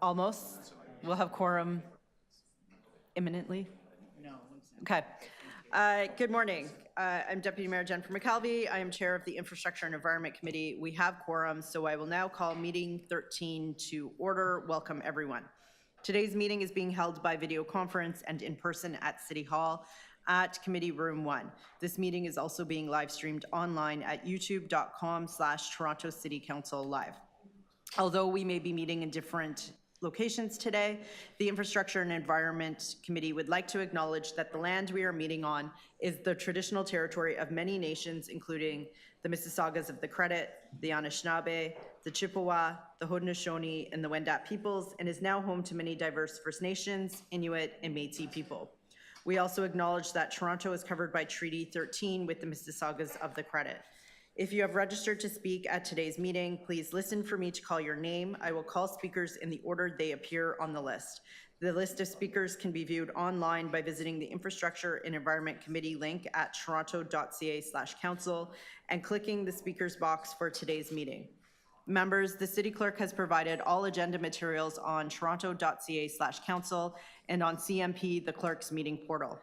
Almost. We'll have quorum imminently. No. Okay. Good morning. I'm Deputy Mayor Jennifer McKelvey. I am Chair of the Infrastructure and Environment Committee. We have quorum, so I will now call meeting 13 to order. Welcome, everyone. Today's meeting is being held by video conference and in person at City Hall at Committee Room 1. This meeting is also being live streamed online at youtube.com/Toronto City Council Live. Although we may be meeting in different locations today, the Infrastructure and Environment Committee would like to acknowledge that the land we are meeting on is the traditional territory of many nations, including the Mississaugas of the Credit, the Anishinaabe, the Chippewa, the Haudenosaunee, and the Wendat peoples, and is now home to many diverse First Nations, Inuit, and Métis people. We also acknowledge that Toronto is covered by Treaty 13 with the Mississaugas of the Credit. If you have registered to speak at today's meeting, please listen for me to call your name. I will call speakers in the order they appear on the list. The list of speakers can be viewed online by visiting the Infrastructure and Environment Committee link at toronto.ca/council and clicking the speakers box for today's meeting. Members, the City Clerk has provided all agenda materials on toronto.ca/council and on CMP, the Clerk's meeting portal.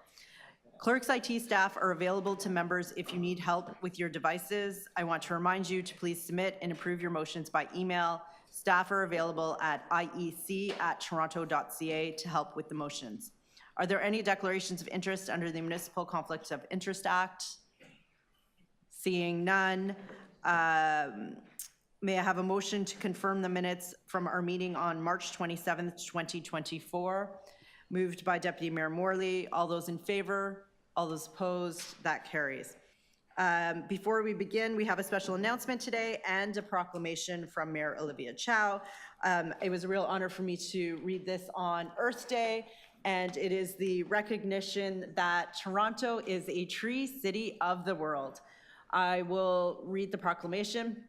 Clerk's IT staff are available to members if you need help with your devices. I want to remind you to please submit and approve your motions by email. Staff are available at iec@toronto.ca to help with the motions. Are there any declarations of interest under the Municipal Conflict of Interest Act? Seeing none, may I have a motion to confirm the minutes from our meeting on March 27th, 2024? Moved by Deputy Mayor Morley. All those in favor? All those opposed? That carries. Before we begin, we have a special announcement today and a proclamation from Mayor Olivia Chow. It was a real honor for me to read this on Earth Day, and it is the recognition that Toronto is a tree city of the world. I will read the proclamation.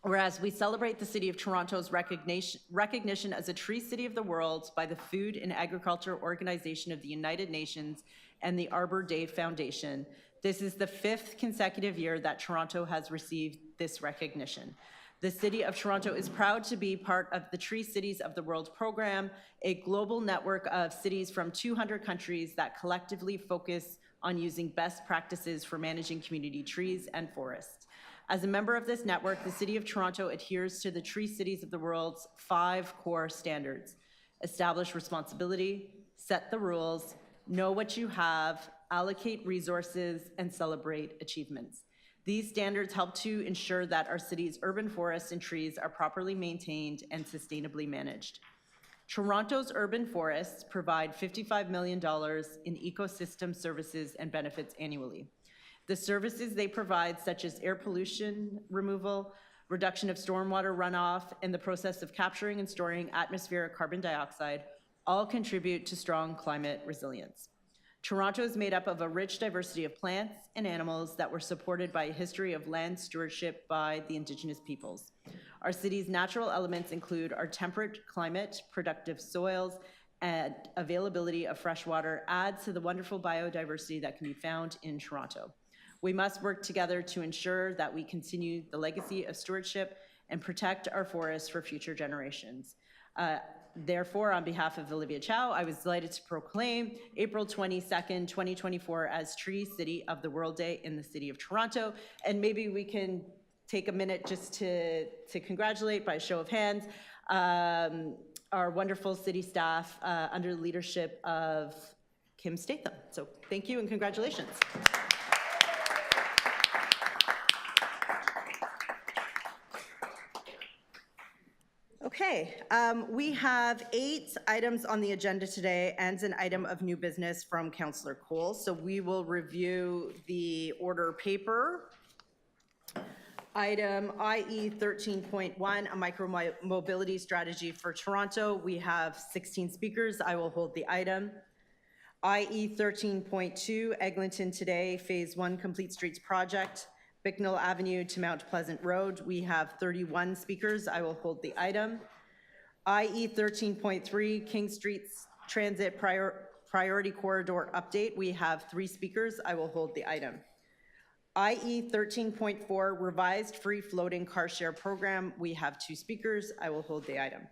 Whereas we celebrate the City of Toronto's recognition as a tree city of the world by the Food and Agriculture Organization of the United Nations and the Arbor Day Foundation, this is the 5th consecutive year that Toronto has received this recognition. The City of Toronto is proud to be part of the Tree Cities of the World program, a global network of cities from 200 countries that collectively focus on using best practices for managing community trees and forests. As a member of this network, the City of Toronto adheres to the Tree Cities of the World's 5 core standards: establish responsibility, set the rules, know what you have, allocate resources, and celebrate achievements. These standards help to ensure that our city's urban forests and trees are properly maintained and sustainably managed. Toronto's urban forests provide $55 million in ecosystem services and benefits annually. The services they provide, such as air pollution removal, reduction of stormwater runoff, and the process of capturing and storing atmospheric carbon dioxide, all contribute to strong climate resilience. Toronto is made up of a rich diversity of plants and animals that were supported by a history of land stewardship by the Indigenous peoples. Our city's natural elements include our temperate climate, productive soils, and availability of fresh water adds to the wonderful biodiversity that can be found in Toronto. We must work together to ensure that we continue the legacy of stewardship and protect our forests for future generations. Therefore, on behalf of Olivia Chow, I was delighted to proclaim April 22nd, 2024 as Tree City of the World Day in the City of Toronto. And maybe we can take a minute just to congratulate by a show of hands our wonderful city staff under the leadership of Kim Statham. So thank you and congratulations. Okay, we have 8 items on the agenda today and an item of new business from Councillor Cole. So we will review the order paper. Item IE 13.1, a micromobility strategy for Toronto. We have 16 speakers. I will hold the item. IE 13.2, EglintonTOday, Phase 1 Complete Streets Project. Bicknell Avenue to Mount Pleasant Road. We have 31 speakers. I will hold the item. IE 13.3, King Street's Transit Priority Corridor Update. We have 3 speakers. I will hold the item. IE 13.4, Revised Free Floating Car Share Program. We have 2 speakers. I will hold the item.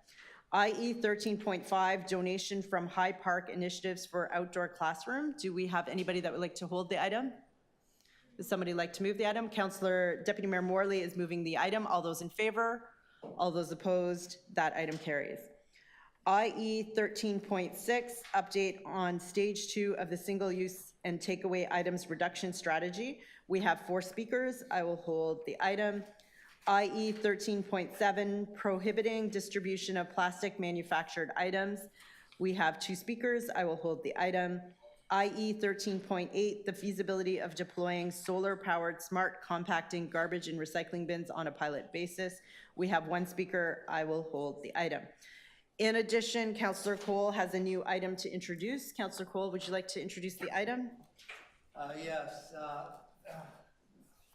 IE 13.5, donation from High Park Initiatives for Outdoor Classroom. Do we have anybody that would like to hold the item? Would somebody like to move the item? Councillor Deputy Mayor Morley is moving the item. All those in favor? All those opposed? That item carries. IE 13.6, update on stage 2 of the single-use and takeaway items reduction strategy. We have 4 speakers. I will hold the item. IE 13.7, prohibiting distribution of plastic manufactured items. We have 2 speakers. I will hold the item. IE 13.8, the feasibility of deploying solar-powered smart compacting garbage and recycling bins on a pilot basis. We have 1 speaker. I will hold the item. In addition, Councillor Cole has a new item to introduce. Councillor Cole, would you like to introduce the item? Yes.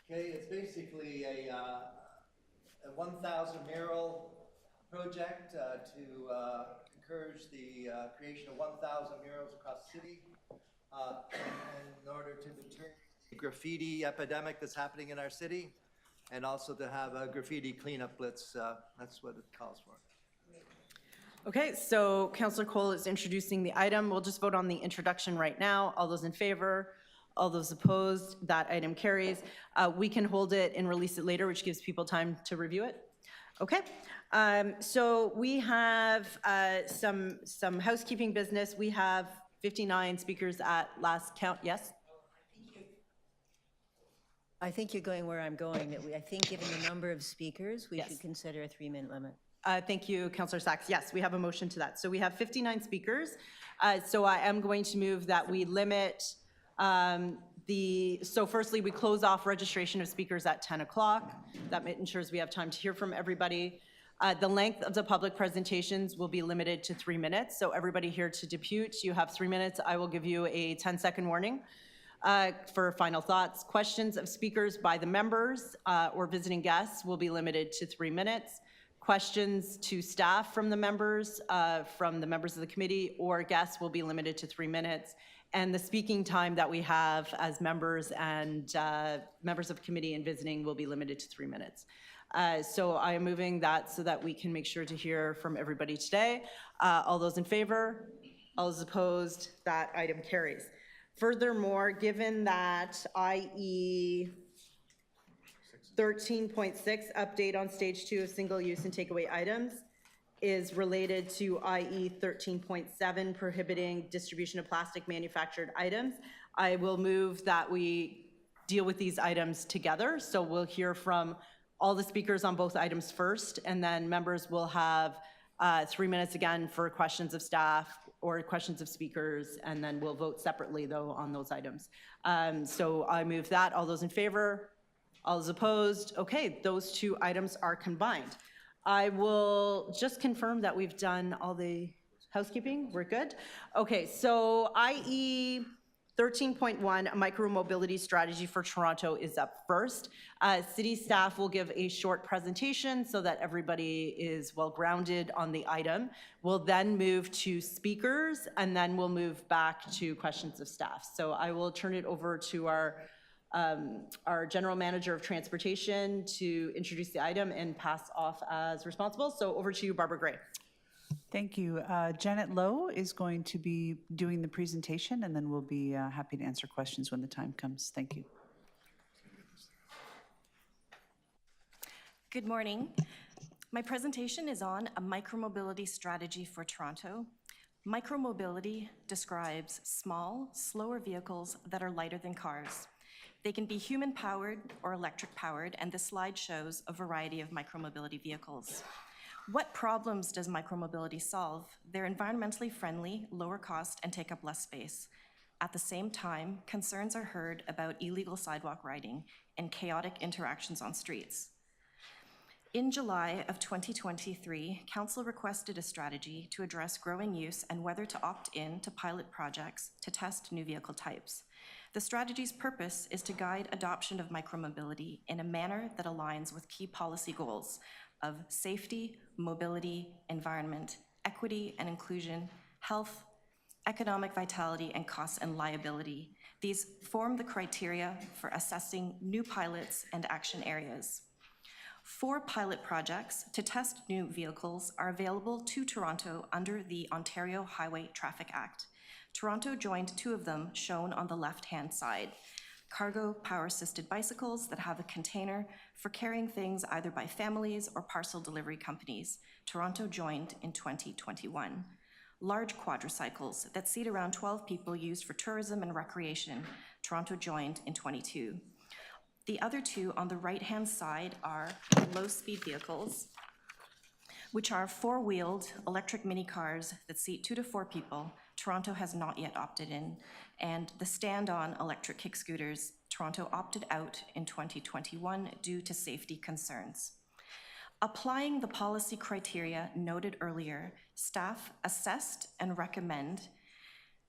Okay, it's basically a 1,000 mural project to encourage the creation of 1,000 murals across the city in order to deter the graffiti epidemic that's happening in our city, and also to have a graffiti cleanup blitz. That's what it calls for. Okay, so Councillor Cole is introducing the item. We'll just vote on the introduction right now. All those in favor? All those opposed? That item carries. We can hold it and release it later, which gives people time to review it. Okay, so we have some housekeeping business. We have 59 speakers at last count. Yes? I think you're going where I'm going. I think given the number of speakers, we should consider a 3-minute limit. Thank you, Councillor Sachs. Yes, we have a motion to that. So we have 59 speakers. So I am going to move that we limit so firstly, we close off registration of speakers at 10 o'clock. That ensures we have time to hear from everybody. The length of the public presentations will be limited to 3 minutes. So everybody here to depute, you have 3 minutes. I will give you a 10-second warning for final thoughts. Questions of speakers by the members or visiting guests will be limited to 3 minutes. Questions to staff from the members of the committee or guests will be limited to 3 minutes. And the speaking time that we have as members and members of committee and visiting will be limited to 3 minutes. So I am moving that so that we can make sure to hear from everybody today. All those in favor? All those opposed? That item carries. Furthermore, given that IE 13.6, update on stage 2 of single-use and takeaway items, is related to IE 13.7, prohibiting distribution of plastic manufactured items. I will move that we deal with these items together. So we'll hear from all the speakers on both items first, and then members will have 3 minutes again for questions of staff or questions of speakers, and then we'll vote separately, though, on those items. So I move that. All those in favor? All those opposed? Okay, those 2 items are combined. I will just confirm that we've done all the housekeeping. We're good? Okay, so IE 13.1, micromobility strategy for Toronto, is up first. City staff will give a short presentation so that everybody is well-grounded on the item. We'll then move to speakers, and then we'll move back to questions of staff. So I will turn it over to our General Manager of Transportation to introduce the item and pass off as responsible. So over to you, Barbara Gray. Thank you. Janet Lowe is going to be doing the presentation, and then we'll be happy to answer questions when the time comes. Thank you. Good morning. My presentation is on a micromobility strategy for Toronto. Micromobility describes small, slower vehicles that are lighter than cars. They can be human-powered or electric-powered, and this slide shows a variety of micromobility vehicles. What problems does micromobility solve? They're environmentally friendly, lower cost, and take up less space. At the same time, concerns are heard about illegal sidewalk riding and chaotic interactions on streets. In July of 2023, Council requested a strategy to address growing use and whether to opt in to pilot projects to test new vehicle types. The strategy's purpose is to guide adoption of micromobility in a manner that aligns with key policy goals of safety, mobility, environment, equity and inclusion, health, economic vitality, and cost and liability. These form the criteria for assessing new pilots and action areas. 4 pilot projects to test new vehicles are available to Toronto under the Ontario Highway Traffic Act. Toronto joined 2 of them, shown on the left-hand side. Cargo power-assisted bicycles that have a container for carrying things either by families or parcel delivery companies. Toronto joined in 2021. Large quadricycles that seat around 12 people used for tourism and recreation. Toronto joined in 22. The other 2 on the right-hand side are low-speed vehicles, which are 4-wheeled electric mini cars that seat 2 to 4 people. Toronto has not yet opted in. And the stand-on electric kick scooters, Toronto opted out in 2021 due to safety concerns. Applying the policy criteria noted earlier, staff assessed and recommend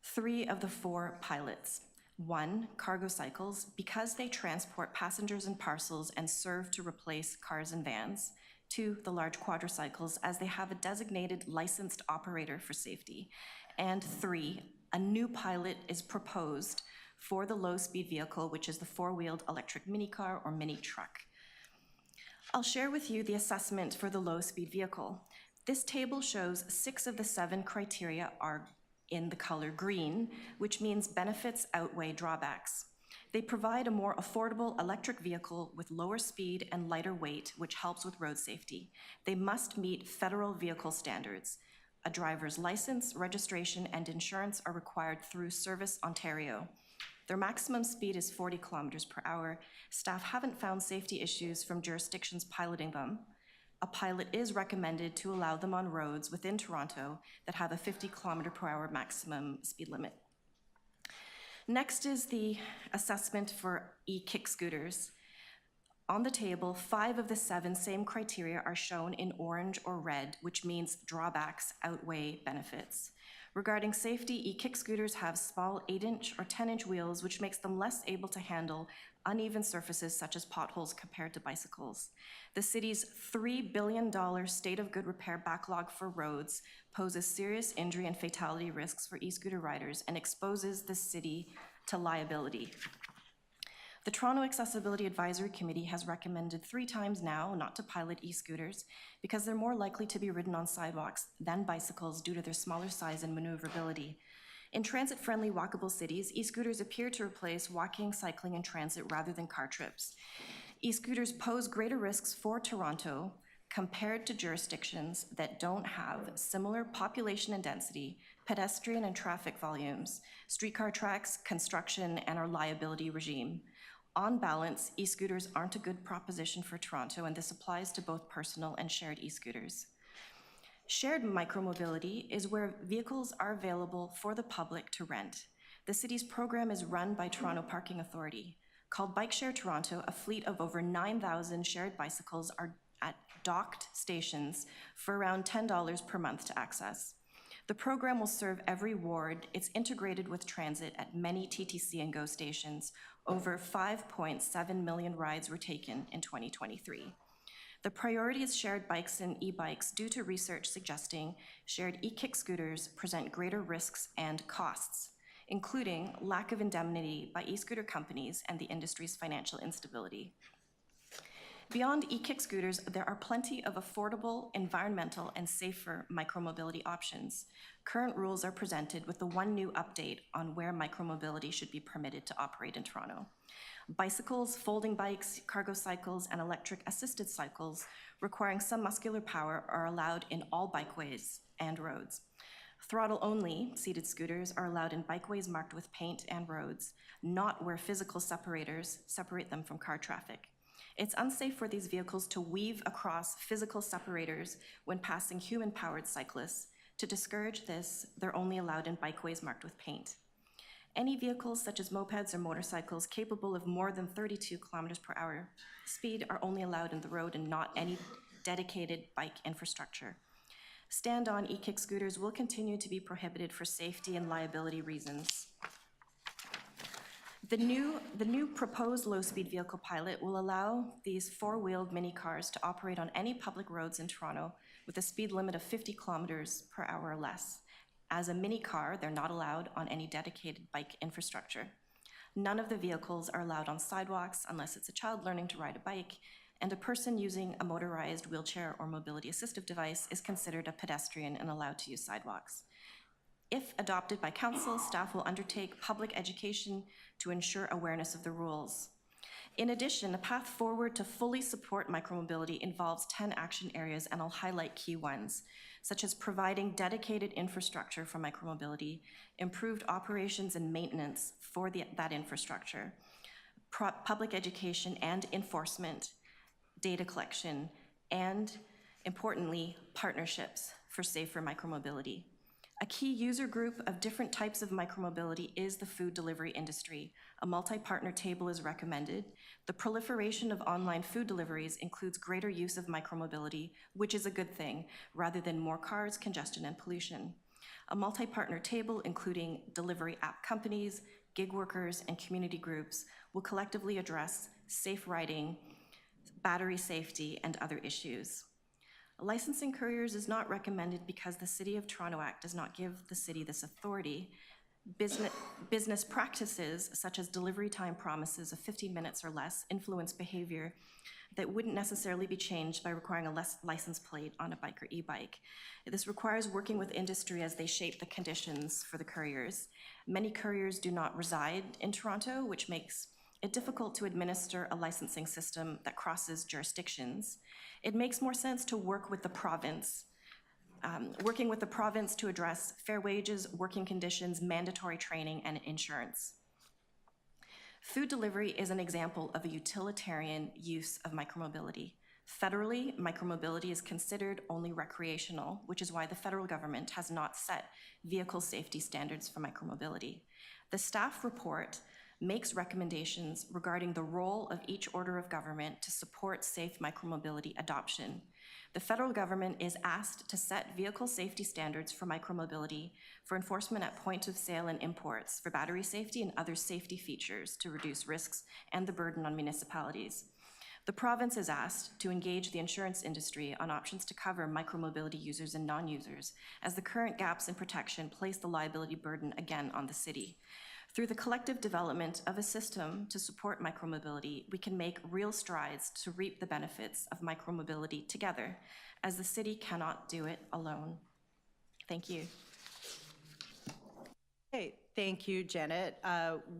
3 of the 4 pilots. 1, cargo cycles, because they transport passengers and parcels and serve to replace cars and vans. 2, the large quadricycles, as they have a designated licensed operator for safety. And 3, a new pilot is proposed for the low-speed vehicle, which is the 4-wheeled electric mini car or mini truck. I'll share with you the assessment for the low-speed vehicle. This table shows 6 of the 7 criteria are in the color green, which means benefits outweigh drawbacks. They provide a more affordable electric vehicle with lower speed and lighter weight, which helps with road safety. They must meet federal vehicle standards. A driver's license, registration, and insurance are required through Service Ontario. Their maximum speed is 40 kilometers per hour. Staff haven't found safety issues from jurisdictions piloting them. A pilot is recommended to allow them on roads within Toronto that have a 50 kilometer per hour maximum speed limit. Next is the assessment for e-kick scooters. On the table, 5 of the 7 same criteria are shown in orange or red, which means drawbacks outweigh benefits. Regarding safety, e-kick scooters have small 8-inch or 10-inch wheels, which makes them less able to handle uneven surfaces such as potholes compared to bicycles. The city's $3 billion state of good repair backlog for roads poses serious injury and fatality risks for e-scooter riders and exposes the city to liability. The Toronto Accessibility Advisory Committee has recommended 3 times now not to pilot e-scooters because they're more likely to be ridden on sidewalks than bicycles due to their smaller size and maneuverability. In transit-friendly walkable cities, e-scooters appear to replace walking, cycling, and transit rather than car trips. E-scooters pose greater risks for Toronto compared to jurisdictions that don't have similar population and density, pedestrian and traffic volumes, streetcar tracks, construction, and our liability regime. On balance, e-scooters aren't a good proposition for Toronto, and this applies to both personal and shared e-scooters. Shared micromobility is where vehicles are available for the public to rent. The city's program is run by Toronto Parking Authority. Called Bike Share Toronto, a fleet of over 9,000 shared bicycles are at docked stations for around $10 per month to access. The program will serve every ward. It's integrated with transit at many TTC and GO stations. Over 5.7 million rides were taken in 2023. The priority is shared bikes and e-bikes due to research suggesting shared e-kick scooters present greater risks and costs, including lack of indemnity by e-scooter companies and the industry's financial instability. Beyond e-kick scooters, there are plenty of affordable, environmental, and safer micromobility options. Current rules are presented with the one new update on where micromobility should be permitted to operate in Toronto. Bicycles, folding bikes, cargo cycles, and electric assisted cycles requiring some muscular power are allowed in all bikeways and roads. Throttle-only seated scooters are allowed in bikeways marked with paint and roads, not where physical separators separate them from car traffic. It's unsafe for these vehicles to weave across physical separators when passing human-powered cyclists. To discourage this, they're only allowed in bikeways marked with paint. Any vehicles such as mopeds or motorcycles capable of more than 32 kilometers per hour speed are only allowed in the road and not any dedicated bike infrastructure. Stand-on e-kick scooters will continue to be prohibited for safety and liability reasons. The new proposed low-speed vehicle pilot will allow these 4-wheeled mini cars to operate on any public roads in Toronto with a speed limit of 50 kilometers per hour or less. As a mini car, they're not allowed on any dedicated bike infrastructure. None of the vehicles are allowed on sidewalks unless it's a child learning to ride a bike, and a person using a motorized wheelchair or mobility assistive device is considered a pedestrian and allowed to use sidewalks. If adopted by council, staff will undertake public education to ensure awareness of the rules. In addition, a path forward to fully support micromobility involves 10 action areas, and I'll highlight key ones, such as providing dedicated infrastructure for micromobility, improved operations and maintenance for that infrastructure, public education and enforcement, data collection, and, importantly, partnerships for safer micromobility. A key user group of different types of micromobility is the food delivery industry. A multi-partner table is recommended. The proliferation of online food deliveries includes greater use of micromobility, which is a good thing, rather than more cars, congestion, and pollution. A multi-partner table, including delivery app companies, gig workers, and community groups, will collectively address safe riding, battery safety, and other issues. Licensing couriers is not recommended because the City of Toronto Act does not give the city this authority. Business practices, such as delivery time promises of 15 minutes or less, influence behavior that wouldn't necessarily be changed by requiring a license plate on a bike or e-bike. This requires working with industry as they shape the conditions for the couriers. Many couriers do not reside in Toronto, which makes it difficult to administer a licensing system that crosses jurisdictions. It makes more sense to work with the province, to address fair wages, working conditions, mandatory training, and insurance. Food delivery is an example of a utilitarian use of micromobility. Federally, micromobility is considered only recreational, which is why the federal government has not set vehicle safety standards for micromobility. The staff report makes recommendations regarding the role of each order of government to support safe micromobility adoption. The federal government is asked to set vehicle safety standards for micromobility, for enforcement at point of sale and imports, for battery safety and other safety features to reduce risks and the burden on municipalities. The province is asked to engage the insurance industry on options to cover micromobility users and non-users, as the current gaps in protection place the liability burden again on the city. Through the collective development of a system to support micromobility, we can make real strides to reap the benefits of micromobility together, as the city cannot do it alone. Thank you. Okay, thank you, Janet.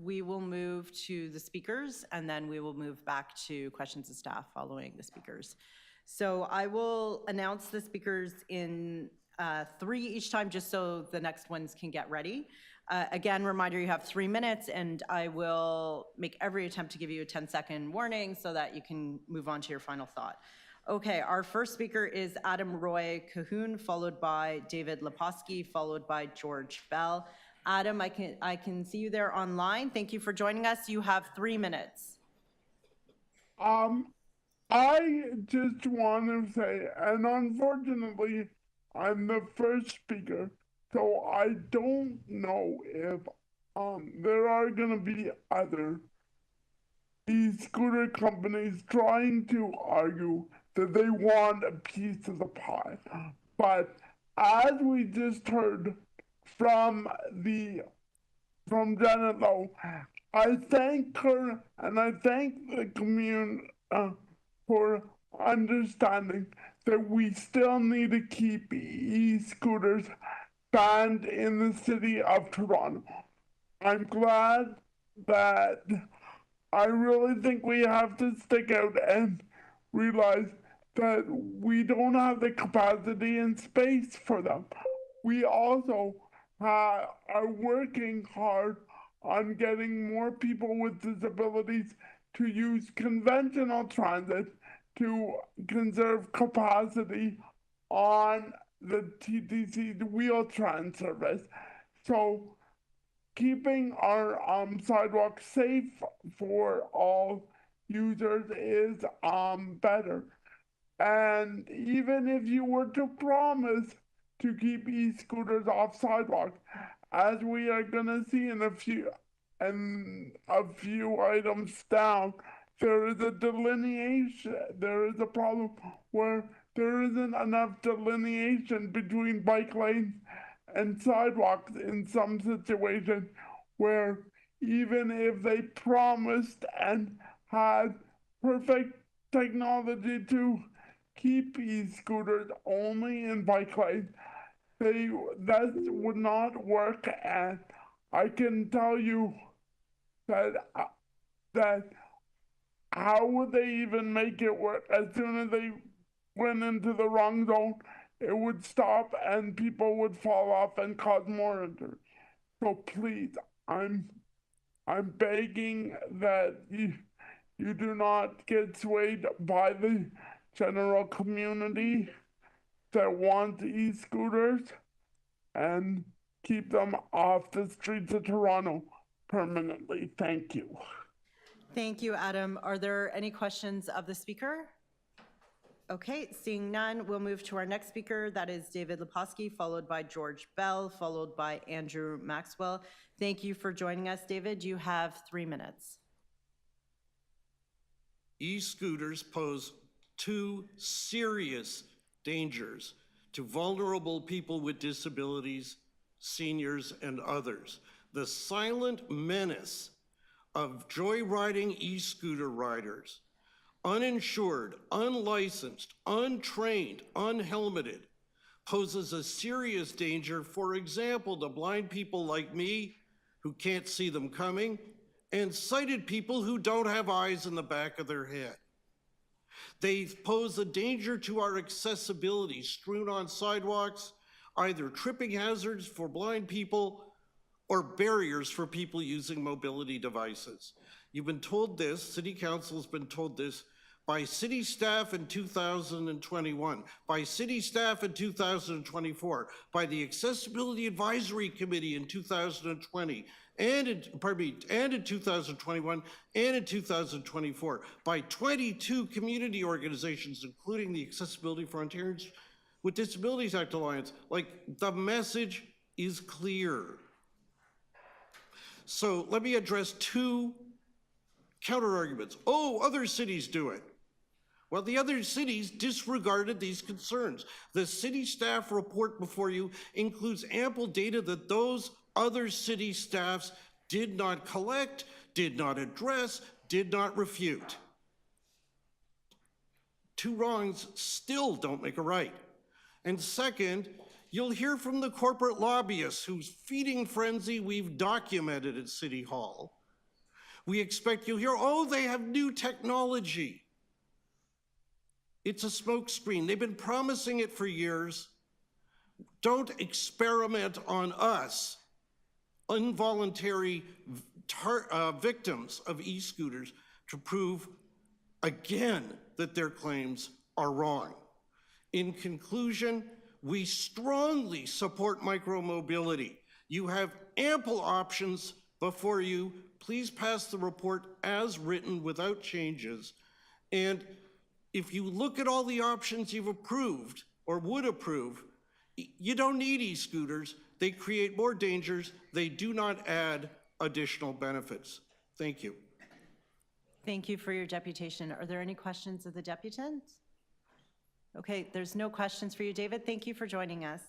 We will move to the speakers, and then we will move back to questions of staff following the speakers. So I will announce the speakers in 3 each time, just so the next ones can get ready. Again, reminder, you have 3 minutes, and I will make every attempt to give you a 10-second warning so that you can move on to your final thought. Okay, our first speaker is Adam Roy Cahoon, followed by David Leposki, followed by George Bell. Adam, I can see you there online. Thank you for joining us. You have 3 minutes. I just want to say, and unfortunately, I'm the first speaker, so I don't know if there are going to be other e-scooter companies trying to argue that they want a piece of the pie. But as we just heard from Janet Lowe, I thank her and I thank the community for understanding that we still need to keep e-scooters banned in the city of Toronto. I'm glad that I really think we have to stick out and realize that we don't have the capacity and space for them. We also are working hard on getting more people with disabilities to use conventional transit to conserve capacity on the TTC's Wheel-Trans service. So keeping our sidewalks safe for all users is better. And even if you were to promise to keep e-scooters off sidewalks, as we are gonna see in a few items down, there is a delineation, there is a problem where there isn't enough delineation between bike lanes and sidewalks in some situations, where even if they promised and had perfect technology to keep e-scooters only in bike lanes, that would not work, and I can tell you that how would they even make it work? As soon as they went into the wrong zone, it would stop and people would fall off and cause more injury. So please, I'm begging that you do not get swayed by the general community that wants e-scooters, and keep them off the streets of Toronto permanently. Thank you. Thank you, Adam. Are there any questions of the speaker? Okay, seeing none, we'll move to our next speaker. That is David Leposki, followed by George Bell, followed by Andrew Maxwell. Thank you for joining us, David. You have 3 minutes. E-scooters pose two serious dangers to vulnerable people with disabilities, seniors, and others. The silent menace of joyriding e-scooter riders, uninsured, unlicensed, untrained, unhelmeted, poses a serious danger, for example, to blind people like me who can't see them coming, and sighted people who don't have eyes in the back of their head. They pose a danger to our accessibility, strewn on sidewalks, either tripping hazards for blind people or barriers for people using mobility devices. You've been told this, City Council has been told this by city staff in 2021, by city staff in 2024, by the Accessibility Advisory Committee in 2020, and in 2021 and in 2024, by 22 community organizations, including the Accessibility for Ontarians with Disabilities Act Alliance. Like, the message is clear. So let me address two counter arguments. Oh, other cities do it. Well, the other cities disregarded these concerns. The city staff report before you includes ample data that those other city staffs did not collect, did not address, did not refute. Two wrongs still don't make a right. And second, you'll hear from the corporate lobbyists whose feeding frenzy we've documented at City Hall. We expect you'll hear, oh, they have new technology. It's a smokescreen. They've been promising it for years. Don't experiment on us, involuntary victims of e-scooters, to prove again that their claims are wrong. In conclusion, we strongly support micromobility. You have ample options before you. Please pass the report as written without changes. And if you look at all the options you've approved or would approve, you don't need e-scooters. They create more dangers. They do not add additional benefits. Thank you. Thank you for your deputation. Are there any questions of the deputants? Okay, there's no questions for you, David. Thank you for joining us.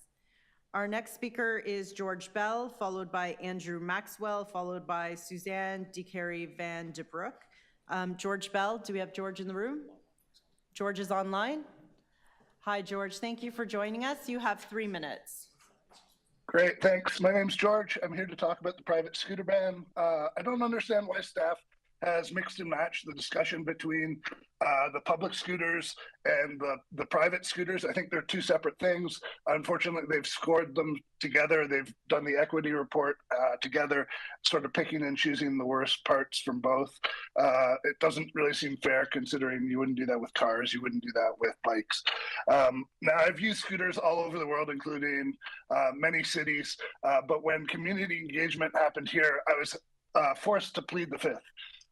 Our next speaker is George Bell, followed by Andrew Maxwell, followed by Suzanne DeCarey Van de Broek. George Bell, do we have George in the room? George is online. Hi, George. Thank you for joining us. You have 3 minutes. Great, thanks. My name's George. I'm here to talk about the private scooter ban. I don't understand why staff has mixed and matched the discussion between the public scooters and the private scooters. I think they're two separate things. Unfortunately, they've scored them together. They've done the equity report together, sort of picking and choosing the worst parts from both. It doesn't really seem fair, considering you wouldn't do that with cars, you wouldn't do that with bikes. Now, I've used scooters all over the world, including many cities, but when community engagement happened here, I was forced to plead the fifth.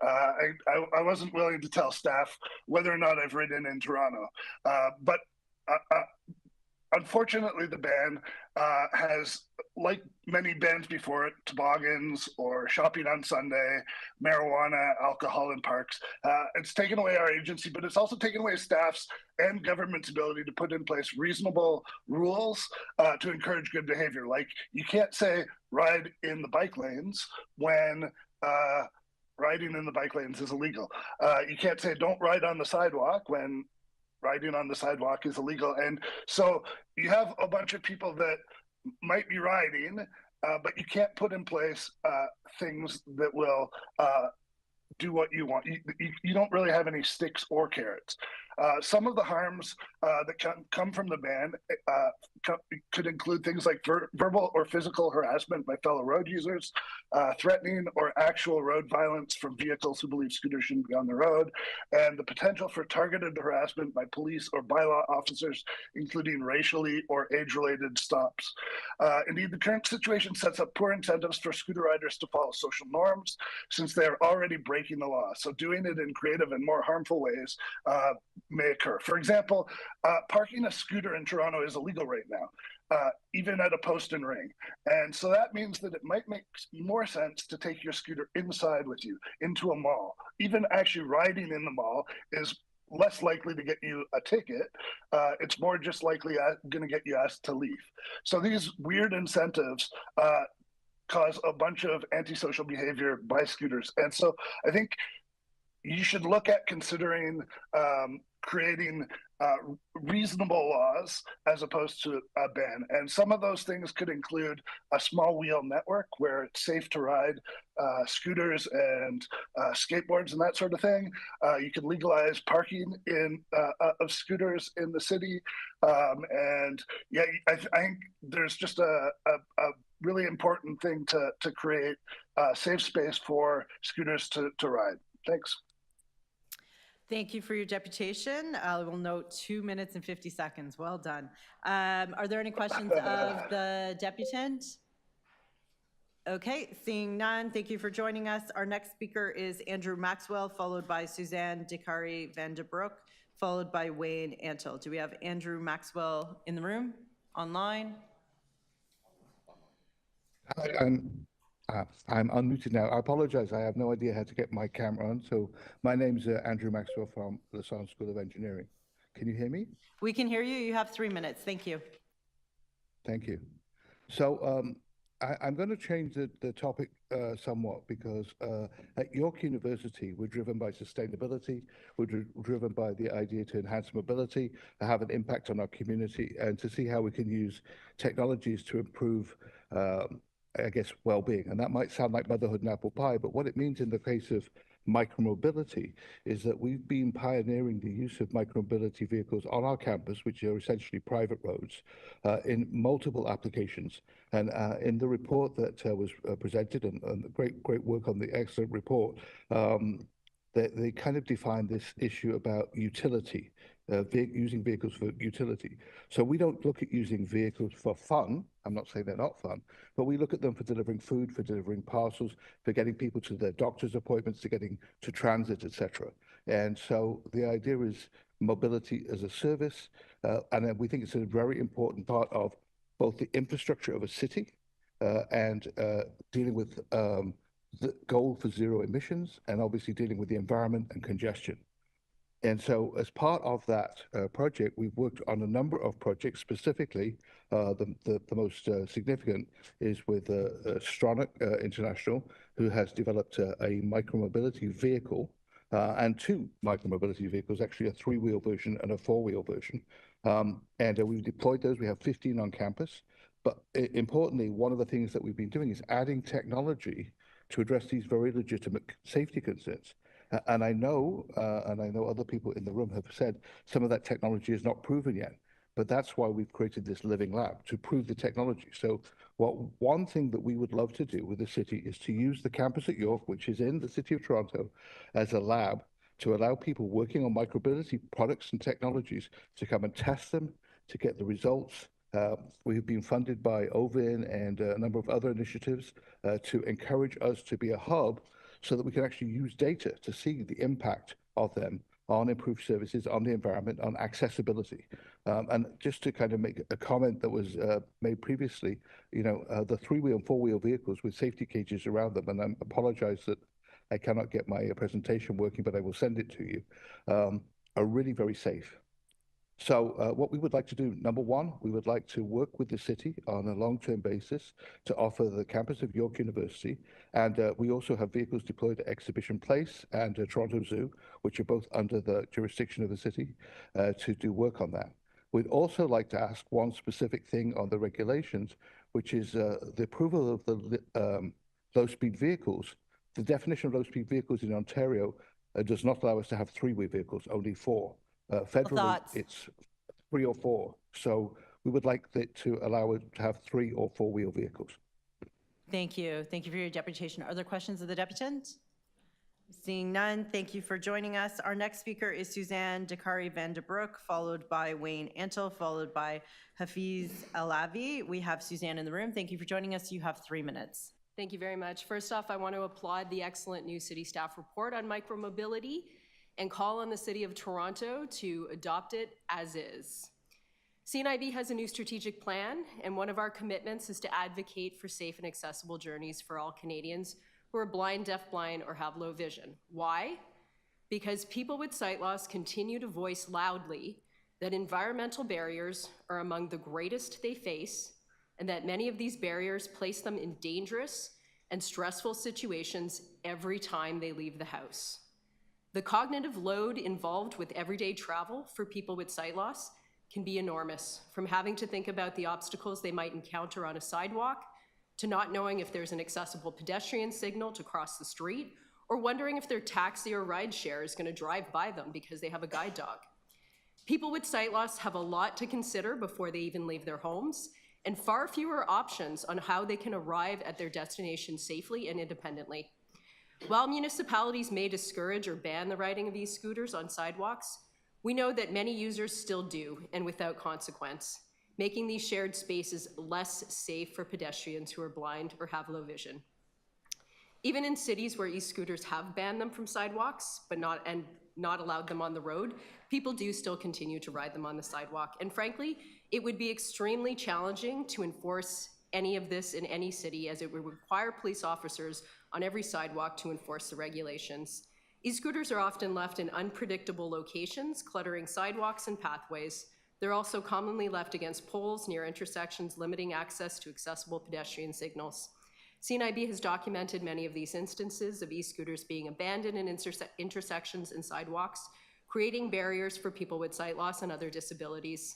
I wasn't willing to tell staff whether or not I've ridden in Toronto, but unfortunately the ban has, like many bans before it, toboggans or shopping on Sunday, marijuana, alcohol in parks. It's taken away our agency, but it's also taken away staff's and government's ability to put in place reasonable rules to encourage good behavior. Like, you can't say ride in the bike lanes when riding in the bike lanes is illegal. You can't say don't ride on the sidewalk when riding on the sidewalk is illegal. And so you have a bunch of people that might be riding, but you can't put in place things that will do what you want. You don't really have any sticks or carrots. Some of the harms that come from the ban could include things like verbal or physical harassment by fellow road users, threatening or actual road violence from vehicles who believe scooters shouldn't be on the road, and the potential for targeted harassment by police or bylaw officers, including racially or age-related stops. Indeed, the current situation sets up poor incentives for scooter riders to follow social norms, since they are already breaking the law. So doing it in creative and more harmful ways may occur. For example, parking a scooter in Toronto is illegal right now, even at a post and ring. And so that means that it might make more sense to take your scooter inside with you into a mall. Even actually riding in the mall is less likely to get you a ticket. It's more just likely going to get you asked to leave. So these weird incentives cause a bunch of antisocial behavior by scooters. And so I think you should look at considering creating reasonable laws as opposed to a ban. And some of those things could include a small wheel network where it's safe to ride scooters and skateboards and that sort of thing. You could legalize parking of scooters in the city. And yeah, I think there's just a really important thing to create a safe space for scooters to ride. Thanks. Thank you for your deputation. I will note 2 minutes and 50 seconds. Well done. Are there any questions of the deputant? Okay, seeing none, thank you for joining us. Our next speaker is Andrew Maxwell, followed by Suzanne Dikari van de Broek, followed by Wayne Antle. Do we have Andrew Maxwell in the room, online? I'm unmuted now. I apologize. I have no idea how to get my camera on. So my name's Andrew Maxwell from the Science School of Engineering. Can you hear me? We can hear you. You have 3 minutes. Thank you. Thank you. So I'm going to change the topic somewhat because at York University, we're driven by sustainability. We're driven by the idea to enhance mobility, to have an impact on our community, and to see how we can use technologies to improve I guess, well-being. And that might sound like motherhood and apple pie, but what it means in the case of micromobility is that we've been pioneering the use of micromobility vehicles on our campus, which are essentially private roads, in multiple applications. And in the report that was presented, and great work on the excellent report, they kind of define this issue about utility, using vehicles for utility. So we don't look at using vehicles for fun. I'm not saying they're not fun, but we look at them for delivering food, for delivering parcels, for getting people to their doctor's appointments, to getting to transit, etc. And so the idea is mobility as a service, and we think it's a very important part of both the infrastructure of a city and dealing with the goal for zero emissions, and obviously dealing with the environment and congestion. And so as part of that project, we've worked on a number of projects. Specifically, the most significant is with Stronach International, who has developed a micromobility vehicle, and two micromobility vehicles, actually a three-wheel version and a four-wheel version. And we've deployed those. We have 15 on campus. But importantly, one of the things that we've been doing is adding technology to address these very legitimate safety concerns. And I know other people in the room have said some of that technology is not proven yet, but that's why we've created this living lab, to prove the technology. So one thing that we would love to do with the city is to use the campus at York, which is in the city of Toronto, as a lab to allow people working on micromobility products and technologies to come and test them, to get the results. We've been funded by OVIN and a number of other initiatives to encourage us to be a hub so that we can actually use data to see the impact of them on improved services, on the environment, on accessibility. And just to kind of make a comment that was made previously, the three-wheel and four-wheel vehicles with safety cages around them, and I apologize that I cannot get my presentation working, but I will send it to you, are really very safe. So what we would like to do, number one, we would like to work with the city on a long-term basis to offer the campus of York University. And we also have vehicles deployed at Exhibition Place and Toronto Zoo, which are both under the jurisdiction of the city, to do work on that. We'd also like to ask one specific thing on the regulations, which is the approval of the low-speed vehicles. The definition of low-speed vehicles in Ontario does not allow us to have three-wheel vehicles, only four. Federally, thoughts? it's 3 or 4. So we would like it to allow it to have 3 or 4-wheel vehicles. Thank you. Thank you for your deputation. Are there questions of the deputant? Seeing none, thank you for joining us. Our next speaker is Suzanne Dakari Van de Broek, followed by Wayne Antle, followed by Hafiz Alavi. We have Suzanne in the room. Thank you for joining us. You have 3 minutes. Thank you very much. First off, I want to applaud the excellent new city staff report on micromobility and call on the City of Toronto to adopt it as is. CNIB has a new strategic plan, and one of our commitments is to advocate for safe and accessible journeys for all Canadians who are blind, deafblind, or have low vision. Why? Because people with sight loss continue to voice loudly that environmental barriers are among the greatest they face, and that many of these barriers place them in dangerous and stressful situations every time they leave the house. The cognitive load involved with everyday travel for people with sight loss can be enormous, from having to think about the obstacles they might encounter on a sidewalk, to not knowing if there's an accessible pedestrian signal to cross the street, or wondering if their taxi or rideshare is going to drive by them because they have a guide dog. People with sight loss have a lot to consider before they even leave their homes, and far fewer options on how they can arrive at their destination safely and independently. While municipalities may discourage or ban the riding of e-scooters on sidewalks, we know that many users still do, and without consequence, making these shared spaces less safe for pedestrians who are blind or have low vision. Even in cities where e-scooters have banned them from sidewalks, but not allowed them on the road, people do still continue to ride them on the sidewalk. And frankly, it would be extremely challenging to enforce any of this in any city, as it would require police officers on every sidewalk to enforce the regulations. E-scooters are often left in unpredictable locations, cluttering sidewalks and pathways. They're also commonly left against poles near intersections, limiting access to accessible pedestrian signals. CNIB has documented many of these instances of e-scooters being abandoned in intersections and sidewalks, creating barriers for people with sight loss and other disabilities.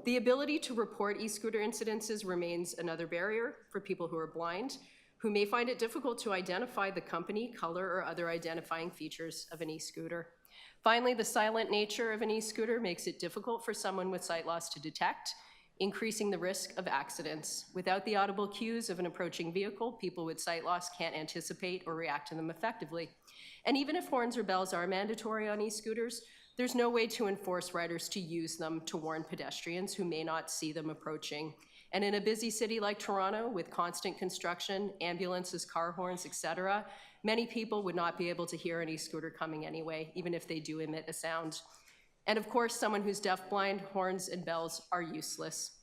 The ability to report e-scooter incidences remains another barrier for people who are blind, who may find it difficult to identify the company, color, or other identifying features of an e-scooter. Finally, the silent nature of an e-scooter makes it difficult for someone with sight loss to detect, increasing the risk of accidents. Without the audible cues of an approaching vehicle, people with sight loss can't anticipate or react to them effectively. And even if horns or bells are mandatory on e-scooters, there's no way to enforce riders to use them to warn pedestrians who may not see them approaching. And in a busy city like Toronto, with constant construction, ambulances, car horns, etc., many people would not be able to hear an e-scooter coming anyway, even if they do emit a sound. And of course, someone who's deafblind, horns and bells are useless.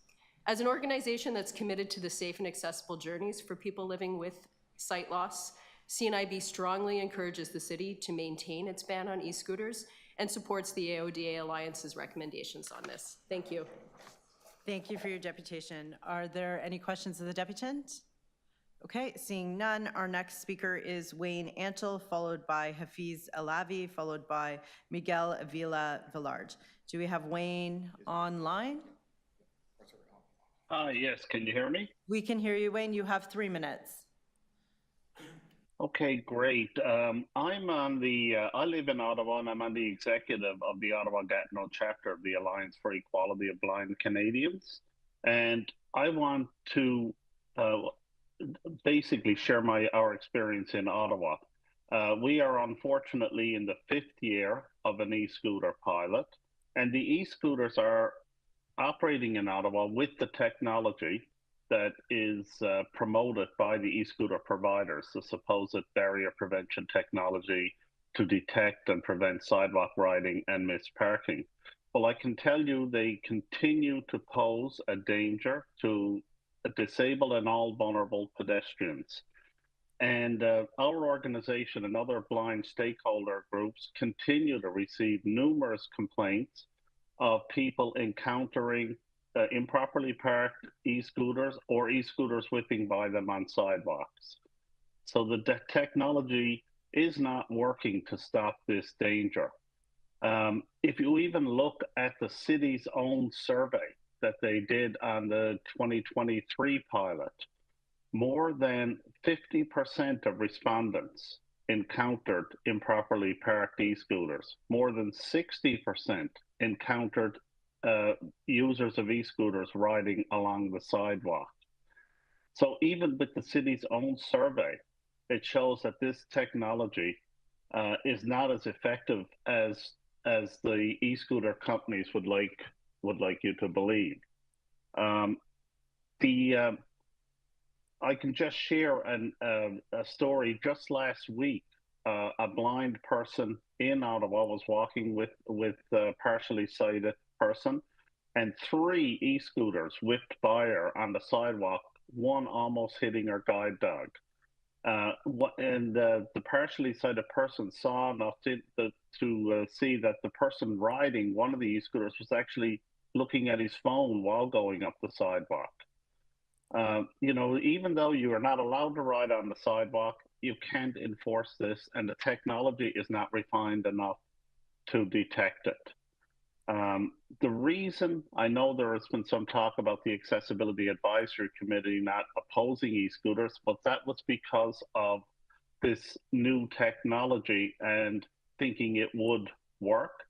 As an organization that's committed to the safe and accessible journeys for people living with sight loss, CNIB strongly encourages the city to maintain its ban on e-scooters and supports the AODA Alliance's recommendations on this. Thank you. Thank you for your deputation. Are there any questions of the deputant? Okay, seeing none, our next speaker is Wayne Antle, followed by Hafiz Alavi, followed by Miguel Avila Villard. Do we have Wayne online? Yes, can you hear me? We can hear you, Wayne. You have 3 minutes. Okay, great. I live in Ottawa, and I'm on the executive of the Ottawa-Gatineau chapter of the Alliance for Equality of Blind Canadians. And I want to basically share our experience in Ottawa. We are unfortunately in the 5th year of an e-scooter pilot, and the e-scooters are operating in Ottawa with the technology that is promoted by the e-scooter providers, the supposed barrier prevention technology to detect and prevent sidewalk riding and missed parking. Well, I can tell you they continue to pose a danger to disabled and all vulnerable pedestrians. And our organization and other blind stakeholder groups continue to receive numerous complaints of people encountering improperly parked e-scooters or e-scooters whipping by them on sidewalks. So the technology is not working to stop this danger. If you even look at the city's own survey that they did on the 2023 pilot, more than 50% of respondents encountered improperly parked e-scooters. More than 60% encountered users of e-scooters riding along the sidewalk. So even with the city's own survey, it shows that this technology is not as effective as the e-scooter companies would like you to believe. I can just share a story. Just last week, a blind person in Ottawa was walking with a partially sighted person, and 3 e-scooters whipped by her on the sidewalk, one almost hitting her guide dog. The partially sighted person saw enough to see that the person riding one of the e-scooters was actually looking at his phone while going up the sidewalk. Even though you are not allowed to ride on the sidewalk, you can't enforce this, and the technology is not refined enough to detect it. The reason, I know there has been some talk about the Accessibility Advisory Committee not opposing e-scooters, but that was because of this new technology and thinking it would work.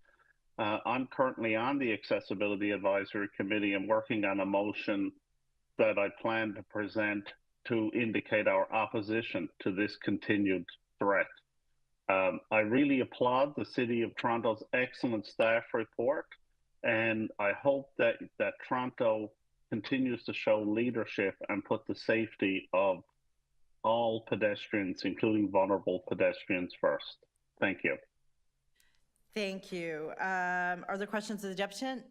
I'm currently on the Accessibility Advisory Committee and working on a motion that I plan to present to indicate our opposition to this continued threat. I really applaud the City of Toronto's excellent staff report, and I hope that Toronto continues to show leadership and put the safety of all pedestrians, including vulnerable pedestrians, first. Thank you. Thank you. Are there questions of the deputant?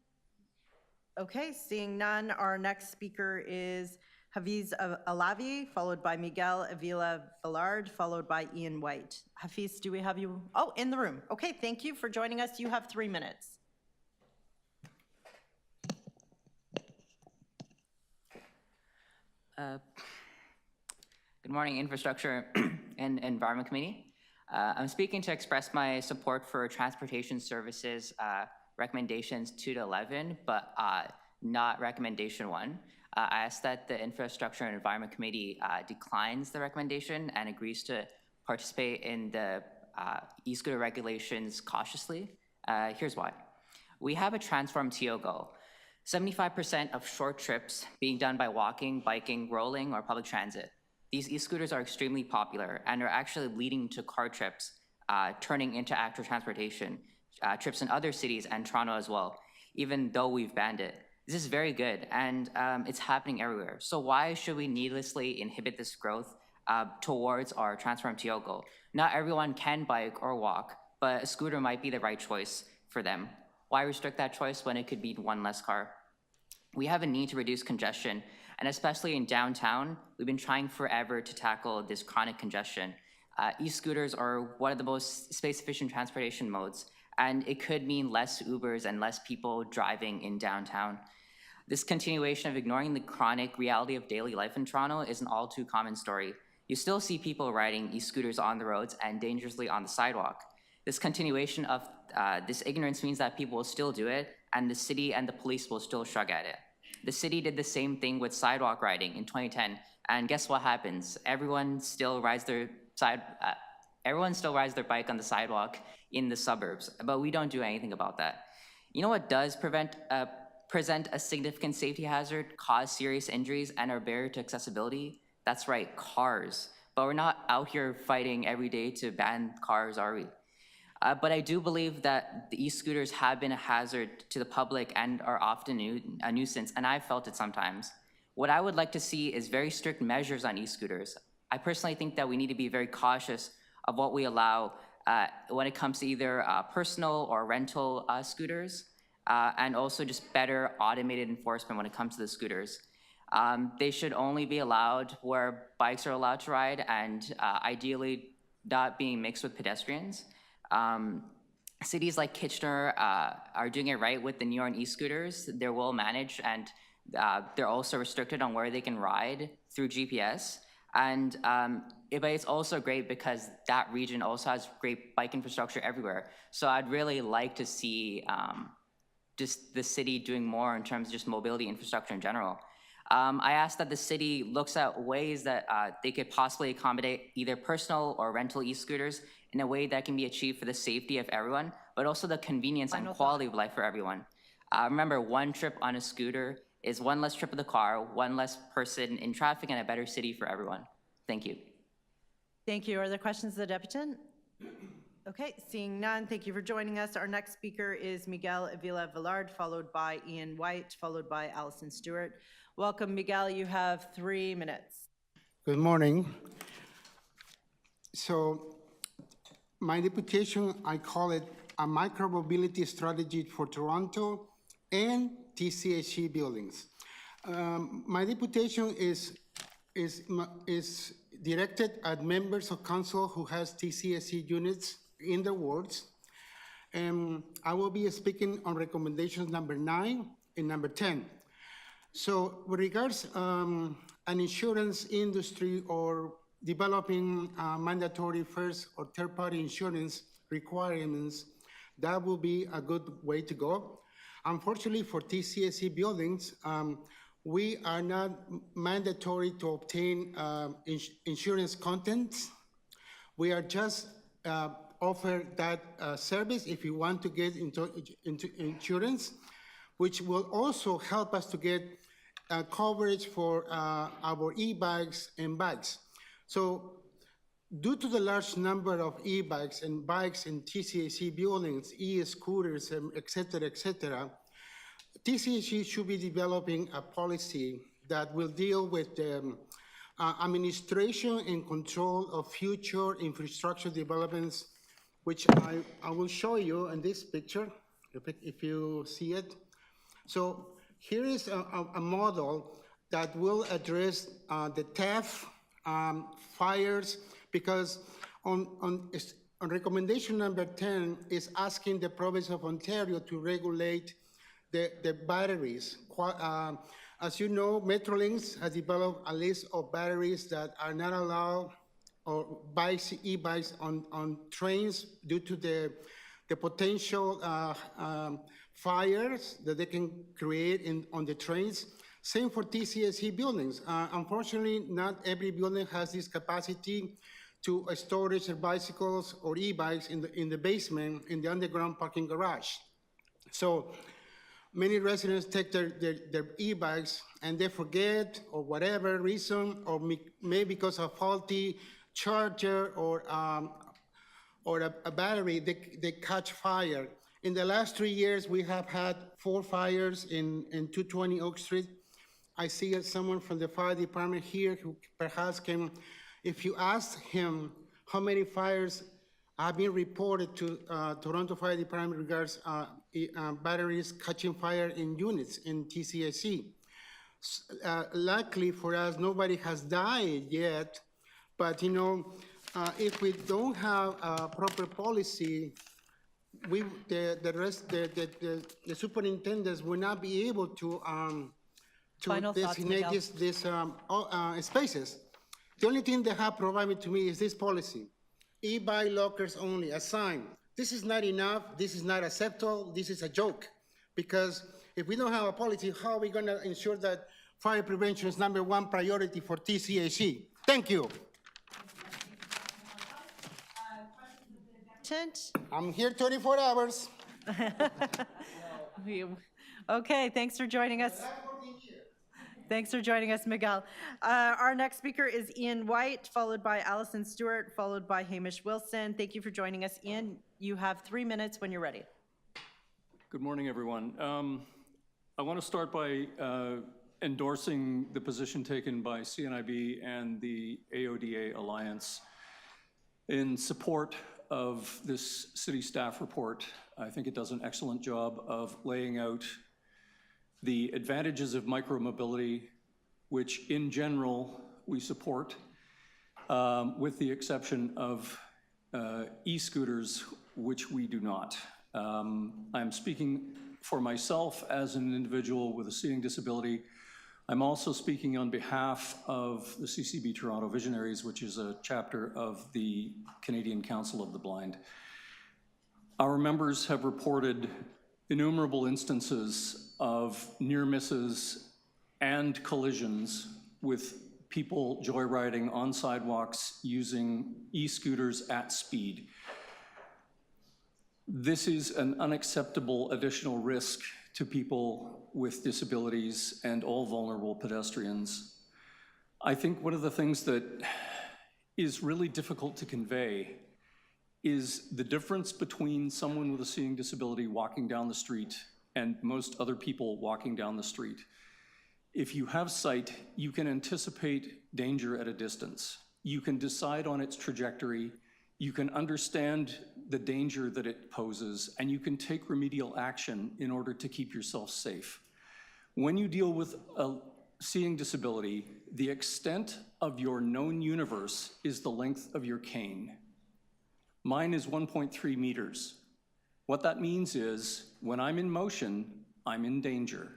Okay, seeing none, our next speaker is Hafiz Alavi, followed by Miguel Avila Villard, followed by Ian White. Hafiz, do we have you? Oh, in the room. Okay, thank you for joining us. You have 3 minutes. Good morning, Infrastructure and Environment Committee. I'm speaking to express my support for transportation services recommendations 2 to 11, but not recommendation 1. I ask that the Infrastructure and Environment Committee declines the recommendation and agrees to participate in the e-scooter regulations cautiously. Here's why. We have a transformed TO goal. 75% of short trips being done by walking, biking, rolling, or public transit. These e-scooters are extremely popular and are actually leading to car trips, turning into actual transportation, trips in other cities and Toronto as well, even though we've banned it. This is very good, and it's happening everywhere. So why should we needlessly inhibit this growth towards our transformed TO goal? Not everyone can bike or walk, but a scooter might be the right choice for them. Why restrict that choice when it could be one less car? We have a need to reduce congestion, and especially in downtown, we've been trying forever to tackle this chronic congestion. E-scooters are one of the most space-efficient transportation modes, and it could mean less Ubers and less people driving in downtown. This continuation of ignoring the chronic reality of daily life in Toronto is an all too common story. You still see people riding e-scooters on the roads and dangerously on the sidewalk. This continuation of this ignorance means that people will still do it, and the city and the police will still shrug at it. The city did the same thing with sidewalk riding in 2010, and guess what happens? Everyone still rides their bike on the sidewalk in the suburbs, but we don't do anything about that. You know what does present a significant safety hazard, cause serious injuries, and are a barrier to accessibility? That's right, cars. But we're not out here fighting every day to ban cars, are we? But I do believe that the e-scooters have been a hazard to the public and are often a nuisance, and I've felt it sometimes. What I would like to see is very strict measures on e-scooters. I personally think that we need to be very cautious of what we allow when it comes to either personal or rental scooters, and also just better automated enforcement when it comes to the scooters. They should only be allowed where bikes are allowed to ride, and ideally not being mixed with pedestrians. cities like Kitchener are doing it right with the Neon e-scooters. They're well managed, and they're also restricted on where they can ride through GPS. And but it's also great because that region also has great bike infrastructure everywhere. So I'd really like to see just the city doing more in terms of just mobility infrastructure in general. I asked that the city looks at ways that they could possibly accommodate either personal or rental e-scooters in a way that can be achieved for the safety of everyone, but also the convenience and quality of life for everyone. Remember, one trip on a scooter is one less trip of the car, one less person in traffic, and a better city for everyone. Thank you. Thank you. Are there questions of the deputant? Okay, seeing none, thank you for joining us. Our next speaker is Miguel Avila Villard, followed by Ian White, followed by Allison Stewart. Welcome, Miguel. You have 3 minutes. Good morning. So my deputation, I call it a micromobility strategy for Toronto and TCHC buildings. My deputation is directed at members of council who has TCSC units in the wards. I will be speaking on recommendations number 9 and number 10. So with regards an insurance industry or developing mandatory first or third-party insurance requirements, that will be a good way to go. Unfortunately for TCSC buildings, we are not mandatory to obtain insurance content. We are just offer that service if you want to get into insurance, which will also help us to get coverage for our e-bikes and bikes. So due to the large number of e-bikes and bikes in TCAC buildings, e-scooters, et cetera, TCAC should be developing a policy that will deal with the administration and control of future infrastructure developments, which I will show you in this picture, if you see it. So here is a model that will address the theft, fires, because on recommendation number 10 is asking the province of Ontario to regulate the batteries. As you know, Metrolinx has developed a list of batteries that are not allowed, or bikes, e-bikes on trains due to the potential fires that they can create on the trains. Same for TCSC buildings. Unfortunately, not every building has this capacity to storage their bicycles or e-bikes in the basement, in the underground parking garage. So many residents take their e-bikes and they forget, or whatever reason, or maybe because of faulty charger or a battery, they catch fire. In the last 3 years, we have had 4 fires in 220 Oak Street. I see someone from the fire department here who perhaps can, if you ask him how many fires have been reported to Toronto Fire Department regards batteries catching fire in units in TCAC. Luckily for us, nobody has died yet, but you know, if we don't have a proper policy, the superintendents will not be able to designate these spaces. The only thing they have provided to me is this policy: e-bike lockers only, a sign. This is not enough. This is not acceptable. This is a joke, because if we don't have a policy, how are we going to ensure that fire prevention is #1 priority for TCAC? Thank you. I'm here 24 hours. Okay, thanks for joining us. Thanks for joining us, Miguel. Our next speaker is Ian White, followed by Allison Stewart, followed by Hamish Wilson. Thank you for joining us, Ian. You have 3 minutes when you're ready. Good morning, everyone. I want to start by endorsing the position taken by CNIB and the AODA Alliance in support of this city staff report. I think it does an excellent job of laying out the advantages of micromobility, which in general we support, with the exception of e-scooters, which we do not. I'm speaking for myself as an individual with a seeing disability. I'm also speaking on behalf of the CCB Toronto Visionaries, which is a chapter of the Canadian Council of the Blind. Our members have reported innumerable instances of near misses and collisions with people joyriding on sidewalks using e-scooters at speed. This is an unacceptable additional risk to people with disabilities and all vulnerable pedestrians. I think one of the things that is really difficult to convey is the difference between someone with a seeing disability walking down the street and most other people walking down the street. If you have sight, you can anticipate danger at a distance. You can decide on its trajectory. You can understand the danger that it poses, and you can take remedial action in order to keep yourself safe. When you deal with a seeing disability, the extent of your known universe is the length of your cane. Mine is 1.3 meters. What that means is, when I'm in motion, I'm in danger.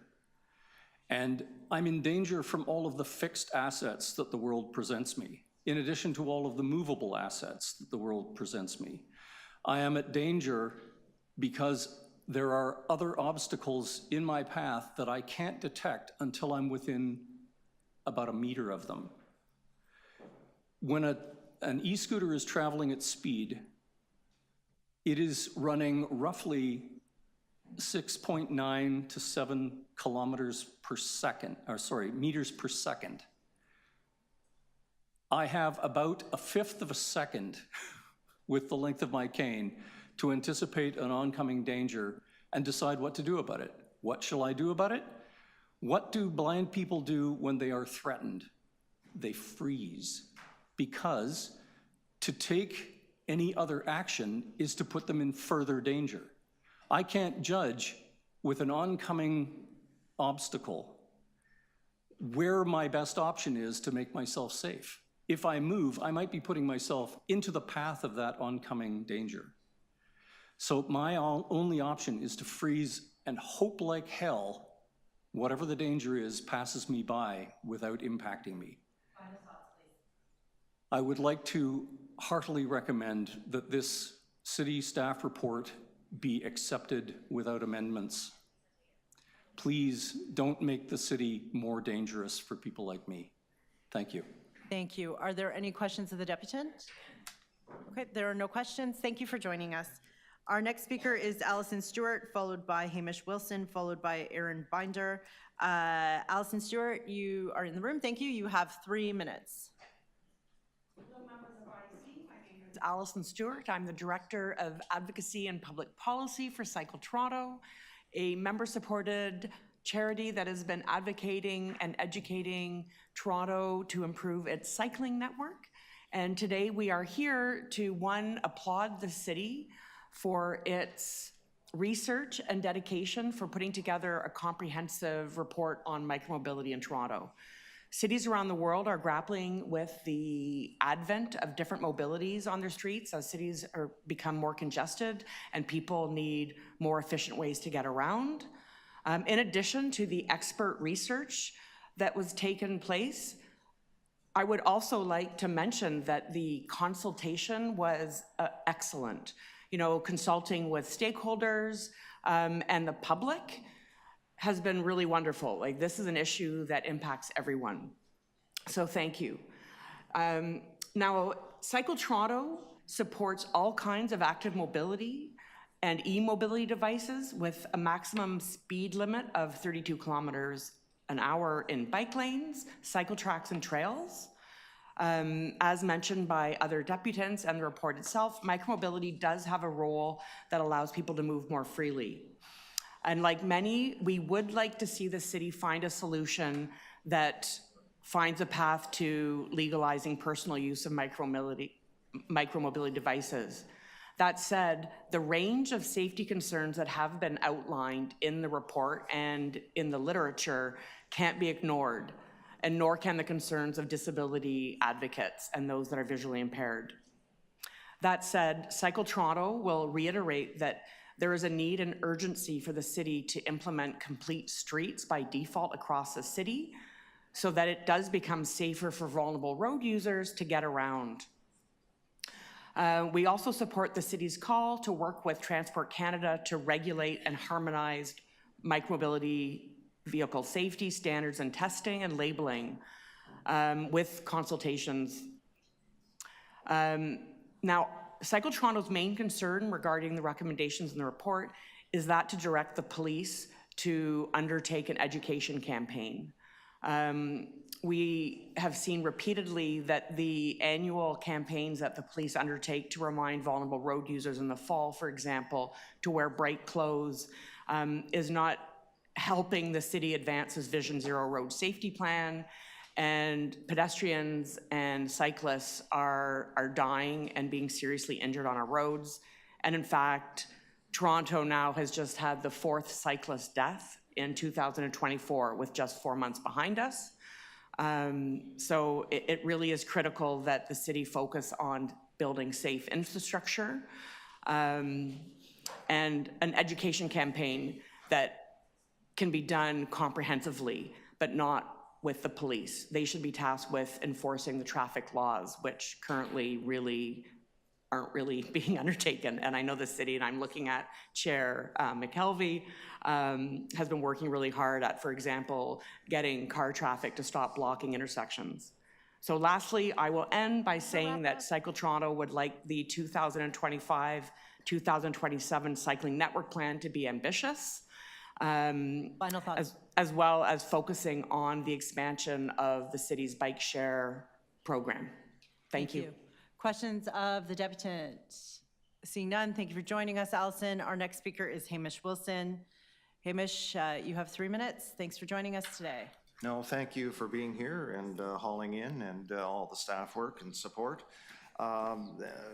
And I'm in danger from all of the fixed assets that the world presents me, in addition to all of the movable assets that the world presents me. I am at danger because there are other obstacles in my path that I can't detect until I'm within about a meter of them. When an e-scooter is traveling at speed, it is running roughly 6.9 to 7 kilometers per second, meters per second. I have about a fifth of a second with the length of my cane to anticipate an oncoming danger and decide what to do about it. What shall I do about it? What do blind people do when they are threatened? They freeze, because to take any other action is to put them in further danger. I can't judge with an oncoming obstacle where my best option is to make myself safe. If I move, I might be putting myself into the path of that oncoming danger. So my only option is to freeze and hope like hell whatever the danger is passes me by without impacting me. Final thoughts, please. I would like to heartily recommend that this city staff report be accepted without amendments. Please don't make the city more dangerous for people like me. Thank you. Thank you. Are there any questions of the deputant? Okay, there are no questions. Thank you for joining us. Our next speaker is Allison Stewart, followed by Hamish Wilson, followed by Aaron Binder. Allison Stewart, you are in the room. Thank you. You have 3 minutes. Hello, members of IC. My name is Allison Stewart. I'm the Director of Advocacy and Public Policy for Cycle Toronto, a member-supported charity that has been advocating and educating Toronto to improve its cycling network. And today we are here to, one, applaud the city for its research and dedication for putting together a comprehensive report on micromobility in Toronto. Cities around the world are grappling with the advent of different mobilities on their streets as cities become more congested and people need more efficient ways to get around. In addition to the expert research that was taken place, I would also like to mention that the consultation was excellent. You know, consulting with stakeholders and the public has been really wonderful. Like, this is an issue that impacts everyone. So thank you. Now, Cycle Toronto supports all kinds of active mobility and e-mobility devices with a maximum speed limit of 32 kilometers an hour in bike lanes, cycle tracks, and trails. As mentioned by other deputants and the report itself, micromobility does have a role that allows people to move more freely. And like many, we would like to see the city find a solution that finds a path to legalizing personal use of micromobility devices. That said, the range of safety concerns that have been outlined in the report and in the literature can't be ignored, and nor can the concerns of disability advocates and those that are visually impaired. That said, Cycle Toronto will reiterate that there is a need and urgency for the city to implement complete streets by default across the city so that it does become safer for vulnerable road users to get around. We also support the city's call to work with Transport Canada to regulate and harmonize micromobility vehicle safety standards and testing and labeling with consultations. Now, Cycle Toronto's main concern regarding the recommendations in the report is that to direct the police to undertake an education campaign. We have seen repeatedly that the annual campaigns that the police undertake to remind vulnerable road users in the fall, for example, to wear bright clothes, is not helping the city advance its Vision Zero road safety plan, and pedestrians and cyclists are dying and being seriously injured on our roads. And in fact, Toronto now has just had the 4th cyclist death in 2024 with just 4 months behind us. So it really is critical that the city focus on building safe infrastructure and an education campaign that can be done comprehensively, but not with the police. They should be tasked with enforcing the traffic laws, which currently aren't really being undertaken. And I know the city, and I'm looking at Chair McKelvey, has been working really hard at, for example, getting car traffic to stop blocking intersections. So lastly, I will end by saying that Cycle Toronto would like the 2025-2027 cycling network plan to be ambitious. Final thoughts. As well as focusing on the expansion of the city's bike share program. Thank you. Questions of the deputant? Seeing none, thank you for joining us, Allison. Our next speaker is Hamish Wilson. Hamish, you have 3 minutes. Thanks for joining us today. No, thank you for being here and hauling in and all the staff work and support.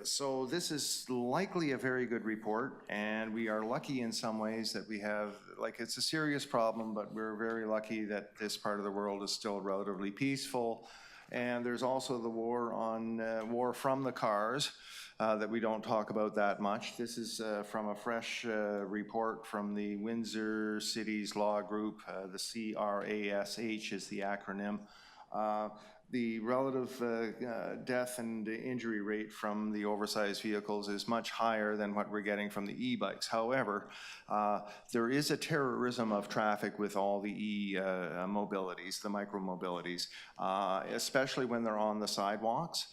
So this is likely a very good report, and we are lucky in some ways that we have, like, it's a serious problem, but we're very lucky that this part of the world is still relatively peaceful. And there's also the war from the cars that we don't talk about that much. This is from a fresh report from the Windsor Cities Law Group. The CRASH is the acronym. The relative death and injury rate from the oversized vehicles is much higher than what we're getting from the e-bikes. However, there is a terrorism of traffic with all the e-mobilities, the micromobilities, especially when they're on the sidewalks.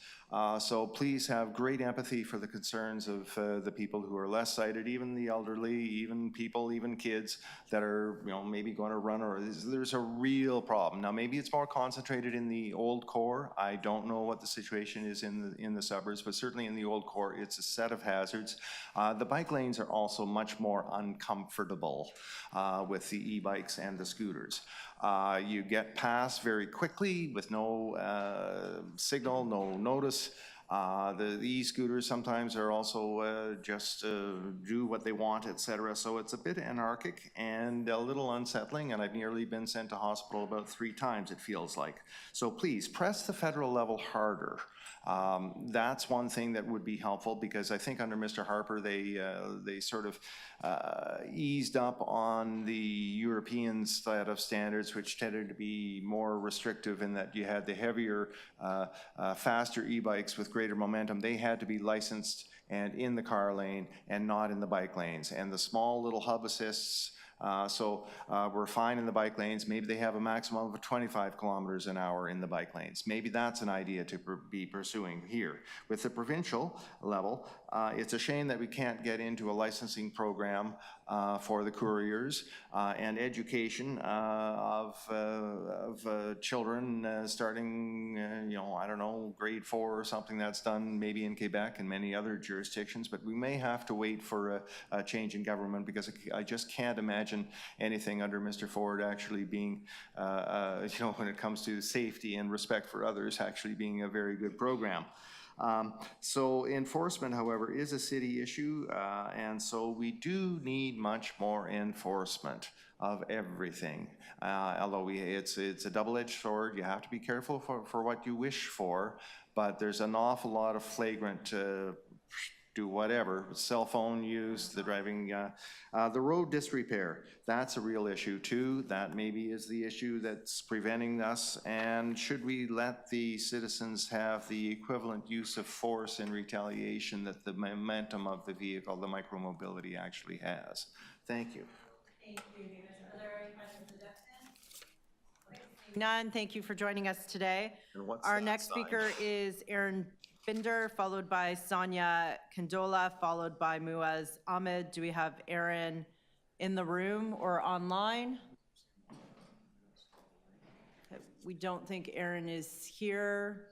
So please have great empathy for the concerns of the people who are less sighted, even the elderly, even people, even kids that are, maybe going to run, or there's a real problem. Now, maybe it's more concentrated in the old core. I don't know what the situation is in the suburbs, but certainly in the old core, it's a set of hazards. The bike lanes are also much more uncomfortable with the e-bikes and the scooters. You get past very quickly with no signal, no notice. The e-scooters sometimes are also just do what they want, etc. So it's a bit anarchic and a little unsettling, and I've nearly been sent to hospital about 3 times, it feels like. So please, press the federal level harder. That's one thing that would be helpful, because I think under Mr. Harper, they sort of eased up on the European set of standards, which tended to be more restrictive in that you had the heavier, faster e-bikes with greater momentum. They had to be licensed and in the car lane and not in the bike lanes. And the small little hub assists, we're fine in the bike lanes. Maybe they have a maximum of 25 kilometers an hour in the bike lanes. Maybe that's an idea to be pursuing here. With the provincial level, it's a shame that we can't get into a licensing program for the couriers and education of children starting, I don't know, grade 4 or something. That's done maybe in Quebec and many other jurisdictions, but we may have to wait for a change in government, because I just can't imagine anything under Mr. Ford actually being, when it comes to safety and respect for others, actually being a very good program. So enforcement, however, is a city issue, and so we do need much more enforcement of everything. Although it's a double-edged sword, you have to be careful for what you wish for, but there's an awful lot of flagrant do whatever, cell phone use, the driving, the road disrepair, that's a real issue too. That maybe is the issue that's preventing us. And should we let the citizens have the equivalent use of force in retaliation that the momentum of the vehicle, the micromobility, actually has? Thank you. Thank you. Are there any questions of Justin? None. Thank you for joining us today. Our next speaker is Aaron Binder, followed by Sonia Kandola, followed by Muaz Ahmed. Do we have Aaron in the room or online? We don't think Aaron is here.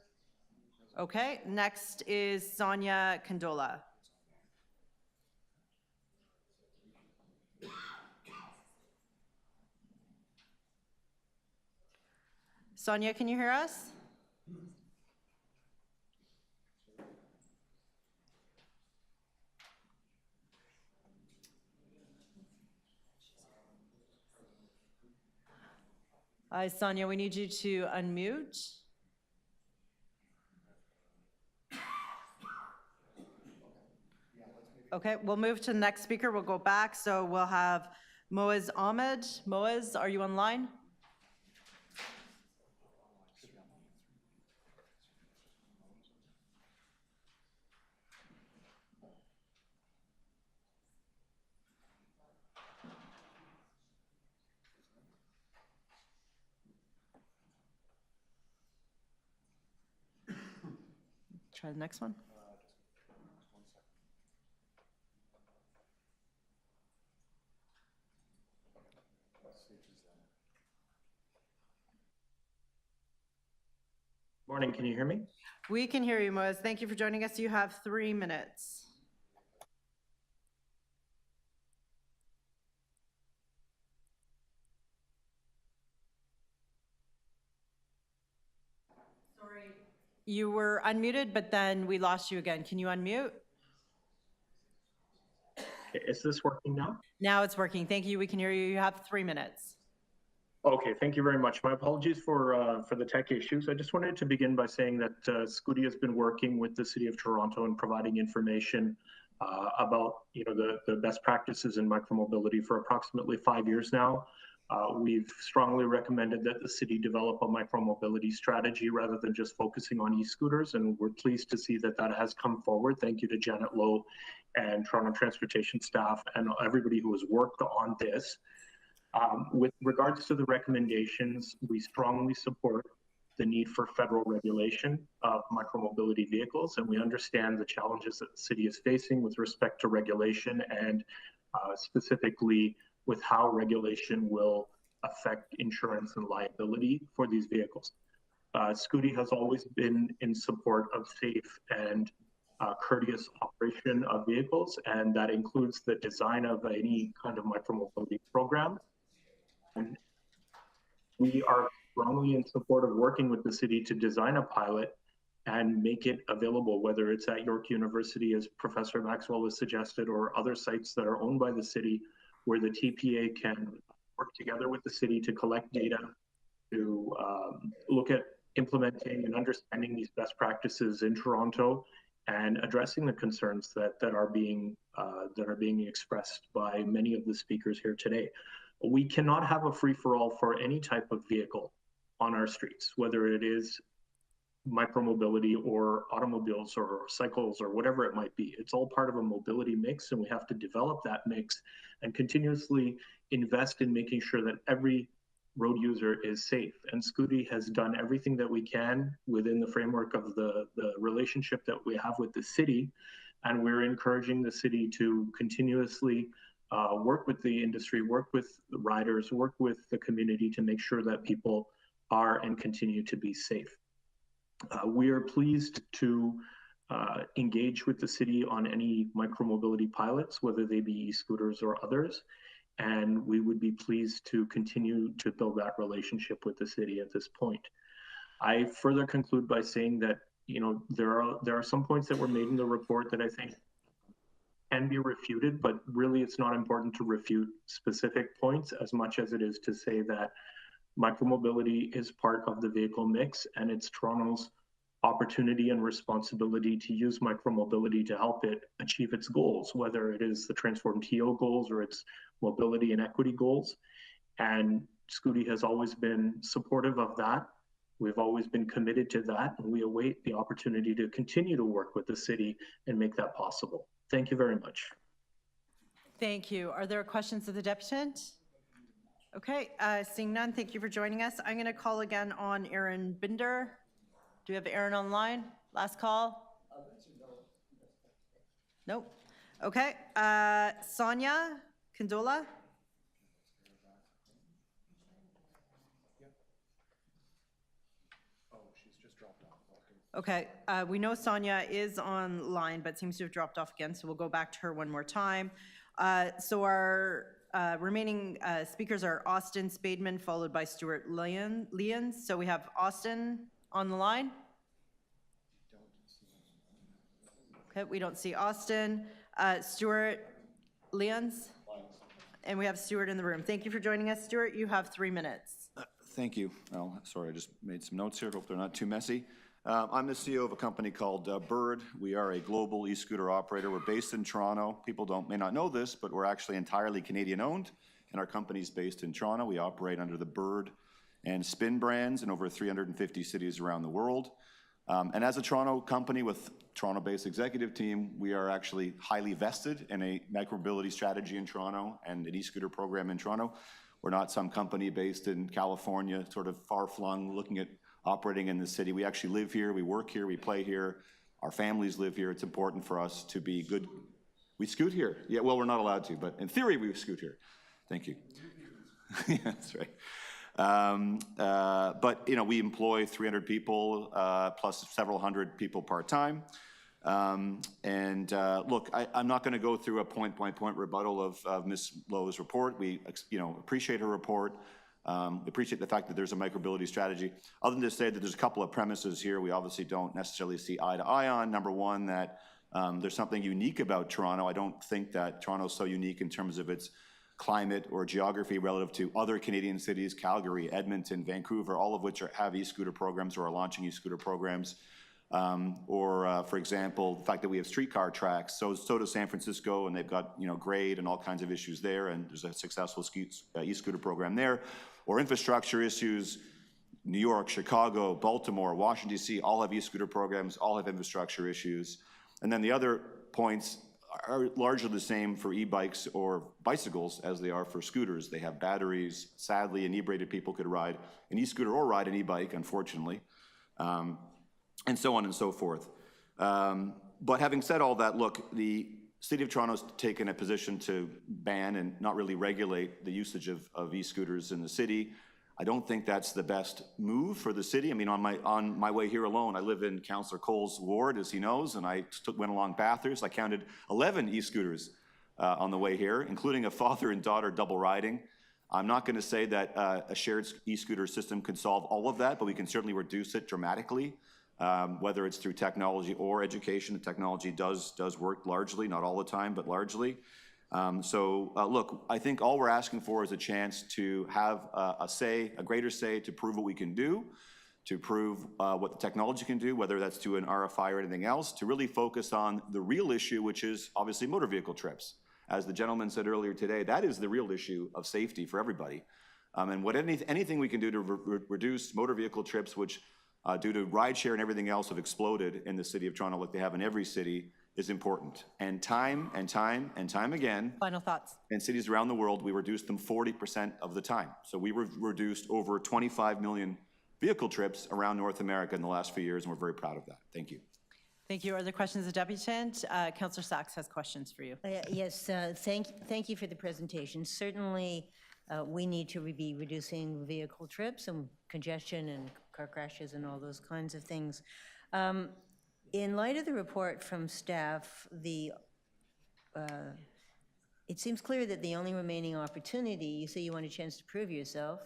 Okay, next is Sonia Kandola. Sonia, can you hear us? Hi, Sonia, we need you to unmute. Okay, we'll move to the next speaker. We'll go back. So we'll have Muaz Ahmed. Muaz, are you online? Try the next one. Morning, can you hear me? We can hear you, Muaz. Thank you for joining us. You have 3 minutes. Sorry. You were unmuted, but then we lost you again. Can you unmute? Okay, is this working now? Now it's working. Thank you. We can hear you. You have 3 minutes. Okay, thank you very much. My apologies for the tech issues. I just wanted to begin by saying that Scooty has been working with the City of Toronto and providing information about the best practices in micromobility for approximately 5 years now. We've strongly recommended that the city develop a micromobility strategy rather than just focusing on e-scooters, and we're pleased to see that that has come forward. Thank you to Janet Lowe and Toronto Transportation staff and everybody who has worked on this. With regards to the recommendations, we strongly support the need for federal regulation of micromobility vehicles, and we understand the challenges that the city is facing with respect to regulation and specifically with how regulation will affect insurance and liability for these vehicles. Scooty has always been in support of safe and courteous operation of vehicles, and that includes the design of any kind of micromobility program. And we are strongly in support of working with the city to design a pilot and make it available, whether it's at York University, as Professor Maxwell has suggested, or other sites that are owned by the city, where the TPA can work together with the city to collect data, to look at implementing and understanding these best practices in Toronto and addressing the concerns that are being expressed by many of the speakers here today. We cannot have a free-for-all for any type of vehicle on our streets, whether it is micromobility or automobiles or cycles or whatever it might be. It's all part of a mobility mix, and we have to develop that mix and continuously invest in making sure that every road user is safe. And Scooty has done everything that we can within the framework of the relationship that we have with the city, and we're encouraging the city to continuously work with the industry, work with the riders, work with the community to make sure that people are and continue to be safe. We are pleased to engage with the city on any micromobility pilots, whether they be e-scooters or others, and we would be pleased to continue to build that relationship with the city at this point. I further conclude by saying that there are some points that were made in the report that I think can be refuted, but really it's not important to refute specific points as much as it is to say that micromobility is part of the vehicle mix, and it's Toronto's opportunity opportunity and responsibility to use micromobility to help it achieve its goals, whether it is the Transform TO goals or its mobility and equity goals. And Scooty has always been supportive of that. We've always been committed to that, and we await the opportunity to continue to work with the city and make that possible. Thank you very much. Thank you. Are there questions of the deputant? Okay, seeing none, thank you for joining us. I'm going to call again on Aaron Binder. Do we have Aaron online? Last call? Nope. Okay, Sonia Condola? Okay, we know Sonia is online, but seems to have dropped off again, so we'll go back to her one more time. So our remaining speakers are Austin Spademan, followed by Stuart Leons. So we have Austin on the line. Okay, we don't see Austin. Stuart Leons? And we have Stuart in the room. Thank you for joining us, Stuart. You have 3 minutes. Thank you. Well, sorry, I just made some notes here. Hope they're not too messy. I'm the CEO of a company called Bird. We are a global e-scooter operator. We're based in Toronto. People may not know this, but we're actually entirely Canadian owned, and our company's based in Toronto. We operate under the Bird and Spin brands in over 350 cities around the world. And as a Toronto company with Toronto-based executive team, we are actually highly vested in a micromobility strategy in Toronto and an e-scooter program in Toronto. We're not some company based in California, sort of far-flung, looking at operating in the city. We actually live here, we work here, we play here. Our families live here. It's important for us to be good. We scoot here. Yeah, well, we're not allowed to, but in theory, we scoot here. Thank you. Yeah, that's right. But, you know, we employ 300 people, plus several hundred people part-time. Look, I'm not going to go through a point-by-point rebuttal of Ms. Lowe's report. We, you know, appreciate her report. Appreciate the fact that there's a micromobility strategy. Other than to say that there's a couple of premises here we obviously don't necessarily see eye to eye on. Number one, that there's something unique about Toronto. I don't think that Toronto's so unique in terms of its climate or geography relative to other Canadian cities, Calgary, Edmonton, Vancouver, all of which have e-scooter programs or are launching e-scooter programs. For example, the fact that we have streetcar tracks. So does San Francisco, and they've got, you know, grade and all kinds of issues there, and there's a successful e-scooter program there. Or infrastructure issues, New York, Chicago, Baltimore, Washington, D.C., all have e-scooter programs, all have infrastructure issues. And then the other points are largely the same for e-bikes or bicycles as they are for scooters. They have batteries. Sadly, inebriated people could ride an e-scooter or ride an e-bike, unfortunately. And so on and so forth. But having said all that, look, the City of Toronto's taken a position to ban and not really regulate the usage of e-scooters in the city. I don't think that's the best move for the city. I mean, on my way here alone, I live in Councillor Cole's ward, as he knows, and I went along Bathurst. I counted 11 e-scooters on the way here, including a father and daughter double riding. I'm not going to say that a shared e-scooter system can solve all of that, but we can certainly reduce it dramatically. Whether it's through technology or education. The technology does work largely, not all the time, but largely. Look, I think all we're asking for is a chance to have a greater say to prove what we can do, to prove what the technology can do, whether that's to an RFI or anything else, to really focus on the real issue, which is obviously motor vehicle trips. As the gentleman said earlier today, that is the real issue of safety for everybody. And anything we can do to reduce motor vehicle trips, which due to rideshare and everything else have exploded in the city of Toronto like they have in every city, is important. And time again. Final thoughts. In cities around the world, we reduced them 40% of the time. So we reduced over 25 million vehicle trips around North America in the last few years, and we're very proud of that. Thank you. Thank you. Are there questions of the deputant? Councillor Sachs has questions for you. Yes, thank you for the presentation. Certainly, we need to be reducing vehicle trips and congestion and car crashes and all those kinds of things. In light of the report from staff, it seems clear that the only remaining opportunity, you say you want a chance to prove yourself,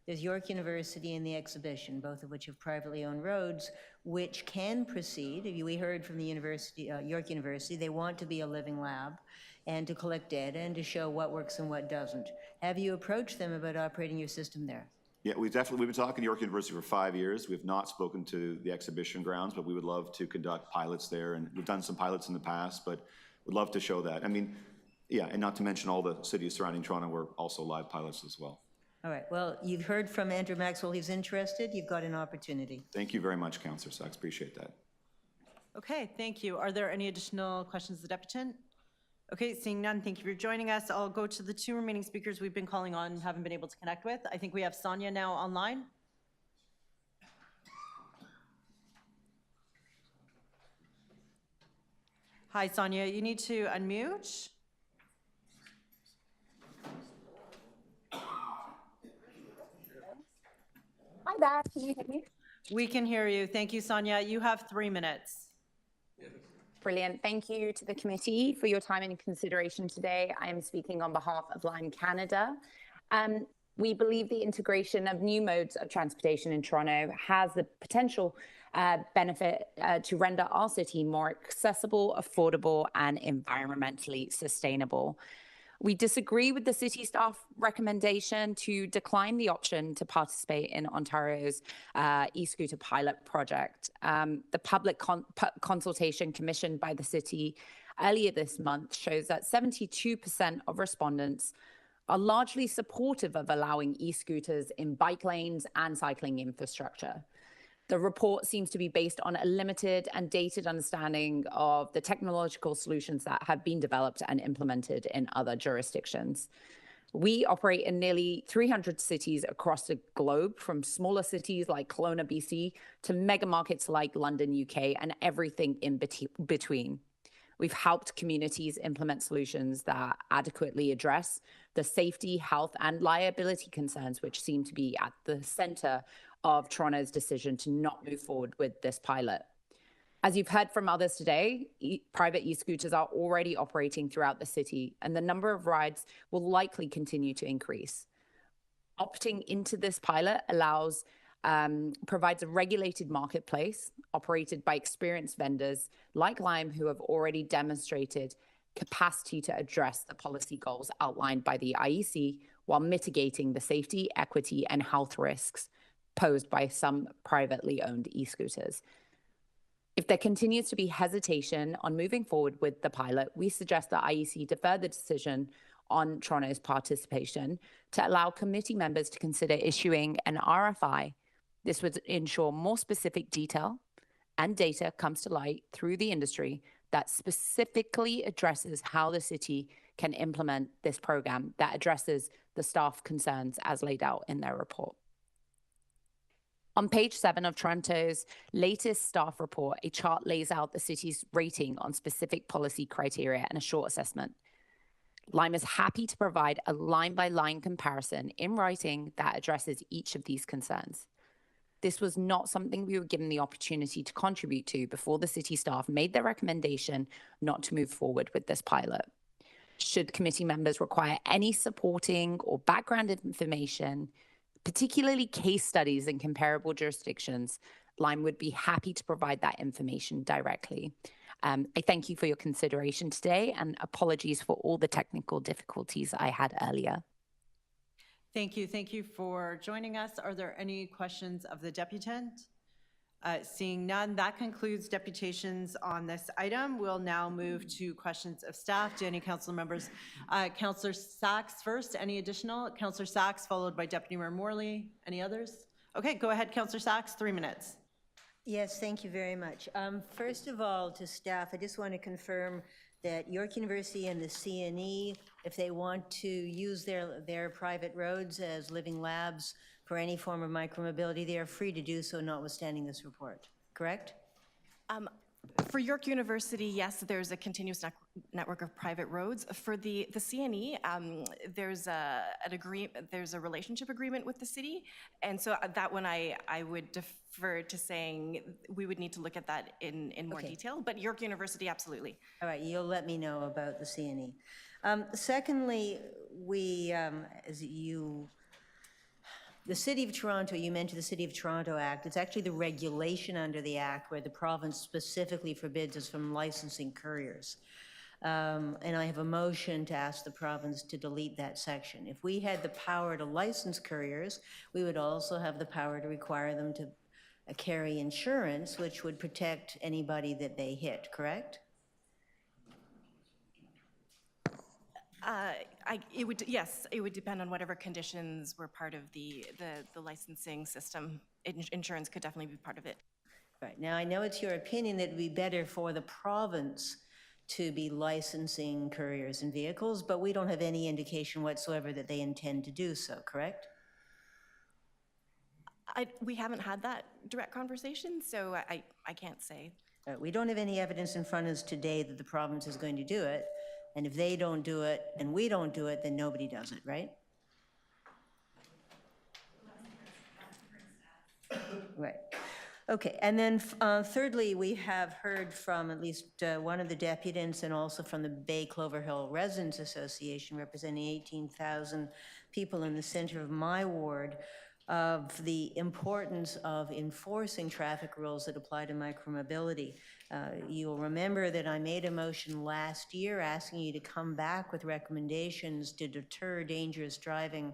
there's York University and the exhibition, both of which have privately owned roads, which can proceed. We heard from the university, York University, they want to be a living lab and to collect data and to show what works and what doesn't. Have you approached them about operating your system there? Yeah, we've been talking to York University for 5 years. We've not spoken to the exhibition grounds, but we would love to conduct pilots there. And we've done some pilots in the past, but would love to show that. I mean, yeah, and not to mention all the cities surrounding Toronto were also live pilots as well. All right, well, you've heard from Andrew Maxwell, he's interested, you've got an opportunity. Thank you very much, Councillor Sachs, appreciate that. Okay, thank you. Are there any additional questions of the deputant? Okay, seeing none, thank you for joining us. I'll go to the two remaining speakers we've been calling on, haven't been able to connect with. I think we have Sonia now online. Hi, Sonia, you need to unmute. Hi there, can you hear me? We can hear you. Thank you, Sonia. You have 3 minutes. Brilliant. Thank you to the committee for your time and consideration today. I am speaking on behalf of Lime Canada. We believe the integration of new modes of transportation in Toronto has the potential benefit to render our city more accessible, affordable, and environmentally sustainable. We disagree with the city staff recommendation to decline the option to participate in Ontario's e-scooter pilot project. The public consultation commissioned by the city earlier this month shows that 72% of respondents are largely supportive of allowing e-scooters in bike lanes and cycling infrastructure. The report seems to be based on a limited and dated understanding of the technological solutions that have been developed and implemented in other jurisdictions. We operate in nearly 300 cities across the globe, from smaller cities like Kelowna, BC, to mega markets like London, UK, and everything in between. We've helped communities implement solutions that adequately address the safety, health, and liability concerns which seem to be at the center of Toronto's decision to not move forward with this pilot. As you've heard from others today, private e-scooters are already operating throughout the city, and the number of rides will likely continue to increase. Opting into this pilot provides a regulated marketplace operated by experienced vendors like Lime, who have already demonstrated capacity to address the policy goals outlined by the IEC while mitigating the safety, equity, and health risks posed by some privately owned e-scooters. If there continues to be hesitation on moving forward with the pilot, we suggest that IEC defer the decision on Toronto's participation to allow committee members to consider issuing an RFI. This would ensure more specific detail and data comes to light through the industry that specifically addresses how the city can implement this program that addresses the staff concerns as laid out in their report. On page 7 of Toronto's latest staff report, a chart lays out the city's rating on specific policy criteria and a short assessment. Lime is happy to provide a line-by-line comparison in writing that addresses each of these concerns. This was not something we were given the opportunity to contribute to before the city staff made their recommendation not to move forward with this pilot. Should committee members require any supporting or background information, particularly case studies in comparable jurisdictions, Lime would be happy to provide that information directly. I thank you for your consideration today, and apologies for all the technical difficulties I had earlier. Thank you. Thank you for joining us. Are there any questions of the deputant? Seeing none, that concludes deputations on this item. We'll now move to questions of staff. Do any council members? Councillor Sachs first. Any additional? Councillor Sachs, followed by Deputy Mayor Morley. Any others? Okay, go ahead, Councillor Sachs, 3 minutes. Yes, thank you very much. First of all, to staff, I just want to confirm that York University and the CNE, if they want to use their private roads as living labs for any form of micromobility, they are free to do so, notwithstanding this report, correct? For York University, yes, there's a continuous network of private roads. For the CNE, there's a relationship agreement with the city, and so that one I would defer to saying we would need to look at that in more detail. But York University, absolutely. All right, you'll let me know about the CNE. Secondly, the City of Toronto, you mentioned the City of Toronto Act. It's actually the regulation under the Act where the province specifically forbids us from licensing couriers. And I have a motion to ask the province to delete that section. If we had the power to license couriers, we would also have the power to require them to carry insurance, which would protect anybody that they hit, correct? Yes, it would depend on whatever conditions were part of the licensing system. Insurance could definitely be part of it. Right, now I know it's your opinion that it would be better for the province to be licensing couriers and vehicles, but we don't have any indication whatsoever that they intend to do so, correct? We haven't had that direct conversation, so I can't say. We don't have any evidence in front of us today that the province is going to do it, and if they don't do it and we don't do it, then nobody does it, right? Right. Okay, and then thirdly, we have heard from at least one of the deputants and also from the Bay Clover Hill Residents Association, representing 18,000 people in the center of my ward, of the importance of enforcing traffic rules that apply to micromobility. You'll remember that I made a motion last year asking you to come back with recommendations to deter dangerous driving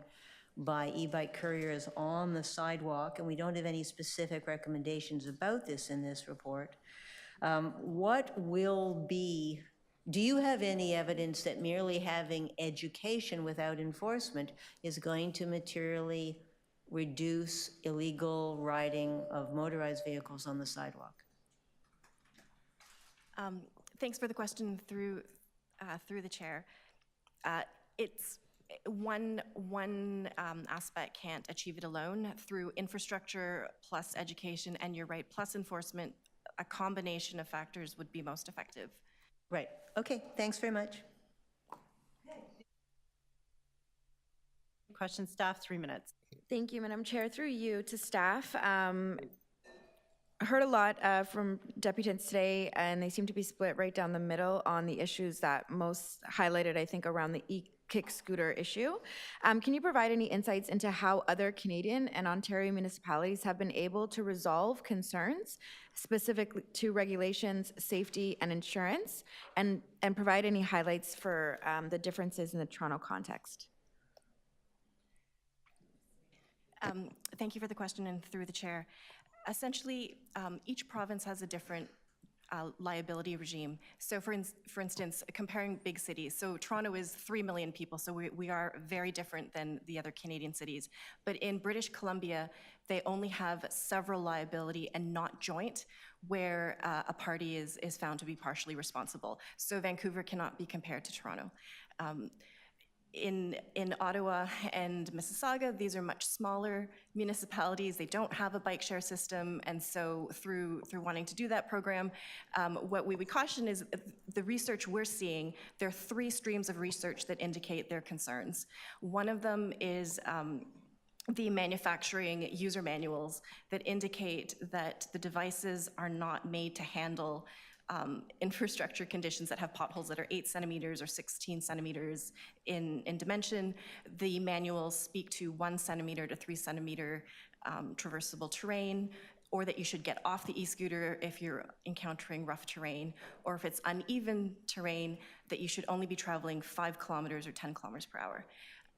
by e-bike couriers on the sidewalk, and we don't have any specific recommendations about this in this report. Do you have any evidence that merely having education without enforcement is going to materially reduce illegal riding of motorized vehicles on the sidewalk? Thanks for the question through the chair. It's one aspect can't achieve it alone. Through infrastructure plus education, and you're right, plus enforcement, a combination of factors would be most effective. Right. Okay, thanks very much. Question, staff, 3 minutes. Thank you, Madam Chair. Through you to staff. Heard a lot from deputants today, and they seem to be split right down the middle on the issues that most highlighted, I think, around the e-kick scooter issue. Can you provide any insights into how other Canadian and Ontario municipalities have been able to resolve concerns specifically to regulations, safety, and insurance, and provide any highlights for the differences in the Toronto context? Thank you for the question, and through the chair. Essentially, each province has a different liability regime. So for instance, comparing big cities, so Toronto is 3 million people, so we are very different than the other Canadian cities. But in British Columbia, they only have several liability and not joint, where a party is found to be partially responsible. So Vancouver cannot be compared to Toronto. In Ottawa and Mississauga, these are much smaller municipalities. They don't have a bike share system, and so through wanting to do that program, what we would caution is the research we're seeing. There are 3 streams of research that indicate their concerns. One of them is the manufacturing user manuals that indicate that the devices are not made to handle infrastructure conditions that have potholes that are 8 centimeters or 16 centimeters in dimension. The manuals speak to 1 centimeter to 3 centimeter traversable terrain, or that you should get off the e-scooter if you're encountering rough terrain, or if it's uneven terrain, that you should only be traveling 5 kilometers or 10 kilometers per hour.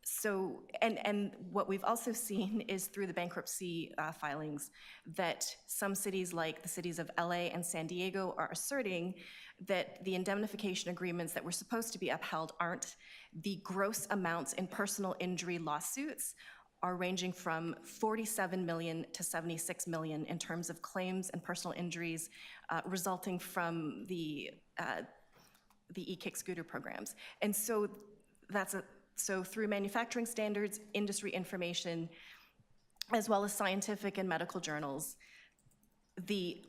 So, and what we've also seen is through the bankruptcy filings that some cities, like the cities of LA and San Diego, are asserting that the indemnification agreements that were supposed to be upheld aren't. The gross amounts in personal injury lawsuits are ranging from 47 million to 76 million in terms of claims and personal injuries resulting from the e-kick scooter programs. And so so through manufacturing standards, industry information, as well as scientific and medical journals,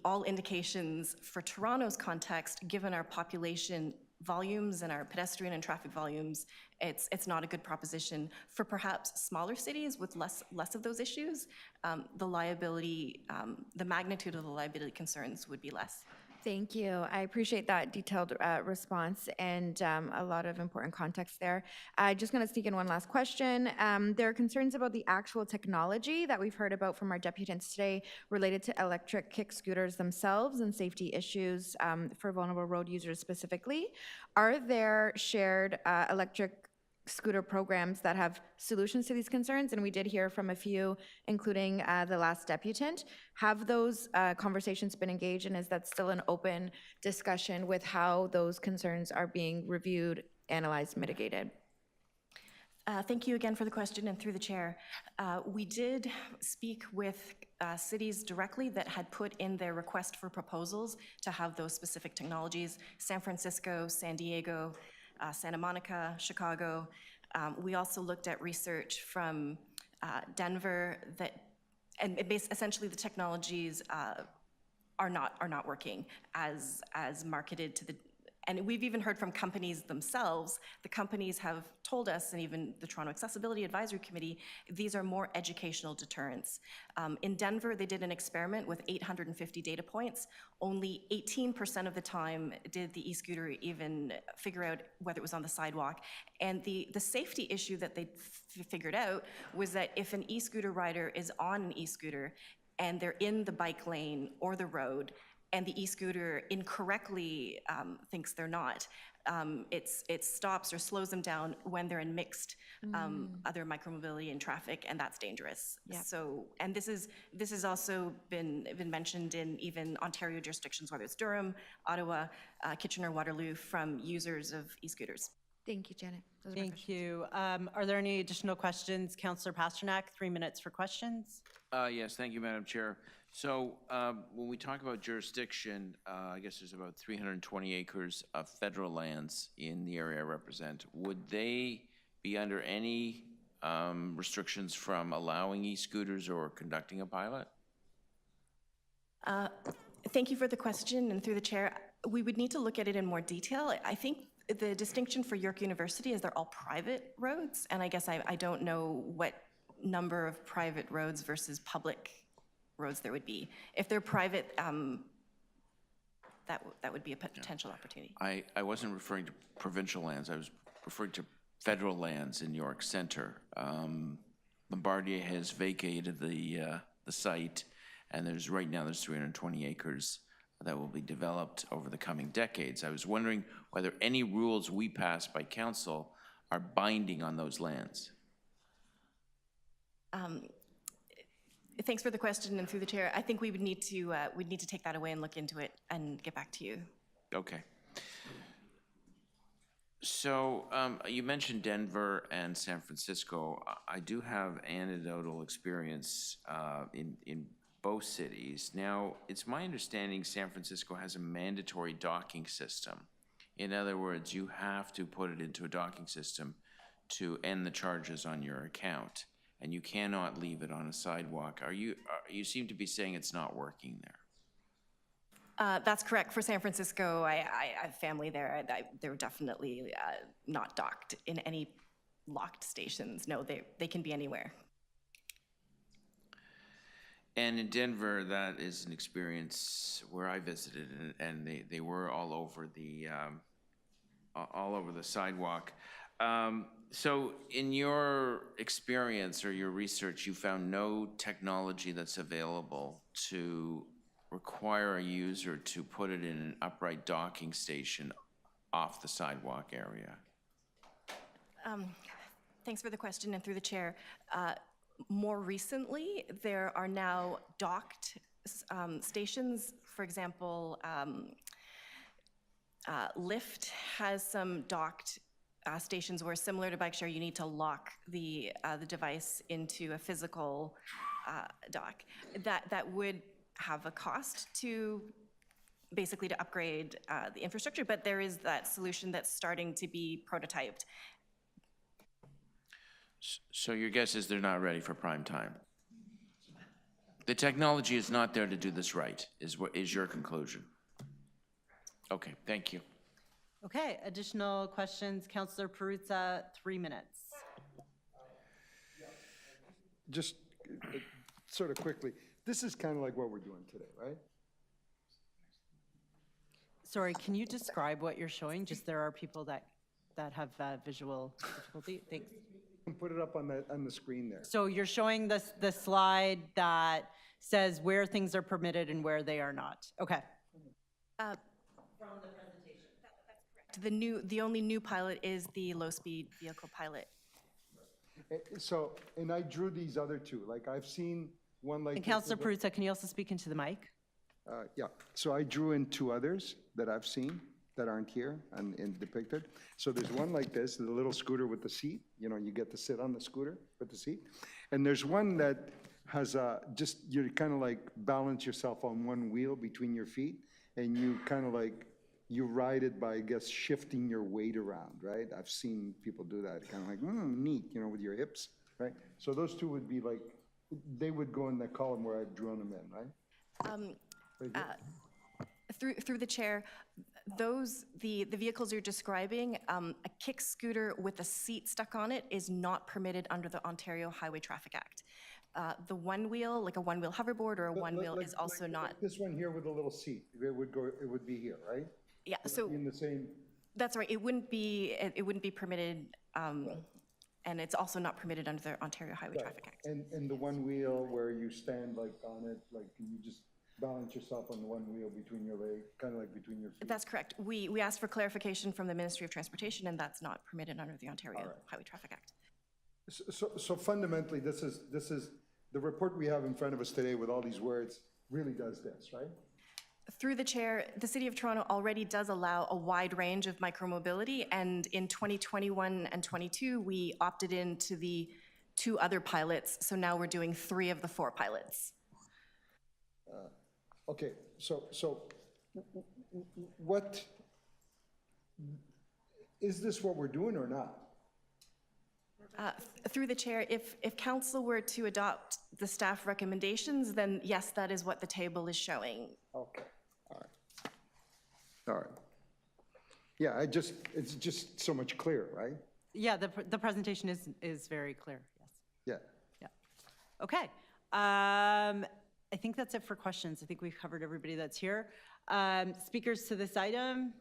all indications for Toronto's context, given our population volumes and our pedestrian and traffic volumes, it's not a good proposition. For perhaps smaller cities with less of those issues, the magnitude of the liability concerns would be less. Thank you. I appreciate that detailed response and a lot of important context there. I'm just going to sneak in one last question. There are concerns about the actual technology that we've heard about from our deputants today related to electric kick scooters themselves and safety issues for vulnerable road users specifically. Are there shared electric scooter programs that have solutions to these concerns? And we did hear from a few, including the last deputant. Have those conversations been engaged, and is that still an open discussion with how those concerns are being reviewed, analyzed, mitigated? Thank you again for the question, and through the chair. We did speak with cities directly that had put in their request for proposals to have those specific technologies: San Francisco, San Diego, Santa Monica, Chicago. We also looked at research from Denver and essentially the technologies are not working as marketed to the. And we've even heard from companies themselves. The companies have told us, and even the Toronto Accessibility Advisory Committee, these are more educational deterrents. In Denver, they did an experiment with 850 data points. Only 18% of the time did the e-scooter even figure out whether it was on the sidewalk. And the safety issue that they figured out was that if an e-scooter rider is on an e-scooter and they're in the bike lane or the road, and the e-scooter incorrectly thinks they're not, it stops or slows them down when they're in mixed other micromobility and traffic, and that's dangerous. Yep. So, and this has also been mentioned in even Ontario jurisdictions, whether it's Durham, Ottawa, Kitchener-Waterloo, from users of e-scooters. Thank you, Janet. Those are my Thank you. Are there any additional questions? Councillor Pasternak, 3 minutes for questions. Yes, thank you, Madam Chair. So when we talk about jurisdiction, I guess there's about 320 acres of federal lands in the area I represent. Would they be under any restrictions from allowing e-scooters or conducting a pilot? Thank you for the question, and through the chair, we would need to look at it in more detail. I think the distinction for York University is they're all private roads, and I guess I don't know what number of private roads versus public roads there would be. If they're private, that would be a potential opportunity. I wasn't referring to provincial lands. I was referring to federal lands in York Center. Bombardier has vacated the site, and right now there's 320 acres that will be developed over the coming decades. I was wondering whether any rules we pass by council are binding on those lands. Thanks for the question, and through the chair, I think we would need to take that away and look into it and get back to you. Okay. So you mentioned Denver and San Francisco. I do have anecdotal experience in both cities. Now, it's my understanding San Francisco has a mandatory docking system. In other words, you have to put it into a docking system to end the charges on your account, and you cannot leave it on a sidewalk. You seem to be saying it's not working there. That's correct. For San Francisco, I have family there. They're definitely not docked in any locked stations. No, they can be anywhere. And in Denver, that is an experience where I visited, and they were all over the sidewalk. So in your experience or your research, you found no technology that's available to require a user to put it in an upright docking station off the sidewalk area? Thanks for the question, and through the chair. More recently, there are now docked stations. For example, Lyft has some docked stations where, similar to bike share, you need to lock the device into a physical dock. That would have a cost to basically to upgrade the infrastructure, but there is that solution that's starting to be prototyped. So your guess is they're not ready for prime time? The technology is not there to do this right, is your conclusion? Okay, thank you. Okay, additional questions, Councillor Perruzza, 3 minutes. Just sort of quickly, this is kind of like what we're doing today, right? Sorry, can you describe what you're showing? Just there are people that have visual difficulty. Thanks. You can put it up on the screen there. So you're showing the slide that says where things are permitted and where they are not. Okay. From the presentation. That's correct. The only new pilot is the low-speed vehicle pilot. So, and I drew these other two, like I've seen one like. And Councillor Perruzza, can you also speak into the mic? Yeah, so I drew in two others that I've seen that aren't here and depicted. So there's one like this, the little scooter with the seat, you know, you get to sit on the scooter with the seat. And there's one that has just, you kind of like balance yourself on one wheel between your feet and you kind of like, you ride it by, I guess, shifting your weight around, right? I've seen people do that, kind of like, neat, you know, with your hips, right? So those two would be like, they would go in that column where I've drawn them in, right? Through the chair, the vehicles you're describing, a kick scooter with a seat stuck on it is not permitted under the Ontario Highway Traffic Act. The one wheel, like a one-wheel hoverboard or a one-wheel is also not. Like this one here with a little seat, it would be here, right? Yeah, so in the same. That's right. It wouldn't be permitted, and it's also not permitted under the Ontario Highway Traffic Act. And the one wheel where you stand like on it, like you just balance yourself on the one wheel between your leg, kind of like between your feet. That's correct. We asked for clarification from the Ministry of Transportation, and that's not permitted under the Ontario Highway Traffic Act. So fundamentally, this is the report we have in front of us today with all these words really does this, right? Through the chair, the City of Toronto already does allow a wide range of micromobility, and in 2021 and 22, we opted into the 2 other pilots, so now we're doing 3 of the 4 pilots. Okay, so what, is this what we're doing or not? Through the chair, if council were to adopt the staff recommendations, then yes, that is what the table is showing. Okay, all right. Yeah, it's just so much clearer, right? Yeah, the presentation is very clear, yes. Yeah. Okay. I think that's it for questions. I think we've covered everybody that's here. Speakers to this item,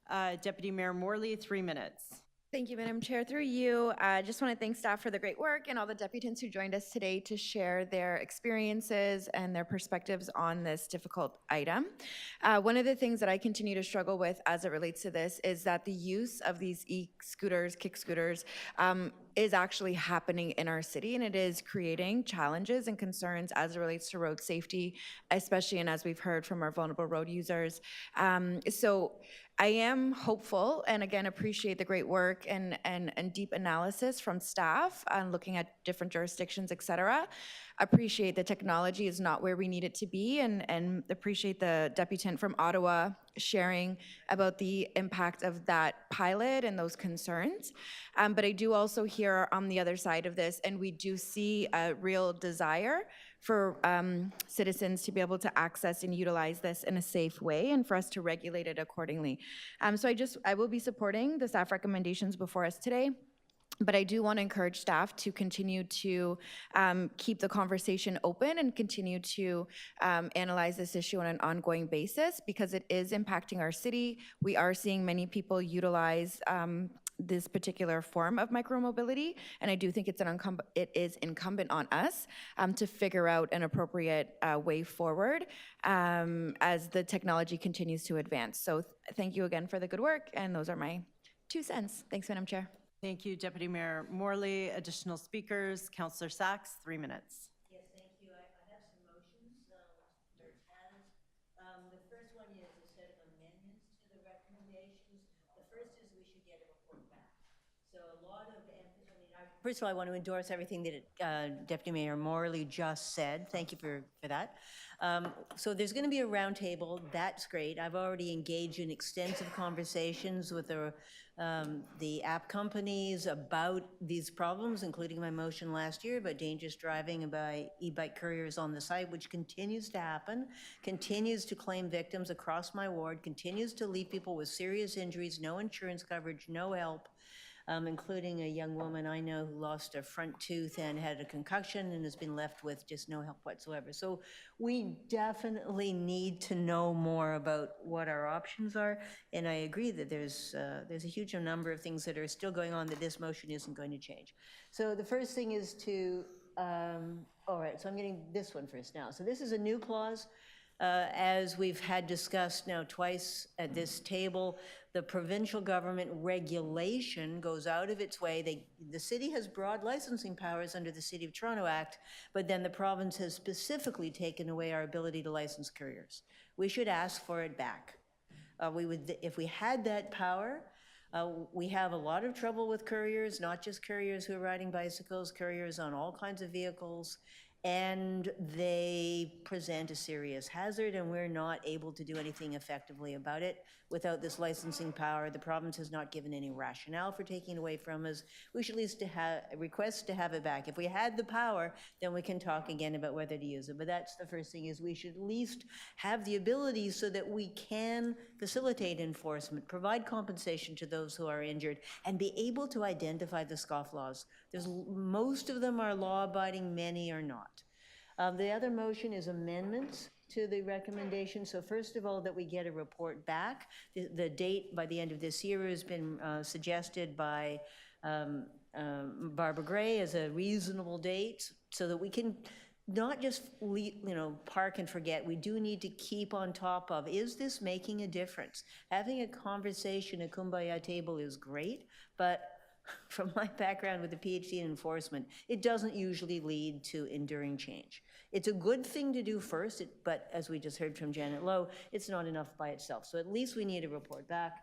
Deputy Mayor Morley, 3 minutes. Thank you, Madam Chair. Through you, I just want to thank staff for the great work and all the deputants who joined us today to share their experiences and their perspectives on this difficult item. One of the things that I continue to struggle with as it relates to this is that the use of these e-scooters, kick scooters, is actually happening in our city, and it is creating challenges and concerns as it relates to road safety, especially, and as we've heard from our vulnerable road users. So I am hopeful, and again, appreciate the great work and deep analysis from staff on looking at different jurisdictions, et cetera. Appreciate the technology is not where we need it to be, and appreciate the deputant from Ottawa sharing about the impact of that pilot and those concerns. But I do also hear on the other side of this, and we do see a real desire for citizens to be able to access and utilize this in a safe way and for us to regulate it accordingly. So I will be supporting the staff recommendations before us today. But I do want to encourage staff to continue to keep the conversation open and continue to analyze this issue on an ongoing basis because it is impacting our city. We are seeing many people utilize this particular form of micromobility, and I do think it is incumbent on us to figure out an appropriate way forward as the technology continues to advance. So thank you again for the good work, and those are my 2 cents. Thanks, Madam Chair. Thank you, Deputy Mayor Morley. Additional speakers, Councillor Sachs, 3 minutes. Yes, thank you. I have some motions. The first one is a set of amendments to the recommendations. The first is we should get a report back. So a lot of emphasis, first of all, I want to endorse everything that Deputy Mayor Morley just said. Thank you for that. So there's going to be a roundtable. That's great. I've already engaged in extensive conversations with the app companies about these problems, including my motion last year about dangerous driving by e-bike couriers on the site, which continues to happen, continues to claim victims across my ward, continues to leave people with serious injuries, no insurance coverage, no help. including a young woman I know who lost a front tooth and had a concussion and has been left with just no help whatsoever. So we definitely need to know more about what our options are, and I agree that there's a huge number of things that are still going on that this motion isn't going to change. So the first thing is to, all right, so I'm getting this one first now. So this is a new clause. As we've had discussed now twice at this table, the provincial government regulation goes out of its way. The city has broad licensing powers under the City of Toronto Act, but then the province has specifically taken away our ability to license couriers. We should ask for it back. If we had that power, we have a lot of trouble with couriers, not just couriers who are riding bicycles, couriers on all kinds of vehicles, and they present a serious hazard, and we're not able to do anything effectively about it. Without this licensing power, the province has not given any rationale for taking it away from us. We should at least request to have it back. If we had the power, then we can talk again about whether to use it. But that's the first thing, is we should at least have the ability so that we can facilitate enforcement, provide compensation to those who are injured, and be able to identify the scofflaws. Most of them are law-abiding, many are not. The other motion is amendments to the recommendation. So first of all, that we get a report back. The date by the end of this year has been suggested by Barbara Gray as a reasonable date, so that we can not just park and forget. We do need to keep on top of, is this making a difference? Having a conversation at Kumbaya table is great, but from my background with a PhD in enforcement, it doesn't usually lead to enduring change. It's a good thing to do first, but as we just heard from Janet Lowe, it's not enough by itself. So at least we need a report back.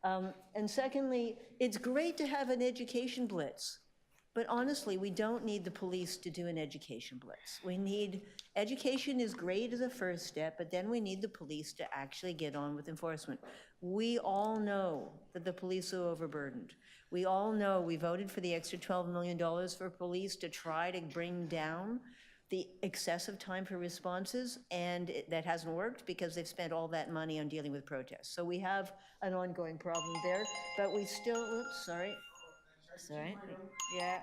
And secondly, it's great to have an education blitz, but honestly, we don't need the police to do an education blitz. Education is great as a first step, but then we need the police to actually get on with enforcement. We all know that the police are overburdened. We all know we voted for the extra $12 million for police to try to bring down the excessive time for responses, and that hasn't worked because they've spent all that money on dealing with protests. So we have an ongoing problem there, but we still, sorry, yeah.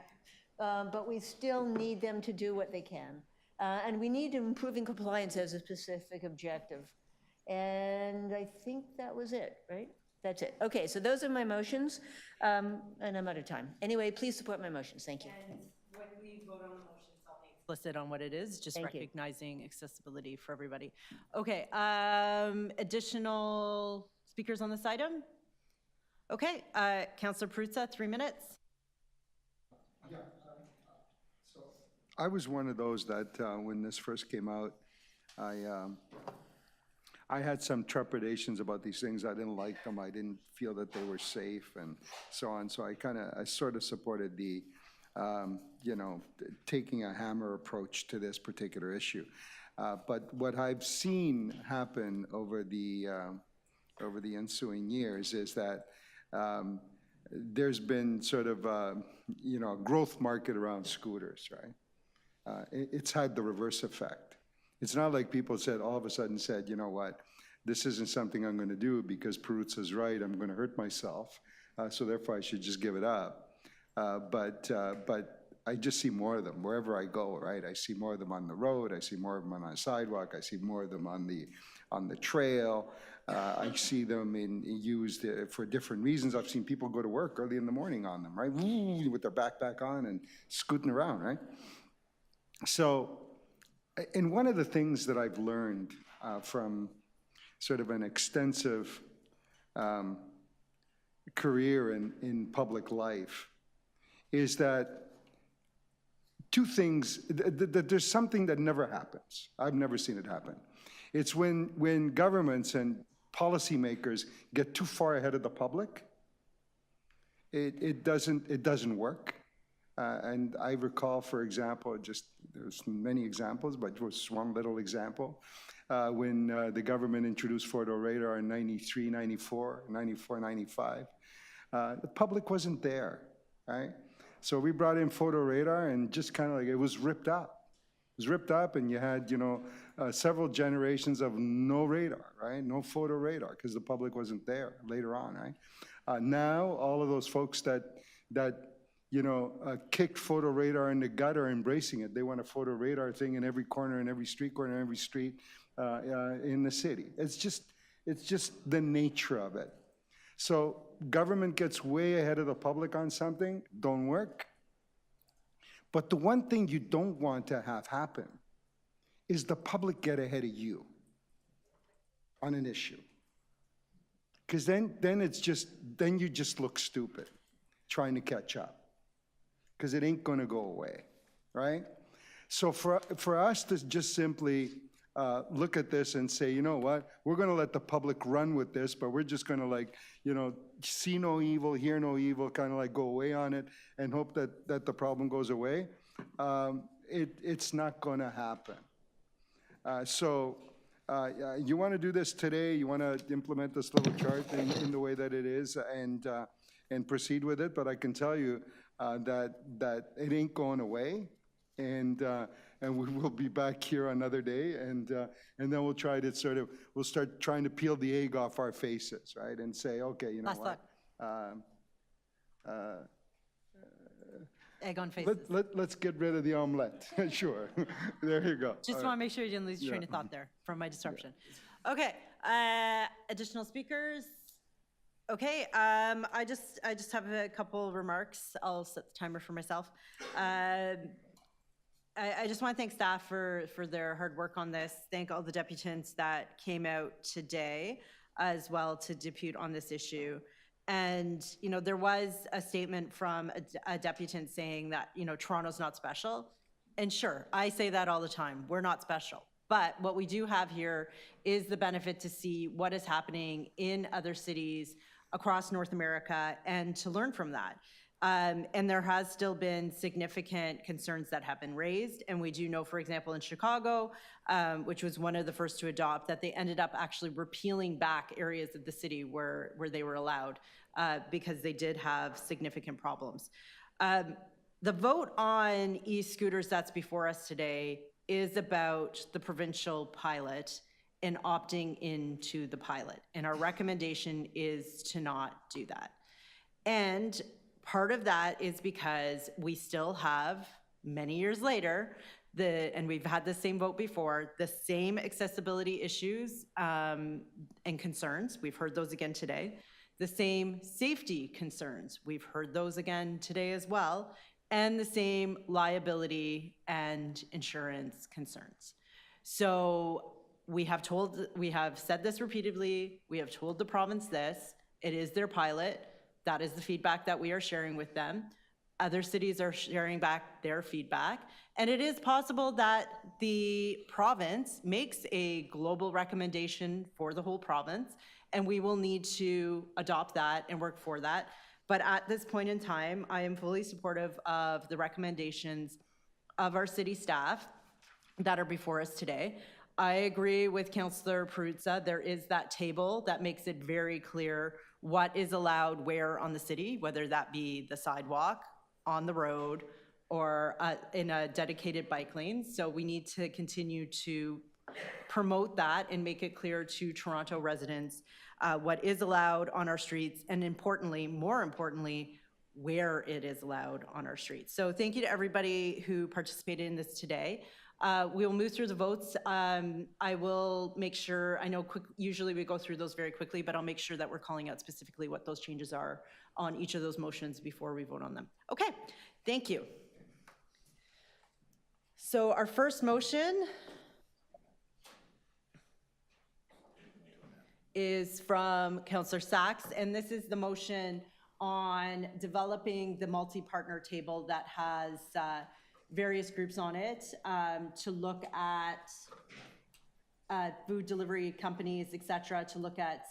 But we still need them to do what they can. And we need improving compliance as a specific objective. And I think that was it, right? That's it. Okay, so those are my motions, and I'm out of time. Anyway, please support my motions. Thank you. And when we vote on the motions, I'll be explicit on what it is, just Thank you. recognizing accessibility for everybody. Okay, additional speakers on this item? Okay, Councillor Perruzza, 3 minutes. Yeah. I was one of those that when this first came out, I had some trepidations about these things. I didn't like them. I didn't feel that they were safe and so on. So I sort of supported the, taking a hammer approach to this particular issue. But what I've seen happen over the ensuing years is that there's been sort of a growth market around scooters, right? It's had the reverse effect. It's not like people all of a sudden said, you know what, this isn't something I'm going to do because Perruzza's right, I'm going to hurt myself, so therefore I should just give it up. But I just see more of them wherever I go, right? I see more of them on the road, I see more of them on the sidewalk, I see more of them on the trail. I see them used for different reasons. I've seen people go to work early in the morning on them, right? With their backpack on and scooting around, right? So, and one of the things that I've learned from sort of an extensive career in public life is that two things, that there's something that never happens. I've never seen it happen. It's when governments and policymakers get too far ahead of the public, it doesn't work. And I recall, for example, there's many examples, but just one little example, when the government introduced photo radar in 93, 94, 95, the public wasn't there, right? So we brought in photo radar and just kind of like, it was ripped up. It was ripped up and you had, several generations of no radar, right? No photo radar because the public wasn't there later on, right? Now, all of those folks that that, you know, kicked photo radar in the gut are embracing it. They want a photo radar thing in every corner, in every street corner, in every street in the city. It's just the nature of it. So government gets way ahead of the public on something, don't work. But the one thing you don't want to have happen is the public get ahead of you on an issue. Because then you just look stupid trying to catch up. Because it ain't gonna go away, right? So for us to just simply look at this and say, you know what, we're gonna let the public run with this, but we're just gonna see no evil, hear no evil, kind of go away on it and hope that the problem goes away, it's not gonna happen. You wanna do this today, you wanna implement this little chart in the way that it is and proceed with it, but I can tell you that it ain't going away, and we will be back here another day, and then we'll try to we'll start trying to peel the egg off our faces, right, and say, okay, you know what? Egg on faces. Let's get rid of the omelet. Sure. There you go. Just want to make sure you didn't lose your train of thought there from my disruption. Yeah. Okay. Additional speakers. Okay. I just have a couple remarks. I'll set the timer for myself. I just want to thank staff for their hard work on this. Thank all the deputants that came out today as well to depute on this issue. And, you know, there was a statement from a deputant saying that, you know, Toronto's not special. And sure, I say that all the time. We're not special. But what we do have here is the benefit to see what is happening in other cities across North America and to learn from that. And there has still been significant concerns that have been raised. And we do know, for example, in Chicago, which was one of the first to adopt, that they ended up actually repealing back areas of the city where they were allowed because they did have significant problems. The vote on e-scooters that's before us today is about the provincial pilot and opting into the pilot. And our recommendation is to not do that. And part of that is because we still have, many years later, and we've had the same vote before, the same accessibility issues and concerns. We've heard those again today. The same safety concerns. We've heard those again today as well. And the same liability and insurance concerns. So we have said this repeatedly. We have told the province this. It is their pilot. That is the feedback that we are sharing with them. Other cities are sharing back their feedback. And it is possible that the province makes a global recommendation for the whole province, and we will need to adopt that and work for that. But at this point in time, I am fully supportive of the recommendations of our city staff that are before us today. I agree with Councillor Perruzza. There is that table that makes it very clear what is allowed where on the city, whether that be the sidewalk, on the road, or in a dedicated bike lane. So we need to continue to promote that and make it clear to Toronto residents what is allowed on our streets, and importantly, more importantly, where it is allowed on our streets. So thank you to everybody who participated in this today. We will move through the votes. I will make sure, I know usually we go through those very quickly, but I'll make sure that we're calling out specifically what those changes are on each of those motions before we vote on them. Okay, thank you. So our first motion is from Councillor Sachs, and this is the motion on developing the multi-partner table that has various groups on it to look at food delivery companies, et cetera, to look at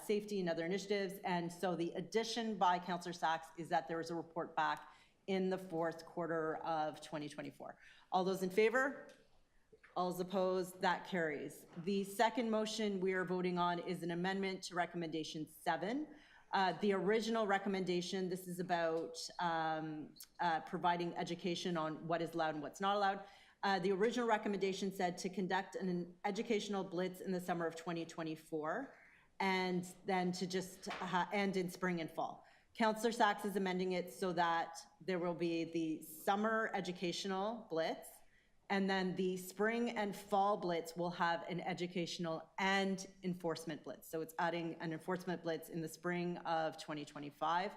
safety and other initiatives. And so the addition by Councillor Sachs is that there is a report back in the fourth quarter of 2024. All those in favor? All those opposed? That carries. The second motion we are voting on is an amendment to recommendation 7. The original recommendation, this is about providing education on what is allowed and what's not allowed. The original recommendation said to conduct an educational blitz in the summer of 2024, and then to just end in spring and fall. Councillor Sachs is amending it so that there will be the summer educational blitz, and then the spring and fall blitz will have an educational and enforcement blitz. So it's adding an enforcement blitz in the spring of 2025,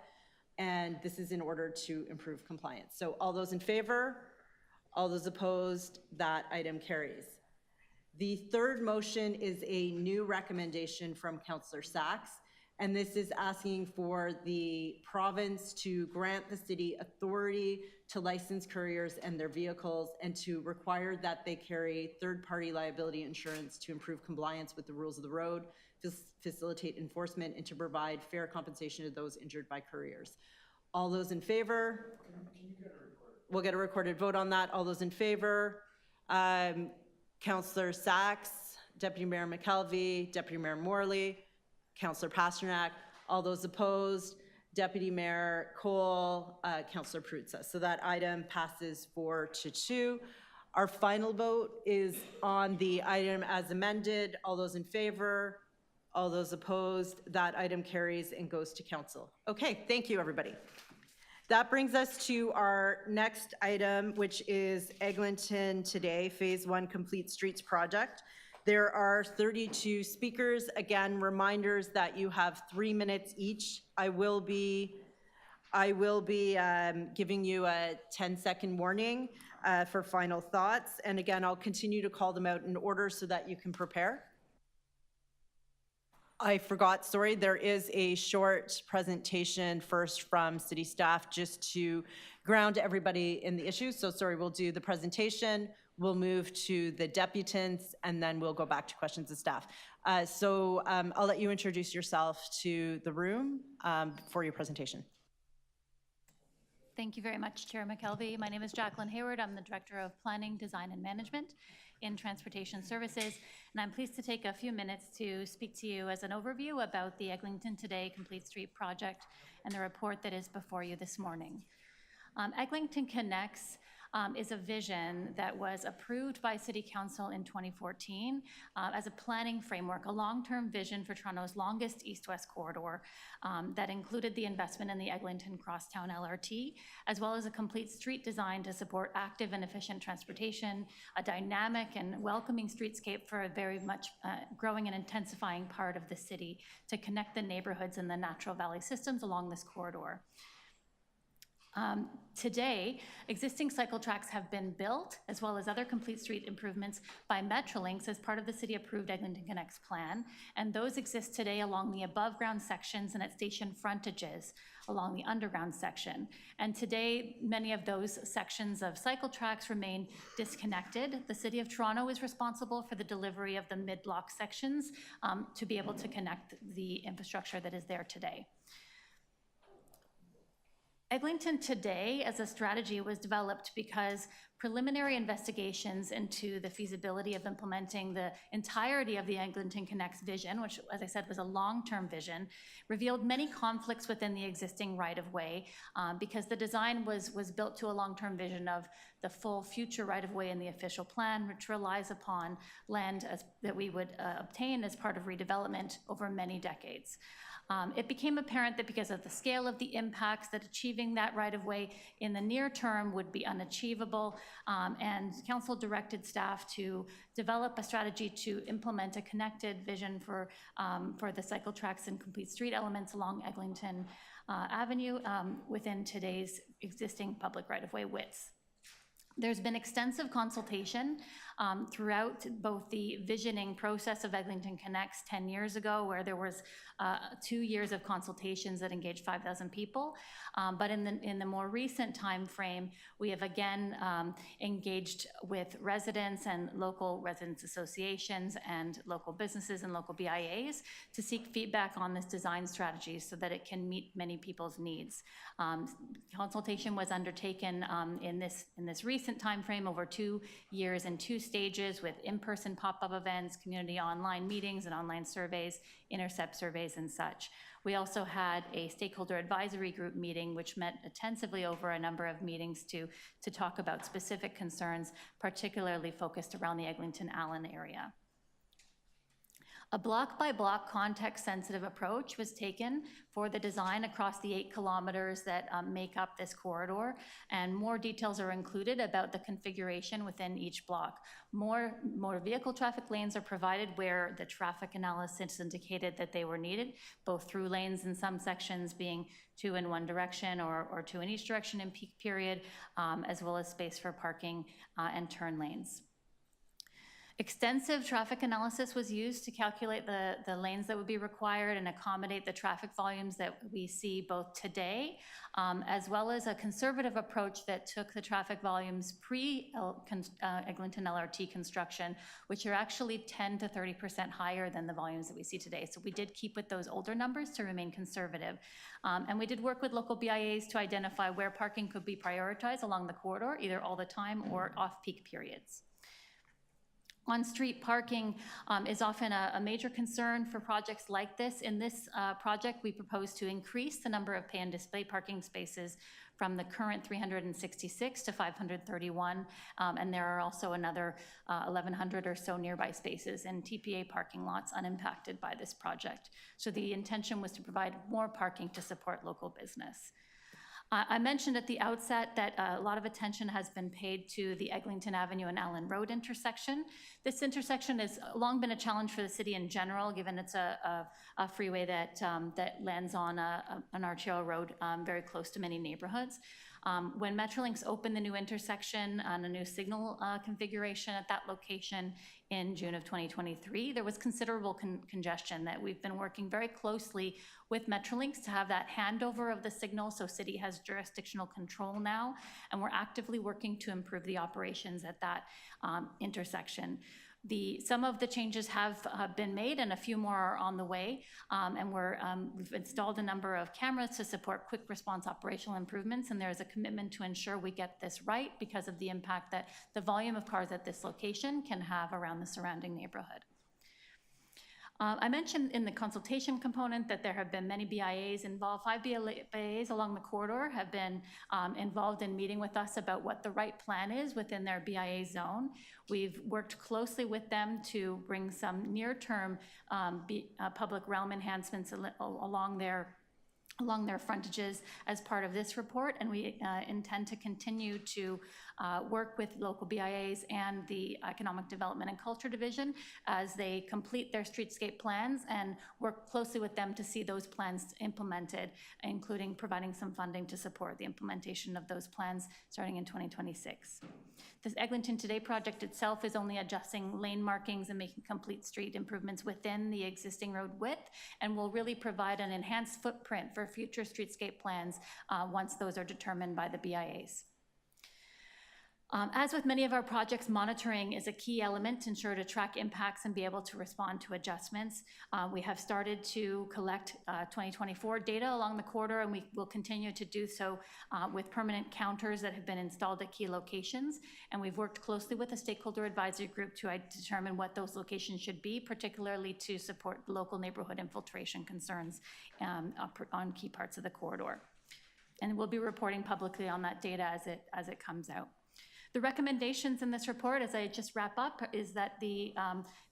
and this is in order to improve compliance. So all those in favor, all those opposed, that item carries. The third motion is a new recommendation from Councillor Sachs, and this is asking for the province to grant the city authority to license couriers and their vehicles and to require that they carry third-party liability insurance to improve compliance with the rules of the road, facilitate enforcement, and to provide fair compensation to those injured by couriers. All those in favor? We'll get a recorded vote on that. All those in favor? Councillor Sachs, Deputy Mayor McKelvey, Deputy Mayor Morley, Councillor Pasternak. All those opposed, Deputy Mayor Cole, Councillor Prutza. So that item passes 4-2. Our final vote is on the item as amended. All those in favor, all those opposed, that item carries and goes to council. Okay, thank you, everybody. That brings us to our next item, which is Eglinton Today, Phase 1 Complete Streets Project. There are 32 speakers. Again, reminders that you have 3 minutes each. I will be giving you a 10-second warning for final thoughts. And again, I'll continue to call them out in order so that you can prepare. I forgot, sorry, there is a short presentation first from city staff just to ground everybody in the issue. So sorry, we'll do the presentation, we'll move to the deputants, and then we'll go back to questions of staff. I'll let you introduce yourself to the room for your presentation. Thank you very much, Chair McKelvey. My name is Jacqueline Hayward. I'm the Director of Planning, Design and Management in Transportation Services, and I'm pleased to take a few minutes to speak to you as an overview about the Eglinton Today Complete Street Project and the report that is before you this morning. Eglinton Connects is a vision that was approved by City Council in 2014 as a planning framework, a long-term vision for Toronto's longest east-west corridor that included the investment in the Eglinton Crosstown LRT, as well as a complete street design to support active and efficient transportation, a dynamic and welcoming streetscape for a very much growing and intensifying part of the city to connect the neighborhoods and the natural valley systems along this corridor. Today, existing cycle tracks have been built, as well as other complete street improvements by Metrolinx as part of the city-approved Eglinton Connects plan, and those exist today along the above-ground sections and at station frontages along the underground section. And today, many of those sections of cycle tracks remain disconnected. The City of Toronto is responsible for the delivery of the mid-block sections to be able to connect the infrastructure that is there today. Eglinton Today as a strategy was developed because preliminary investigations into the feasibility of implementing the entirety of the Eglinton Connects vision, which, as I said, was a long-term vision, revealed many conflicts within the existing right-of-way because the design was built to a long-term vision of the full future right-of-way in the official plan, which relies upon land that we would obtain as part of redevelopment over many decades. It became apparent that because of the scale of the impacts, that achieving that right-of-way in the near term would be unachievable, and council directed staff to develop a strategy to implement a connected vision for the cycle tracks and complete street elements along Eglinton Avenue within today's existing public right-of-way widths. There's been extensive consultation throughout both the visioning process of Eglinton Connects 10 years ago, where there was 2 years of consultations that engaged 5,000 people. But in the more recent time frame, we have again engaged with residents and local residents associations and local businesses and local BIAs to seek feedback on this design strategy so that it can meet many people's needs. Consultation was undertaken in this recent time frame over 2 years in 2 stages with in-person pop-up events, community online meetings and online surveys, intercept surveys and such. We also had a stakeholder advisory group meeting which met intensively over a number of meetings to talk about specific concerns, particularly focused around the Eglinton-Allen area. A block-by-block, context-sensitive approach was taken for the design across the 8 kilometers that make up this corridor, and more details are included about the configuration within each block. More vehicle traffic lanes are provided where the traffic analysis indicated that they were needed, both through lanes in some sections being 2 in one direction or 2 in each direction in peak period, as well as space for parking and turn lanes. Extensive traffic analysis was used to calculate the lanes that would be required and accommodate the traffic volumes that we see both today, as well as a conservative approach that took the traffic volumes pre-Eglinton LRT construction, which are actually 10 to 30% higher than the volumes that we see today. So we did keep with those older numbers to remain conservative. And we did work with local BIAs to identify where parking could be prioritized along the corridor, either all the time or off-peak periods. On-street parking is often a major concern for projects like this. In this project, we propose to increase the number of pay and display parking spaces from the current 366 to 531, and there are also another 1,100 or so nearby spaces in TPA parking lots unimpacted by this project. So the intention was to provide more parking to support local business. I mentioned at the outset that a lot of attention has been paid to the Eglinton Avenue and Allen Road intersection. This intersection has long been a challenge for the city in general, given it's a freeway that lands on an arterial road very close to many neighborhoods. When Metrolinx opened the new intersection on a new signal configuration at that location in June of 2023, there was considerable congestion that we've been working very closely with Metrolinx to have that handover of the signal, so city has jurisdictional control now, and we're actively working to improve the operations at that intersection. Some of the changes have been made and a few more are on the way, and we've installed a number of cameras to support quick response operational improvements, and there's a commitment to ensure we get this right because of the impact that the volume of cars at this location can have around the surrounding neighborhood. I mentioned in the consultation component that there have been many BIAs involved. 5 BIAs along the corridor have been involved in meeting with us about what the right plan is within their BIA zone. We've worked closely with them to bring some near-term public realm enhancements along their frontages as part of this report, and we intend to continue to work with local BIAs and the Economic Development and Culture Division as they complete their streetscape plans and work closely with them to see those plans implemented, including providing some funding to support the implementation of those plans starting in 2026. This Eglinton Today project itself is only adjusting lane markings and making complete street improvements within the existing road width, and will really provide an enhanced footprint for future streetscape plans once those are determined by the BIAs. As with many of our projects, monitoring is a key element to ensure to track impacts and be able to respond to adjustments. We have started to collect 2024 data along the corridor, and we will continue to do so with permanent counters that have been installed at key locations. And we've worked closely with a stakeholder advisory group to determine what those locations should be, particularly to support local neighborhood infiltration concerns on key parts of the corridor. And we'll be reporting publicly on that data as it comes out. The recommendations in this report, as I just wrap up, is that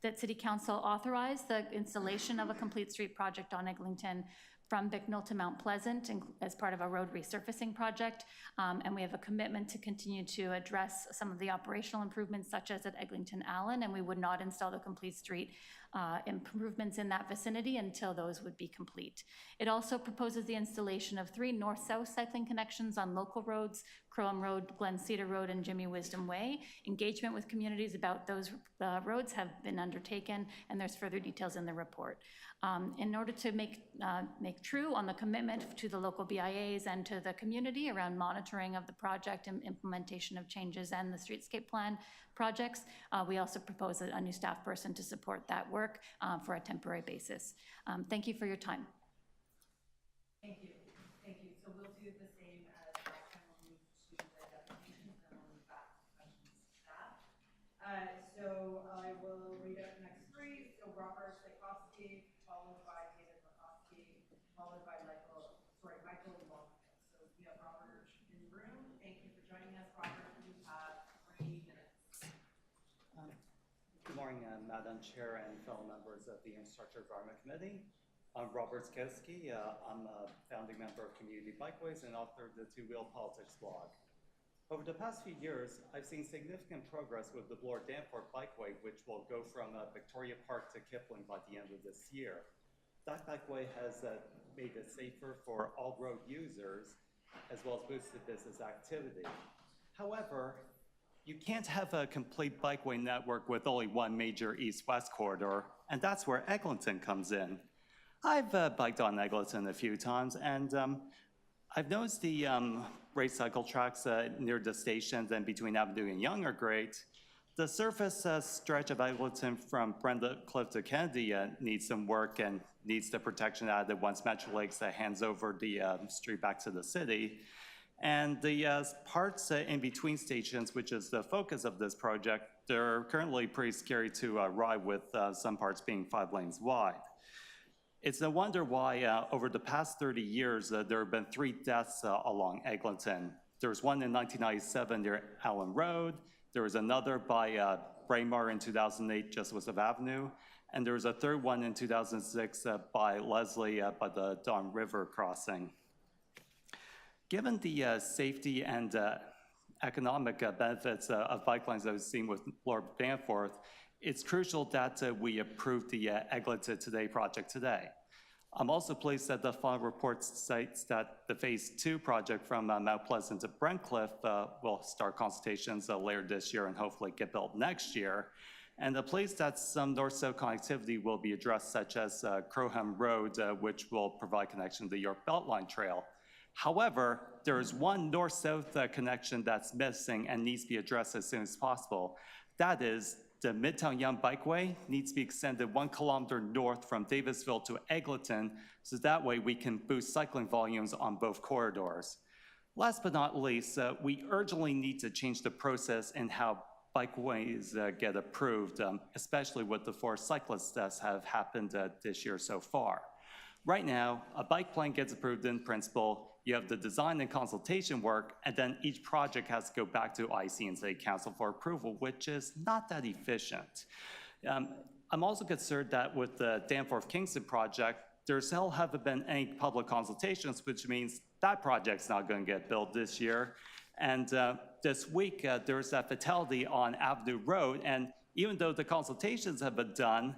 that City Council authorize the installation of a complete street project on Eglinton from Bicknell to Mount Pleasant as part of a road resurfacing project. And we have a commitment to continue to address some of the operational improvements such as at Eglinton Allen, and we would not install the complete street improvements in that vicinity until those would be complete. It also proposes the installation of 3 north-south cycling connections on local roads, Crowham Road, Glen Cedar Road, and Jimmy Wisdom Way. Engagement with communities about those roads have been undertaken, and there's further details in the report. In order to make true on the commitment to the local BIAs and to the community around monitoring of the project and implementation of changes and the streetscape plan projects, we also propose a new staff person to support that work for a temporary basis. Thank you for your time. Thank you. Thank you. So we'll do the same as last time. We'll move to the deputations, and then we'll move back to questions to staff. So I will read out the next 3. So Robert Sikorsky, followed by David Makowski, followed by Michael Long. So we have Robert in the room. Thank you for joining us, Robert. You have 3 minutes. Good morning, Madam Chair and fellow members of the Infrastructure Environment Committee. I'm Robert Skowski. I'm a founding member of Community Bikeways and author of the Two Wheel Politics blog. Over the past few years, I've seen significant progress with the Bloor Danforth Bikeway, which will go from Victoria Park to Kipling by the end of this year. That bikeway has made it safer for all road users, as well as boosted business activity. However, you can't have a complete bikeway network with only one major east-west corridor, and that's where Eglinton comes in. I've biked on Eglinton a few times, and I've noticed the race cycle tracks near the stations and between Avenue and Yonge are great. The surface stretch of Eglinton from Brenda Cliff to Kennedy needs some work and needs the protection added once Metro Lakes hands over the street back to the city. And the parts in between stations, which is the focus of this project, they're currently pretty scary to ride with some parts being 5 lanes wide. It's no wonder why over the past 30 years, there have been 3 deaths along Eglinton. There was one in 1997 near Allen Road. There was another by Braemar in 2008, just west of Avenue. And there was a third one in 2006 by Leslie by the Don River crossing. Given the safety and economic benefits of bike lanes that we've seen with Bloor Danforth, it's crucial that we approve the Eglinton Today project today. I'm also pleased that the final report states that the Phase 2 project from Mount Pleasant to Brentcliff will start consultations later this year and hopefully get built next year. And I'm pleased that some north-south connectivity will be addressed, such as Crowham Road, which will provide connection to the York Beltline Trail. However, there is one north-south connection that's missing and needs to be addressed as soon as possible. That is, the Midtown Yonge Bikeway needs to be extended 1 kilometer north from Davisville to Eglinton, so that way we can boost cycling volumes on both corridors. Last but not least, we urgently need to change the process in how bikeways get approved, especially with the 4 cyclist deaths have happened this year so far. Right now, a bike plan gets approved in principle, you have the design and consultation work, and then each project has to go back to IC and City Council for approval, which is not that efficient. I'm also concerned that with the Danforth Kingston project, there still haven't been any public consultations, which means that project's not going to get built this year. And this week, there's that fatality on Avenue Road, and even though the consultations have been done,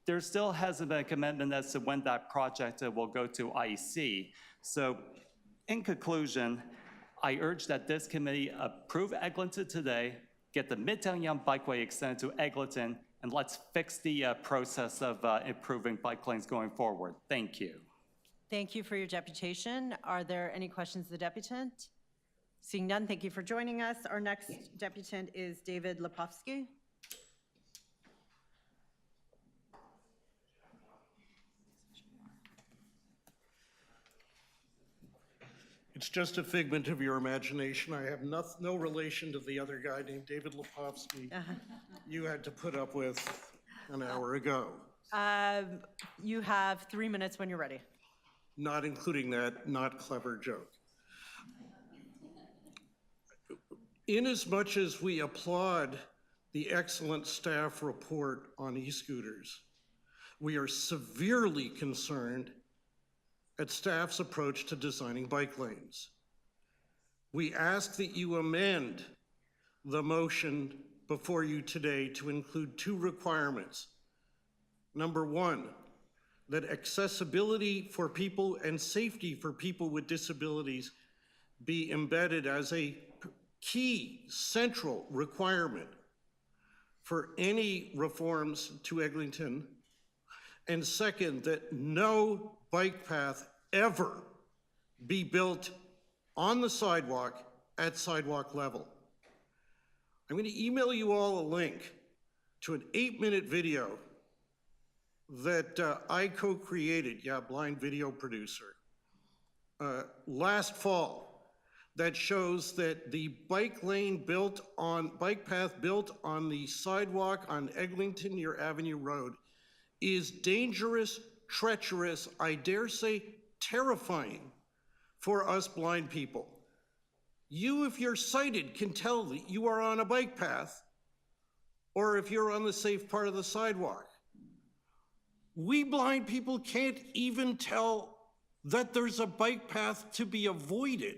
there still hasn't been a commitment as to when that project will go to IEC. So in conclusion, I urge that this committee approve Eglinton today, get the Midtown Yonge Bikeway extended to Eglinton, and let's fix the process of improving bike lanes going forward. Thank you. Thank you for your deputation. Are there any questions of the deputant? Seeing none, thank you for joining us. Our next deputant is David Lepofsky. It's just a figment of your imagination. I have no relation to the other guy named David Lepofsky you had to put up with an hour ago. You have 3 minutes when you're ready. Not including that not clever joke. Inasmuch as we applaud the excellent staff report on e-scooters, we are severely concerned at staff's approach to designing bike lanes. We ask that you amend the motion before you today to include 2 requirements. Number 1, that accessibility for people and safety for people with disabilities be embedded as a key central requirement for any reforms to Eglinton. And second, that no bike path ever be built on the sidewalk at sidewalk level. I'm going to email you all a link to an 8-minute video that I co-created, blind video producer, last fall, that shows that the bike path built on the sidewalk on Eglinton near Avenue Road is dangerous, treacherous, I dare say terrifying for us blind people. You, if you're sighted, can tell that you are on a bike path or if you're on the safe part of the sidewalk. We blind people can't even tell that there's a bike path to be avoided.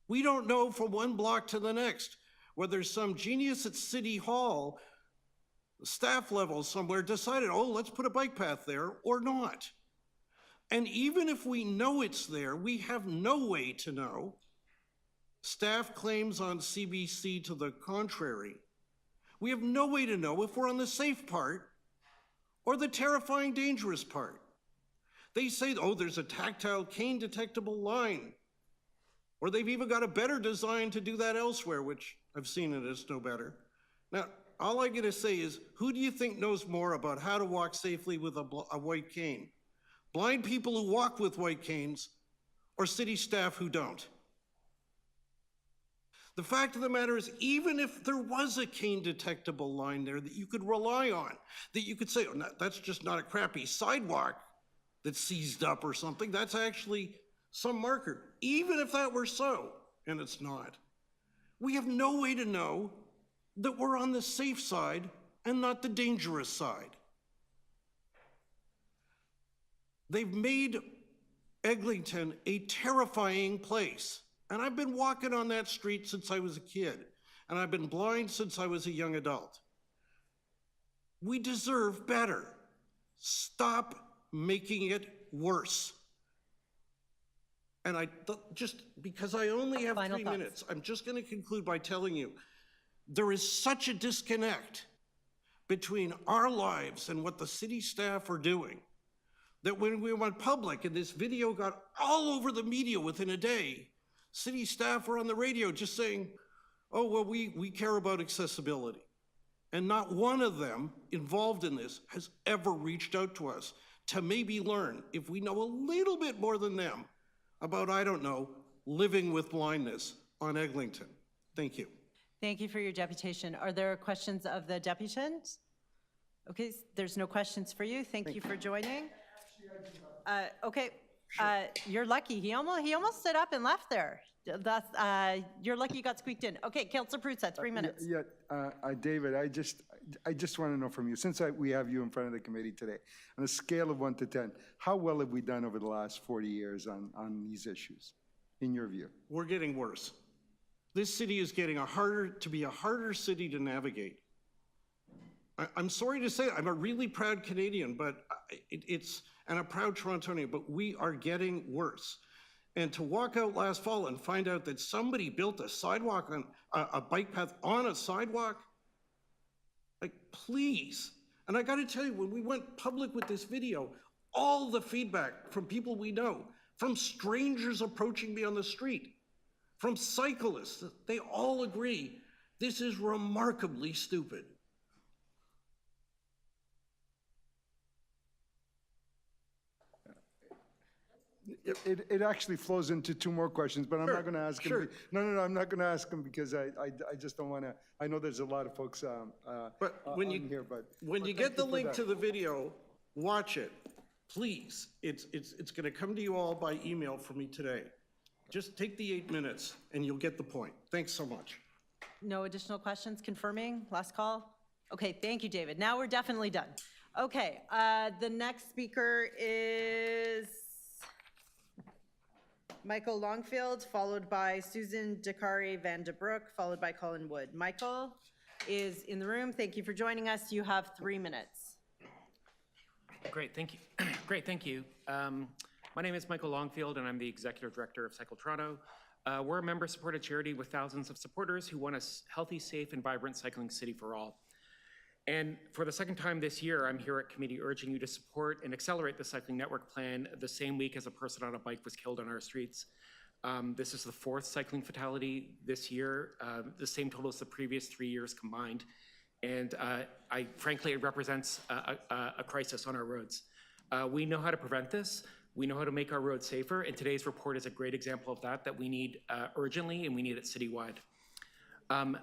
We don't know from one block to the next whether some genius at City Hall, staff level somewhere, decided, oh, let's put a bike path there or not. And even if we know it's there, we have no way to know. Staff claims on CBC to the contrary. We have no way to know if we're on the safe part or the terrifying, dangerous part. They say, oh, there's a tactile cane detectable line. Or they've even got a better design to do that elsewhere, which I've seen it as no better. Now, all I gotta say is, who do you think knows more about how to walk safely with a white cane? Blind people who walk with white canes, or city staff who don't? The fact of the matter is, even if there was a cane detectable line there that you could rely on, that you could say, oh, no, that's just not a crappy sidewalk that's seized up or something, that's actually some marker. Even if that were so, and it's not, we have no way to know that we're on the safe side and not the dangerous side. They've made Eglinton a terrifying place. And I've been walking on that street since I was a kid, and I've been blind since I was a young adult. We deserve better. Stop making it worse. And just because I only have Final 3 thoughts. minutes, I'm just going to conclude by telling you, there is such a disconnect between our lives and what the city staff are doing, that when we went public and this video got all over the media within a day, city staff were on the radio just saying, oh, well, we care about accessibility. And not one of them involved in this has ever reached out to us to maybe learn, if we know a little bit more than them, about, I don't know, living with blindness on Eglinton. Thank you. Thank you for your deputation. Are there questions of the deputants? Okay, there's no questions for you. Thank you for joining. Okay. You're lucky. He almost stood up and left there. That's you're lucky you got squeaked in. Okay, Councilor Prusa, 3 minutes. David, I just want to know from you, since we have you in front of the committee today, on a scale of 1 to 10, how well have we done over the last 40 years on these issues, in your view? We're getting worse. This city is getting a harder city to navigate. I'm sorry to say, I'm a really proud Canadian, but and a proud Torontonian, but we are getting worse. And to walk out last fall and find out that somebody built a sidewalk on a bike path on a sidewalk, like, please. And I got to tell you, when we went public with this video, all the feedback from people we know, from strangers approaching me on the street, from cyclists, they all agree this is remarkably stupid. It actually flows into 2 more questions, but I'm not going to ask him. No, I'm not going to ask him because I just don't want to. I know there's a lot of folks but when you get the link to the video, watch it, please. It's going to come to you all by email from me today. Just take the 8 minutes and you'll get the point. Thanks so much. No additional questions? Confirming? Last call? Okay, thank you, David. Now we're definitely done. Okay, the next speaker is Michael Longfield, followed by Susan Dakari Van de Broek, followed by Colin Wood. Michael is in the room. Thank you for joining us. You have 3 minutes. Great, thank you. Great, thank you. My name is Michael Longfield, and I'm the Executive Director of Cycle Toronto. We're a member-supported charity with thousands of supporters who want a healthy, safe, and vibrant cycling city for all. And for the second time this year, I'm here at committee urging you to support and accelerate the cycling network plan the same week as a person on a bike was killed on our streets. This is the 4th cycling fatality this year, the same total as the previous 3 years combined. And frankly, it represents a crisis on our roads. We know how to prevent this. We know how to make our roads safer, and today's report is a great example of that we need urgently, and we need it citywide.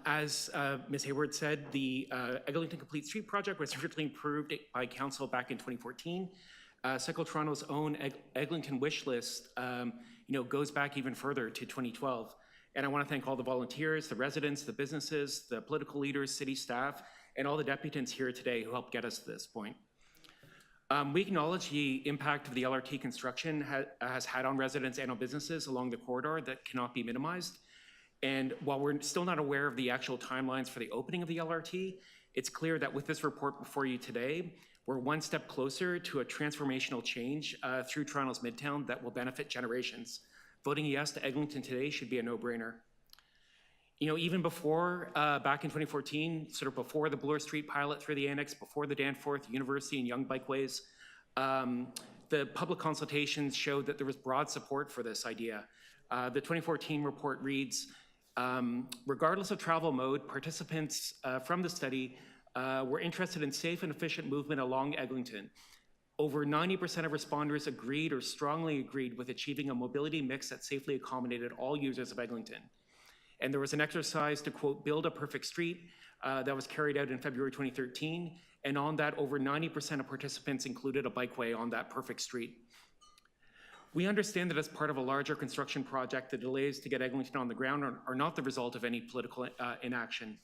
As Ms. Hayward said, the Eglinton Complete Street Project was originally approved by Council back in 2014. Cycle Toronto's own Eglinton wish list goes back even further to 2012. And I want to thank all the volunteers, the residents, the businesses, the political leaders, city staff, and all the deputants here today who helped get us to this point. We acknowledge the impact of the LRT construction has had on residents and on businesses along the corridor that cannot be minimized. And while we're still not aware of the actual timelines for the opening of the LRT, it's clear that with this report before you today, we're one step closer to a transformational change through Toronto's Midtown that will benefit generations. Voting yes to Eglinton today should be a no-brainer. You know, even before, back in 2014, sort of before the Bloor Street pilot through the annex, before the Danforth, University, and Young Bikeways, the public consultations showed that there was broad support for this idea. The 2014 report reads, regardless of travel mode, participants from the study were interested in safe and efficient movement along Eglinton. Over 90% of responders agreed or strongly agreed with achieving a mobility mix that safely accommodated all users of Eglinton. And there was an exercise to, quote, build a perfect street that was carried out in February 2013. And on that, over 90% of participants included a bikeway on that perfect street. We understand that as part of a larger construction project, the delays to get Eglinton on the ground are not the result of any political inaction.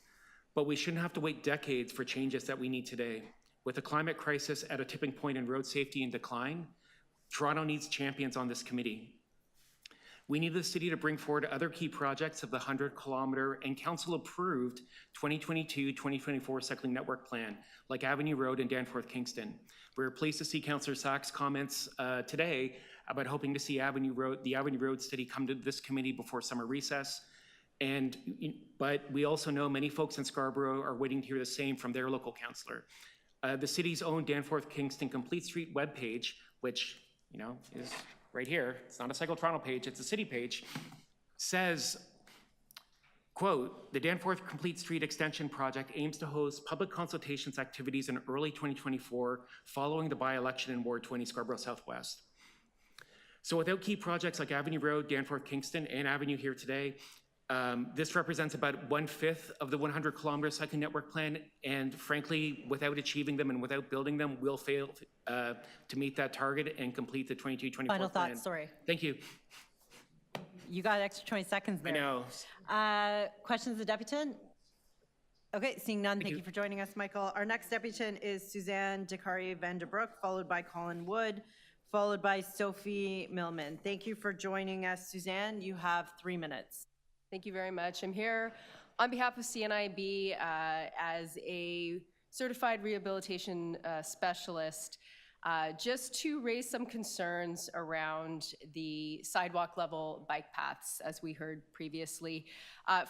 But we shouldn't have to wait decades for changes that we need today. With the climate crisis at a tipping point in road safety and decline, Toronto needs champions on this committee. We need the city to bring forward other key projects of the 100-kilometer and council-approved 2022-2024 cycling network plan, like Avenue Road and Danforth Kingston. We're pleased to see Councillor Sack's comments today about hoping to see the Avenue Road study come to this committee before summer recess. But we also know many folks in Scarborough are waiting to hear the same from their local councillor. The city's own Danforth Kingston Complete Street webpage, which is right here, it's not a Cycle Toronto page, it's a city page, says, quote, the Danforth Complete Street Extension Project aims to host public consultations activities in early 2024 following the by-election in Ward 20 Scarborough Southwest. So without key projects like Avenue Road, Danforth Kingston, and Avenue here today, this represents about 1/5 of the 100-kilometer cycling network plan, and frankly, without achieving them and without building them, we'll fail to meet that target and complete the 22-24 plan. Final thoughts, sorry. Thank you. You got an extra 20 seconds there. I know. Questions of the deputant? Okay, seeing none, thank you for joining us, Michael. Our next deputant is Suzanne Dekari Vanderbroek, followed by Colin Wood, followed by Sophie Millman. Thank you for joining us, Suzanne. You have 3 minutes. Thank you very much. I'm here on behalf of CNIB as a certified rehabilitation specialist, just to raise some concerns around the sidewalk level bike paths, as we heard previously.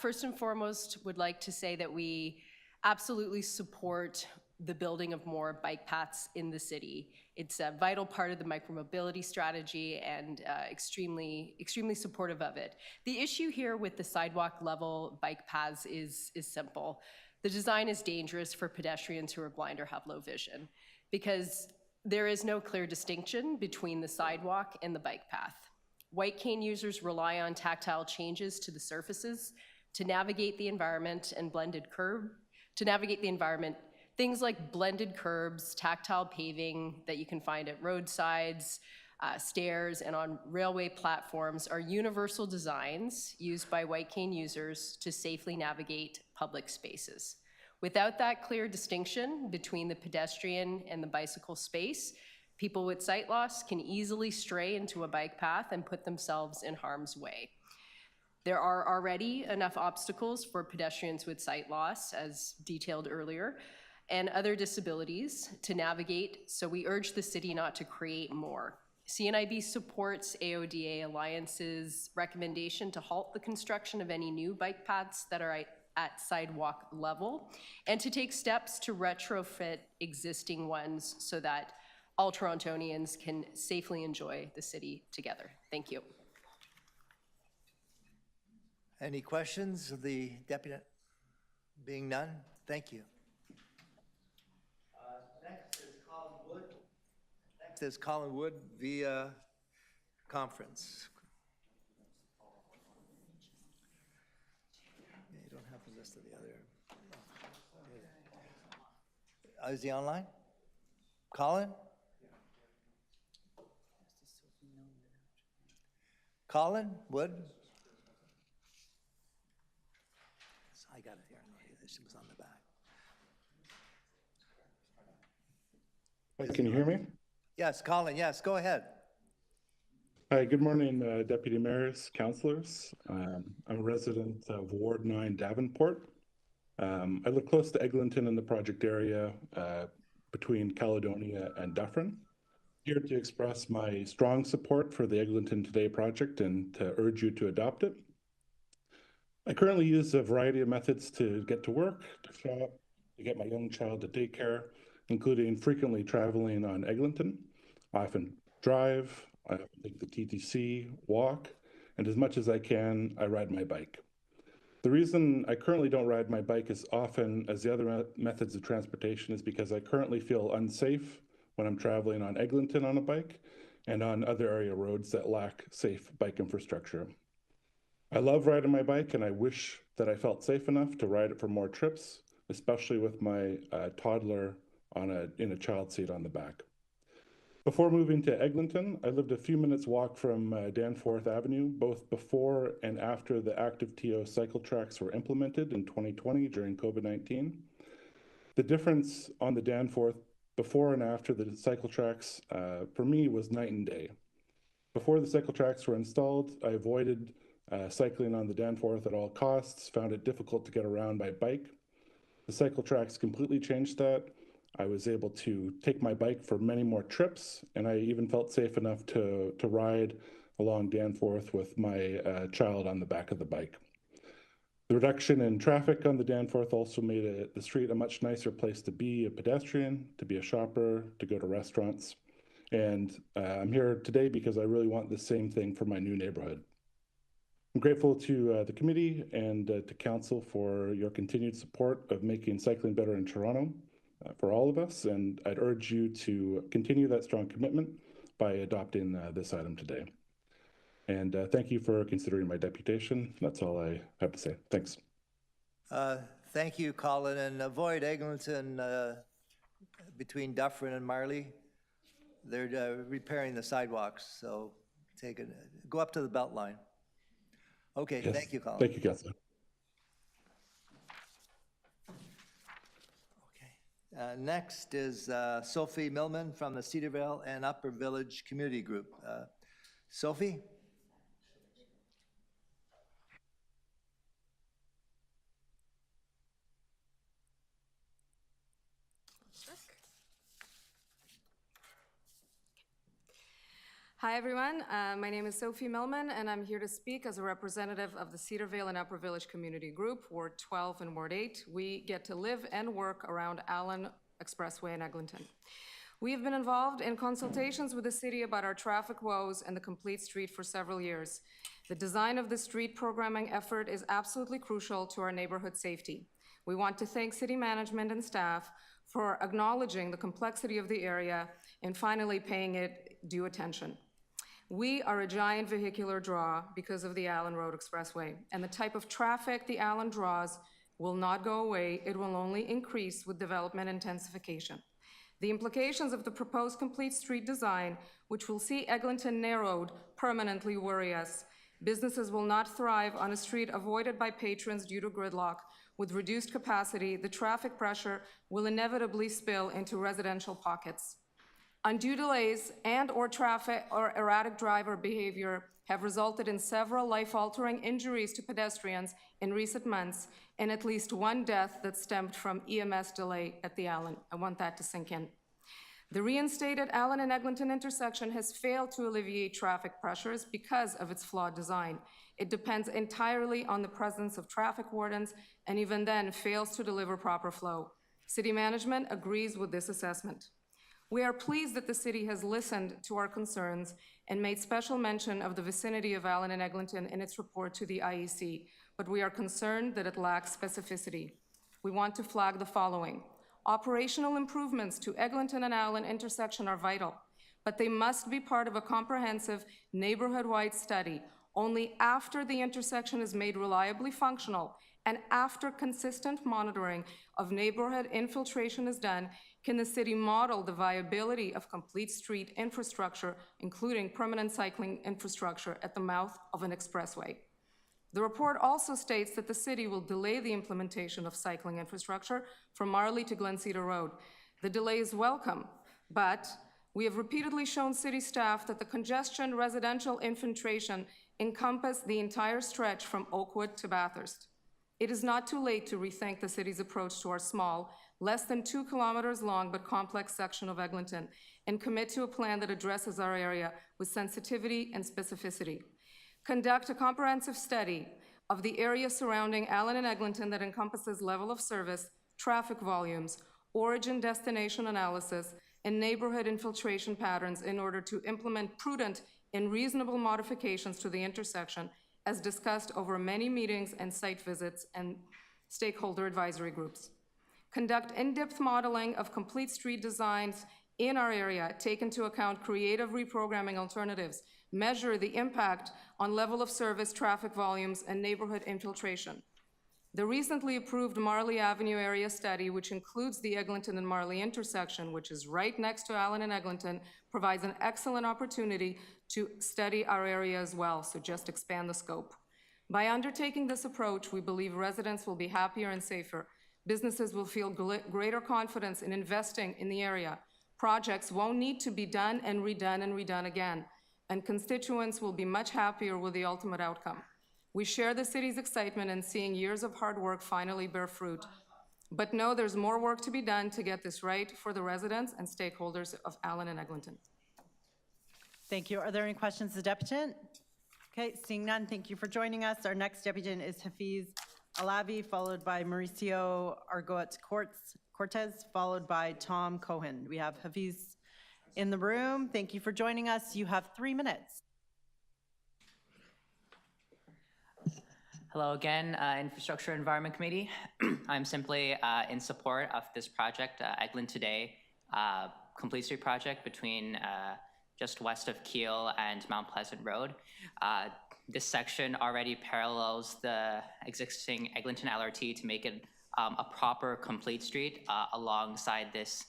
First and foremost, would like to say that we absolutely support the building of more bike paths in the city. It's a vital part of the micromobility strategy and extremely supportive of it. The issue here with the sidewalk level bike paths is simple. The design is dangerous for pedestrians who are blind or have low vision because there is no clear distinction between the sidewalk and the bike path. White cane users rely on tactile changes to the surfaces to navigate the environment and things like blended curbs, tactile paving that you can find at roadsides, stairs, and on railway platforms are universal designs used by white cane users to safely navigate public spaces. Without that clear distinction between the pedestrian and the bicycle space, people with sight loss can easily stray into a bike path and put themselves in harm's way. There are already enough obstacles for pedestrians with sight loss, as detailed earlier, and other disabilities to navigate, so we urge the city not to create more. CNIB supports AODA Alliance's recommendation to halt the construction of any new bike paths that are at sidewalk level, and to take steps to retrofit existing ones so that all Torontonians can safely enjoy the city together. Thank you. Any questions of the deputy? Being none, thank you. Next is Colin Wood via conference. Yeah, you don't have the list of the other. Is he online? Colin? Colin Wood? I got it here. This was on the back. Hi, can you hear me? Yes, Colin, yes, go ahead. Hi, good morning, Deputy Mayors, Councilors. I'm a resident of Ward 9, Davenport. I live close to Eglinton in the project area between Caledonia and Dufferin. Here to express my strong support for the Eglinton Today project and to urge you to adopt it. I currently use a variety of methods to get to work, to shop, to get my young child to daycare, including frequently traveling on Eglinton. I often drive, I often take the TTC, walk, and as much as I can, I ride my bike. The reason I currently don't ride my bike as often as the other methods of transportation is because I currently feel unsafe when I'm traveling on Eglinton on a bike and on other area roads that lack safe bike infrastructure. I love riding my bike and I wish that I felt safe enough to ride it for more trips, especially with my toddler in a child seat on the back. Before moving to Eglinton, I lived a few minutes walk from Danforth Avenue, both before and after the active TO cycle tracks were implemented in 2020 during COVID-19. The difference on the Danforth before and after the cycle tracks for me was night and day. Before the cycle tracks were installed, I avoided cycling on the Danforth at all costs, found it difficult to get around by bike. The cycle tracks completely changed that. I was able to take my bike for many more trips, and I even felt safe enough to ride along Danforth with my child on the back of the bike. The reduction in traffic on the Danforth also made the street a much nicer place to be a pedestrian, to be a shopper, to go to restaurants. And I'm here today because I really want the same thing for my new neighborhood. I'm grateful to the committee and to council for your continued support of making cycling better in Toronto for all of us, and I'd urge you to continue that strong commitment by adopting this item today. And thank you for considering my deputation. That's all I have to say. Thanks. Thank you, Colin, and avoid Eglinton between Dufferin and Marley. They're repairing the sidewalks, so go up to the belt line. Okay, Yes. Thank you, Colin. Thank you, Councilor. Next is Sophie Millman from the Cedarvale and Upper Village Community Group. Sophie? Hi, everyone. My name is Sophie Millman, and I'm here to speak as a representative of the Cedarvale and Upper Village Community Group, Ward 12 and Ward 8. We get to live and work around Allen Expressway in Eglinton. We have been involved in consultations with the city about our traffic woes and the complete street for several years. The design of the street programming effort is absolutely crucial to our neighborhood safety. We want to thank city management and staff for acknowledging the complexity of the area and finally paying it due attention. We are a giant vehicular draw because of the Allen Road Expressway, and the type of traffic the Allen draws will not go away. It will only increase with development intensification. The implications of the proposed complete street design, which will see Eglinton narrowed, permanently worry us. Businesses will not thrive on a street avoided by patrons due to gridlock. With reduced capacity, the traffic pressure will inevitably spill into residential pockets. Undue delays and/or traffic or erratic driver behavior have resulted in several life-altering injuries to pedestrians in recent months, and at least one death that stemmed from EMS delay at the Allen. I want that to sink in. The reinstated Allen and Eglinton intersection has failed to alleviate traffic pressures because of its flawed design. It depends entirely on the presence of traffic wardens, and even then fails to deliver proper flow. City management agrees with this assessment. We are pleased that the city has listened to our concerns and made special mention of the vicinity of Allen and Eglinton in its report to the IEC, but we are concerned that it lacks specificity. We want to flag the following. Operational improvements to Eglinton and Allen intersection are vital, but they must be part of a comprehensive neighborhood-wide study. Only after the intersection is made reliably functional and after consistent monitoring of neighborhood infiltration is done, can the city model the viability of complete street infrastructure, including permanent cycling infrastructure at the mouth of an expressway. The report also states that the city will delay the implementation of cycling infrastructure from Marley to Glen Cedar Road. The delay is welcome, But we have repeatedly shown city staff that the congestion residential infiltration encompass the entire stretch from Oakwood to Bathurst. It is not too late to rethink the city's approach to our small, less than 2 kilometers long but complex section of Eglinton and commit to a plan that addresses our area with sensitivity and specificity. Conduct a comprehensive study of the area surrounding Allen and Eglinton that encompasses level of service, traffic volumes, origin-destination analysis, and neighborhood infiltration patterns in order to implement prudent and reasonable modifications to the intersection as discussed over many meetings and site visits and stakeholder advisory groups. Conduct in-depth modeling of complete street designs in our area, take into account creative reprogramming alternatives, measure the impact on level of service, traffic volumes, and neighborhood infiltration. The recently approved Marley Avenue area study, which includes the Eglinton and Marley intersection, which is right next to Allen and Eglinton, provides an excellent opportunity to study our area as well, so just expand the scope. By undertaking this approach, we believe residents will be happier and safer. Businesses will feel greater confidence in investing in the area. Projects won't need to be done and redone again, and constituents will be much happier with the ultimate outcome. We share the city's excitement in seeing years of hard work finally bear fruit. But know there's more work to be done to get this right for the residents and stakeholders of Allen and Eglinton. Thank you. Are there any questions to the deputant? Okay, seeing none, thank you for joining us. Our next deputant is Hafiz Alavi, followed by Mauricio Argoat Cortez, followed by Tom Cohen. We have Hafiz in the room. Thank you for joining us. You have 3 minutes. Hello again, Infrastructure Environment Committee. I'm simply in support of this project, EglintonTOday, Complete Street project between just west of Kiel and Mount Pleasant Road. This section already parallels the existing Eglinton LRT to make it a proper complete street alongside this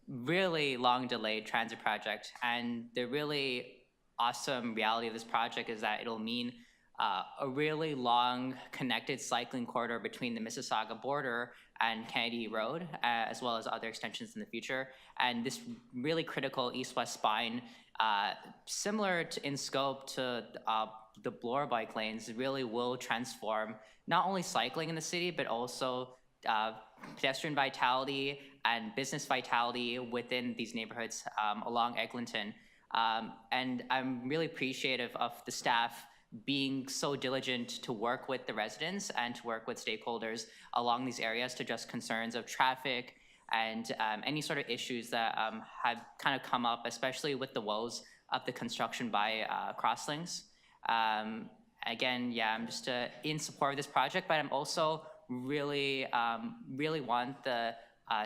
really long delayed transit project. And the really awesome reality of this project is that it'll mean a really long connected cycling corridor between the Mississauga border and Kennedy Road, as well as other extensions in the future. And this really critical east-west spine, similar in scope to the Bloor bike lanes, really will transform not only cycling in the city, but also pedestrian vitality and business vitality within these neighborhoods along Eglinton. And I'm really appreciative of the staff being so diligent to work with the residents and to work with stakeholders along these areas to address concerns of traffic and any sort of issues that have kind of come up, especially with the woes of the construction by crosslinks. Again, yeah, I'm just in support of this project, but I'm also really want the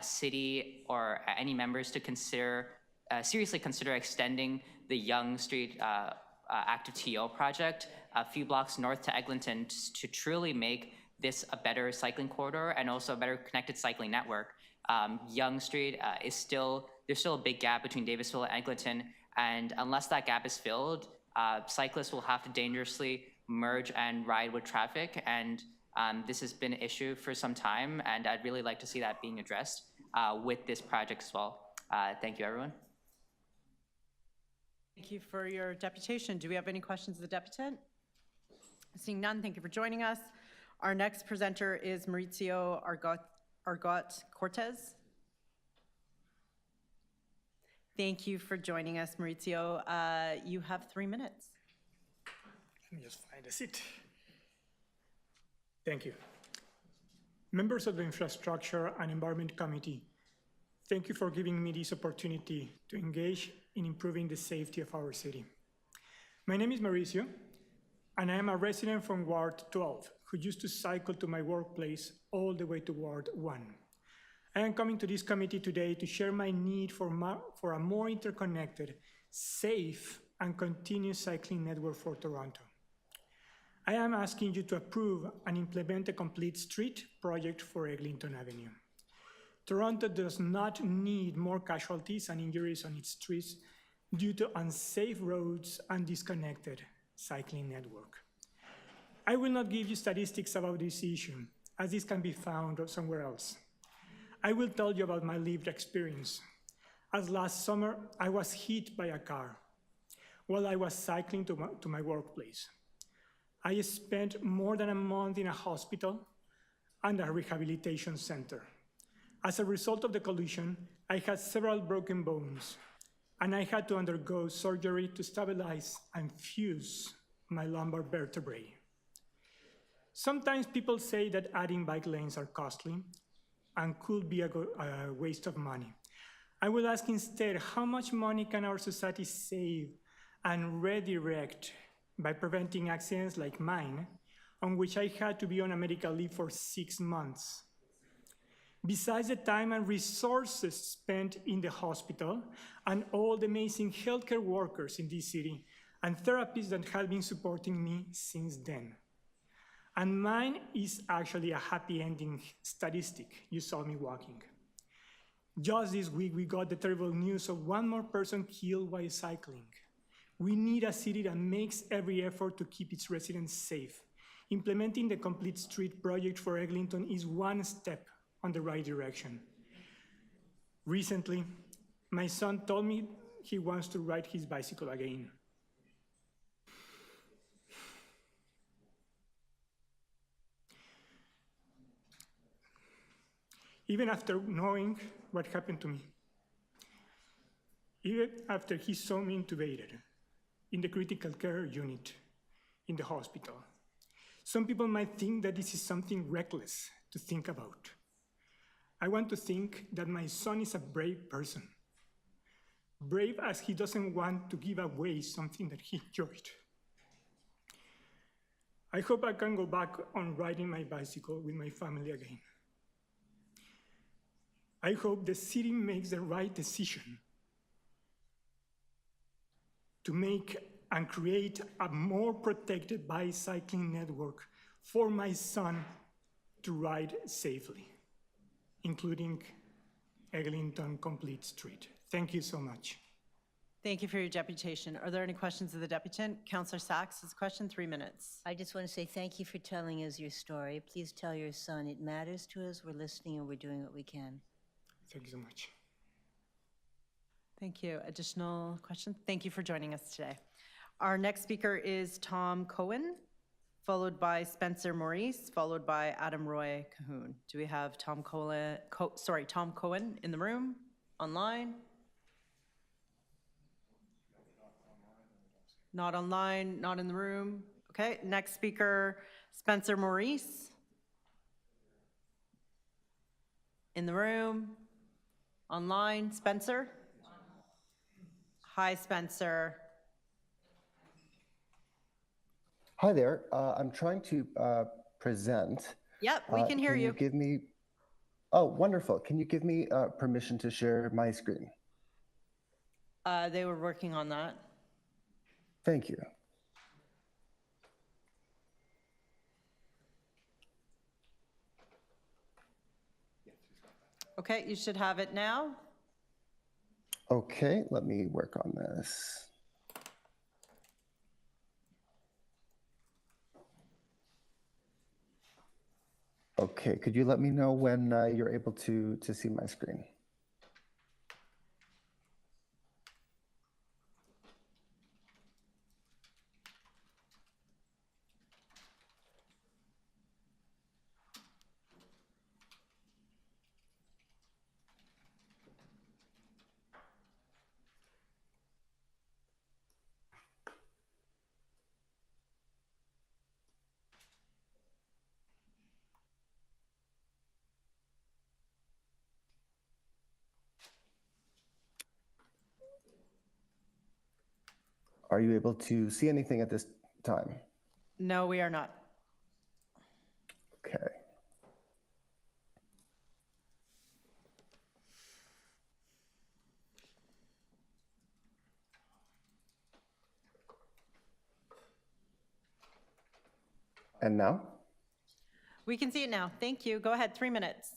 city or any members to seriously consider extending the Yonge Street active TO project a few blocks north to Eglinton to truly make this a better cycling corridor and also a better connected cycling network. Yonge Street there's still a big gap between Davisville and Eglinton, and unless that gap is filled, cyclists will have to dangerously merge and ride with traffic, and this has been an issue for some time, and I'd really like to see that being addressed with this project as well. Thank you, everyone. Thank you for your deputation. Do we have any questions of the deputant? Seeing none, thank you for joining us. Our next presenter is Mauricio Argoat Cortez. Thank you for joining us, Mauricio. You have 3 minutes. Let me just find a seat. Thank you. Members of the Infrastructure and Environment Committee, thank you for giving me this opportunity to engage in improving the safety of our city. My name is Mauricio, and I am a resident from Ward 12, who used to cycle to my workplace all the way to Ward 1. I am coming to this committee today to share my need for a more interconnected, safe, and continuous cycling network for Toronto. I am asking you to approve and implement a complete street project for Eglinton Avenue. Toronto does not need more casualties and injuries on its streets due to unsafe roads and disconnected cycling network. I will not give you statistics about this issue, as this can be found somewhere else. I will tell you about my lived experience. as last summer I was hit by a car while I was cycling to my workplace. I spent more than a month in a hospital and a rehabilitation center. As a result of the collision, I had several broken bones, and I had to undergo surgery to stabilize and fuse my lumbar vertebrae. Sometimes people say that adding bike lanes are costly and could be a waste of money. I will ask instead, how much money can our society save and redirect by preventing accidents like mine, on which I had to be on a medical leave for 6 months? Besides the time and resources spent in the hospital and all the amazing healthcare workers in this city and therapists that have been supporting me since then. And mine is actually a happy ending statistic. You saw me walking. Just this week, we got the terrible news of one more person killed while cycling. We need a city that makes every effort to keep its residents safe. Implementing the Complete Street project for Eglinton is one step on the right direction. Recently, my son told me he wants to ride his bicycle again. Even after knowing what happened to me, even after he saw me intubated in the critical care unit in the hospital, some people might think that this is something reckless to think about. I want to think that my son is a brave person, brave as he doesn't want to give away something that he enjoyed. I hope I can go back on riding my bicycle with my family again. I hope the city makes the right decision to make and create a more protected bicycling network for my son to ride safely, including Eglinton Complete Street. Thank you so much. Thank you for your deputation. Are there any questions of the deputant? Councillor Sachs has a question, 3 minutes. I just want to say thank you for telling us your story. Please tell your son it matters to us. We're listening and we're doing what we can. Thank you so much. Thank you. Additional questions? Thank you for joining us today. Our next speaker is Tom Cohen, followed by Spencer Maurice, followed by Adam Roy Cahoon. Do we have Tom Cohen in the room, online? Not online, not in the room. Okay, next speaker, Spencer Maurice. In the room, online. Spencer? Hi, Spencer. Hi there. I'm trying to present. Yep, we can hear you. Can you give me, oh, wonderful. Can you give me permission to share my screen? They were working on that. Thank you. Okay, you should have it now. Okay, let me work on this. Okay, could you let me know when you're able to see my screen? Are you able to see anything at this time? No, we are not. Okay. And now? We can see it now. Thank you. Go ahead, 3 minutes.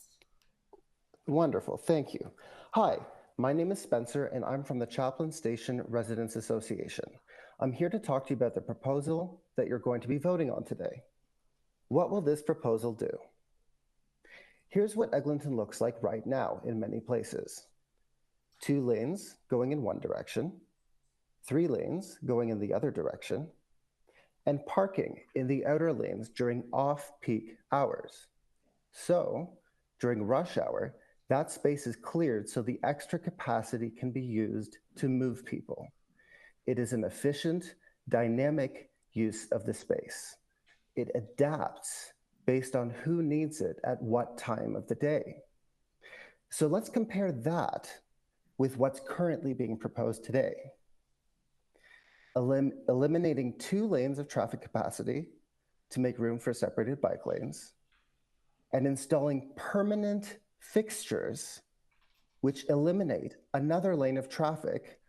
Wonderful, thank you. Hi, my name is Spencer and I'm from the Chaplin Station Residents Association. I'm here to talk to you about the proposal that you're going to be voting on today. What will this proposal do? Here's what Eglinton looks like right now in many places. 2 lanes going in one direction, 3 lanes going in the other direction, and parking in the outer lanes during off-peak hours. So, during rush hour, that space is cleared so the extra capacity can be used to move people. It is an efficient, dynamic use of the space. It adapts based on who needs it at what time of the day. So let's compare that with what's currently being proposed today. Eliminating 2 lanes of traffic capacity to make room for separated bike lanes, and installing permanent fixtures which eliminate another lane of traffic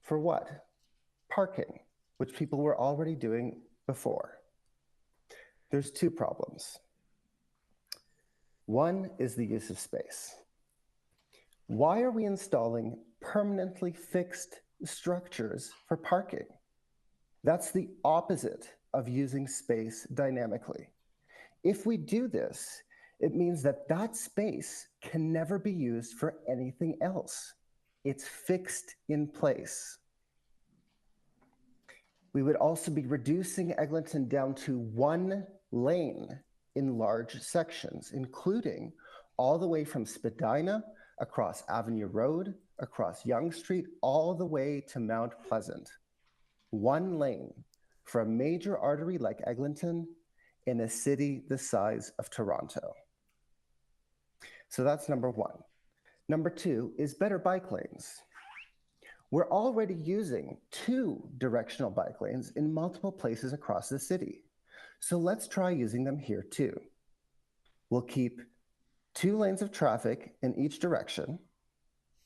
for what? Parking, which people were already doing before. There's 2 problems. One is the use of space. Why are we installing permanently fixed structures for parking? That's the opposite of using space dynamically. If we do this, it means that that space can never be used for anything else. It's fixed in place. We would also be reducing Eglinton down to 1 lane in large sections, including all the way from Spadina, across Avenue Road, across Yonge Street, all the way to Mount Pleasant. 1 lane for a major artery like Eglinton in a city the size of Toronto. So that's number 1. Number 2 is better bike lanes. We're already using 2 directional bike lanes in multiple places across the city. So let's try using them here too. We'll keep 2 lanes of traffic in each direction,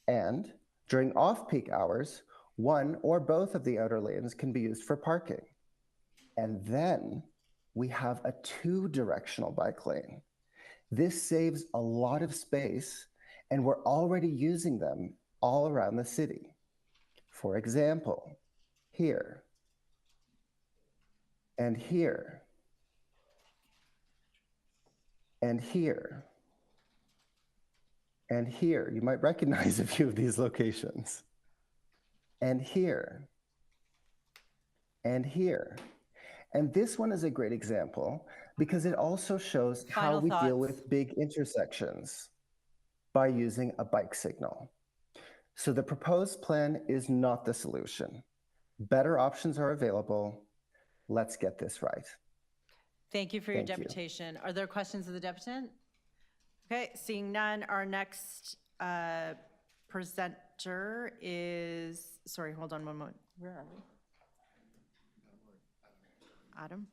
and during off-peak hours, 1 or both of the outer lanes can be used for parking. And then we have a 2-directional bike lane. This saves a lot of space, and we're already using them all around the city. For example, here, and here, and here, and here. You might recognize a few of these locations. And here, and here. And this one is a great example because it also shows how we deal with big intersections by using a bike signal. So the proposed plan is not the solution. Better options are available. Let's get this right. Thank you for your deputation. Are there questions of the deputant? Okay, seeing none, our next presenter is, sorry, hold on one moment. Where are we? Adam?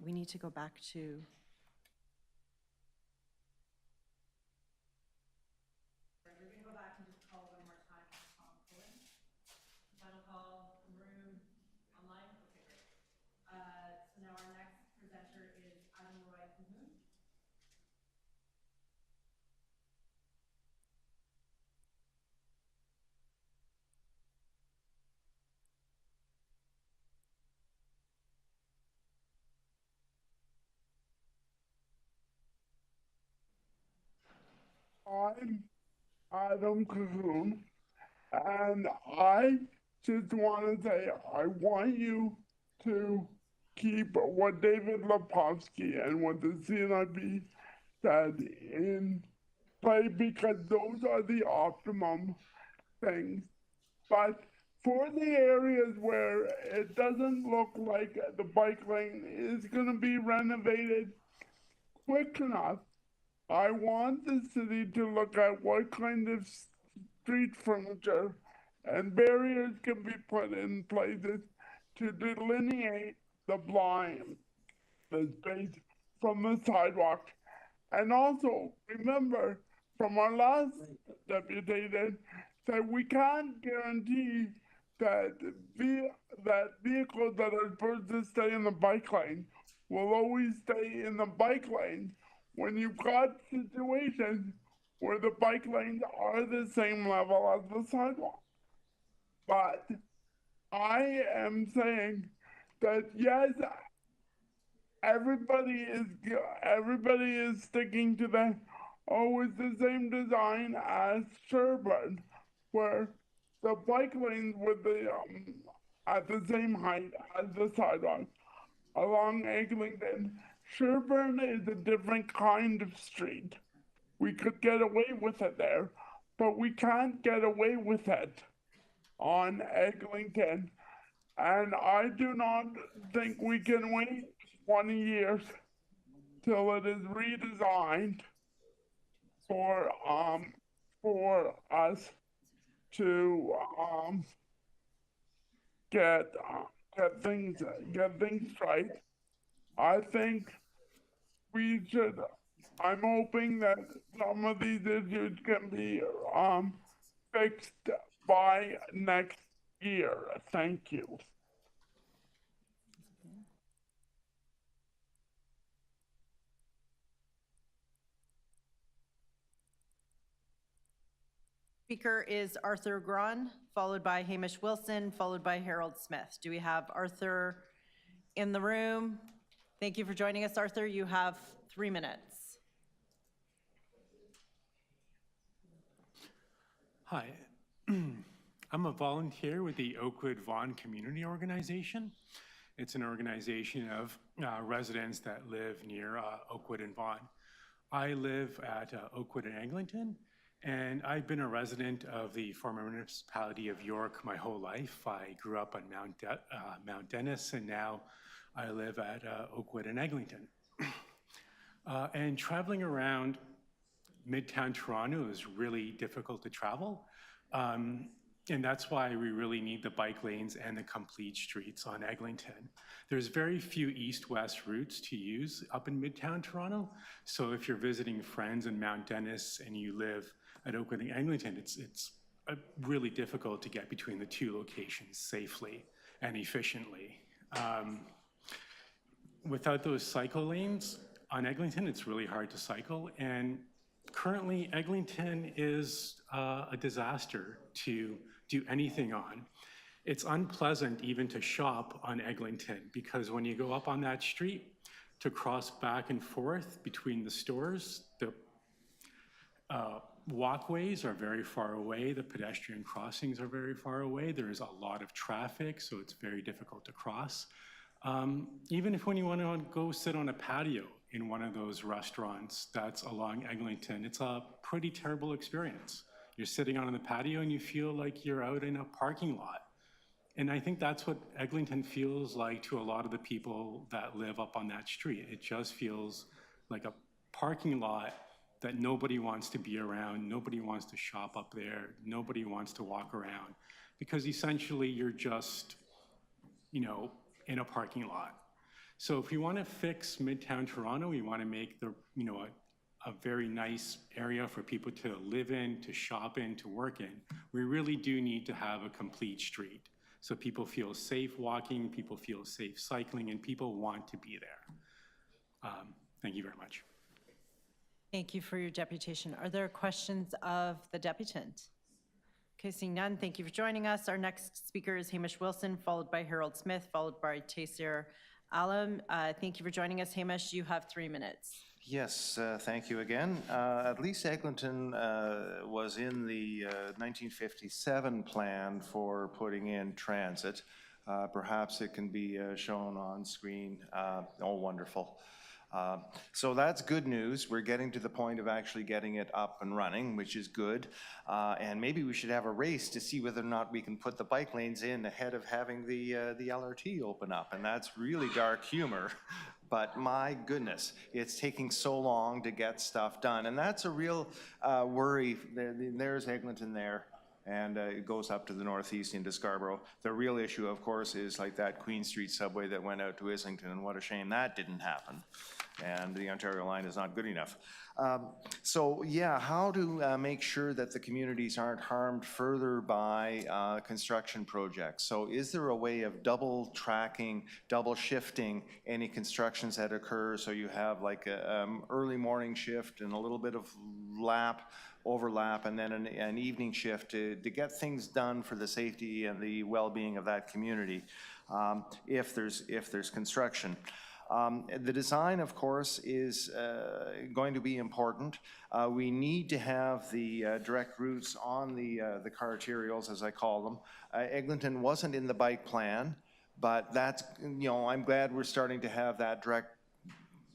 We need to go back to. We're going to go back and just call one more time. Final call, room, online? Okay, great. So now our next presenter is Adam Roy Cahoon. I'm Adam Cahoon, and I just want to say I want you to keep what David Lepofsky and what the CNIB said in play because those are the optimum things. But for the areas where it doesn't look like the bike lane is going to be renovated quick enough, I want the city to look at what kind of street furniture and barriers can be put in places to delineate the blind, the space from the sidewalk. And also, remember, from our last deputation, that we can't guarantee that vehicles that are supposed to stay in the bike lane will always stay in the bike lane when you've got situations where the bike lanes are the same level as the sidewalk. But I am saying that yes, everybody is sticking to the always the same design as Sherburne, where the bike lanes were at the same height as the sidewalk along Eglinton. Sherburne is a different kind of street. We could get away with it there, but we can't get away with it on Eglinton. And I do not think we can wait 20 years till it is redesigned for us to get things right. I think we should. I'm hoping that some of these issues can be fixed by next year. Thank you. Speaker is Arthur Grahn, followed by Hamish Wilson, followed by Harold Smith. Do we have Arthur in the room? Thank you for joining us, Arthur. You have 3 minutes. Hi, I'm a volunteer with the Oakwood Vaughan Community Organization. It's an organization of residents that live near Oakwood and Vaughan. I live at Oakwood and Eglinton, and I've been a resident of the former municipality of York my whole life. I grew up on Mount Dennis, and now I live at Oakwood and Eglinton. And traveling around Midtown Toronto is really difficult to travel. And that's why we really need the bike lanes and the complete streets on Eglinton. There's very few east-west routes to use up in Midtown Toronto. So if you're visiting friends in Mount Dennis and you live at Oakwood and Eglinton, it's really difficult to get between the two locations safely and efficiently. Without those cycle lanes on Eglinton, it's really hard to cycle. And currently, Eglinton is a disaster to do anything on. It's unpleasant even to shop on Eglinton because when you go up on that street to cross back and forth between the stores, the walkways are very far away, the pedestrian crossings are very far away, there's a lot of traffic, so it's very difficult to cross. Even if when you want to go sit on a patio in one of those restaurants that's along Eglinton, it's a pretty terrible experience. You're sitting on the patio and you feel like you're out in a parking lot. And I think that's what Eglinton feels like to a lot of the people that live up on that street. It just feels like a parking lot that nobody wants to be around, nobody wants to shop up there, nobody wants to walk around, because essentially you're just, in a parking lot. So if we want to fix Midtown Toronto, we want to make the, a very nice area for people to live in, to shop in, to work in, we really do need to have a complete street. So people feel safe walking, people feel safe cycling, and people want to be there. Thank you very much. Thank you for your deputation. Are there questions of the deputant? Okay, seeing none, thank you for joining us. Our next speaker is Hamish Wilson, followed by Harold Smith, followed by Taysir Alam. Thank you for joining us, Hamish. You have 3 minutes. Yes, thank you again. At least Eglinton was in the 1957 plan for putting in transit. Perhaps it can be shown on screen. Oh, wonderful. So that's good news. We're getting to the point of actually getting it up and running, which is good. And maybe we should have a race to see whether or not we can put the bike lanes in ahead of having the LRT open up. And that's really dark humor. But my goodness, it's taking so long to get stuff done. And that's a real worry. There's Eglinton there. And it goes up to the northeast into Scarborough. The real issue, of course, is like that Queen Street subway that went out to Islington, and what a shame that didn't happen. And the Ontario line is not good enough. So yeah, how to make sure that the communities aren't harmed further by construction projects? So is there a way of double tracking, double shifting any constructions that occur, so you have like a early morning shift and a little bit of overlap, and then an evening shift to get things done for the safety and the well-being of that community if there's construction. The design, of course, is going to be important. We need to have the direct routes on the car arterials, as I call them. Eglinton wasn't in the bike plan, but that's, I'm glad we're starting to have that direct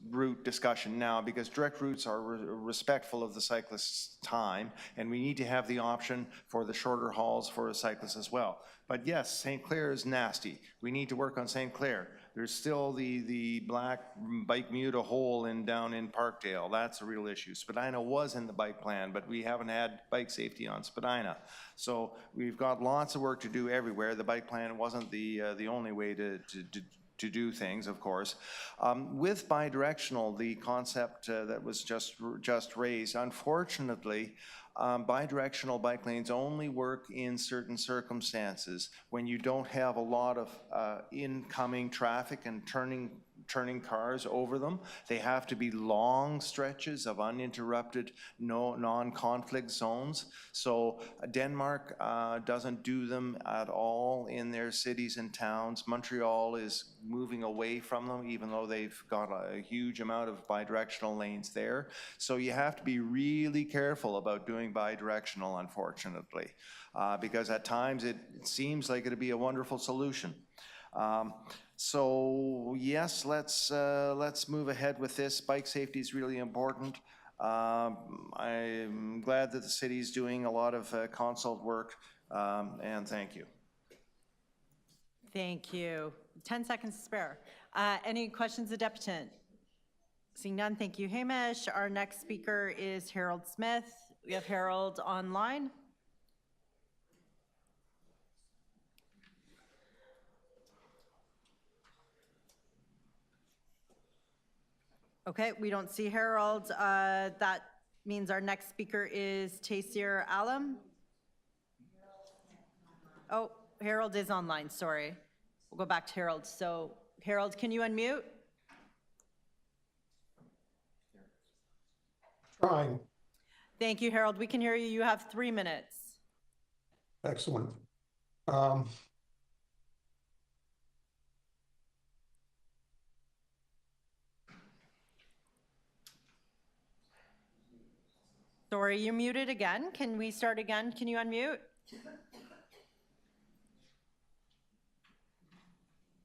route discussion now, because direct routes are respectful of the cyclist's time, and we need to have the option for the shorter hauls for a cyclist as well. But yes, St. Clair is nasty. We need to work on St. Clair. There's still the black bike Muta hole down in Parkdale. That's a real issue. Spadina was in the bike plan, but we haven't had bike safety on Spadina. So we've got lots of work to do everywhere. The bike plan wasn't the only way to do things, of course. With bidirectional, the concept that was just raised, unfortunately, bidirectional bike lanes only work in certain circumstances when you don't have a lot of incoming traffic and turning cars over them. They have to be long stretches of uninterrupted, non-conflict zones. So Denmark doesn't do them at all in their cities and towns. Montreal is moving away from them, even though they've got a huge amount of bidirectional lanes there. So you have to be really careful about doing bidirectional, unfortunately, because at times it seems like it'd be a wonderful solution. So yes, let's move ahead with this. Bike safety is really important. I'm glad that the city's doing a lot of consult work, and thank you. Thank you. 10 seconds to spare. Any questions of Deputant? Seeing none, thank you, Hamish. Our next speaker is Harold Smith. We have Harold online. Okay, we don't see Harold. That means our next speaker is Taysir Alam. Oh, Harold is online, sorry. We'll go back to Harold. So Harold, can you unmute? Trying. Thank you, Harold. We can hear you. You have 3 minutes. Excellent. Sorry, you're muted again. Can we start again? Can you unmute?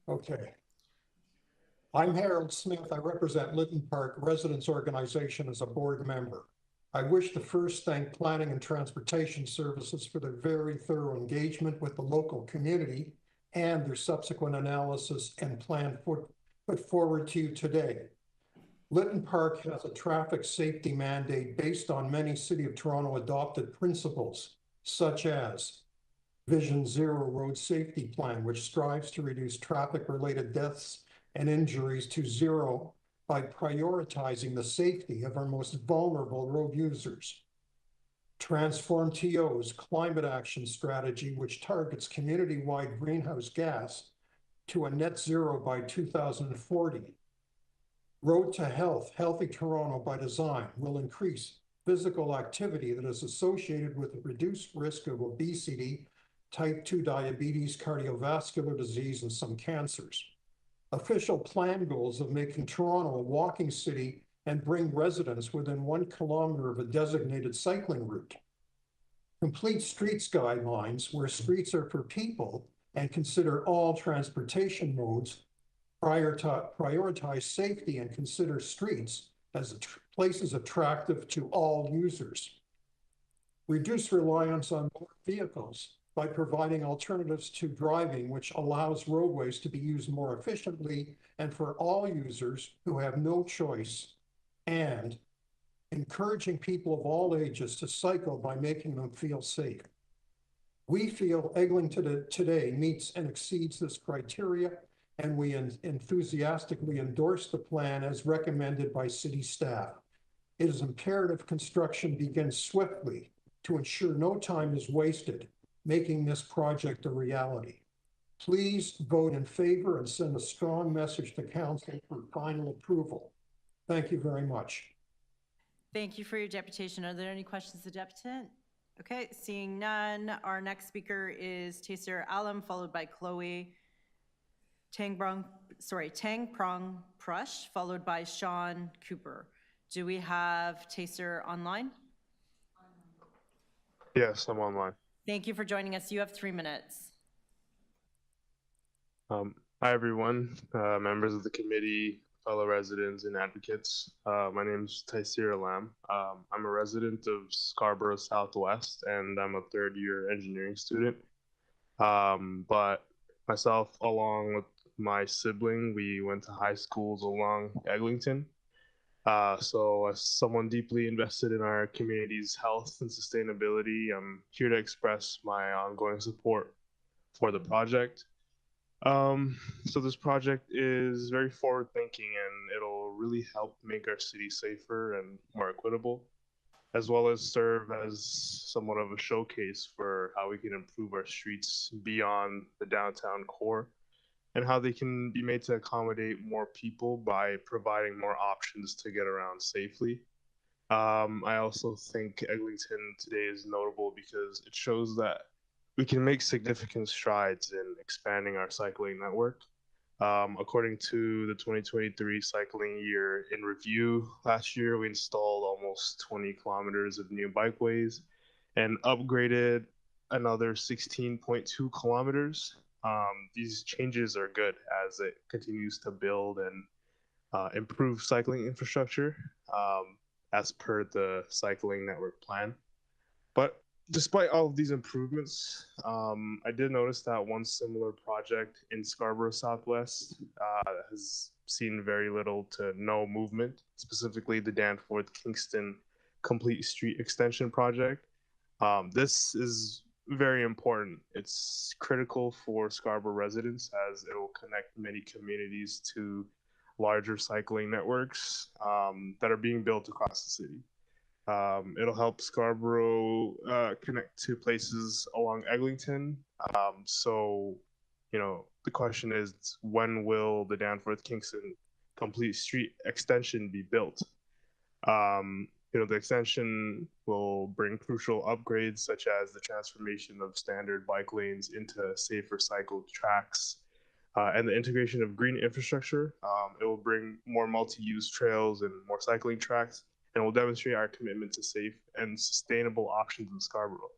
Okay. I'm Harold Smith. I represent Lytton Park Residents Organization as a board member. I wish to first thank Planning and Transportation Services for their very thorough engagement with the local community and their subsequent analysis and plan put forward to you today. Lytton Park has a traffic safety mandate based on many City of Toronto adopted principles, such as Vision Zero Road Safety Plan, which strives to reduce traffic-related deaths and injuries to zero by prioritizing the safety of our most vulnerable road users. Transform TO's climate action strategy, which targets community-wide greenhouse gas to a net zero by 2040. Road to Health, Healthy Toronto by Design will increase physical activity that is associated with a reduced risk of obesity, type 2 diabetes, cardiovascular disease, and some cancers. Official plan goals of making Toronto a walking city and bring residents within 1 kilometer of a designated cycling route. Complete streets guidelines where streets are for people and consider all transportation modes, prioritize safety and consider streets as places attractive to all users. Reduce reliance on motor vehicles by providing alternatives to driving, which allows roadways to be used more efficiently and for all users who have no choice, and encouraging people of all ages to cycle by making them feel safe. We feel Eglinton today meets and exceeds this criteria, and we enthusiastically endorse the plan as recommended by city staff. It is imperative construction begins swiftly to ensure no time is wasted making this project a reality. Please vote in favor and send a strong message to council for final approval. Thank you very much. Thank you for your deputation. Are there any questions to deputant? Okay, seeing none, our next speaker is Taysir Alam, followed by Chloe Tang Prong Prush, followed by Sean Cooper. Do we have Taser online? Yes, I'm online. Thank you for joining us. You have 3 minutes. Hi, everyone, members of the committee, fellow residents, and advocates. My name is Taisir Alam. I'm a resident of Scarborough Southwest, and I'm a third-year engineering student. But myself, along with my sibling, we went to high schools along Eglinton. So as someone deeply invested in our community's health and sustainability, I'm here to express my ongoing support for the project. So this project is very forward thinking, and it'll really help make our city safer and more equitable, as well as serve as somewhat of a showcase for how we can improve our streets beyond the downtown core, and how they can be made to accommodate more people by providing more options to get around safely. I also think Eglinton today is notable because it shows that we can make significant strides in expanding our cycling network. According to the 2023 cycling year in review, last year we installed almost 20 kilometers of new bikeways and upgraded another 16.2 kilometers. These changes are good as it continues to build and improve cycling infrastructure as per the cycling network plan. But despite all of these improvements, I did notice that one similar project in Scarborough Southwest has seen very little to no movement, specifically the Danforth-Kingston Complete Street Extension project. This is very important. It's critical for Scarborough residents as it will connect many communities to larger cycling networks that are being built across the city. It'll help Scarborough connect to places along Eglinton. So, the question is, when will the Danforth-Kingston Complete Street Extension be built? The extension will bring crucial upgrades such as the transformation of standard bike lanes into safer cycle tracks and the integration of green infrastructure. It will bring more multi-use trails and more cycling tracks, and will demonstrate our commitment to safe and sustainable options in Scarborough.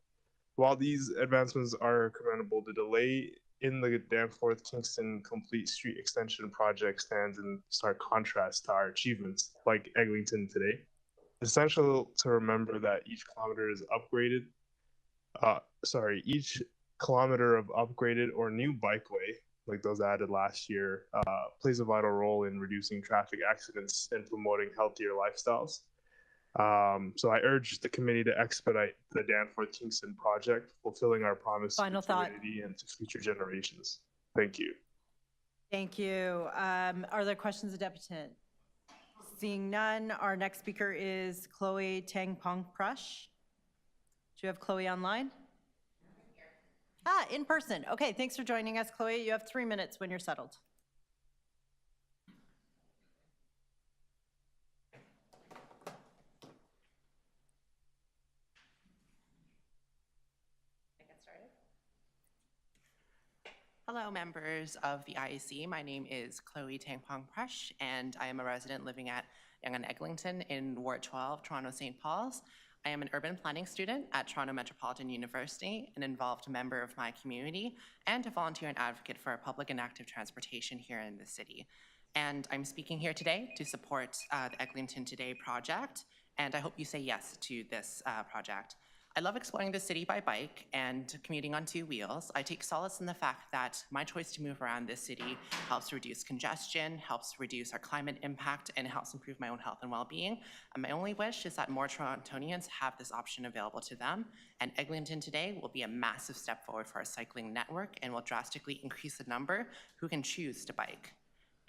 While these advancements are commendable, the delay in the Danforth-Kingston Complete Street Extension project stands in stark contrast to our achievements, like Eglinton today. It's essential to remember that each kilometer of upgraded or new bikeway, like those added last year, plays a vital role in reducing traffic accidents and promoting healthier lifestyles. So I urge the committee to expedite the Danforth-Kingston project, fulfilling our promise to the community and to future generations. Thank you. Thank you. Are there questions of Deputant? Seeing none, our next speaker is Chloe Tangpong Prush. Do you have Chloe online? In person. Okay, thanks for joining us, Chloe. You have 3 minutes when you're settled. Hello, members of the IEC. My name is Chloe Tangpong Prush, and I am a resident living at Yonge and Eglinton in Ward 12, Toronto St. Paul's. I am an urban planning student at Toronto Metropolitan University, an involved member of my community, and a volunteer and advocate for public and active transportation here in the city. And I'm speaking here today to support the Eglinton Today project, and I hope you say yes to this project. I love exploring the city by bike and commuting on 2 wheels. I take solace in the fact that my choice to move around this city helps reduce congestion, helps reduce our climate impact, and helps improve my own health and well-being. And my only wish is that more Torontonians have this option available to them. And Eglinton Today will be a massive step forward for our cycling network and will drastically increase the number who can choose to bike.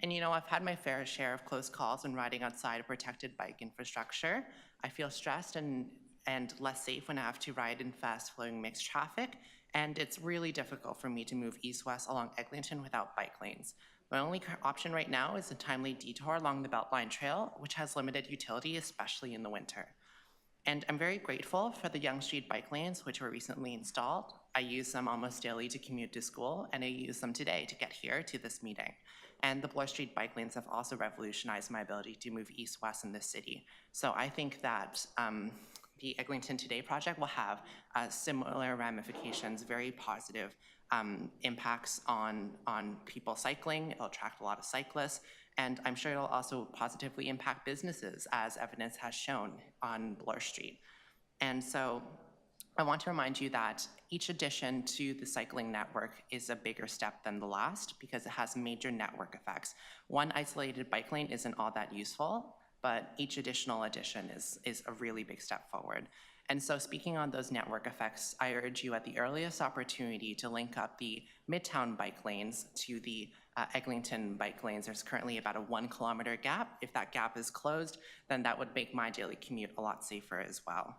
And I've had my fair share of close calls when riding outside of protected bike infrastructure. I feel stressed and less safe when I have to ride in fast-flowing mixed traffic, and it's really difficult for me to move east-west along Eglinton without bike lanes. My only option right now is a timely detour along the Beltline Trail, which has limited utility, especially in the winter. And I'm very grateful for the Yonge Street bike lanes, which were recently installed. I use them almost daily to commute to school, and I use them today to get here to this meeting. And the Bloor Street bike lanes have also revolutionized my ability to move east-west in this city. So I think that the Eglinton Today project will have similar ramifications, very positive impacts on people cycling. It'll attract a lot of cyclists, and I'm sure it'll also positively impact businesses, as evidence has shown on Bloor Street. And so I want to remind you that each addition to the cycling network is a bigger step than the last because it has major network effects. One isolated bike lane isn't all that useful, but each additional addition is a really big step forward. And so speaking on those network effects, I urge you at the earliest opportunity to link up the Midtown bike lanes to the Eglinton bike lanes. There's currently about a 1 kilometer gap. If that gap is closed, then that would make my daily commute a lot safer as well.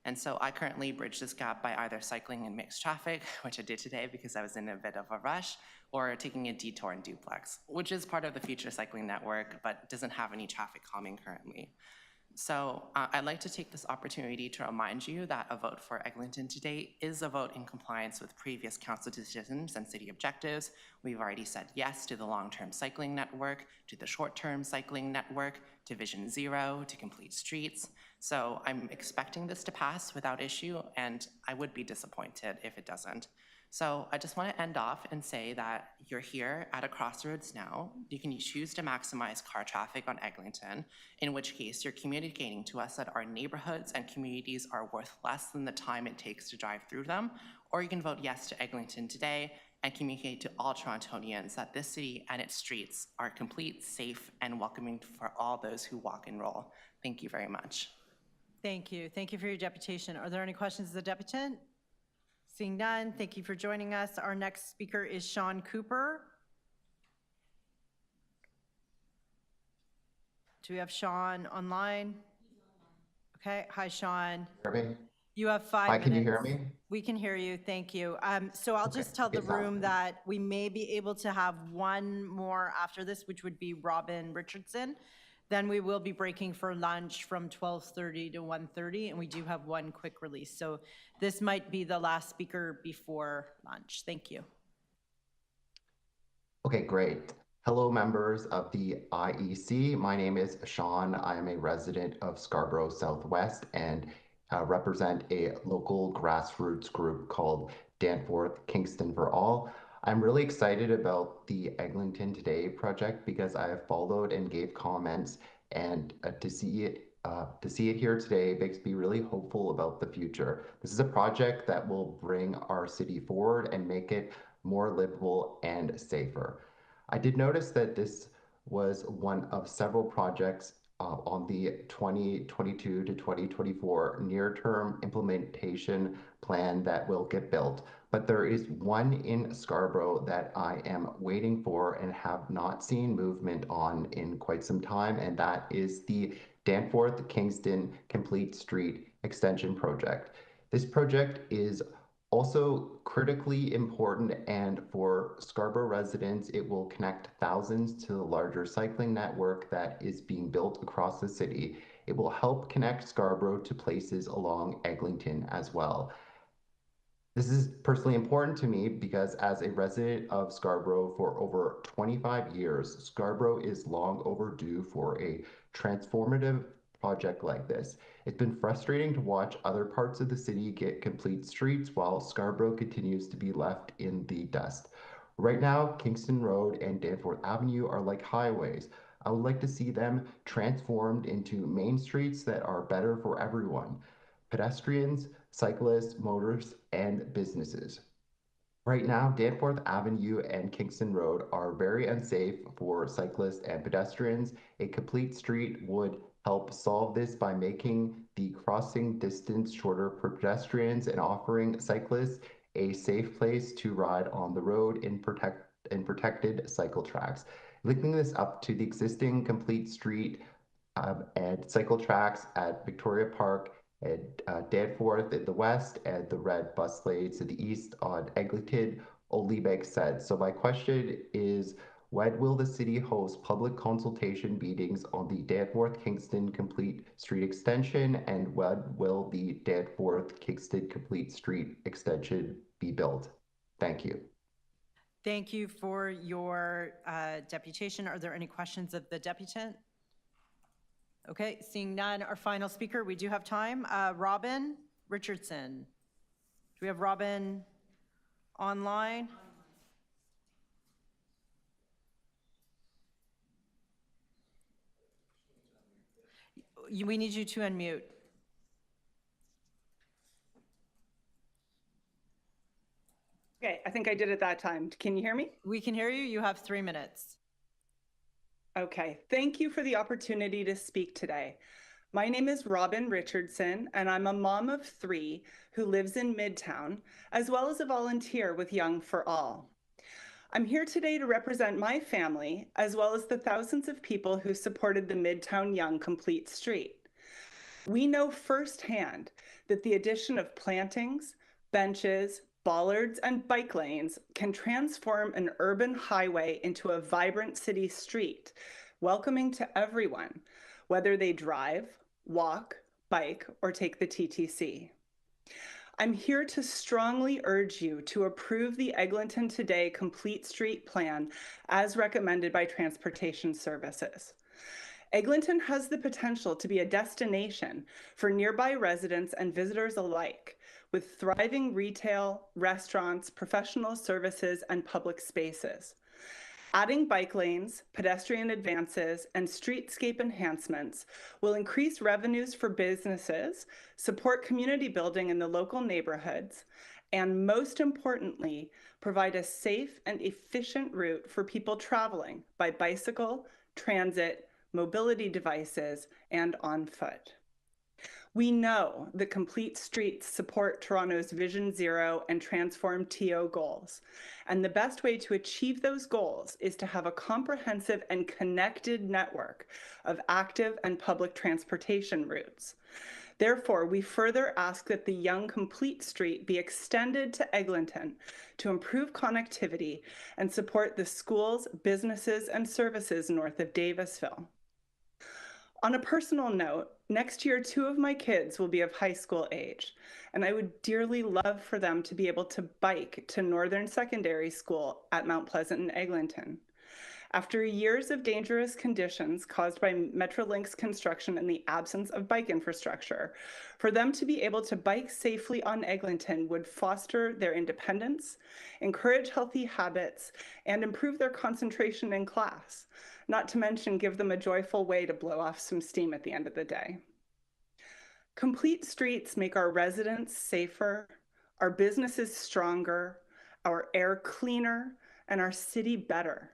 And so I currently bridge this gap by either cycling in mixed traffic, which I did today because I was in a bit of a rush, or taking a detour in duplex, which is part of the future cycling network, but doesn't have any traffic calming currently. So I'd like to take this opportunity to remind you that a vote for Eglinton Today is a vote in compliance with previous council decisions and city objectives. We've already said yes to the long-term cycling network, to the short-term cycling network, to Vision Zero, to complete streets. So I'm expecting this to pass without issue, and I would be disappointed if it doesn't. So I just want to end off and say that you're here at a crossroads now. You can choose to maximize car traffic on Eglinton, in which case you're communicating to us that our neighborhoods and communities are worth less than the time it takes to drive through them, or you can vote yes to Eglinton Today and communicate to all Torontonians that this city and its streets are complete, safe, and welcoming for all those who walk and roll. Thank you very much. Thank you. Thank you for your deputation. Are there any questions of the deputant? Seeing none, thank you for joining us. Our next speaker is Sean Cooper. Do we have Sean online? Okay, hi, Sean. You have 5 minutes. Hi, can you hear me? We can hear you, thank you. So I'll just tell the room that we may be able to have one more after this, which would be Robin Richardson. Then we will be breaking for lunch from 12:30 to 1:30, and we do have one quick release. So this might be the last speaker before lunch. Thank you. Okay, great. Hello, members of the IEC. My name is Sean. I am a resident of Scarborough Southwest and represent a local grassroots group called Danforth Kingston for All. I'm really excited about the Eglinton Today project because I have followed and gave comments, and to see it here today makes me really hopeful about the future. This is a project that will bring our city forward and make it more livable and safer. I did notice that this was one of several projects on the 2022 to 2024 near-term implementation plan that will get built. But there is one in Scarborough that I am waiting for and have not seen movement on in quite some time, and that is the Danforth Kingston Complete Street Extension Project. This project is also critically important, and for Scarborough residents, it will connect thousands to the larger cycling network that is being built across the city. It will help connect Scarborough to places along Eglinton as well. This is personally important to me because as a resident of Scarborough for over 25 years, Scarborough is long overdue for a transformative project like this. It's been frustrating to watch other parts of the city get complete streets while Scarborough continues to be left in the dust. Right now, Kingston Road and Danforth Avenue are like highways. I would like to see them transformed into main streets that are better for everyone: pedestrians, cyclists, motorists, and businesses. Right now, Danforth Avenue and Kingston Road are very unsafe for cyclists and pedestrians. A complete street would help solve this by making the crossing distance shorter for pedestrians and offering cyclists a safe place to ride on the road in protected cycle tracks. Linking this up to the existing complete street and cycle tracks at Victoria Park and Danforth in the west and the red bus lanes to the east on Eglinton only makes sense. So my question is, When will the city host public consultation meetings on the Danforth-Kingston Complete Street Extension, and when will the Danforth-Kingston Complete Street Extension be built? Thank you. Thank you for your deputation. Are there any questions of the deputant? Okay, seeing none, our final speaker, we do have time. Robin Richardson. Do we have Robin online? We need you to unmute. Okay, I think I did it that time. Can you hear me? We can hear you. You have 3 minutes. Okay, thank you for the opportunity to speak today. My name is Robin Richardson, and I'm a mom of 3 who lives in Midtown, as well as a volunteer with Young for All. I'm here today to represent my family, as well as the thousands of people who supported the Midtown Young Complete Street. We know firsthand that the addition of plantings, benches, bollards, and bike lanes can transform an urban highway into a vibrant city street, welcoming to everyone, whether they drive, walk, bike, or take the TTC. I'm here to strongly urge you to approve the Eglinton Today Complete Street Plan as recommended by Transportation Services. Eglinton has the potential to be a destination for nearby residents and visitors alike, with thriving retail, restaurants, professional services, and public spaces. Adding bike lanes, pedestrian advances, and streetscape enhancements will increase revenues for businesses, support community building in the local neighborhoods, and most importantly, provide a safe and efficient route for people traveling by bicycle, transit, mobility devices, and on foot. We know that complete streets support Toronto's Vision Zero and Transform TO goals, and the best way to achieve those goals is to have a comprehensive and connected network of active and public transportation routes. Therefore, we further ask that the Young Complete Street be extended to Eglinton to improve connectivity and support the schools, businesses, and services north of Davisville. On a personal note, next year, 2 of my kids will be of high school age, and I would dearly love for them to be able to bike to Northern Secondary School at Mount Pleasant and Eglinton. After years of dangerous conditions caused by Metrolink's construction and the absence of bike infrastructure, for them to be able to bike safely on Eglinton would foster their independence, encourage healthy habits, and improve their concentration in class, not to mention give them a joyful way to blow off some steam at the end of the day. Complete streets make our residents safer, our businesses stronger, our air cleaner, and our city better.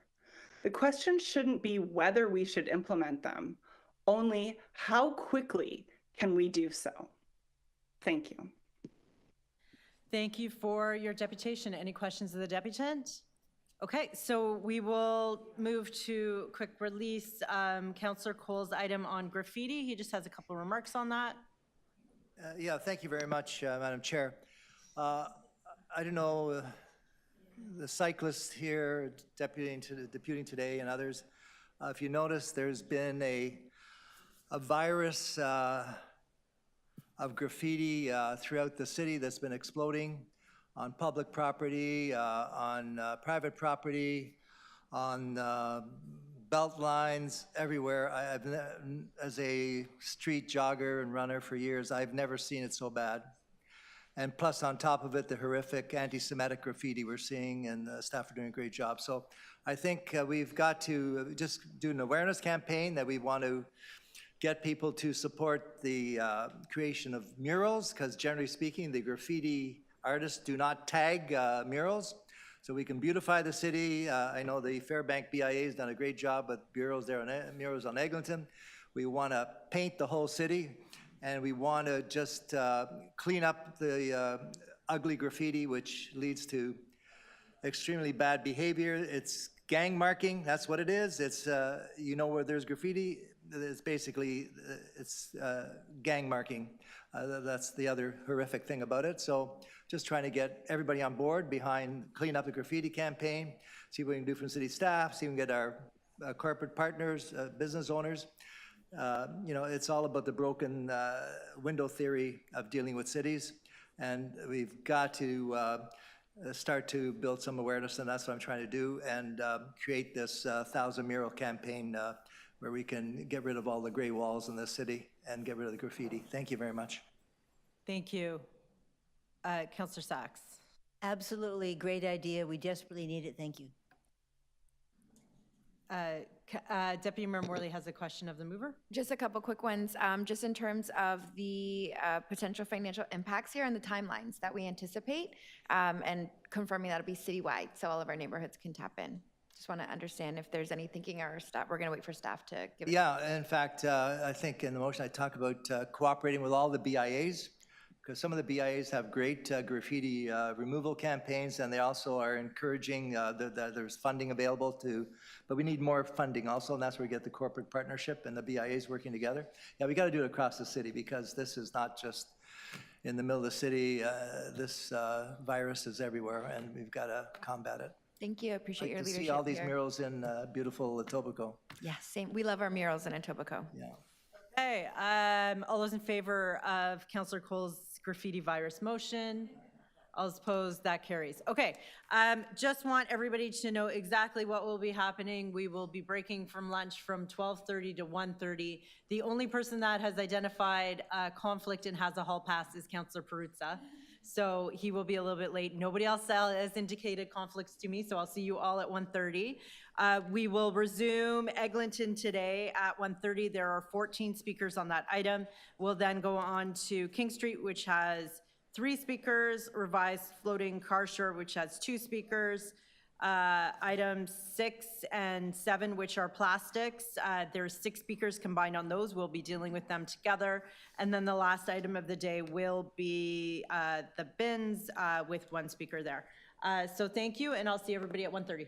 The question shouldn't be whether we should implement them, only how quickly can we do so? Thank you. Thank you for your deputation. Any questions of the deputant? Okay, so we will move to quick release. Councillor Cole's item on graffiti. He just has a couple of remarks on that. Yeah, thank you very much, Madam Chair. I don't know, the cyclists here, deputing today, and others, if you notice, there's been a virus of graffiti throughout the city that's been exploding on public property, on private property, on belt lines, everywhere. As a street jogger and runner for years, I've never seen it so bad. And plus, on top of it, the horrific anti-Semitic graffiti we're seeing, and the staff are doing a great job. So I think we've got to just do an awareness campaign that we want to get people to support the creation of murals, because generally speaking, the graffiti artists do not tag murals. So we can beautify the city. I know the Fairbank BIA has done a great job with murals there murals on Eglinton. We want to paint the whole city. And we want to just clean up the ugly graffiti, which leads to extremely bad behavior. It's gang marking, that's what it is. It's, you know, where there's graffiti, it's basically, it's gang marking. That's the other horrific thing about it. So just trying to get everybody on board behind Clean Up the Graffiti campaign, see what we can do from city staff, see if we can get our corporate partners, business owners. You know, it's all about the broken window theory of dealing with cities. And we've got to start to build some awareness, and that's what I'm trying to do, and create this 1,000 mural campaign where we can get rid of all the gray walls in the city and get rid of the graffiti. Thank you very much. Thank you. Councillor Sachs. Absolutely, great idea. We desperately need it. Thank you. Deputy Mayor Morley has a question of the mover. Just a couple quick ones, just in terms of the potential financial impacts here and the timelines that we anticipate, and confirming that'll be citywide, so all of our neighborhoods can tap in. Just want to understand if there's any thinking or staff, we're going to wait for staff to give. Yeah, in fact, I think in the motion I talk about cooperating with all the BIAs, because some of the BIAs have great graffiti removal campaigns, and they also are encouraging that there's funding available to, but we need more funding also, and that's where we get the corporate partnership and the BIAs working together. Yeah, we got to do it across the city, because this is not just in the middle of the city. This virus is everywhere, and we've got to combat it. Thank you, I appreciate your leadership see all these here. murals in beautiful Etobicoke. Yeah, same. We love our murals in Etobicoke. Yeah. Okay, all those in favor of Councillor Cole's graffiti virus motion? All those opposed, that carries. Okay, just want everybody to know exactly what will be happening. We will be breaking from lunch from 12:30 to 1:30. The only person that has identified conflict and has a hall pass is Councillor Perruzza. So he will be a little bit late. Nobody else has indicated conflicts to me, so I'll see you all at 1:30. We will resume Eglinton today at 1:30. There are 14 speakers on that item. We'll then go on to King Street, which has 3 speakers, revised floating car share, which has 2 speakers, items 6 and 7, which are plastics. There's 6 speakers combined on those. We'll be dealing with them together. And then the last item of the day will be the bins with 1 speaker there. So thank you, and I'll see everybody at 1:30.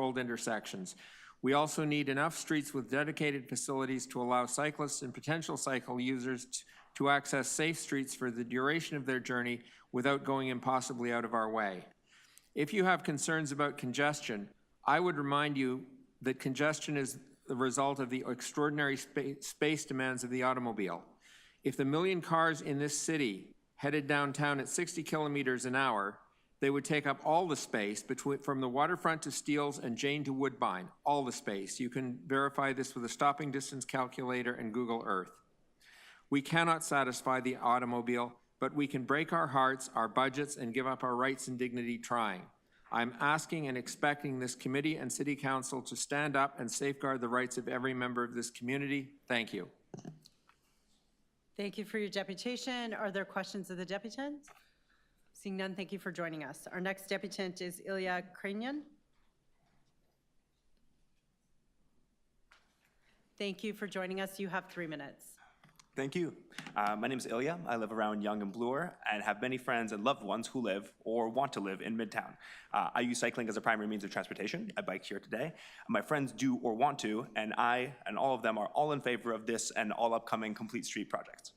controlled intersections. We also need enough streets with dedicated facilities to allow cyclists and potential cycle users to access safe streets for the duration of their journey without going impossibly out of our way. If you have concerns about congestion, I would remind you that congestion is the result of the extraordinary space demands of the automobile. If the million cars in this city headed downtown at 60 kilometers an hour, they would take up all the space from the waterfront to Steeles and Jane to Woodbine, all the space. You can verify this with a stopping distance calculator and Google Earth. We cannot satisfy the automobile, but we can break our hearts, our budgets, and give up our rights and dignity trying. I'm asking and expecting this committee and City Council to stand up and safeguard the rights of every member of this community. Thank you. Thank you for your deputation. Are there questions of the deputant? Seeing none, thank you for joining us. Our next deputant is Ilya Kranian. Thank you for joining us. You have 3 minutes. Thank you. My name is Ilya. I live around Yonge and Bloor and have many friends and loved ones who live or want to live in Midtown. I use cycling as a primary means of transportation. I bike here today. My friends do or want to, and I and all of them are all in favor of this and all upcoming complete street projects.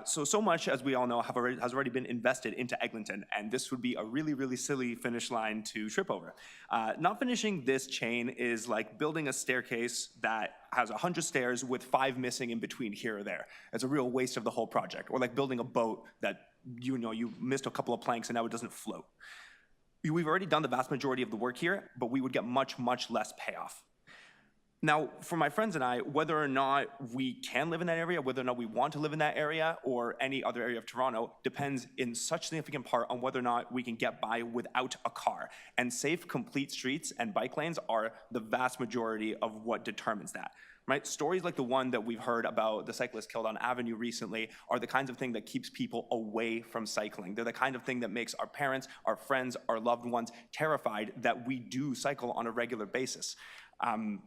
So much, as we all know, has already been invested into Eglinton, and this would be a really, really silly finish line to trip over. Not finishing this chain is like building a staircase that has 100 stairs with 5 missing in between here or there. It's a real waste of the whole project. Or like building a boat that you missed a couple of planks and now it doesn't float. We've already done the vast majority of the work here, but we would get much, much less payoff. Now, for my friends and I, whether or not we can live in that area, whether or not we want to live in that area or any other area of Toronto, depends in such significant part on whether or not we can get by without a car. And safe, complete streets and bike lanes are the vast majority of what determines that. Right? Stories like the one that we've heard about the cyclist killed on Avenue recently are the kinds of thing that keeps people away from cycling. They're the kind of thing that makes our parents, our friends, our loved ones terrified that we do cycle on a regular basis. I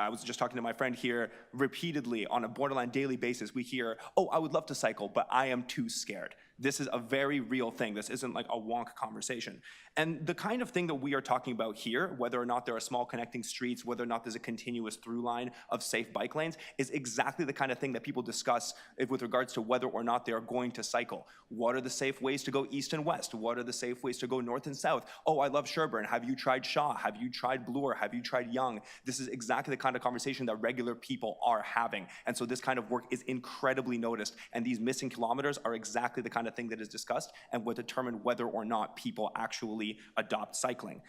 was just talking to my friend here repeatedly on a borderline daily basis. We hear, oh, I would love to cycle, but I am too scared. This is a very real thing. This isn't like a wonk conversation. And the kind of thing that we are talking about here, whether or not there are small connecting streets, whether or not there's a continuous through line of safe bike lanes, is exactly the kind of thing that people discuss with regards to whether or not they are going to cycle. What are the safe ways to go east and west? What are the safe ways to go north and south? Oh, I love Sherbourne. Have you tried Shaw? Have you tried Bloor? Have you tried Yonge? This is exactly the kind of conversation that regular people are having. And so this kind of work is incredibly noticed. And these missing kilometers are exactly the kind of thing that is discussed and will determine whether or not people actually adopt cycling.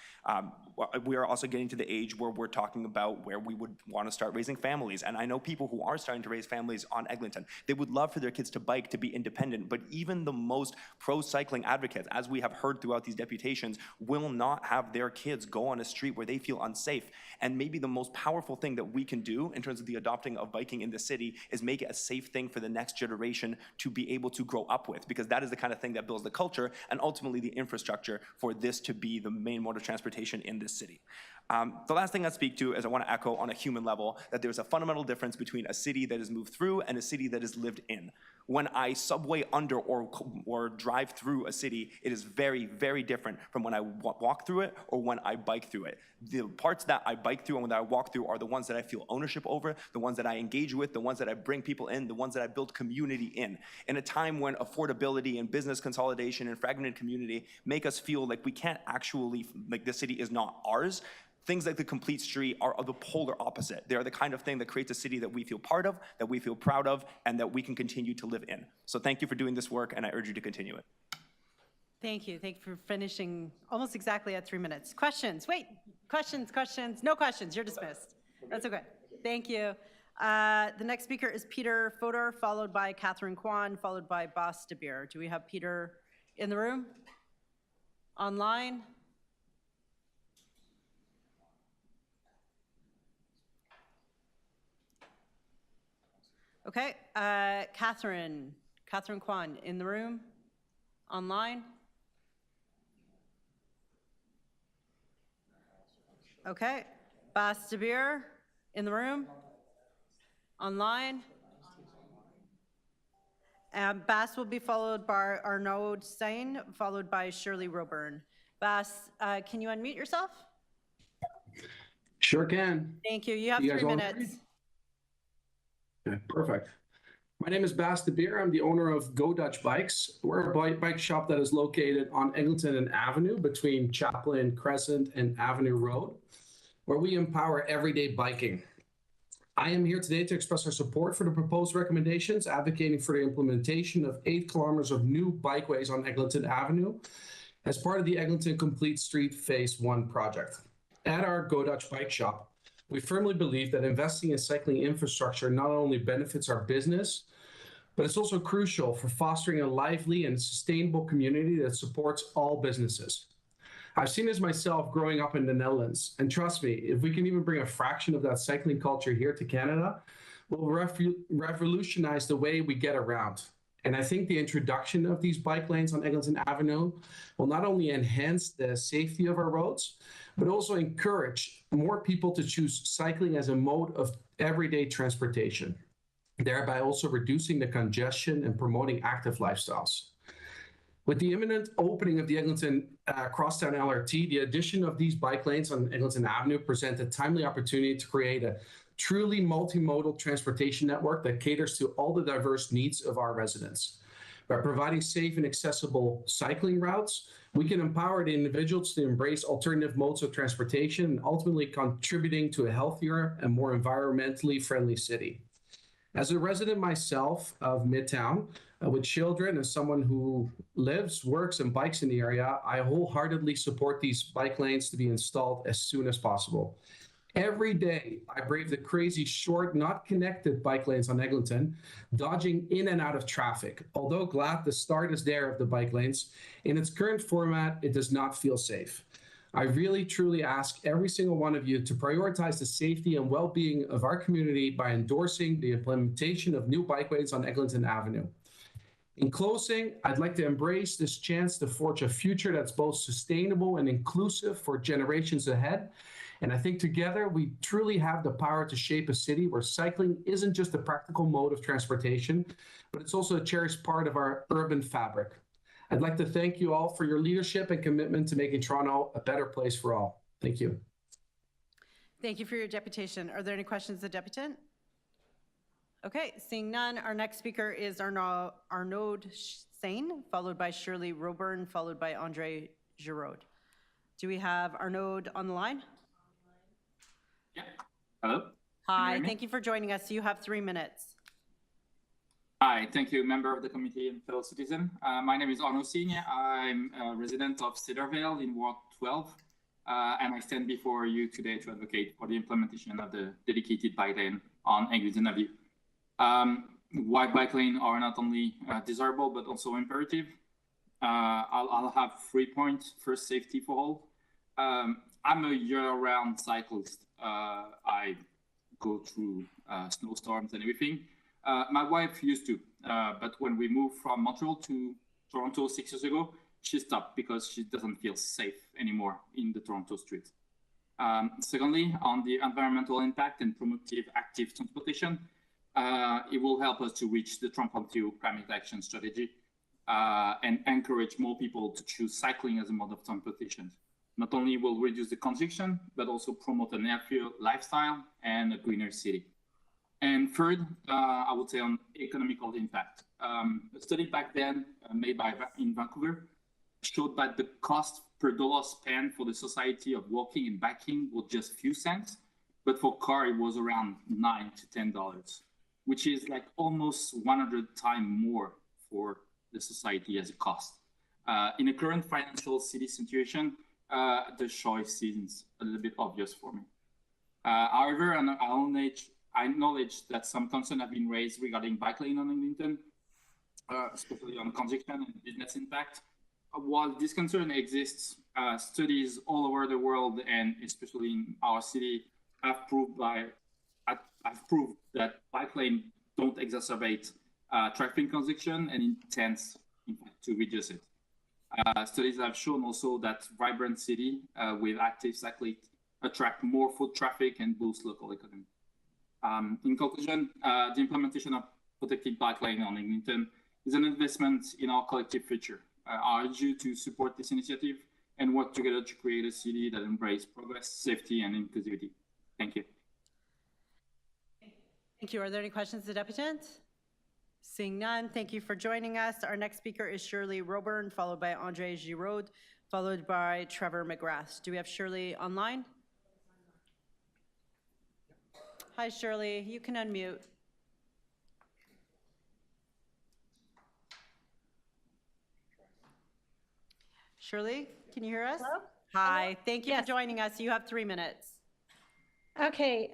We are also getting to the age where we're talking about where we would want to start raising families. And I know people who are starting to raise families on Eglinton. They would love for their kids to bike, to be independent, but even the most pro-cycling advocates, as we have heard throughout these deputations, will not have their kids go on a street where they feel unsafe. And maybe the most powerful thing that we can do in terms of the adopting of biking in the city is make it a safe thing for the next generation to be able to grow up with, because that is the kind of thing that builds the culture and ultimately the infrastructure for this to be the main mode of transportation in this city. The last thing I speak to is I want to echo on a human level that there's a fundamental difference between a city that is moved through and a city that is lived in. When I subway under or drive through a city, it is very, very different from when I walk through it or when I bike through it. The parts that I bike through and that I walk through are the ones that I feel ownership over, the ones that I engage with, the ones that I bring people in, the ones that I build community in. In a time when affordability and business consolidation and fragmented community make us feel like we can't actually, like the city is not ours, things like the complete street are the polar opposite. They are the kind of thing that creates a city that we feel part of, that we feel proud of, and that we can continue to live in. So thank you for doing this work, and I urge you to continue it. Thank you. Thank you for finishing almost exactly at 3 minutes. Questions? Wait, questions? No questions. You're dismissed. That's okay. Thank you. The next speaker is Peter Fodor, followed by Catherine Kwan, followed by Bas de Beer. Do we have Peter in the room? Online? Okay, Catherine Kwan in the room, online. Okay, Bas de Beer in the room, online. Bas will be followed by Arnaud Stein, followed by Shirley Roburn. Bas, can you unmute yourself? Sure can. Thank you. You have You guys 3 all minutes. Okay, perfect. My name is Bas de Beer. I'm the owner of Go Dutch Bikes. We're a bike shop that is located on Eglinton and Avenue between Chaplin Crescent and Avenue Road, where we empower everyday biking. I am here today to express our support for the proposed recommendations, advocating for the implementation of 8 kilometers of new bikeways on Eglinton Avenue as part of the Eglinton Complete Street Phase 1 project. At our Go Dutch Bike Shop, we firmly believe that investing in cycling infrastructure not only benefits our business, but it's also crucial for fostering a lively and sustainable community that supports all businesses. I've seen this myself growing up in the Netherlands, and trust me, if we can even bring a fraction of that cycling culture here to Canada, we'll revolutionize the way we get around. And I think the introduction of these bike lanes on Eglinton Avenue will not only enhance the safety of our roads, but also encourage more people to choose cycling as a mode of everyday transportation, thereby also reducing the congestion and promoting active lifestyles. With the imminent opening of the Eglinton Crosstown LRT, the addition of these bike lanes on Eglinton Avenue present a timely opportunity to create a truly multimodal transportation network that caters to all the diverse needs of our residents. By providing safe and accessible cycling routes, we can empower the individuals to embrace alternative modes of transportation and ultimately contributing to a healthier and more environmentally friendly city. As a resident myself of Midtown, with children and someone who lives, works, and bikes in the area, I wholeheartedly support these bike lanes to be installed as soon as possible. Every day, I brave the crazy, short, not connected bike lanes on Eglinton, dodging in and out of traffic. Although glad the start is there of the bike lanes, in its current format, it does not feel safe. I really, truly ask every single one of you to prioritize the safety and well-being of our community by endorsing the implementation of new bikeways on Eglinton Avenue. In closing, I'd like to embrace this chance to forge a future that's both sustainable and inclusive for generations ahead. And I think together we truly have the power to shape a city where cycling isn't just a practical mode of transportation, but it's also a cherished part of our urban fabric. I'd like to thank you all for your leadership and commitment to making Toronto a better place for all. Thank you. Thank you for your deputation. Are there any questions of the deputant? Okay, seeing none, our next speaker is Arnaud Sain, followed by Shirley Roburn, followed by Andre Giraud. Do we have Arnaud on the line? Yeah. Hello? Hi, thank you for joining us. You have 3 minutes. Hi, thank you, member of the committee and fellow citizen. My name is Arnaud Sain. I'm a resident of Cedarvale in Ward 12, and I stand before you today to advocate for the implementation of the dedicated bike lane on Eglinton Avenue. Wide bike lanes are not only desirable, but also imperative. I'll have 3 points. First, safety for all. I'm a year-round cyclist. I go through snowstorms and everything. My wife used to, but when we moved from Montreal to Toronto 6 years ago, she stopped because she doesn't feel safe anymore in the Toronto streets. Secondly, on the environmental impact and promotive active transportation, it will help us to reach the Trump climate action strategy and encourage more people to choose cycling as a mode of transportation. Not only will reduce the congestion, but also promote an healthier lifestyle and a greener city. And third, I would say on economical impact. A study back then made in Vancouver showed that the cost per dollar spent for the society of walking and biking was just a few cents, but for car it was around $9 to $10, which is like almost 100 times more for the society as a cost. In the current financial city situation, the choice seems a little bit obvious for me. However, I acknowledge that some concerns have been raised regarding bike lane on Eglinton, especially on congestion and business impact. While this concern exists, studies all over the world and especially in our city have proved that bike lanes don't exacerbate traffic congestion and intends, in fact, to reduce it. Studies have shown also that vibrant city with active cyclists attract more foot traffic and boost local economy. In conclusion, the implementation of protected bike lane on Eglinton is an investment in our collective future. I urge you to support this initiative and work together to create a city that embraces progress, safety, and inclusivity. Thank you. Thank you. Are there any questions to the deputant? Seeing none, thank you for joining us. Our next speaker is Shirley Roburn, followed by Andre Giraud, followed by Trevor McGrath. Do we have Shirley online? Hi, Shirley. You can unmute. Shirley, can you hear us? Hello? Hi. Hello? Thank you for joining us. You have 3 minutes. Okay,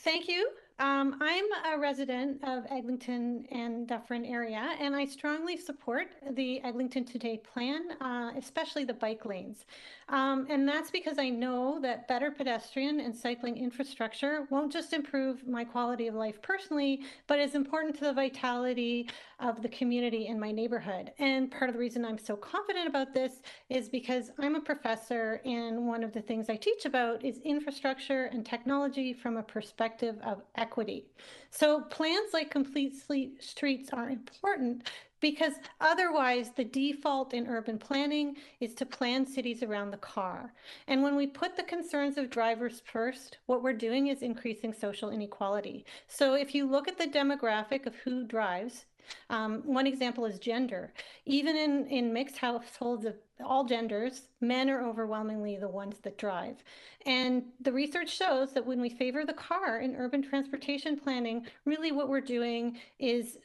thank you. I'm a resident of Eglinton and Dufferin area, and I strongly support the Eglinton Today plan, especially the bike lanes. And that's because I know that better pedestrian and cycling infrastructure won't just improve my quality of life personally, but is important to the vitality of the community in my neighborhood. And part of the reason I'm so confident about this is because I'm a professor, and one of the things I teach about is infrastructure and technology from a perspective of equity. So plans like complete streets are important because otherwise the default in urban planning is to plan cities around the car. And when we put the concerns of drivers first, what we're doing is increasing social inequality. So if you look at the demographic of who drives, one example is gender. Even in mixed households of all genders, men are overwhelmingly the ones that drive. And the research shows that when we favor the car in urban transportation planning, really what we're doing is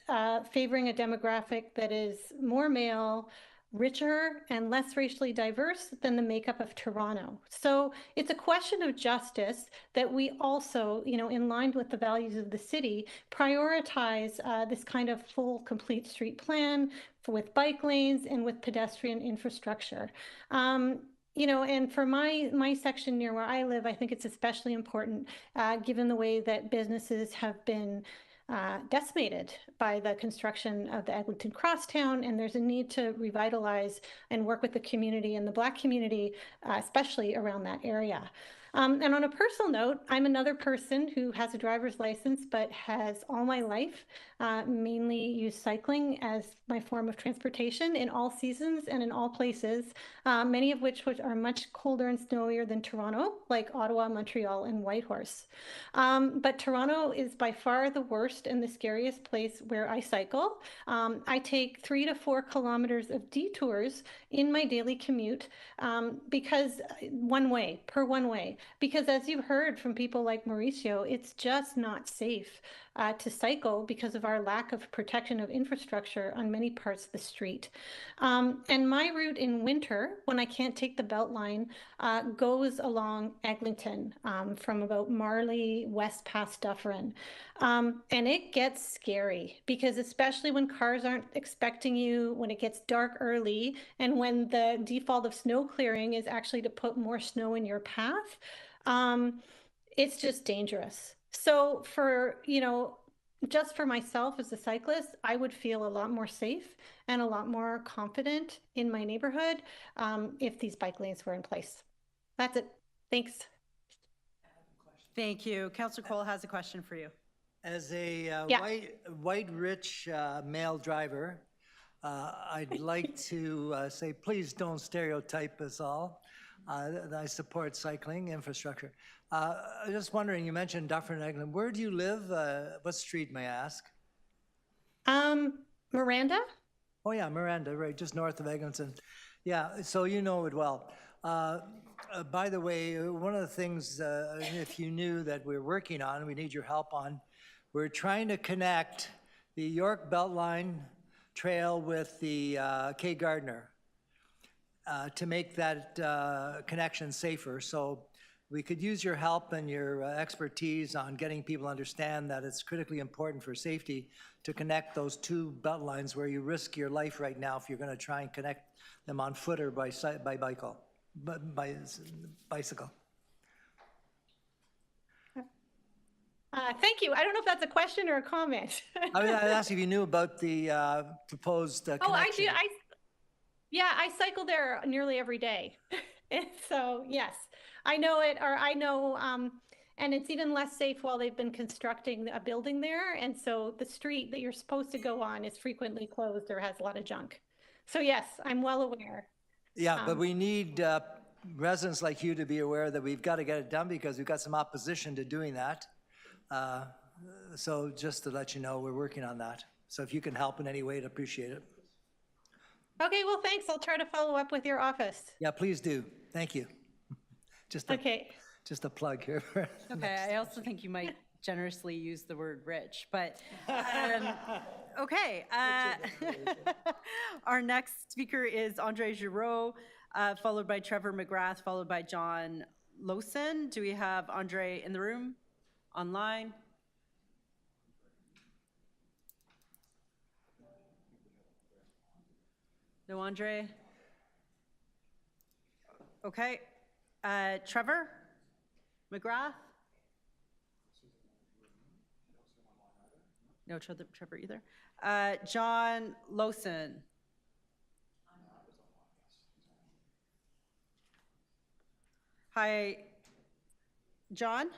favoring a demographic that is more male, richer, and less racially diverse than the makeup of Toronto. So it's a question of justice that we also, in line with the values of the city, prioritize this kind of full, complete street plan with bike lanes and with pedestrian infrastructure. And for my section near where I live, I think it's especially important given the way that businesses have been decimated by the construction of the Eglinton Crosstown, and there's a need to revitalize and work with the community and the Black community, especially around that area. And on a personal note, I'm another person who has a driver's license, but has all my life mainly used cycling as my form of transportation in all seasons and in all places, many of which are much colder and snowier than Toronto, like Ottawa, Montreal, and Whitehorse. But Toronto is by far the worst and the scariest place where I cycle. I take 3 to 4 kilometers of detours in my daily commute because one way, because as you've heard from people like Mauricio, it's just not safe to cycle because of our lack of protection of infrastructure on many parts of the street. And my route in winter, when I can't take the Beltline, goes along Eglinton from about Marley west past Dufferin. And it gets scary because especially when cars aren't expecting you, when it gets dark early, and when the default of snow clearing is actually to put more snow in your path, it's just dangerous. So just for myself as a cyclist, I would feel a lot more safe and a lot more confident in my neighborhood if these bike lanes were in place. That's it. Thanks. Thank you. Councillor Cole has a question for you. As a white, rich male driver, I'd like to say, please don't stereotype us all. I support cycling infrastructure. I'm just wondering, you mentioned Dufferin and Eglinton. Where do you live? What street, may I ask? Miranda? Oh yeah, Miranda, right, just north of Eglinton. Yeah, so you know it well. By the way, one of the things, if you knew that we're working on, we need your help on, we're trying to connect the York Beltline Trail with the Kay Gardner to make that connection safer. So we could use your help and your expertise on getting people to understand that it's critically important for safety to connect those two belt lines where you risk your life right now if you're going to try and connect them on foot or by bicycle. Thank you. I don't know if that's a question or a comment. I was asking if you knew about the proposed connection. Oh, I do. I cycle there nearly every day. So yes, I know it, and it's even less safe while they've been constructing a building there. And so the street that you're supposed to go on is frequently closed or has a lot of junk. So yes, I'm well aware. Yeah, but we need residents like you to be aware that we've got to get it done because we've got some opposition to doing that. So just to let you know, we're working on that. So if you can help in any way, I'd appreciate it. Okay, well, thanks. I'll try to follow up with your office. Yeah, please do. Thank you. Just a plug here. Okay, I also think you might generously use the word rich, but okay. Our next speaker is Andre Giraud, followed by Trevor McGrath, followed by John Lawson. Do we have Andre in the room, online? No Andre? Okay. Trevor McGrath? No Trevor either. John Lawson? Hi, John?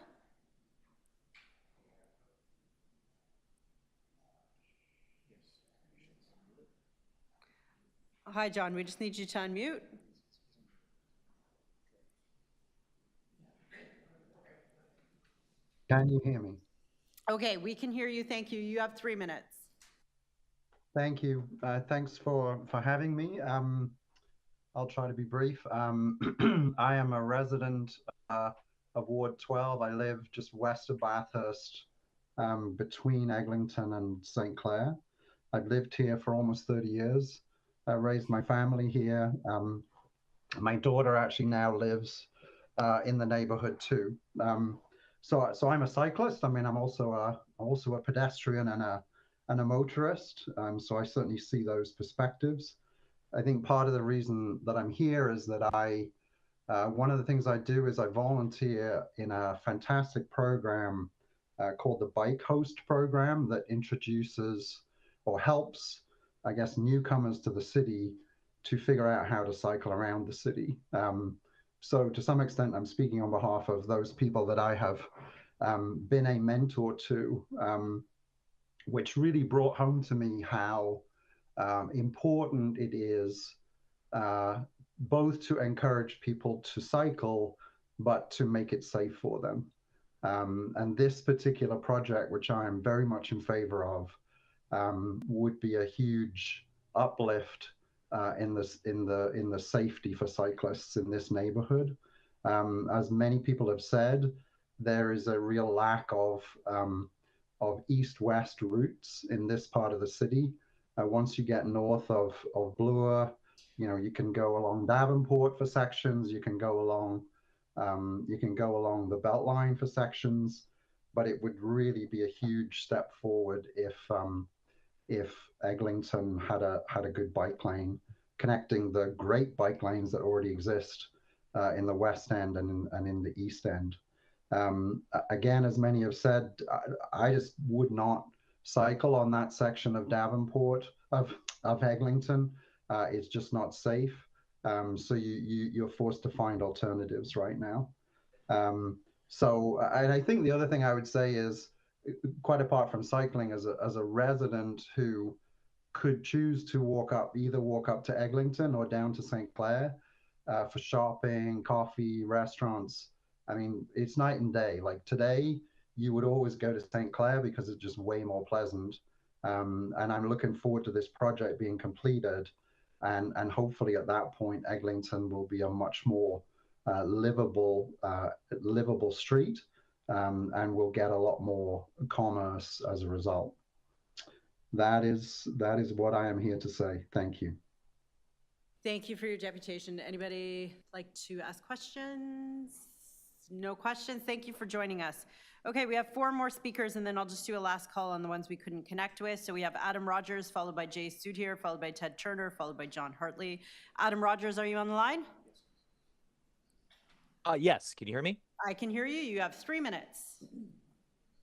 Hi, John. We just need you to unmute. Can you hear me? Okay, we can hear you. Thank you. You have 3 minutes. Thank you. Thanks for having me. I'll try to be brief. I am a resident of Ward 12. I live just west of Bathurst, between Eglinton and St. Clair. I've lived here for almost 30 years. I raised my family here. My daughter actually now lives in the neighborhood too. So I'm a cyclist. I mean, I'm also a pedestrian and a motorist. So I certainly see those perspectives. I think part of the reason that I'm here is that one of the things I do is I volunteer in a fantastic program called the Bike Host program that introduces or helps, I guess, newcomers to the city to figure out how to cycle around the city. So to some extent, I'm speaking on behalf of those people that I have been a mentor to, which really brought home to me how important it is both to encourage people to cycle, but to make it safe for them. And this particular project, which I am very much in favor of, would be a huge uplift in the safety for cyclists in this neighborhood. As many people have said, there is a real lack of east-west routes in this part of the city. Once you get north of Bloor, you can go along Davenport for sections. You can go along the Beltline for sections, but it would really be a huge step forward if Eglinton had a good bike lane connecting the great bike lanes that already exist in the West End and in the East End. Again, as many have said, I just would not cycle on that section of Davenport of Eglinton. It's just not safe. So you're forced to find alternatives right now. And I think the other thing I would say is, quite apart from cycling, as a resident who could choose to either walk up to Eglinton or down to St. Clair for shopping, coffee, restaurants. I mean, it's night and day. Like today, you would always go to St. Clair because it's just way more pleasant. And I'm looking forward to this project being completed. And hopefully at that point, Eglinton will be a much more livable street, and we'll get a lot more commerce as a result. That is what I am here to say. Thank you. Thank you for your deputation. Anybody like to ask questions? No questions. Thank you for joining us. Okay, we have 4 more speakers, and then I'll just do a last call on the ones we couldn't connect with. So we have Adam Rogers, followed by Jay Sudhir, followed by Ted Turner, followed by John Hartley. Adam Rogers, are you on the line? Yes, can you hear me? I can hear you. You have 3 minutes.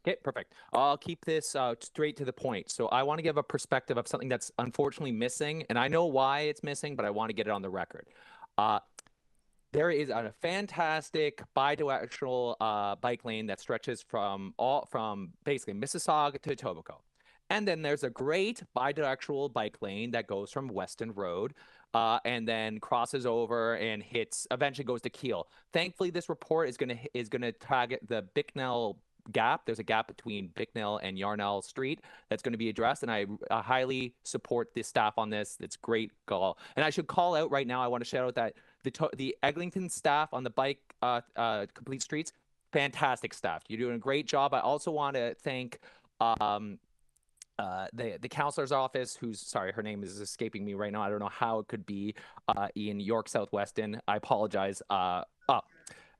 Okay, perfect. I'll keep this straight to the point. So I want to give a perspective of something that's unfortunately missing, and I know why it's missing, but I want to get it on the record. There is a fantastic bidirectional bike lane that stretches from basically Mississauga to Etobicoke. And then there's a great bidirectional bike lane that goes from Weston Road and then crosses over and eventually goes to Kiel. Thankfully, this report is gonna target the Bicknell gap. There's a gap between Bicknell and Yarnell Street that's going to be addressed, and I highly support the staff on this. It's great call. And I should call out right now, I want to shout out that the Eglinton staff on the bike complete streets, fantastic staff. You're doing a great job. I also want to thank the counselor's office, sorry, her name is escaping me right now. I don't know how it could be in York Southweston. I apologize.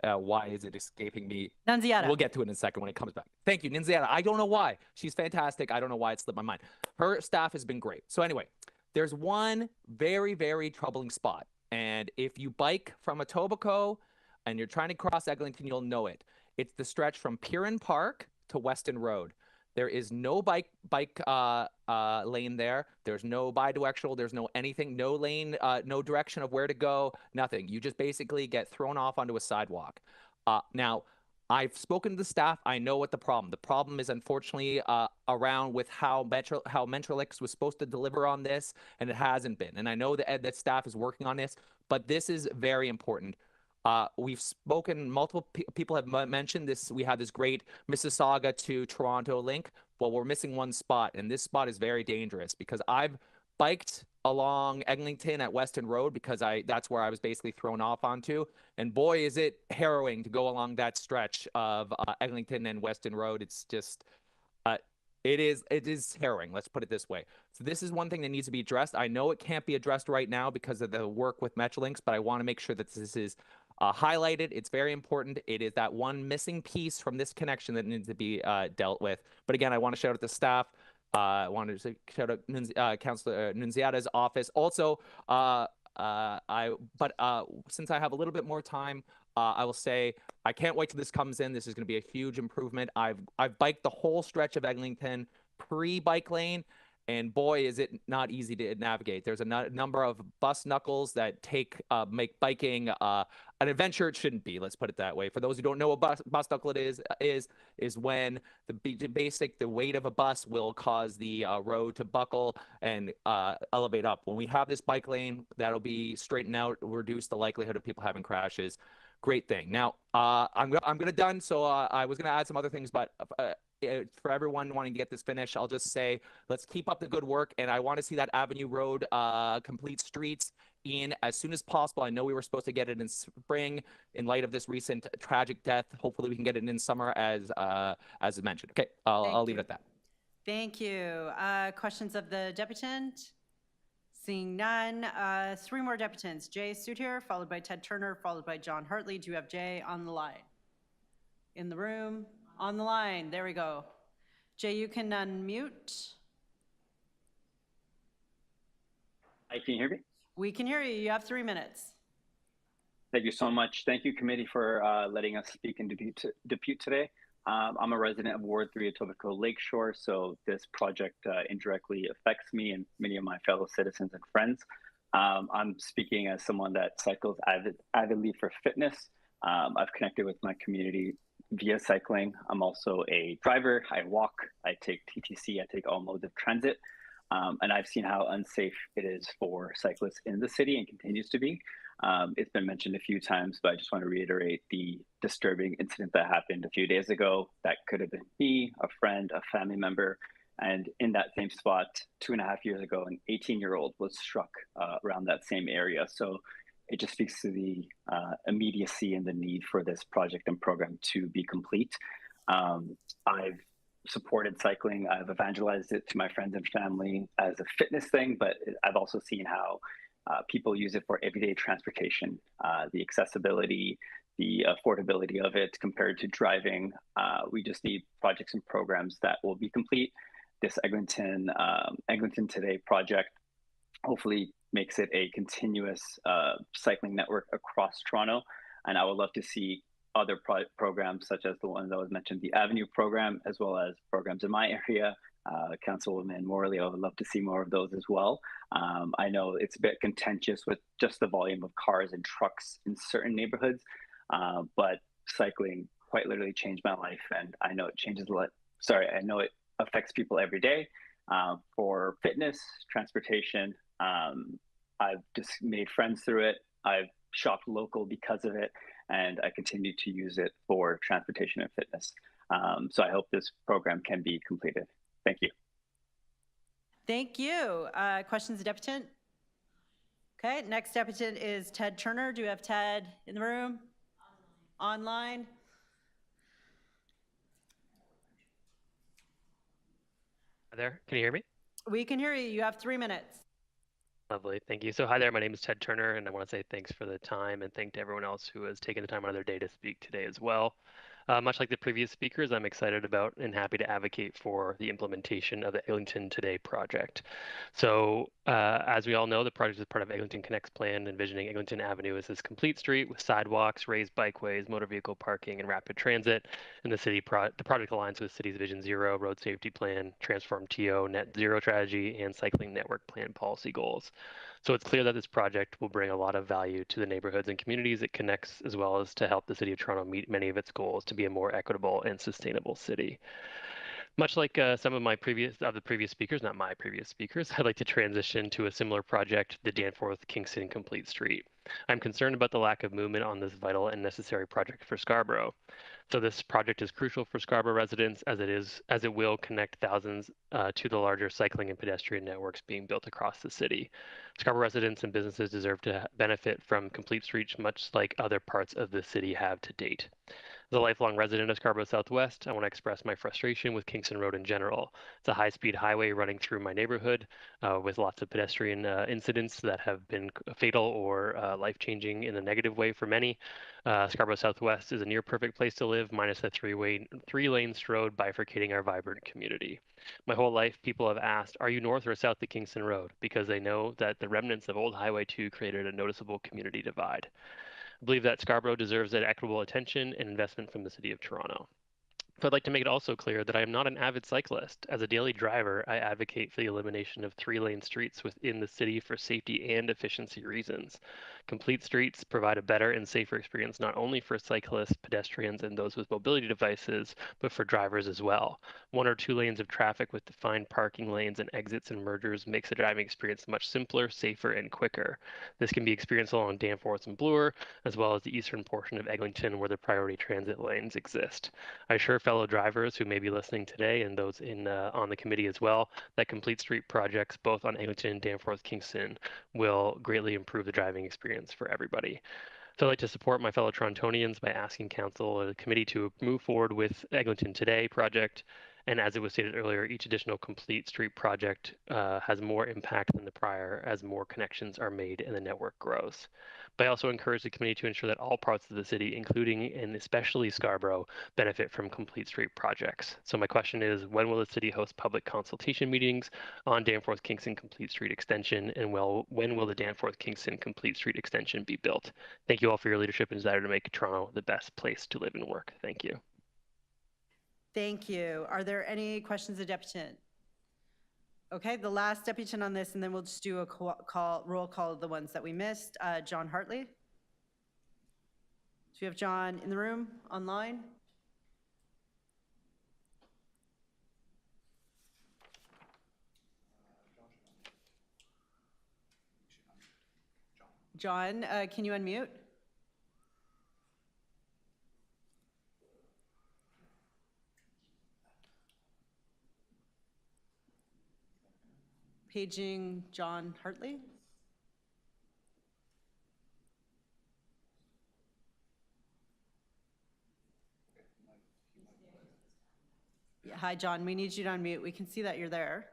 Why is it escaping me? Nunziata. We'll get to it in a second when it comes back. Thank you, Nunziata. I don't know why. She's fantastic. I don't know why it slipped my mind. Her staff has been great. So anyway, there's one very, very troubling spot. And if you bike from Etobicoke and you're trying to cross Eglinton, you'll know it. It's the stretch from Piran Park to Weston Road. There is no bike lane there. There's no bidirectional. There's no anything, no lane, no direction of where to go, nothing. You just basically get thrown off onto a sidewalk. Now, I've spoken to the staff. I know what the problem. The problem is unfortunately around with how Metrolix was supposed to deliver on this, and it hasn't been. And I know that staff is working on this, but this is very important. We've spoken, multiple people have mentioned this. We have this great Mississauga to Toronto link. Well, we're missing one spot, and this spot is very dangerous because I've biked along Eglinton at Weston Road because that's where I was basically thrown off onto. And boy, is it harrowing to go along that stretch of Eglinton and Weston Road. It's just, it is harrowing. Let's put it this way. So this is one thing that needs to be addressed. I know it can't be addressed right now because of the work with Metrolinx, but I want to make sure that this is highlighted. It's very important. It is that one missing piece from this connection that needs to be dealt with. But again, I want to shout out the staff. I wanted to shout out Councillor Nunziata's office. Also, since I have a little bit more time, I will say I can't wait till this comes in. This is going to be a huge improvement. I've biked the whole stretch of Eglinton pre-bike lane, and boy, is it not easy to navigate. There's a number of bus knuckles that make biking an adventure it shouldn't be. Let's put it that way. For those who don't know what bus knuckle it is when the weight of a bus will cause the road to buckle and elevate up. When we have this bike lane, that'll be straightened out, reduce the likelihood of people having crashes. Great thing. Now, I'm gonna done. So I was gonna add some other things, but for everyone wanting to get this finished, I'll just say let's keep up the good work, and I want to see that Avenue Road complete streets in as soon as possible. I know we were supposed to get it in spring in light of this recent tragic death. Hopefully, we can get it in summer as mentioned. Okay, I'll leave it at that. Thank you. Questions of the deputant? Seeing none, 3 more deputants. Jay Soutier, followed by Ted Turner, followed by John Hartley. Do you have Jay on the line? In the room? On the line. There we go. Jay, you can unmute. Hi, can you hear me? We can hear you. You have 3 minutes. Thank you so much. Thank you, committee, for letting us speak in Depute today. I'm a resident of Ward 3 Etobicoke Lakeshore, so this project indirectly affects me and many of my fellow citizens and friends. I'm speaking as someone that cycles avidly for fitness. I've connected with my community via cycling. I'm also a driver. I walk, I take TTC, I take all modes of transit. And I've seen how unsafe it is for cyclists in the city and continues to be. It's been mentioned a few times, but I just want to reiterate the disturbing incident that happened a few days ago. That could have been me, a friend, a family member. And in that same spot, 2.5 years ago, an 18-year-old was struck around that same area. So it just speaks to the immediacy and the need for this project and program to be complete. I've supported cycling. I've evangelized it to my friends and family as a fitness thing, but I've also seen how people use it for everyday transportation, the accessibility, the affordability of it compared to driving. We just need projects and programs that will be complete. This Eglinton Today project hopefully makes it a continuous cycling network across Toronto. And I would love to see other programs such as the one that was mentioned, the Avenue program, as well as programs in my area. Councilwoman Morley, I would love to see more of those as well. I know it's a bit contentious with just the volume of cars and trucks in certain neighborhoods, but cycling quite literally changed my life, and I know it changes a lot. Sorry, I know it affects people every day for fitness, transportation, I've just made friends through it. I've shopped local because of it, and I continue to use it for transportation and fitness. So I hope this program can be completed. Thank you. Thank you. Questions, Deputant? Okay, next Deputant is Ted Turner. Do we have Ted in the room? Online? Hi there, can you hear me? We can hear you. You have 3 minutes. Lovely, thank you. So hi there, my name is Ted Turner, and I want to say thanks for the time and thank to everyone else who has taken the time out of their day to speak today as well. Much like the previous speakers, I'm excited about and happy to advocate for the implementation of the Eglinton Today project. So as we all know, the project is part of Eglinton Connect's plan, envisioning Eglinton Avenue as this complete street with sidewalks, raised bikeways, motor vehicle parking, and rapid transit. And the project aligns with City's Vision Zero, road safety plan, Transform TO, net zero strategy, and cycling network plan policy goals. So it's clear that this project will bring a lot of value to the neighborhoods and communities it connects, as well as to help the City of Toronto meet many of its goals to be a more equitable and sustainable city. Much like some of the previous speakers, not my previous speakers, I'd like to transition to a similar project, the Danforth-Kingston Complete Street. I'm concerned about the lack of movement on this vital and necessary project for Scarborough. So this project is crucial for Scarborough residents as it will connect thousands to the larger cycling and pedestrian networks being built across the city. Scarborough residents and businesses deserve to benefit from complete streets much like other parts of the city have to date. As a lifelong resident of Scarborough Southwest, I want to express my frustration with Kingston Road in general. It's a high-speed highway running through my neighborhood with lots of pedestrian incidents that have been fatal or life-changing in a negative way for many. Scarborough Southwest is a near-perfect place to live, minus a three-lane road bifurcating our vibrant community. My whole life, people have asked, are you north or south of Kingston Road? Because they know that the remnants of old Highway 2 created a noticeable community divide. I believe that Scarborough deserves that equitable attention and investment from the City of Toronto. So I'd like to make it also clear that I am not an avid cyclist. As a daily driver, I advocate for the elimination of three-lane streets within the city for safety and efficiency reasons. Complete streets provide a better and safer experience not only for cyclists, pedestrians, and those with mobility devices, but for drivers as well. 1 or 2 lanes of traffic with defined parking lanes and exits and mergers makes the driving experience much simpler, safer, and quicker. This can be experienced along Danforth and Bloor, as well as the eastern portion of Eglinton where the priority transit lanes exist. I assure fellow drivers who may be listening today and those on the committee as well that complete street projects both on Eglinton and Danforth Kingston will greatly improve the driving experience for everybody. So I'd like to support my fellow Torontonians by asking Council or the committee to move forward with Eglinton Today project. And as it was stated earlier, each additional complete street project has more impact than the prior as more connections are made and the network grows. But I also encourage the committee to ensure that all parts of the city, including and especially Scarborough, benefit from complete street projects. So my question is, when will the city host public consultation meetings on Danforth-Kingston Complete Street Extension, and when will the Danforth-Kingston Complete Street Extension be built? Thank you all for your leadership and desire to make Toronto the best place to live and work. Thank you. Thank you. Are there any questions of Deputant? Okay, the last Deputant on this, and then we'll just do a roll call of the ones that we missed. John Hartley. Do we have John in the room, online? John, can you unmute? Paging John Hartley. Yeah, hi, John. We need you to unmute. We can see that you're there.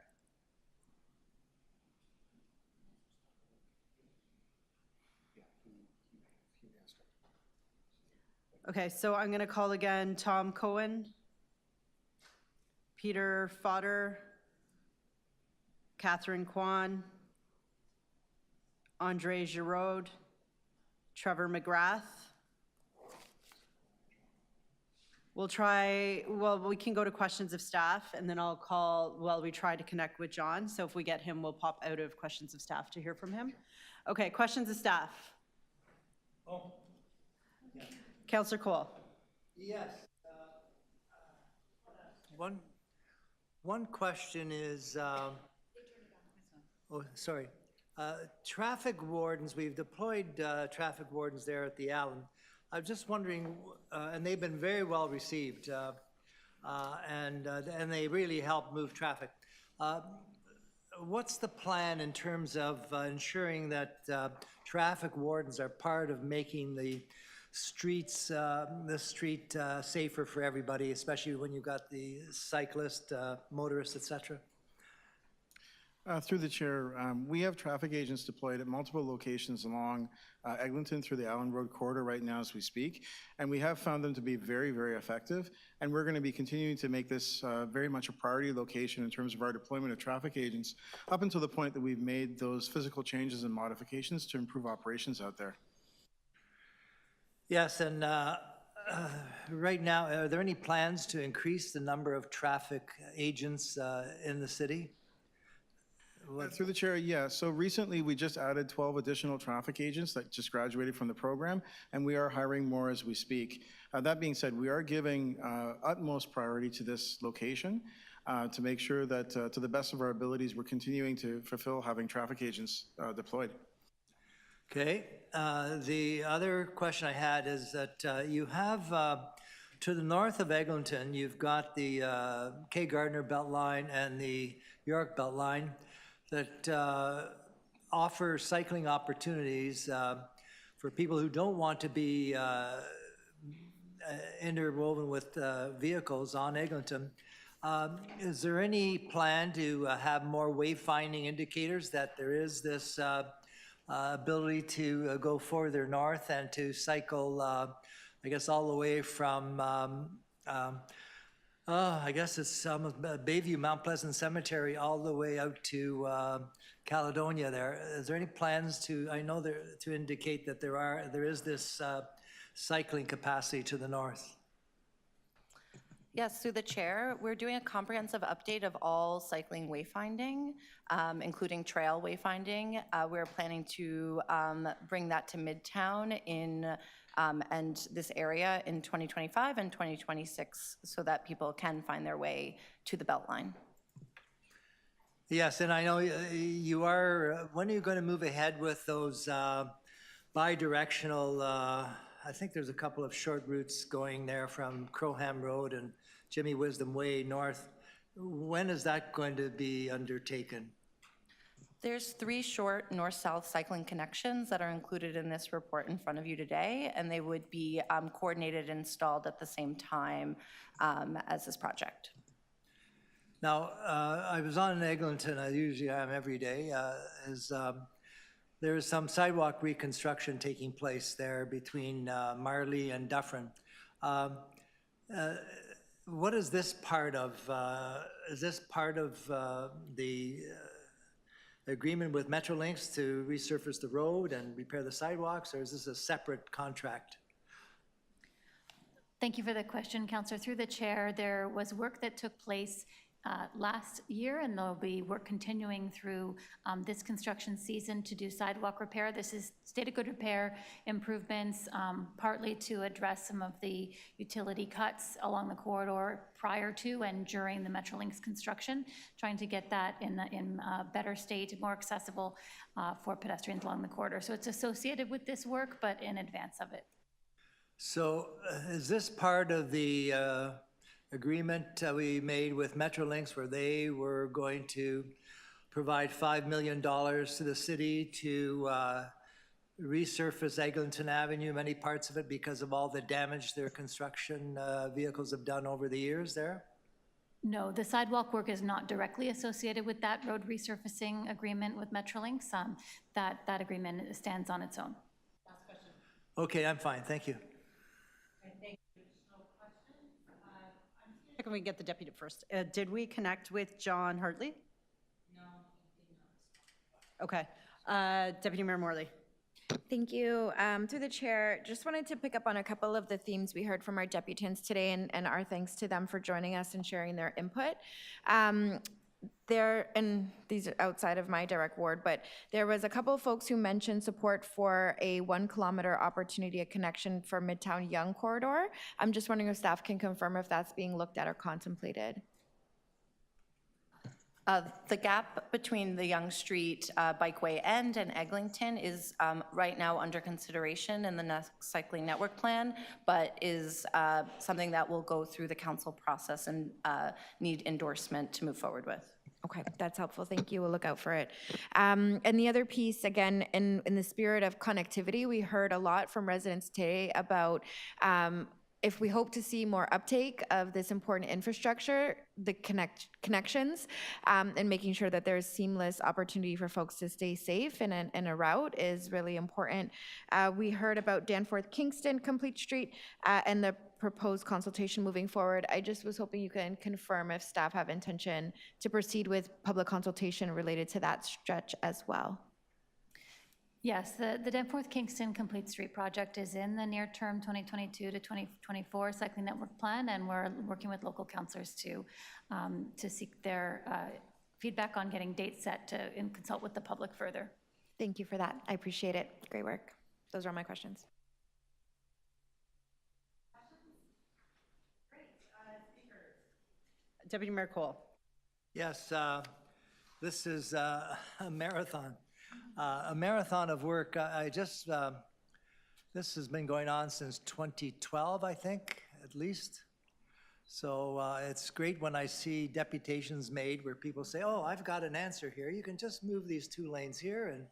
Okay, so I'm going to call again Tom Cohen, Peter Fodder, Catherine Kwan, Andre Giraud, Trevor McGrath. We'll try, well, we can go to questions of staff, and then I'll call while we try to connect with John. So if we get him, we'll pop out of questions of staff to hear from him. Okay, questions of staff. Oh. Yeah. Councillor Cole. Yes. One question is, oh, sorry. Traffic wardens, we've deployed traffic wardens there at the Allen. I'm just wondering, and they've been very well received, and they really help move traffic. What's the plan in terms of ensuring that traffic wardens are part of making the street safer for everybody, especially when you've got the cyclist, motorists, etc.? Through the chair, we have traffic agents deployed at multiple locations along Eglinton through the Allen Road corridor right now as we speak, and we have found them to be very, very effective, and we're going to be continuing to make this very much a priority location in terms of our deployment of traffic agents up until the point that we've made those physical changes and modifications to improve operations out there. Yes, and right now, are there any plans to increase the number of traffic agents in the city? Through the chair, yeah. So recently we just added 12 additional traffic agents that just graduated from the program, and we are hiring more as we speak. That being said, we are giving utmost priority to this location to make sure that to the best of our abilities, we're continuing to fulfill having traffic agents deployed. Okay. The other question I had is that you have to the north of Eglinton, you've got the K. Gardner Beltline and the York Beltline that offer cycling opportunities for people who don't want to be interwoven with vehicles on Eglinton. Is there any plan to have more wayfinding indicators that there is this ability to go further north and to cycle, I guess, all the way from I guess it's Bayview, Mount Pleasant Cemetery, all the way out to Caledonia there. Is there any plans to, I know there, to indicate that there is this cycling capacity to the north? Yes, through the chair, we're doing a comprehensive update of all cycling wayfinding, including trail wayfinding. We're planning to bring that to Midtown and this area in 2025 and 2026 so that people can find their way to the Beltline. Yes, and I know you are, when are you going to move ahead with those bi-directional, I think there's a couple of short routes going there from Crowham Road and Jimmy Wisdom Way north. When is that going to be undertaken? There's 3 short north-south cycling connections that are included in this report in front of you today, and they would be coordinated and installed at the same time as this project. Now, I was on Eglinton, I usually am every day, there is some sidewalk reconstruction taking place there between Marley and Dufferin. What is this part of? Is this part of the agreement with Metrolinx to resurface the road and repair the sidewalks, or is this a separate contract? Thank you for the question, Councillor. Through the chair, there was work that took place last year, and there'll be work continuing through this construction season to do sidewalk repair. This is state of good repair improvements, partly to address some of the utility cuts along the corridor prior to and during the Metrolinx construction, trying to get that in a better state, more accessible for pedestrians along the corridor. So it's associated with this work, but in advance of it. So is this part of the agreement we made with Metrolinx where they were going to provide $5 million to the city to resurface Eglinton Avenue, many parts of it, because of all the damage their construction vehicles have done over the years there? No, the sidewalk work is not directly associated with that road resurfacing agreement with Metrolinx. That agreement stands on its own. Last question. Okay, I'm fine. Thank you. Thank you. No questions. Can we get the deputy first? Did we connect with John Hartley? No, he did not. Okay. Deputy Mayor Morley. Thank you. Through the chair, just wanted to pick up on a couple of the themes we heard from our deputants today, and our thanks to them for joining us and sharing their input. And these are outside of my direct ward, but there was a couple of folks who mentioned support for a 1 kilometer opportunity, a connection for Midtown Yonge corridor. I'm just wondering if staff can confirm if that's being looked at or contemplated. The gap between the Yonge Street Bikeway End and Eglinton is right now under consideration in the next cycling network plan, but is something that will go through the council process and need endorsement to move forward with. Okay, that's helpful. Thank you. We'll look out for it. And the other piece, again, in the spirit of connectivity, we heard a lot from residents today about if we hope to see more uptake of this important infrastructure, the connections, and making sure that there's seamless opportunity for folks to stay safe in a route is really important. We heard about Danforth Kingston Complete Street and the proposed consultation moving forward. I just was hoping you can confirm if staff have intention to proceed with public consultation related to that stretch as well. Yes, the Danforth Kingston Complete Street project is in the near-term 2022 to 2024 cycling network plan, and we're working with local councillors to seek their feedback on getting dates set and consult with the public further. Thank you for that. I appreciate it. Great work. Those are all my questions. Deputy Mayor Cole. Yes, this is a marathon. A marathon of work. This has been going on since 2012, I think, at least. So it's great when I see deputations made where people say, oh, I've got an answer here. You can just move these 2 lanes here and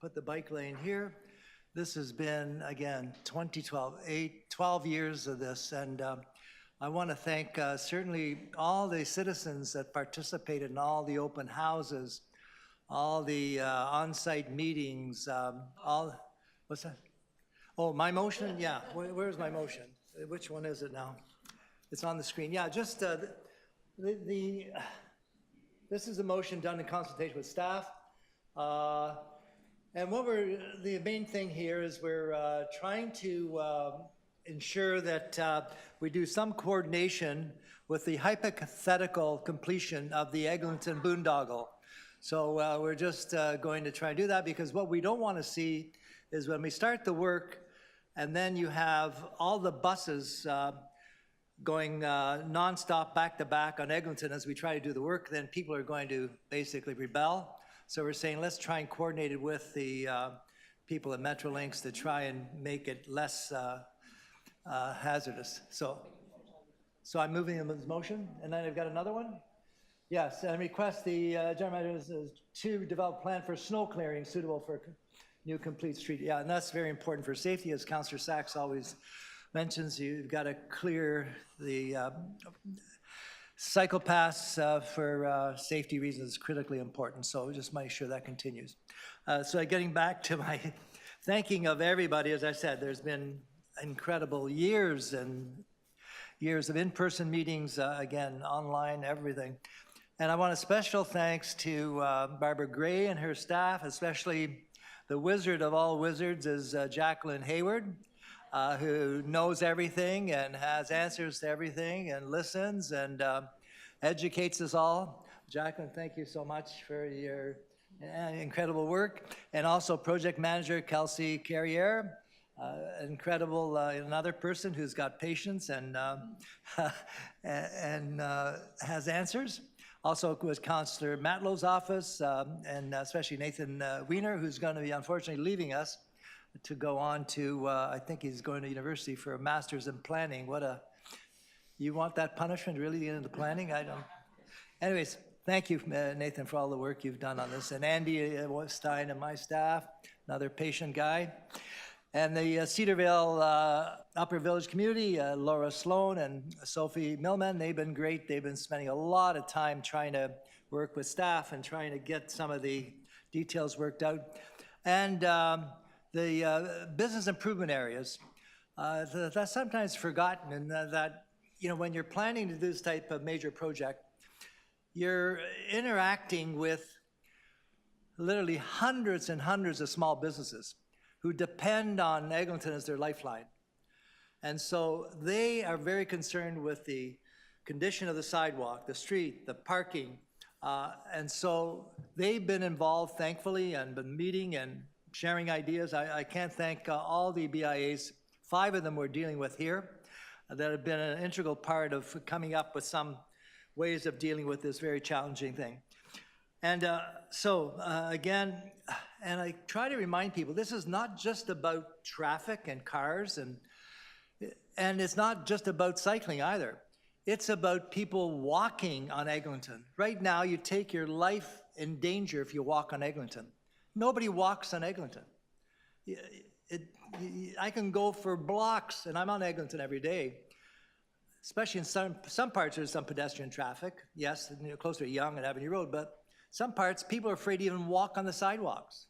put the bike lane here. This has been, again, 2012, 12 years of this. And I want to thank certainly all the citizens that participated in all the open houses, all the on-site meetings, what's that? Oh, my motion? Yeah, where's my motion? Which one is it now? It's on the screen. Yeah, just this is a motion done in consultation with staff. And the main thing here is we're trying to ensure that we do some coordination with the hypothetical completion of the Eglinton boondoggle. So we're just going to try and do that, because what we don't want to see is when we start the work and then you have all the buses going nonstop back to back on Eglinton as we try to do the work, then people are going to basically rebel. So we're saying let's try and coordinate it with the people at Metrolinx to try and make it less hazardous. So I'm moving the motion, and then I've got another one. Yes, and request the general manager to develop a plan for snow clearing suitable for new complete street. Yeah, and that's very important for safety, as Councillor Sachs always mentions. You've got to clear the cycle paths for safety reasons is critically important. So just make sure that continues. So getting back to my thanking of everybody, as I said, there's been incredible years and years of in-person meetings, again, online, everything. And I want a special thanks to Barbara Gray and her staff, especially the wizard of all wizards is Jacqueline Hayward, who knows everything and has answers to everything and listens and educates us all. Jacqueline, thank you so much for your incredible work. And also project manager Kelsey Carriere, incredible, another person who's got patience and has answers. Also with Councillor Matlow's office, and especially Nathan Wiener, who's going to be unfortunately leaving us to go on to, I think he's going to university for a master's in planning. You want that punishment, really, the end of the planning? I don't. Anyways, thank you, Nathan, for all the work you've done on this. And Andy Stein and my staff, another patient guy. And the Cedarvale Upper Village community, Laura Sloan and Sophie Millman, they've been great. They've been spending a lot of time trying to work with staff and trying to get some of the details worked out. And the business improvement areas, that's sometimes forgotten, and that, you know, when you're planning to do this type of major project, you're interacting with literally hundreds and hundreds of small businesses who depend on Eglinton as their lifeline. And so they are very concerned with the condition of the sidewalk, the street, the parking. And so they've been involved, thankfully, and been meeting and sharing ideas. I can't thank all the BIAs. 5 of them we're dealing with here that have been an integral part of coming up with some ways of dealing with this very challenging thing. And again, and I try to remind people, this is not just about traffic and cars, and it's not just about cycling either. It's about people walking on Eglinton. Right now, you take your life in danger if you walk on Eglinton. Nobody walks on Eglinton. I can go for blocks, and I'm on Eglinton every day, especially in some parts there's some pedestrian traffic, yes, closer to Yonge and Avenue Road, but some parts people are afraid to even walk on the sidewalks.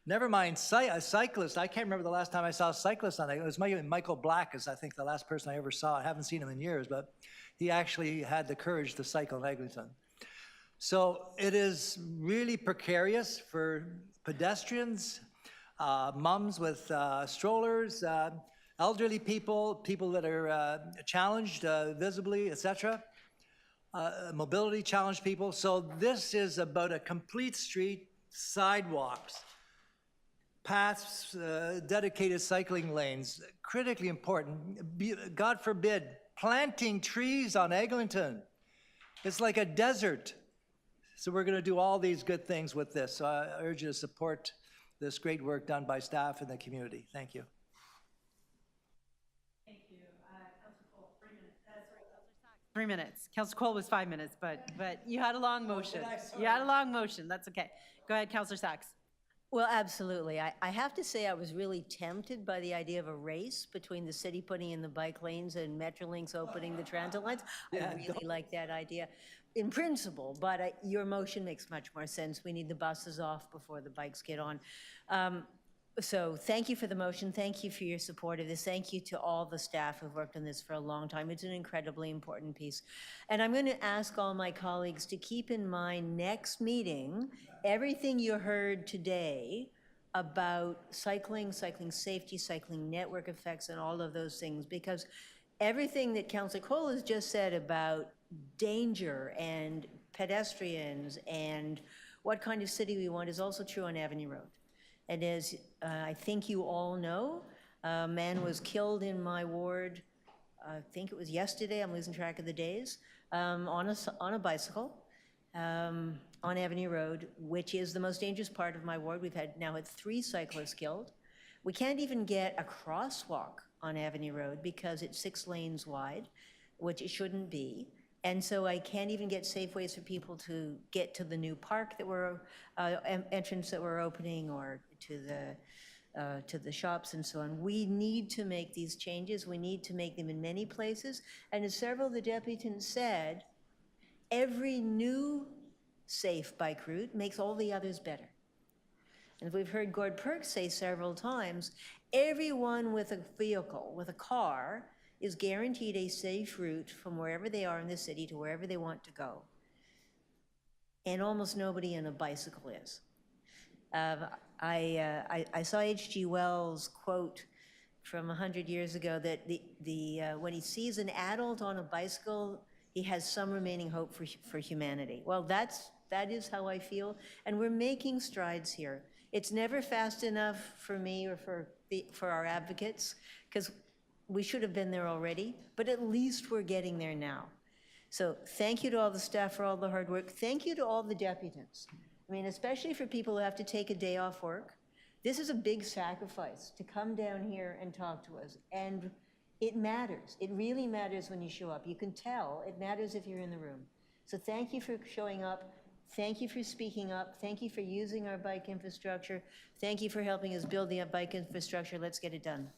Never mind a cyclist. I can't remember the last time I saw a cyclist on it. It was Michael Black is, I think, the last person I ever saw. I haven't seen him in years, but he actually had the courage to cycle in Eglinton. So it is really precarious for pedestrians, moms with strollers, elderly people, people that are challenged visibly, etc., mobility challenged people. So this is about a complete street, sidewalks, paths, dedicated cycling lanes, critically important. God forbid, planting trees on Eglinton. It's like a desert. So we're going to do all these good things with this. So I urge you to support this great work done by staff and the community. Thank you. Thank you. Councilor Cole, 3 minutes. Sorry, Councilor Sachs. 3 minutes. Councilor Cole was 5 minutes, but you had a long motion. You had a long motion. That's okay. Go ahead, Councilor Sachs. Well, absolutely. I have to say I was really tempted by the idea of a race between the city putting in the bike lanes and Metrolinx opening the transit lines. I really like that idea in principle, but your motion makes much more sense. We need the buses off before the bikes get on. So thank you for the motion. Thank you for your support of this. Thank you to all the staff who've worked on this for a long time. It's an incredibly important piece. And I'm going to ask all my colleagues to keep in mind next meeting, everything you heard today about cycling, cycling safety, cycling network effects, and all of those things, because everything that Councillor Cole has just said about danger and pedestrians and what kind of city we want is also true on Avenue Road. And as I think you all know, a man was killed in my ward, I think it was yesterday, I'm losing track of the days, on a bicycle on Avenue Road, which is the most dangerous part of my ward. We've now had 3 cyclists killed. We can't even get a crosswalk on Avenue Road because it's 6 lanes wide, which it shouldn't be. And so I can't even get safe ways for people to get to the new park that we're, entrance that we're opening, or to the shops and so on. We need to make these changes. We need to make them in many places. And as several of the deputants said, every new safe bike route makes all the others better. And we've heard Gord Perks say several times, everyone with a vehicle, with a car, is guaranteed a safe route from wherever they are in the city to wherever they want to go. And almost nobody in a bicycle is. I saw H.G. Wells' quote from 100 years ago that when he sees an adult on a bicycle, he has some remaining hope for humanity. Well, that is how I feel, and we're making strides here. It's never fast enough for me or for our advocates, because we should have been there already, but at least we're getting there now. So thank you to all the staff for all the hard work. Thank you to all the deputants. I mean, especially for people who have to take a day off work. This is a big sacrifice to come down here and talk to us. And it matters. It really matters when you show up. You can tell it matters if you're in the room. So thank you for showing up. Thank you for speaking up. Thank you for using our bike infrastructure. Thank you for helping us build the bike infrastructure. Let's get it done.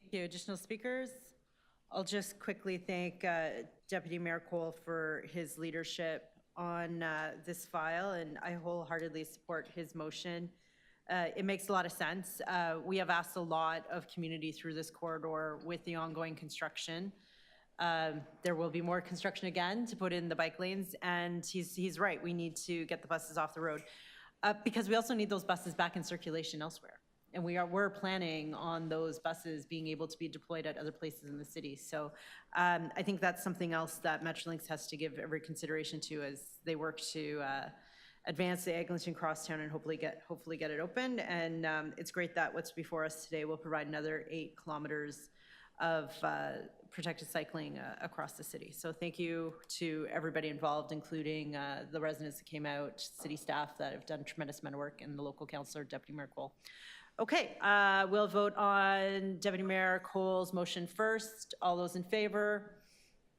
Thank you. Additional speakers? I'll just quickly thank Deputy Mayor Cole for his leadership on this file, and I wholeheartedly support his motion. It makes a lot of sense. We have asked a lot of community through this corridor with the ongoing construction. There will be more construction again to put in the bike lanes, and he's right. We need to get the buses off the road because we also need those buses back in circulation elsewhere. And we're planning on those buses being able to be deployed at other places in the city. So I think that's something else that Metrolinx has to give every consideration to as they work to advance the Eglinton Crosstown and hopefully get it opened. And it's great that what's before us today will provide another 8 kilometers protected cycling across the city. So thank you to everybody involved, including the residents that came out, city staff that have done a tremendous amount of work, and the local councillor, Deputy Mayor Cole. Okay, we'll vote on Deputy Mayor Cole's motion first. All those in favor?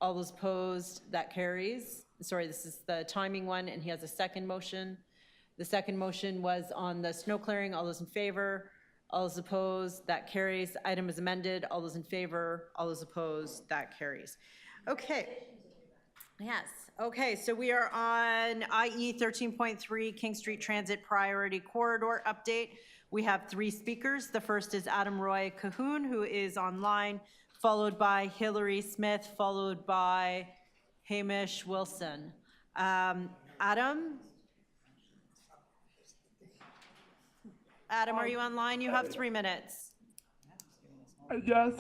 All those opposed? That carries. Sorry, this is the timing one, and he has a second motion. The second motion was on the snow clearing. All those in favor? All those opposed? That carries. Item is amended. All those in favor? All those opposed? That carries. Okay. Yes. Okay, so we are on IE 13.3 King Street Transit Priority Corridor update. We have 3 speakers. The first is Adam Roy Cahoon, who is online, followed by Hillary Smith, followed by Hamish Wilson. Adam, are you online? You have 3 minutes. Yes.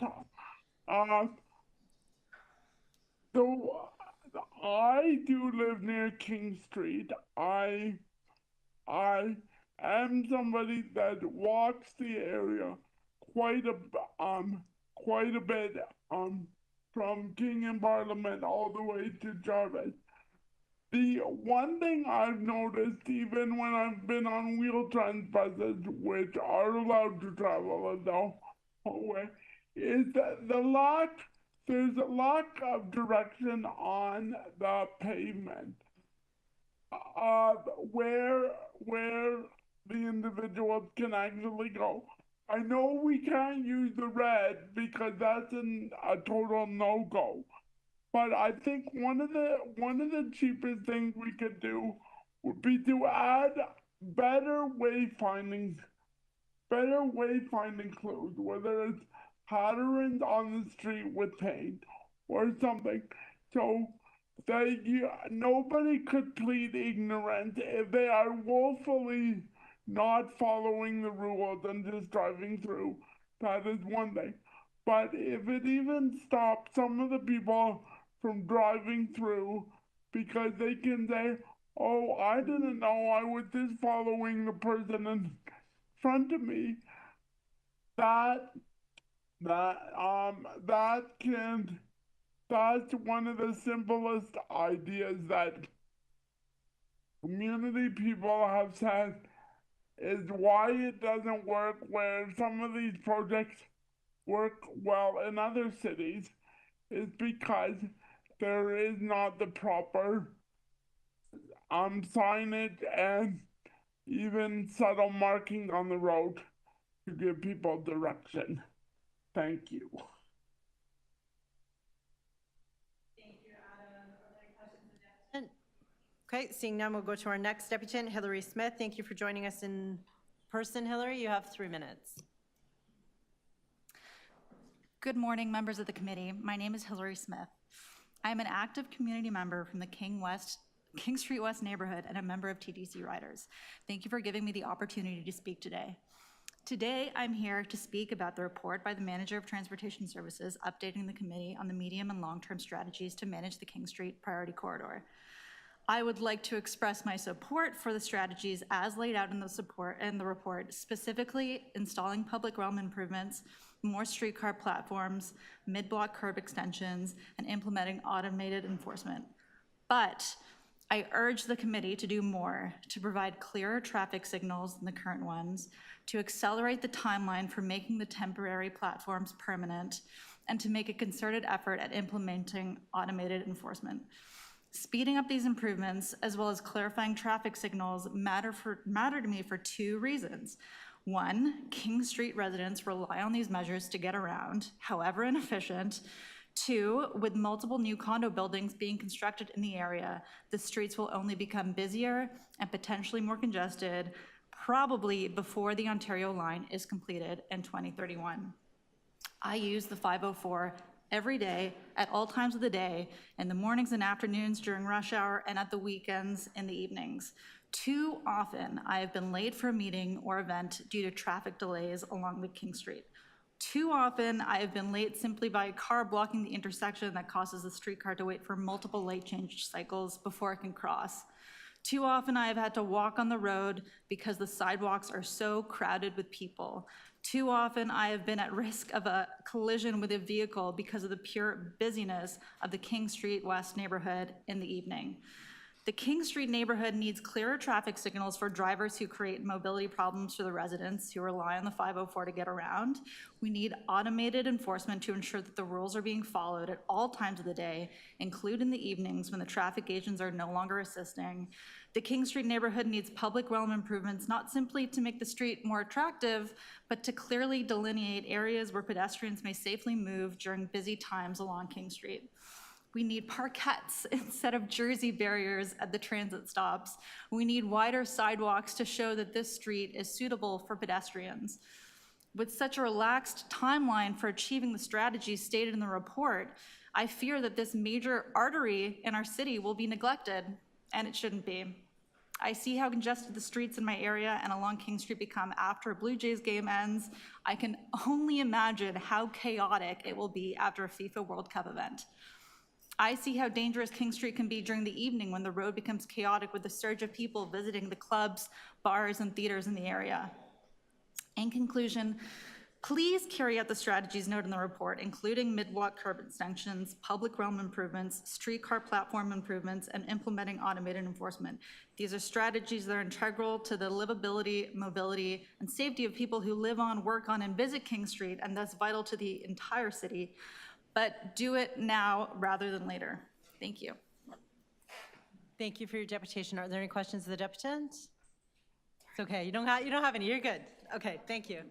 So I do live near King Street. I am somebody that walks the area quite a bit from King and Parliament all the way to Jarvis. The one thing I've noticed, even when I've been on Wheel-Trans buses, which are allowed to travel in the whole way, is that there's a lack of direction on the pavement. Where the individuals can actually go. I know we can't use the red because that's a total no-go. But I think one of the cheapest things we could do would be to add better wayfinding clues, whether it's patterns on the street with paint or something. So that nobody could plead ignorance if they are woefully not following the rules and just driving through. That is one thing. But if it even stops some of the people from driving through because they can say, oh, I didn't know, I was just following the person in front of me, that's one of the simplest ideas that community people have said is why it doesn't work where some of these projects work well in other cities is because there is not the proper signage and even subtle marking on the road to give people direction. Thank you. Okay, seeing none, we'll go to our next deputant, Hillary Smith. Thank you for joining us in person, Hillary. You have 3 minutes. Good morning, members of the committee. My name is Hillary Smith. I am an active community member from the King Street West neighborhood and a member of TTC Riders. Thank you for giving me the opportunity to speak today. Today, I'm here to speak about the report by the Manager of Transportation Services updating the committee on the medium and long-term strategies to manage the King Street Priority Corridor. I would like to express my support for the strategies as laid out in the report, specifically installing public realm improvements, more streetcar platforms, mid-block curb extensions, and implementing automated enforcement. But I urge the committee to do more to provide clearer traffic signals than the current ones, to accelerate the timeline for making the temporary platforms permanent, and to make a concerted effort at implementing automated enforcement. Speeding up these improvements, as well as clarifying traffic signals, matter to me for 2 reasons. 1, King Street residents rely on these measures to get around, however inefficient. 2, with multiple new condo buildings being constructed in the area, the streets will only become busier and potentially more congested, probably before the Ontario line is completed in 2031. I use the 504 every day, at all times of the day, in the mornings and afternoons during rush hour, and at the weekends in the evenings. Too often, I have been late for a meeting or event due to traffic delays along the King Street. Too often, I have been late simply by a car blocking the intersection that causes the streetcar to wait for multiple lane change cycles before it can cross. Too often, I have had to walk on the road because the sidewalks are so crowded with people. Too often, I have been at risk of a collision with a vehicle because of the pure busyness of the King Street West neighborhood in the evening. The King Street neighborhood needs clearer traffic signals for drivers who create mobility problems for the residents who rely on the 504 to get around. We need automated enforcement to ensure that the rules are being followed at all times of the day, including the evenings when the traffic agents are no longer assisting. The King Street neighborhood needs public realm improvements, not simply to make the street more attractive, but to clearly delineate areas where pedestrians may safely move during busy times along King Street. We need parkettes instead of jersey barriers at the transit stops. We need wider sidewalks to show that this street is suitable for pedestrians. With such a relaxed timeline for achieving the strategies stated in the report, I fear that this major artery in our city will be neglected, and it shouldn't be. I see how congested the streets in my area and along King Street become after a Blue Jays game ends. I can only imagine how chaotic it will be after a FIFA World Cup event. I see how dangerous King Street can be during the evening when the road becomes chaotic with the surge of people visiting the clubs, bars, and theaters in the area. In conclusion, please carry out the strategies noted in the report, including mid-block curb extensions, public realm improvements, streetcar platform improvements, and implementing automated enforcement. These are strategies that are integral to the livability, mobility, and safety of people who live on, work on, and visit King Street, and thus vital to the entire city. But do it now rather than later. Thank you. Thank you for your deputation. Are there any questions of the deputants? It's okay, you don't have any, you're good. Okay, thank you.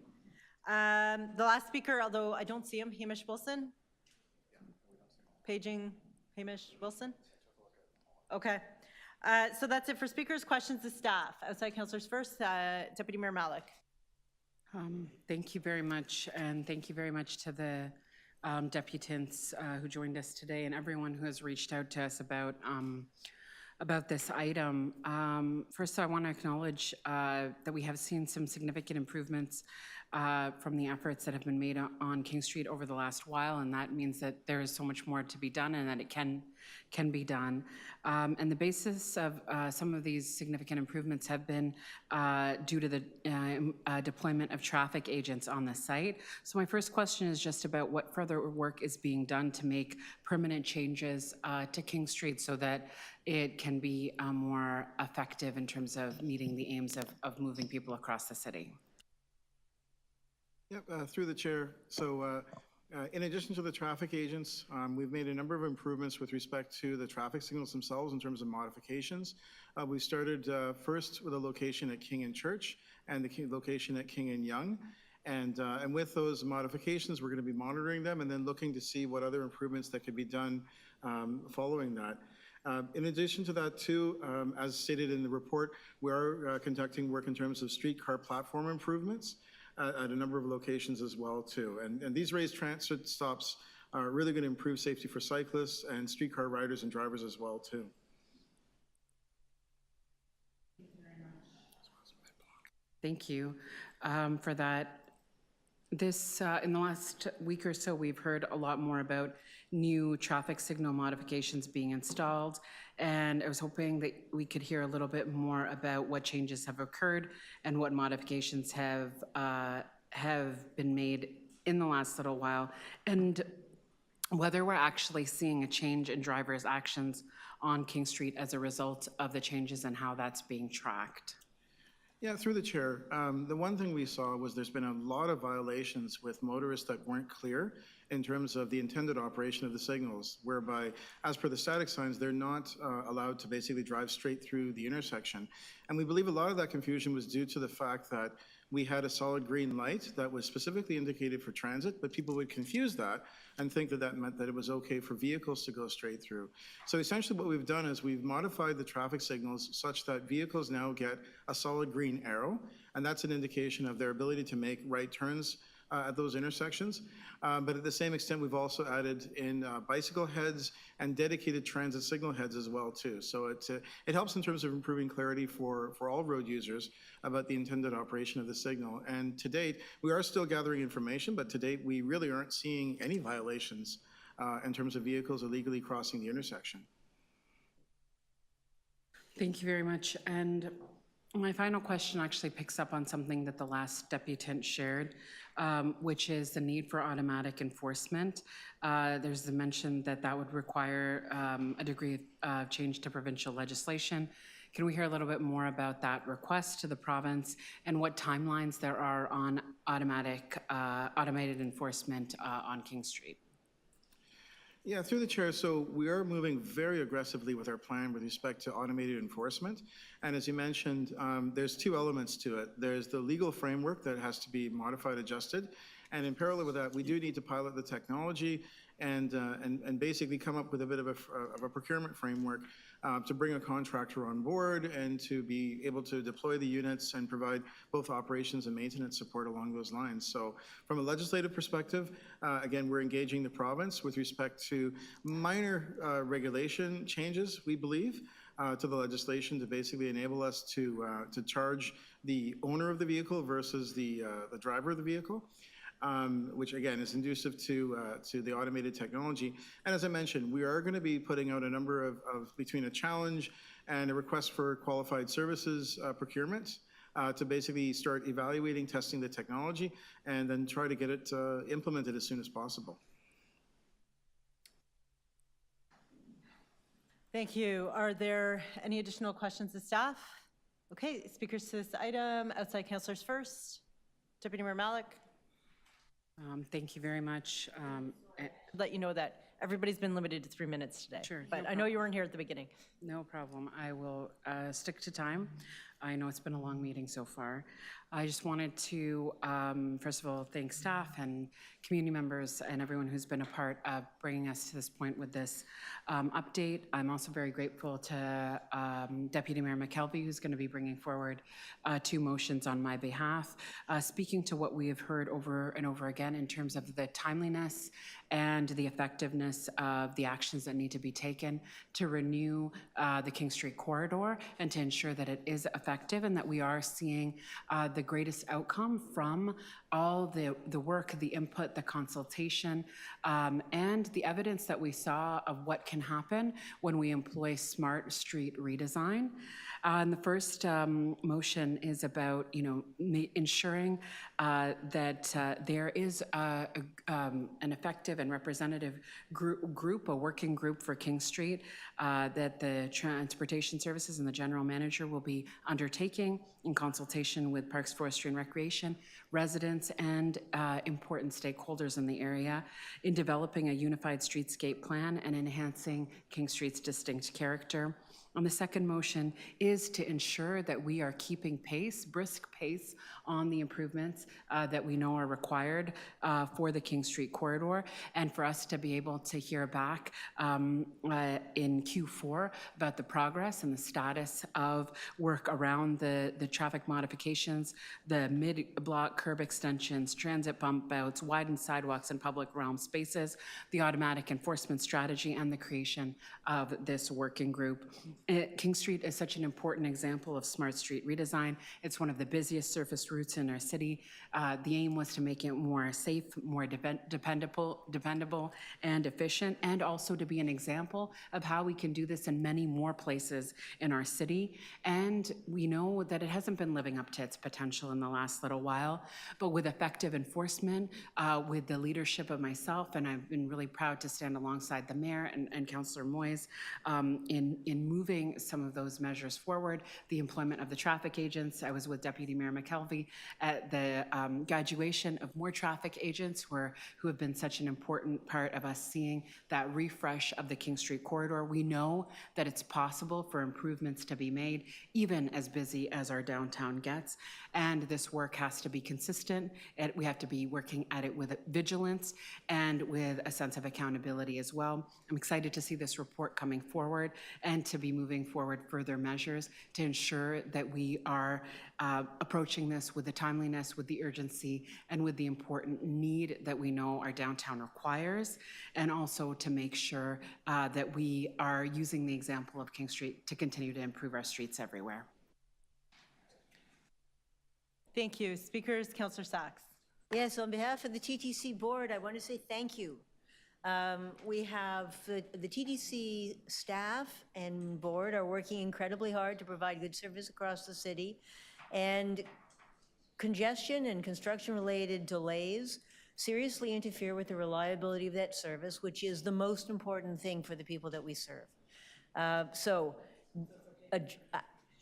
The last speaker, although I don't see him, Hamish Wilson? Paging Hamish Wilson? Okay. So that's it for speakers. Questions to staff. Outside councillors first. Deputy Mayor Malik. Thank you very much, and thank you very much to the deputants who joined us today and everyone who has reached out to us about this item. First, I want to acknowledge that we have seen some significant improvements from the efforts that have been made on King Street over the last while, and that means that there is so much more to be done and that it can be done. And the basis of some of these significant improvements have been due to the deployment of traffic agents on the site. So my first question is just about what further work is being done to make permanent changes to King Street so that it can be more effective in terms of meeting the aims of moving people across the city. Yep, through the chair. So in addition to the traffic agents, we've made a number of improvements with respect to the traffic signals themselves in terms of modifications. We started first with a location at King and Church and the location at King and Yonge. And with those modifications, we're going to be monitoring them and then looking to see what other improvements that could be done following that. In addition to that too, as stated in the report, we are conducting work in terms of streetcar platform improvements at a number of locations as well too. And these raised transit stops are really going to improve safety for cyclists and streetcar riders and drivers as well too. Thank you for that. This, in the last week or so, we've heard a lot more about new traffic signal modifications being installed, and I was hoping that we could hear a little bit more about what changes have occurred and what modifications have been made in the last little while, and whether we're actually seeing a change in drivers' actions on King Street as a result of the changes and how that's being tracked. Yeah, through the chair. The one thing we saw was there's been a lot of violations with motorists that weren't clear in terms of the intended operation of the signals, whereby, as per the static signs, they're not allowed to basically drive straight through the intersection. And we believe a lot of that confusion was due to the fact that we had a solid green light that was specifically indicated for transit, but people would confuse that and think that that meant that it was okay for vehicles to go straight through. So essentially what we've done is we've modified the traffic signals such that vehicles now get a solid green arrow, and that's an indication of their ability to make right turns at those intersections. But at the same extent, we've also added in bicycle heads and dedicated transit signal heads as well too. So it helps in terms of improving clarity for all road users about the intended operation of the signal. And to date, we are still gathering information, but to date, we really aren't seeing any violations in terms of vehicles illegally crossing the intersection. Thank you very much. And my final question actually picks up on something that the last deputant shared. which is the need for automatic enforcement. There's the mention that that would require a degree of change to provincial legislation. Can we hear a little bit more about that request to the province and what timelines there are on automated enforcement on King Street? Yeah, through the chair. So we are moving very aggressively with our plan with respect to automated enforcement. And as you mentioned, there's two elements to it. There's the legal framework that has to be modified, adjusted. And in parallel with that, we do need to pilot the technology and basically come up with a bit of a procurement framework to bring a contractor on board and to be able to deploy the units and provide both operations and maintenance support along those lines. So from a legislative perspective, again, we're engaging the province with respect to minor regulation changes, we believe, to the legislation to basically enable us to charge the owner of the vehicle versus the driver of the vehicle. Which again is conducive to the automated technology. And as I mentioned, we are going to be putting out a number of between a challenge and a request for qualified services procurement to basically start evaluating, testing the technology, and then try to get it implemented as soon as possible. Thank you. Are there any additional questions of staff? Okay, speakers to this item, outside councillors first. Deputy Mayor Malik. Thank you very much. Let you know that everybody's been limited to 3 minutes today. Sure. But I know you weren't here at the beginning. No problem. I will stick to time. I know it's been a long meeting so far. I just wanted to, first of all, thank staff and community members and everyone who's been a part of bringing us to this point with this update. I'm also very grateful to Deputy Mayor McKelvey, who's going to be bringing forward 2 motions on my behalf, speaking to what we have heard over and over again in terms of the timeliness and the effectiveness of the actions that need to be taken to renew the King Street corridor and to ensure that it is effective and that we are seeing the greatest outcome from all the work, the input, the consultation, and the evidence that we saw of what can happen when we employ smart street redesign. And the first motion is about, ensuring that there is an effective and representative group, a working group for King Street, that the Transportation Services and the General Manager will be undertaking in consultation with Parks, Forestry and Recreation, residents, and important stakeholders in the area in developing a unified streetscape plan and enhancing King Street's distinct character. And the second motion is to ensure that we are keeping pace, brisk pace, on the improvements that we know are required for the King Street corridor, and for us to be able to hear back in Q4 about the progress and the status of work around the traffic modifications, the mid-block curb extensions, transit bump outs, widened sidewalks and public realm spaces, the automatic enforcement strategy, and the creation of this working group. King Street is such an important example of smart street redesign. It's one of the busiest surface routes in our city. The aim was to make it more safe, more dependable, and efficient, and also to be an example of how we can do this in many more places in our city. And we know that it hasn't been living up to its potential in the last little while, but with effective enforcement, with the leadership of myself, and I've been really proud to stand alongside the mayor and Councillor Moyes in moving some of those measures forward. The employment of the traffic agents. I was with Deputy Mayor McKelvey at the graduation of more traffic agents who have been such an important part of us seeing that refresh of the King Street corridor. We know that it's possible for improvements to be made, even as busy as our downtown gets. And this work has to be consistent. We have to be working at it with vigilance and with a sense of accountability as well. I'm excited to see this report coming forward and to be moving forward further measures to ensure that we are approaching this with the timeliness, with the urgency, and with the important need that we know our downtown requires, and also to make sure that we are using the example of King Street to continue to improve our streets everywhere. Thank you. Speakers, Councillor Sachs. Yes, on behalf of the TTC board, I want to say thank you. We have the TTC staff and board are working incredibly hard to provide good service across the city. And congestion and construction-related delays seriously interfere with the reliability of that service, which is the most important thing for the people that we serve. So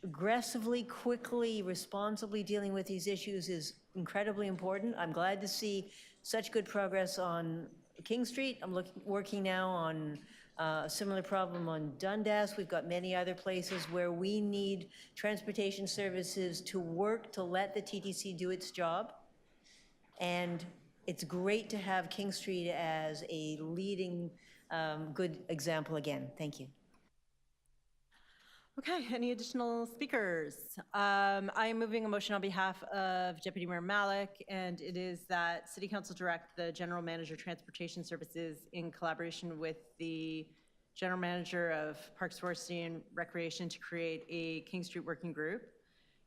aggressively, quickly, responsibly dealing with these issues is incredibly important. I'm glad to see such good progress on King Street. I'm working now on a similar problem on Dundas. We've got many other places where we need transportation services to work to let the TTC do its job. And it's great to have King Street as a leading good example again. Thank you. Okay, any additional speakers? I am moving a motion on behalf of Deputy Mayor Malik, and it is that City Council direct the General Manager Transportation Services in collaboration with the General Manager of Parks, Forestry, and Recreation to create a King Street Working Group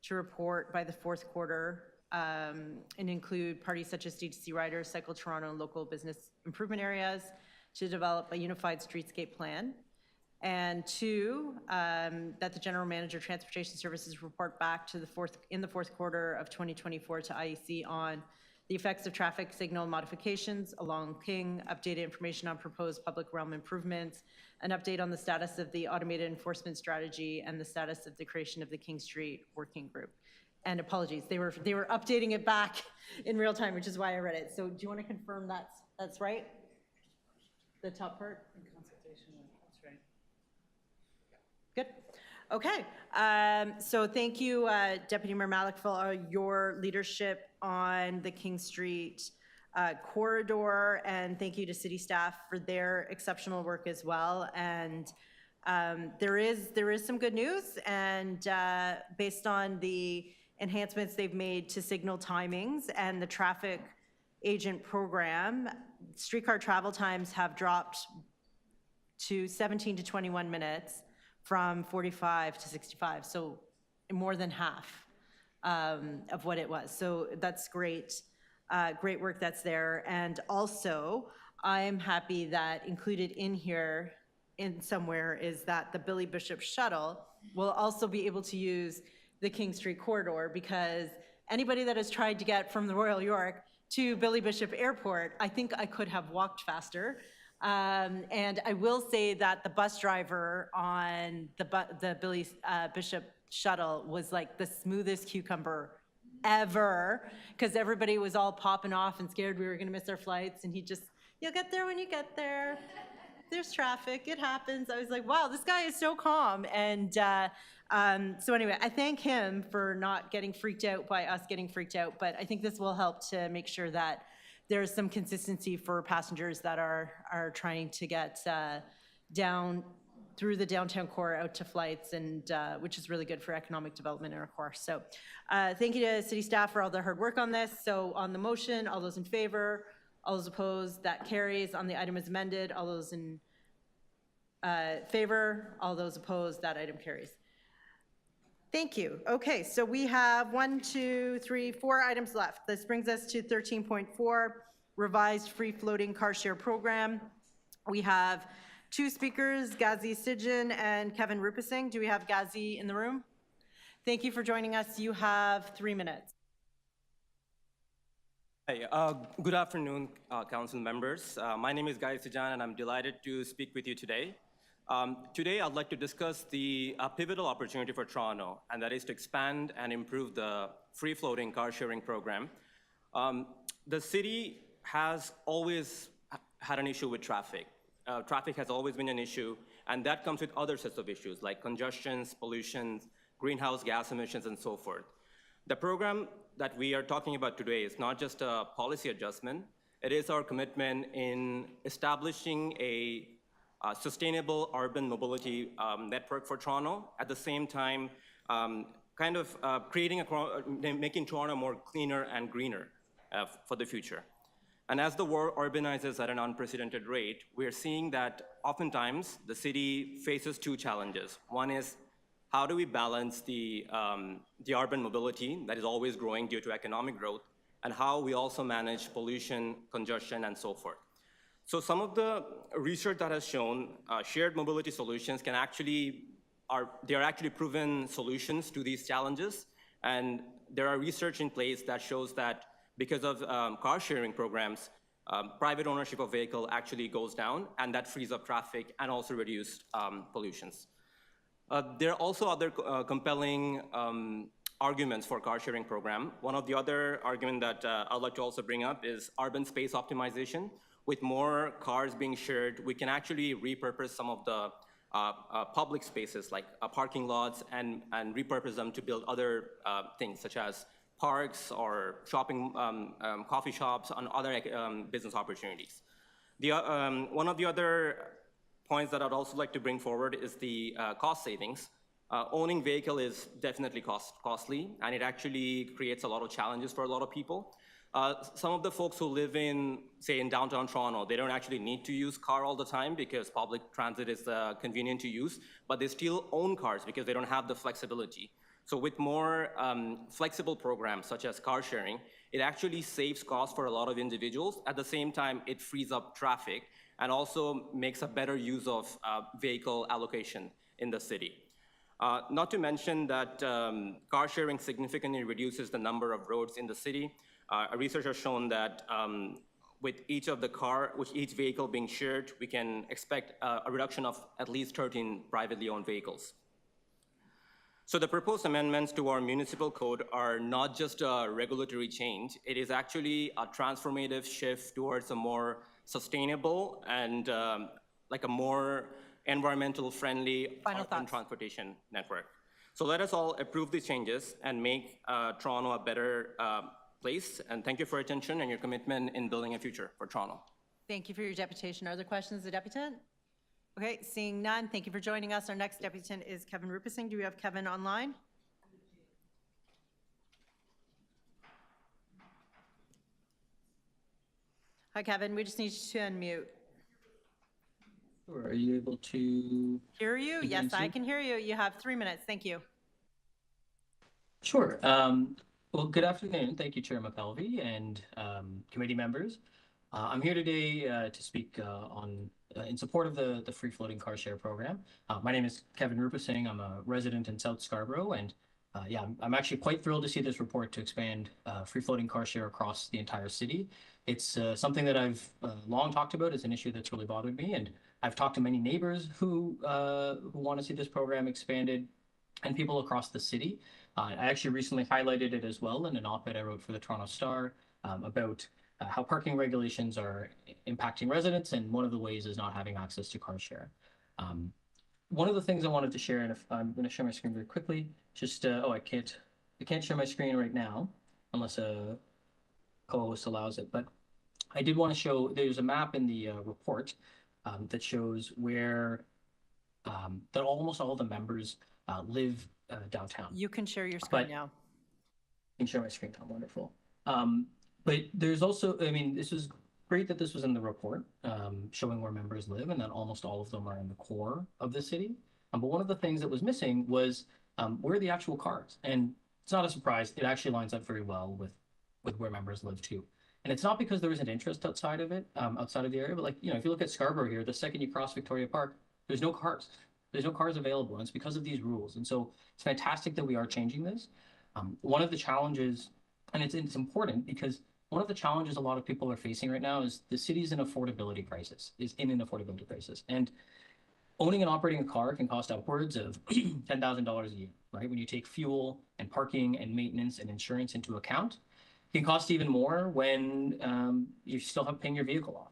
to report by the fourth quarter and include parties such as DTC Riders, Cycle Toronto, and local business improvement areas to develop a unified streetscape plan. And two, that the General Manager Transportation Services report back to the fourth quarter of 2024 to IEC on the effects of traffic signal modifications along King, updated information on proposed public realm improvements, an update on the status of the automated enforcement strategy, and the status of the creation of the King Street Working Group. And apologies, they were updating it back in real time, which is why I read it. So do you want to confirm that's right? The top part? In consultation, that's right. Good. Okay. So thank you, Deputy Mayor Malik, for your leadership on the King Street corridor, and thank you to city staff for their exceptional work as well. And there is some good news, and based on the enhancements they've made to signal timings and the traffic agent program, streetcar travel times have dropped to 17 to 21 minutes from 45 to 65, so more than half of what it was. So that's great, great work that's there. And also, I'm happy that included in here in somewhere is that the Billy Bishop shuttle will also be able to use the King Street corridor, because anybody that has tried to get from the Royal York to Billy Bishop Airport, I think I could have walked faster. And I will say that the bus driver on the Billy Bishop shuttle was like the smoothest cucumber ever, because everybody was all popping off and scared we were going to miss our flights. And he just, you'll get there when you get there. There's traffic. It happens. I was like, wow, this guy is so calm. And so anyway, I thank him for not getting freaked out by us getting freaked out. But I think this will help to make sure that there's some consistency for passengers that are trying to get down through the downtown core out to flights, and which is really good for economic development in our core. So thank you to city staff for all their hard work on this. So on the motion, all those in favor, all those opposed, that carries. On the item as amended, all those in favor, all those opposed, that item carries. Thank you. Okay, so we have 4 items left. This brings us to 13.4, revised free-floating car share program. We have 2 speakers, Gazi Sijin and Kevin Rupasinghe. Do we have Gazi in the room? Thank you for joining us. You have 3 minutes. Hey, good afternoon, council members. My name is Gazi Sijin, and I'm delighted to speak with you today. Today, I'd like to discuss the pivotal opportunity for Toronto, and that is to expand and improve the free-floating car-sharing program. The city has always had an issue with traffic. Traffic has always been an issue, and that comes with other sets of issues like congestions, pollution, greenhouse gas emissions, and so forth. The program that we are talking about today is not just a policy adjustment. It is our commitment in establishing a sustainable urban mobility network for Toronto, at the same time making Toronto more cleaner and greener for the future. And as the world urbanizes at an unprecedented rate, we're seeing that oftentimes the city faces 2 challenges. One is, how do we balance the urban mobility that is always growing due to economic growth, and how we also manage pollution, congestion, and so forth. So some of the research that has shown shared mobility solutions are actually proven solutions to these challenges. And there are research in place that shows that because of car sharing programs, private ownership of vehicle actually goes down, and that frees up traffic and also reduce pollutions. There are also other compelling arguments for car sharing program. One of the other argument that I'd like to also bring up is urban space optimization. With more cars being shared, we can actually repurpose some of the public spaces like parking lots and repurpose them to build other things such as parks or shopping, coffee shops, and other business opportunities. One of the other points that I'd also like to bring forward is the cost savings. Owning vehicle is definitely costly, and it actually creates a lot of challenges for a lot of people. Some of the folks who live in, say, in downtown Toronto, they don't actually need to use car all the time because public transit is convenient to use, but they still own cars because they don't have the flexibility. So with more flexible programs such as car sharing, it actually saves costs for a lot of individuals. At the same time, it frees up traffic and also makes a better use of vehicle allocation in the city. Not to mention that car sharing significantly reduces the number of roads in the city. A research has shown that with each vehicle being shared, we can expect a reduction of at least 13 privately owned vehicles. So the proposed amendments to our municipal code are not just a regulatory change. It is actually a transformative shift towards a more sustainable and like a more environmental friendly urban transportation network. So let us all approve these changes and make Toronto a better place. And thank you for your attention and your commitment in building a future for Toronto. Thank you for your deputation. Are there questions of the deputant? Okay, seeing none, thank you for joining us. Our next deputant is Kevin Rupesing. Do we have Kevin online? Hi, Kevin. We just need you to unmute. Sure. Are you able to hear you? Yes, I can hear you. You have 3 minutes. Thank you. Sure. Well, good afternoon. Thank you, Chair McKelvey and committee members. I'm here today to speak in support of the free-floating car share program. My name is Kevin Rupesing. I'm a resident in South Scarborough, and yeah, I'm actually quite thrilled to see this report to expand free-floating car share across the entire city. It's something that I've long talked about as an issue that's really bothered me, and I've talked to many neighbors who want to see this program expanded, and people across the city. I actually recently highlighted it as well in an op-ed I wrote for the Toronto Star about how parking regulations are impacting residents, and one of the ways is not having access to car share. One of the things I wanted to share, and if I'm going to share my screen very quickly, just I can't share my screen right now unless a co-host allows it, but I did want to show, there's a map in the report that shows where that almost all the members live downtown. You can share your screen now. I can share my screen now, wonderful. But there's also, I mean, this is great that this was in the report showing where members live and that almost all of them are in the core of the city. But one of the things that was missing was where are the actual cars? And it's not a surprise, it actually lines up very well with where members live too. And it's not because there isn't interest outside of it, outside of the area, but like, you know, if you look at Scarborough here, the second you cross Victoria Park, there's no cars. There's no cars available, and it's because of these rules. And so it's fantastic that we are changing this. One of the challenges, and it's important because one of the challenges a lot of people are facing right now is the city's in an affordability crisis, And owning and operating a car can cost upwards of $10,000 a year, right? When you take fuel and parking and maintenance and insurance into account, it can cost even more when you still have paying your vehicle off.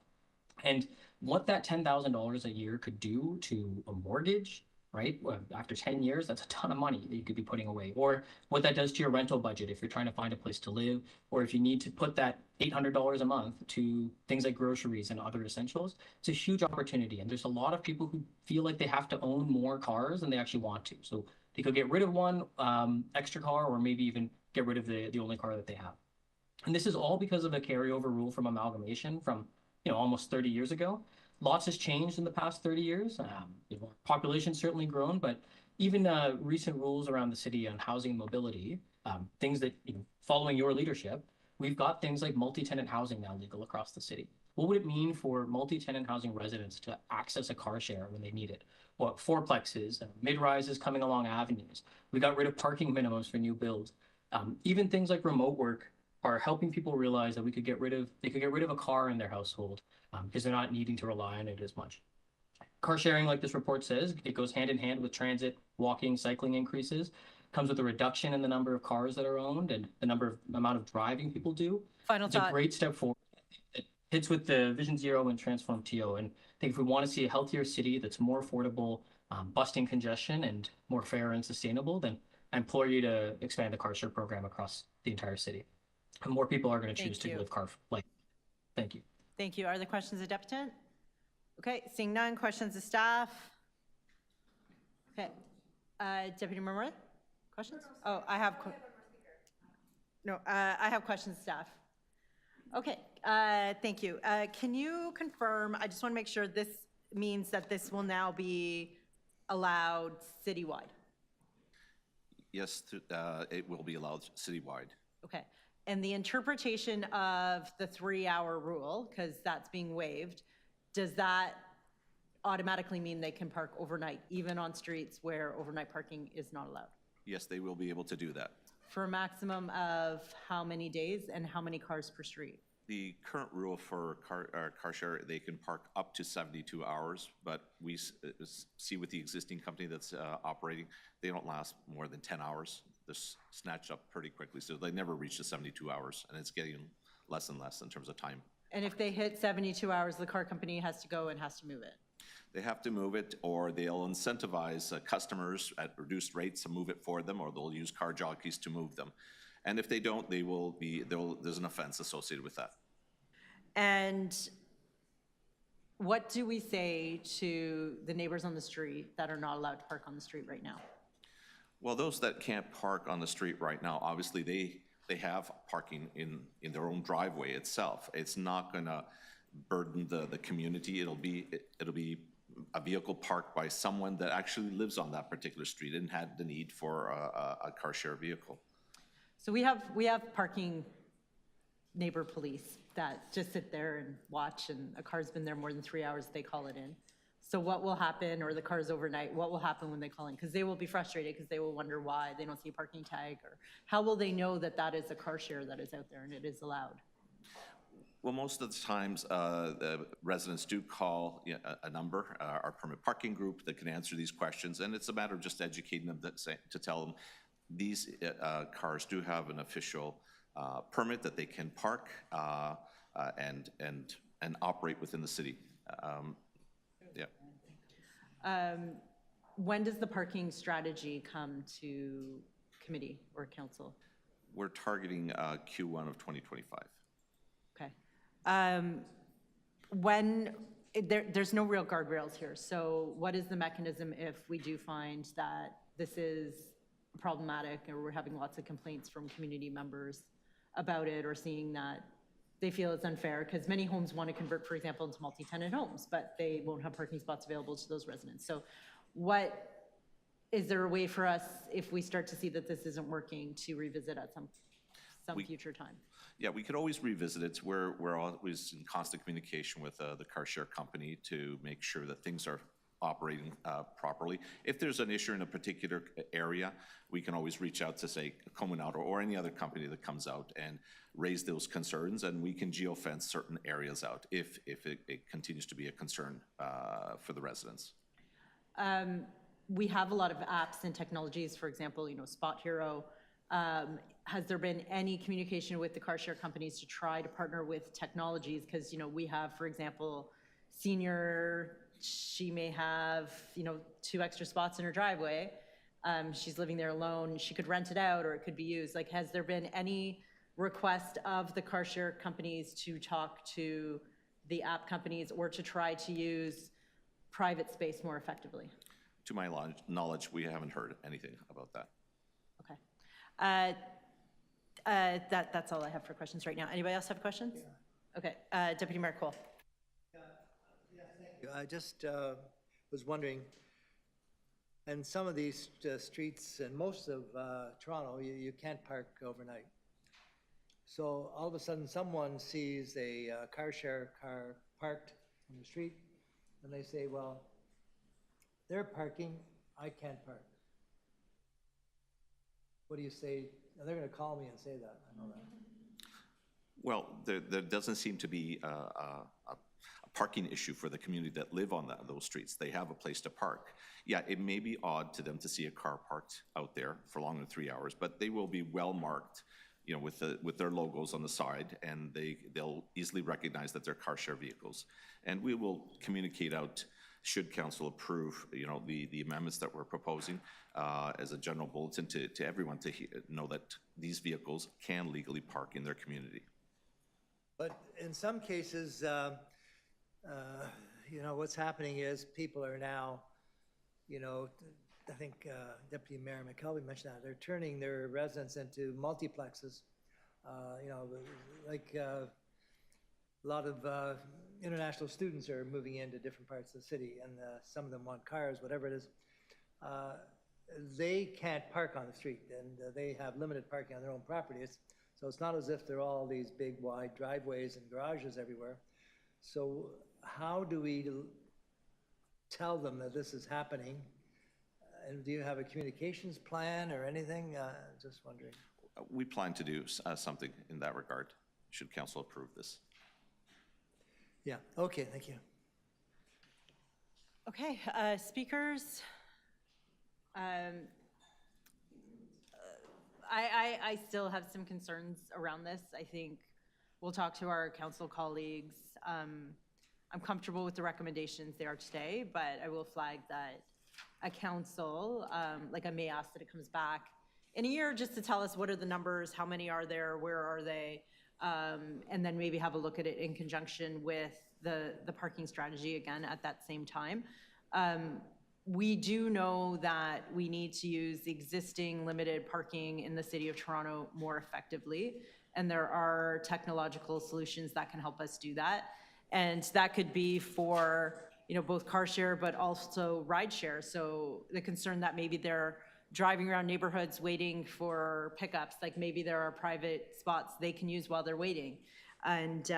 And what that $10,000 a year could do to a mortgage, right? After 10 years, that's a ton of money that you could be putting away. Or what that does to your rental budget if you're trying to find a place to live, or if you need to put that $800 a month to things like groceries and other essentials. It's a huge opportunity. And there's a lot of people who feel like they have to own more cars than they actually want to. So they could get rid of one extra car, or maybe even get rid of the only car that they have. And this is all because of a carryover rule from amalgamation from, you know, almost 30 years ago. Lots has changed in the past 30 years. Population's certainly grown, but even recent rules around the city on housing and mobility, things that, you know, following your leadership, we've got things like multi-tenant housing now legal across the city. What would it mean for multi-tenant housing residents to access a car share when they need it? Well, fourplexes, mid-rises coming along avenues. We got rid of parking minimums for new builds. Even things like remote work are helping people realize that they could get rid of a car in their household because they're not needing to rely on it as much. Car sharing, like this report says, it goes hand in hand with transit, walking, cycling increases, comes with a reduction in the number of cars that are owned and the amount of driving people do. Final It's thought. a great step forward. It hits with the Vision Zero and Transform TO. And I think if we want to see a healthier city that's more affordable, busting congestion, and more fair and sustainable, then I implore you to expand the car share program across the entire city. And more people are going to choose to live car like. Thank you. Thank you. Are there questions of deputant? Okay, seeing none, questions of staff? Okay, Deputy Mayor Morley, questions? Oh, I have questions of staff. Okay, thank you. Can you confirm, I just want to make sure this means that this will now be allowed citywide? Yes, it will be allowed citywide. Okay, and the interpretation of the 3-hour rule, because that's being waived, does that automatically mean they can park overnight, even on streets where overnight parking is not allowed? Yes, they will be able to do that. For a maximum of how many days and how many cars per street? The current rule for car share, they can park up to 72 hours, but we see with the existing company that's operating, they don't last more than 10 hours. They're snatched up pretty quickly, so they never reach the 72 hours, and it's getting less and less in terms of time. And if they hit 72 hours, the car company has to go and has to move it? They have to move it, or they'll incentivize customers at reduced rates to move it for them, or they'll use car jockeys to move them. And if they don't, there's an offense associated with that. And what do we say to the neighbors on the street that are not allowed to park on the street right now? Well, those that can't park on the street right now, obviously they have parking in their own driveway itself. It's not gonna burden the community. It'll be a vehicle parked by someone that actually lives on that particular street and had the need for a car share vehicle. So we have parking neighbor police that just sit there and watch, and a car's been there more than 3 hours, they call it in. So what will happen, or the car's overnight, what will happen when they call in? Because they will be frustrated because they will wonder why they don't see a parking tag, or how will they know that that is a car share that is out there and it is allowed? Well, most of the times, the residents do call a number, our permit parking group, that can answer these questions, and it's a matter of just educating them to tell them these cars do have an official permit that they can park and operate within the city. When does the parking strategy come to committee or council? We're targeting Q1 of 2025. Okay. There's no real guardrails here, so what is the mechanism if we do find that this is problematic, or we're having lots of complaints from community members about it, or seeing that they feel it's unfair? Because many homes want to convert, for example, into multi-tenant homes, but they won't have parking spots available to those residents. So is there a way for us, if we start to see that this isn't working, to revisit at some future time? Yeah, we could always revisit it. We're always in constant communication with the car share company to make sure that things are operating properly. If there's an issue in a particular area, we can always reach out to, say, Comunauto or any other company that comes out and raise those concerns, and we can geofence certain areas out if it continues to be a concern for the residents. We have a lot of apps and technologies, for example, Spot Hero. Has there been any communication with the car share companies to try to partner with technologies? Because, we have, for example, senior, she may have, 2 extra spots in her driveway. She's living there alone. She could rent it out, or it could be used. Like, has there been any request of the car share companies to talk to the app companies, or to try to use private space more effectively? To my knowledge, we haven't heard anything about that. Okay. That's all I have for questions right now. Anybody else have questions? Yeah. Okay. Deputy Mayor Cole. I just was wondering, in some of these streets and most of Toronto, you can't park overnight. So all of a sudden someone sees a car share car parked on the street, and they say, well, they're parking, I can't park. What do you say They're going to call me and say that, I know that. Well, there doesn't seem to be a parking issue for the community that live on those streets. They have a place to park. Yeah, it may be odd to them to see a car parked out there for longer than 3 hours, but they will be well marked, you know, with their logos on the side, and they'll easily recognize that they're car share vehicles. And we will communicate out, should council approve, you know, the amendments that we're proposing as a general bulletin to everyone to know that these vehicles can legally park in their community. But in some cases, you know, what's happening is people are now, you know, I think Deputy Mayor McKelvey mentioned that, they're turning their residents into multiplexes. You know, like a lot of international students are moving into different parts of the city, and some of them want cars, whatever it is. They can't park on the street, and they have limited parking on their own properties. So it's not as if they're all these big wide driveways and garages everywhere. So how do we tell them that this is happening? And do you have a communications plan or anything? Just wondering. We plan to do something in that regard, should council approve this. Yeah, okay, thank you. Okay, speakers. I still have some concerns around this. I think we'll talk to our council colleagues. I'm comfortable with the recommendations there today, but I will flag that a council, like I may ask that it comes back in a year just to tell us what are the numbers, how many are there, where are they, and then maybe have a look at it in conjunction with the parking strategy again at that same time. We do know that we need to use the existing limited parking in the city of Toronto more effectively, and there are technological solutions that can help us do that. And that could be for, you know, both car share, but also ride share. So the concern that maybe they're driving around neighborhoods waiting for pickups, like maybe there are private spots they can use while they're waiting. And,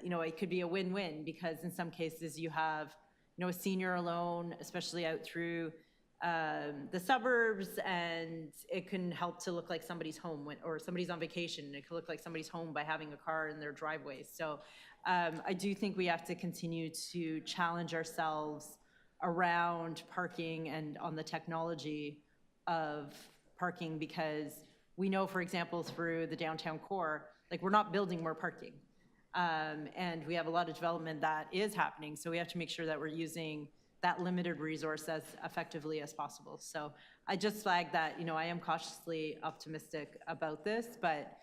you know, it could be a win-win because in some cases you have, you know, a senior alone, especially out through the suburbs, and it can help to look like somebody's home or somebody's on vacation. And it can look like somebody's home by having a car in their driveway. So I do think we have to continue to challenge ourselves around parking and on the technology of parking, because we know, for example, through the downtown core, like we're not building more parking. And we have a lot of development that is happening. So we have to make sure that we're using that limited resource as effectively as possible. So I just flagged that, you know, I am cautiously optimistic about this, but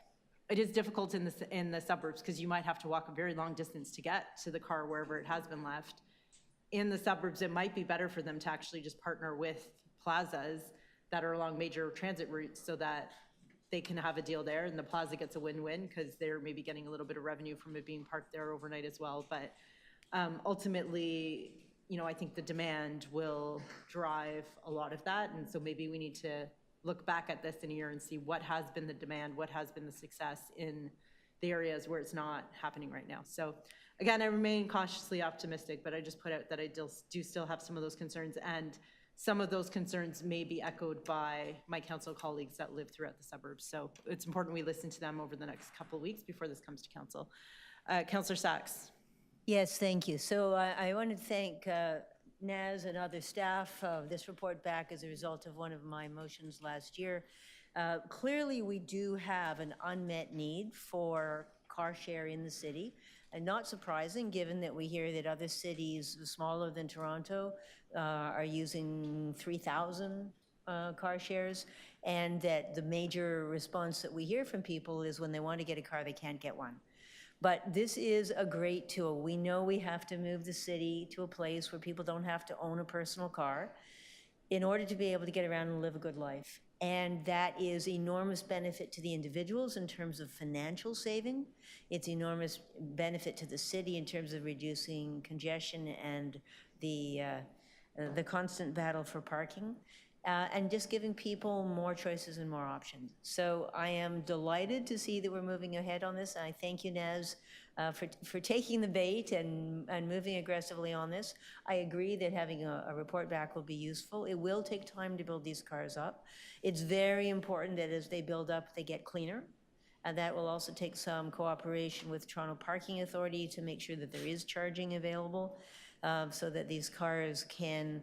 it is difficult in the suburbs because you might have to walk a very long distance to get to the car wherever it has been left. In the suburbs, it might be better for them to actually just partner with plazas that are along major transit routes so that they can have a deal there and the plaza gets a win-win because they're maybe getting a little bit of revenue from it being parked there overnight as well. But ultimately, you know, I think the demand will drive a lot of that. And so maybe we need to look back at this in a year and see what has been the demand, what has been the success in the areas where it's not happening right now. So again, I remain cautiously optimistic, but I just put out that I do still have some of those concerns, and some of those concerns may be echoed by my council colleagues that live throughout the suburbs. So it's important we listen to them over the next couple of weeks before this comes to council. Councillor Sachs. Yes, thank you. So I want to thank Naz and other staff. This report back as a result of one of my motions last year. Clearly, we do have an unmet need for car share in the city. And not surprising, given that we hear that other cities smaller than Toronto are using 3,000 car shares, and that the major response that we hear from people is when they want to get a car, they can't get one. But this is a great tool. We know we have to move the city to a place where people don't have to own a personal car in order to be able to get around and live a good life. And that is enormous benefit to the individuals in terms of financial saving. It's enormous benefit to the city in terms of reducing congestion and the constant battle for parking, and just giving people more choices and more options. So I am delighted to see that we're moving ahead on this, and I thank you, Naz, for taking the bait and moving aggressively on this. I agree that having a report back will be useful. It will take time to build these cars up. It's very important that as they build up, they get cleaner. And that will also take some cooperation with Toronto Parking Authority to make sure that there is charging available, so that these cars can,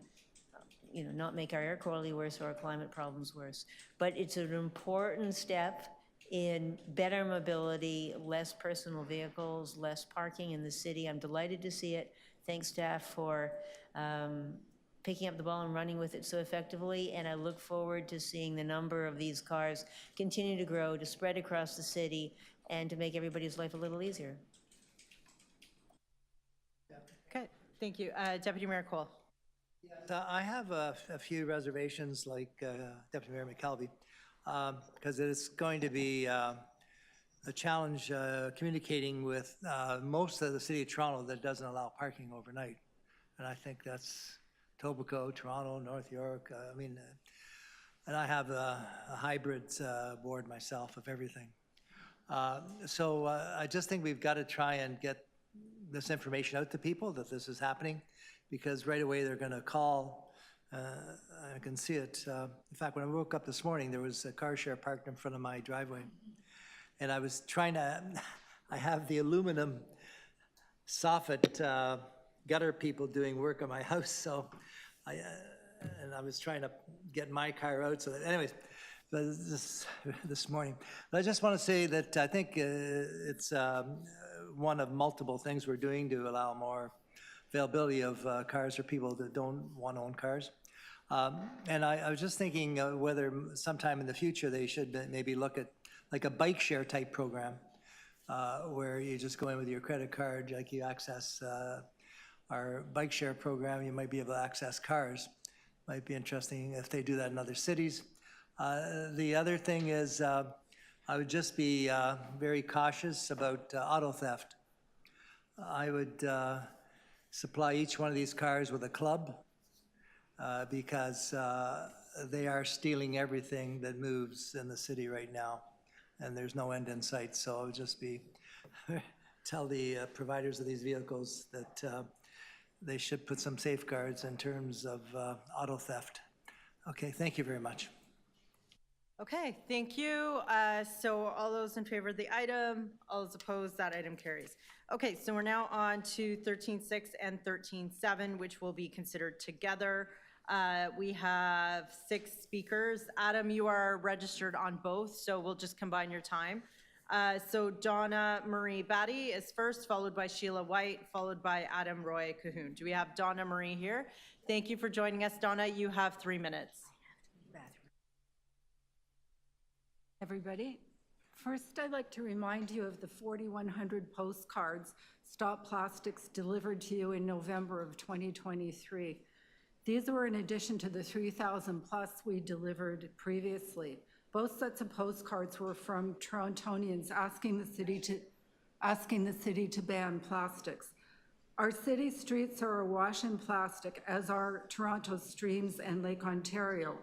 not make our air quality worse or our climate problems worse. But it's an important step in better mobility, less personal vehicles, less parking in the city. I'm delighted to see it. Thanks, staff, for picking up the ball and running with it so effectively, and I look forward to seeing the number of these cars continue to grow, to spread across the city, and to make everybody's life a little easier. Okay, thank you. Deputy Mayor Cole. I have a few reservations, like Deputy Mayor McKelvey, because it's going to be a challenge communicating with most of the city of Toronto that doesn't allow parking overnight. And I think that's Etobicoke, Toronto, North York, and I have a hybrid board myself of everything. So I just think we've got to try and get this information out to people that this is happening, because right away they're going to call. I can see it. In fact, when I woke up this morning, there was a car share parked in front of my driveway. And I was trying to, I have the aluminum soffit gutter people doing work on my house, so I was trying to get my car out. So that, anyways, this morning. But I just want to say that I think it's one of multiple things we're doing to allow more availability of cars for people that don't want to own cars. And I was just thinking whether sometime in the future they should maybe look at like a bike share type program where you just go in with your credit card, like you access our bike share program, you might be able to access cars. Might be interesting if they do that in other cities. The other thing is I would just be very cautious about auto theft. I would supply each one of these cars with a club because they are stealing everything that moves in the city right now, and there's no end in sight. So I would just be tell the providers of these vehicles that they should put some safeguards in terms of auto theft. Okay, thank you very much. Okay, thank you. So all those in favor of the item, all those opposed, that item carries. Okay, so we're now on to 13.6 and 13.7, which will be considered together. We have 6 speakers. Adam, you are registered on both, so we'll just combine your time. So Donna Marie Batty is first, followed by Sheila White, followed by Adam Roy Cahoon. Do we have Donna Marie here? Thank you for joining us, Donna. You have 3 minutes. Everybody. First, I'd like to remind you of the 4,100 postcards Stop Plastics delivered to you in November of 2023. These were in addition to the 3,000 plus we delivered previously. Both sets of postcards were from Torontonians asking the city to ban plastics. Our city streets are awash in plastic, as are Toronto's streams and Lake Ontario.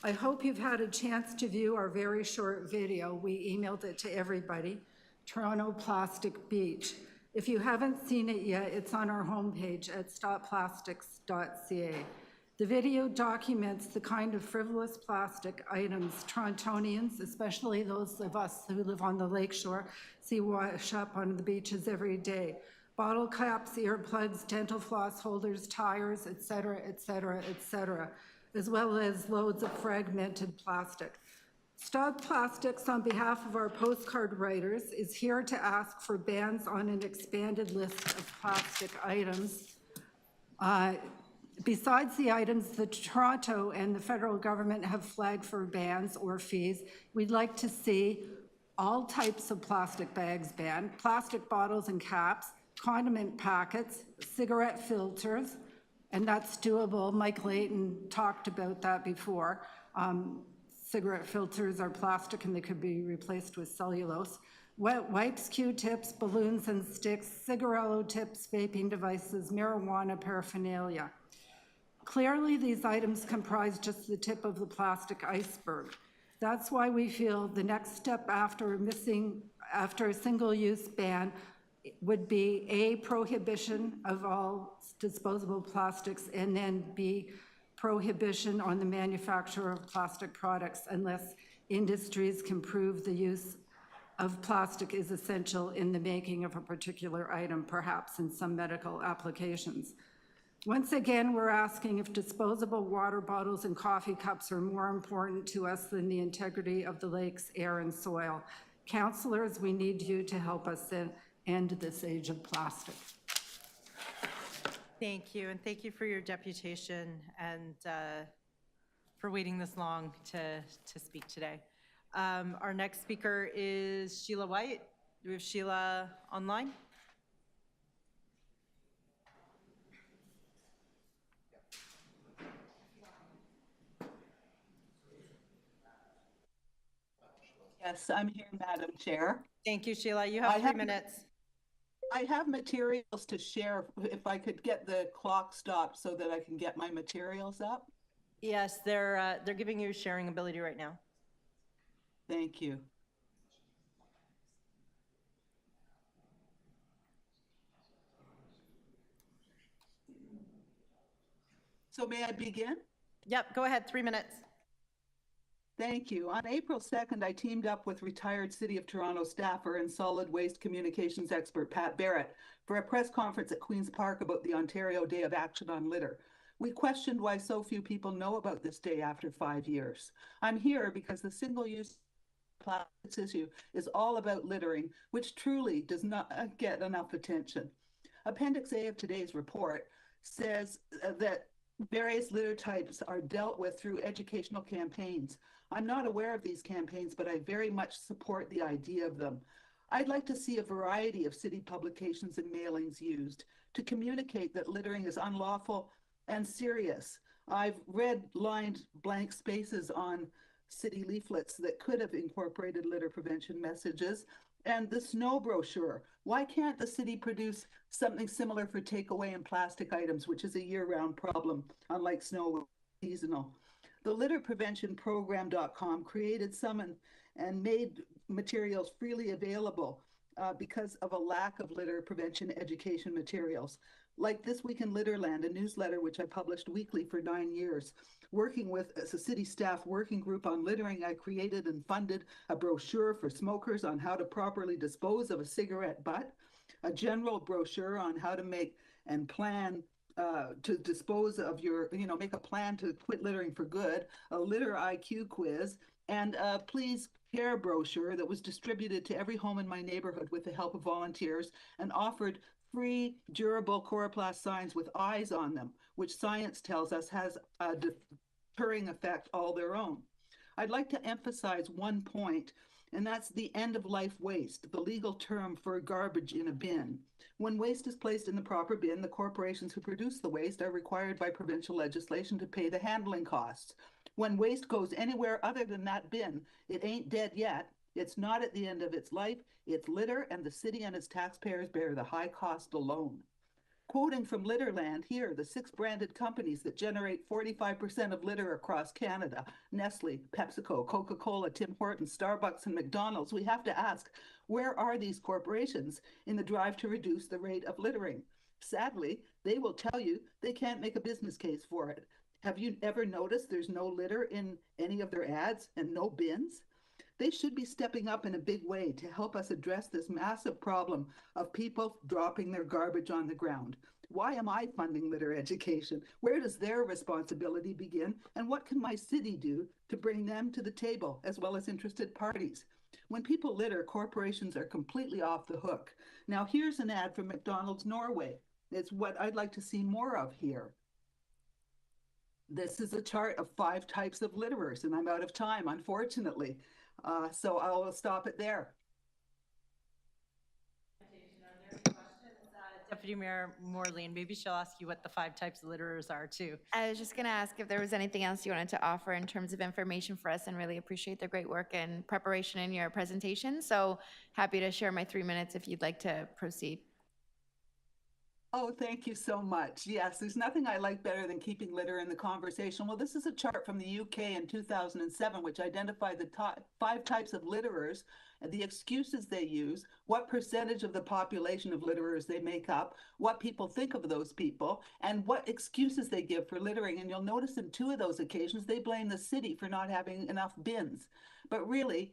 I hope you've had a chance to view our very short video. We emailed it to everybody, Toronto Plastic Beach. If you haven't seen it yet, it's on our homepage at stopplastics.ca. The video documents the kind of frivolous plastic items Torontonians, especially those of us who live on the lakeshore, see wash up on the beaches every day. Bottle caps, earplugs, dental floss holders, tires, etc., etc., etc., as well as loads of fragmented plastic. Stop Plastics, on behalf of our postcard writers, is here to ask for bans on an expanded list of plastic items. Besides the items the Toronto and the federal government have flagged for bans or fees, we'd like to see all types of plastic bags banned, plastic bottles and caps, condiment packets, cigarette filters, and that's doable. Mike Layton talked about that before. Cigarette filters are plastic and they could be replaced with cellulose. Wet wipes, Q-tips, balloons and sticks, cigarillo tips, vaping devices, marijuana paraphernalia. Clearly, these items comprise just the tip of the plastic iceberg. That's why we feel the next step after a single-use ban would be A, prohibition of all disposable plastics, and then B, prohibition on the manufacture of plastic products unless industries can prove the use of plastic is essential in the making of a particular item, perhaps in some medical applications. Once again, we're asking if disposable water bottles and coffee cups are more important to us than the integrity of the lake's air and soil. Councillors, we need you to help us end this age of plastic. Thank you, and thank you for your deputation and for waiting this long to speak today. Our next speaker is Sheila White. Do we have Sheila online? Yes, I'm here, Madam Chair. Thank you, Sheila. You have 3 minutes. I have materials to share. If I could get the clock stopped so that I can get my materials up. Yes, they're giving you sharing ability right now. Thank you. So may I begin? Yep, go ahead, 3 minutes. Thank you. On April 2nd, I teamed up with retired City of Toronto staffer and solid waste communications expert Pat Barrett for a press conference at Queen's Park about the Ontario Day of Action on Litter. We questioned why so few people know about this day after 5 years. I'm here because the single-use plastics issue is all about littering, which truly does not get enough attention. Appendix A of today's report says that various litter types are dealt with through educational campaigns. I'm not aware of these campaigns, but I very much support the idea of them. I'd like to see a variety of city publications and mailings used to communicate that littering is unlawful and serious. I've read lined blank spaces on city leaflets that could have incorporated litter prevention messages. And the snow brochure, why can't the city produce something similar for takeaway and plastic items, which is a year-round problem, unlike snow, seasonal? The litterpreventionprogram.com created some and made materials freely available because of a lack of litter prevention education materials. Like This Week in Litterland, a newsletter which I published weekly for 9 years. Working with a city staff working group on littering, I created and funded a brochure for smokers on how to properly dispose of a cigarette butt, a general brochure on how to make and plan to dispose of your, make a plan to quit littering for good, a litter IQ quiz, and a Please Care brochure that was distributed to every home in my neighborhood with the help of volunteers and offered free, durable coroplast signs with eyes on them, which science tells us has a deterring effect all their own. I'd like to emphasize one point, and that's the end-of-life waste, the legal term for garbage in a bin. When waste is placed in the proper bin, the corporations who produce the waste are required by provincial legislation to pay the handling costs. When waste goes anywhere other than that bin, it ain't dead yet. It's not at the end of its life. It's litter, and the city and its taxpayers bear the high cost alone. Quoting from Litterland, here, the 6 branded companies that generate 45% of litter across Canada, Nestle, PepsiCo, Coca-Cola, Tim Hortons, Starbucks, and McDonald's, we have to ask, where are these corporations in the drive to reduce the rate of littering? Sadly, they will tell you they can't make a business case for it. Have you ever noticed there's no litter in any of their ads and no bins? They should be stepping up in a big way to help us address this massive problem of people dropping their garbage on the ground. Why am I funding litter education? Where does their responsibility begin? And what can my city do to bring them to the table, as well as interested parties? When people litter, corporations are completely off the hook. Now, here's an ad from McDonald's Norway. It's what I'd like to see more of here. This is a chart of 5 types of litterers, and I'm out of time, unfortunately. So I will stop it there. Deputy Mayor Morley, and maybe she'll ask you what the 5 types of litterers are too. I was just going to ask if there was anything else you wanted to offer in terms of information for us, and really appreciate the great work and preparation in your presentation. So happy to share my 3 minutes if you'd like to proceed. Oh, thank you so much. Yes, there's nothing I like better than keeping litter in the conversation. Well, this is a chart from the UK in 2007, which identified the top 5 types of litterers, and the excuses they use, what percentage of the population of litterers they make up, what people think of those people, and what excuses they give for littering. And you'll notice in 2 of those occasions, they blame the city for not having enough bins. But really,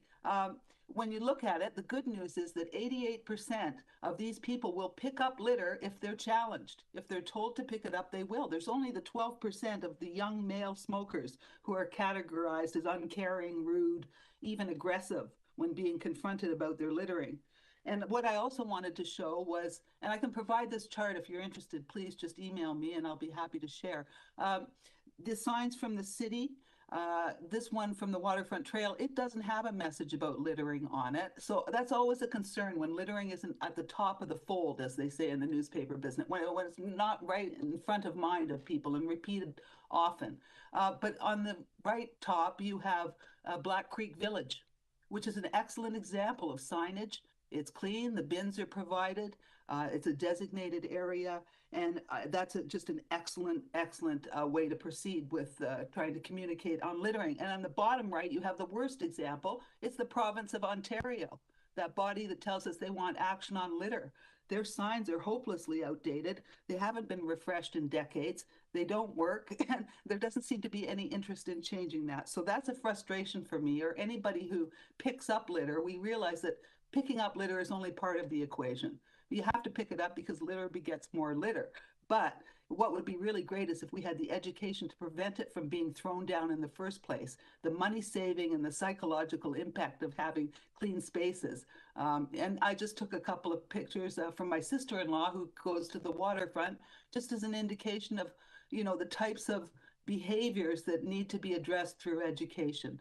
when you look at it, the good news is that 88% of these people will pick up litter if they're challenged. If they're told to pick it up, they will. There's only the 12% of the young male smokers who are categorized as uncaring, rude, even aggressive when being confronted about their littering. And what I also wanted to show was, and I can provide this chart if you're interested, please just email me and I'll be happy to share. The signs from the city, this one from the Waterfront Trail, it doesn't have a message about littering on it. So that's always a concern when littering isn't at the top of the fold, as they say in the newspaper business, when it's not right in front of mind of people and repeated often. But on the right top, you have Black Creek Village, which is an excellent example of signage. It's clean, the bins are provided, it's a designated area, and that's just an excellent way to proceed with trying to communicate on littering. And on the bottom right, you have the worst example. It's the province of Ontario, that body that tells us they want action on litter. Their signs are hopelessly outdated. They haven't been refreshed in decades. They don't work, and there doesn't seem to be any interest in changing that. So that's a frustration for me, or anybody who picks up litter. We realize that picking up litter is only part of the equation. You have to pick it up because litter begets more litter. But what would be really great is if we had the education to prevent it from being thrown down in the first place, the money saving and the psychological impact of having clean spaces. And I just took a couple of pictures from my sister-in-law who goes to the waterfront, just as an indication of, the types of behaviors that need to be addressed through education.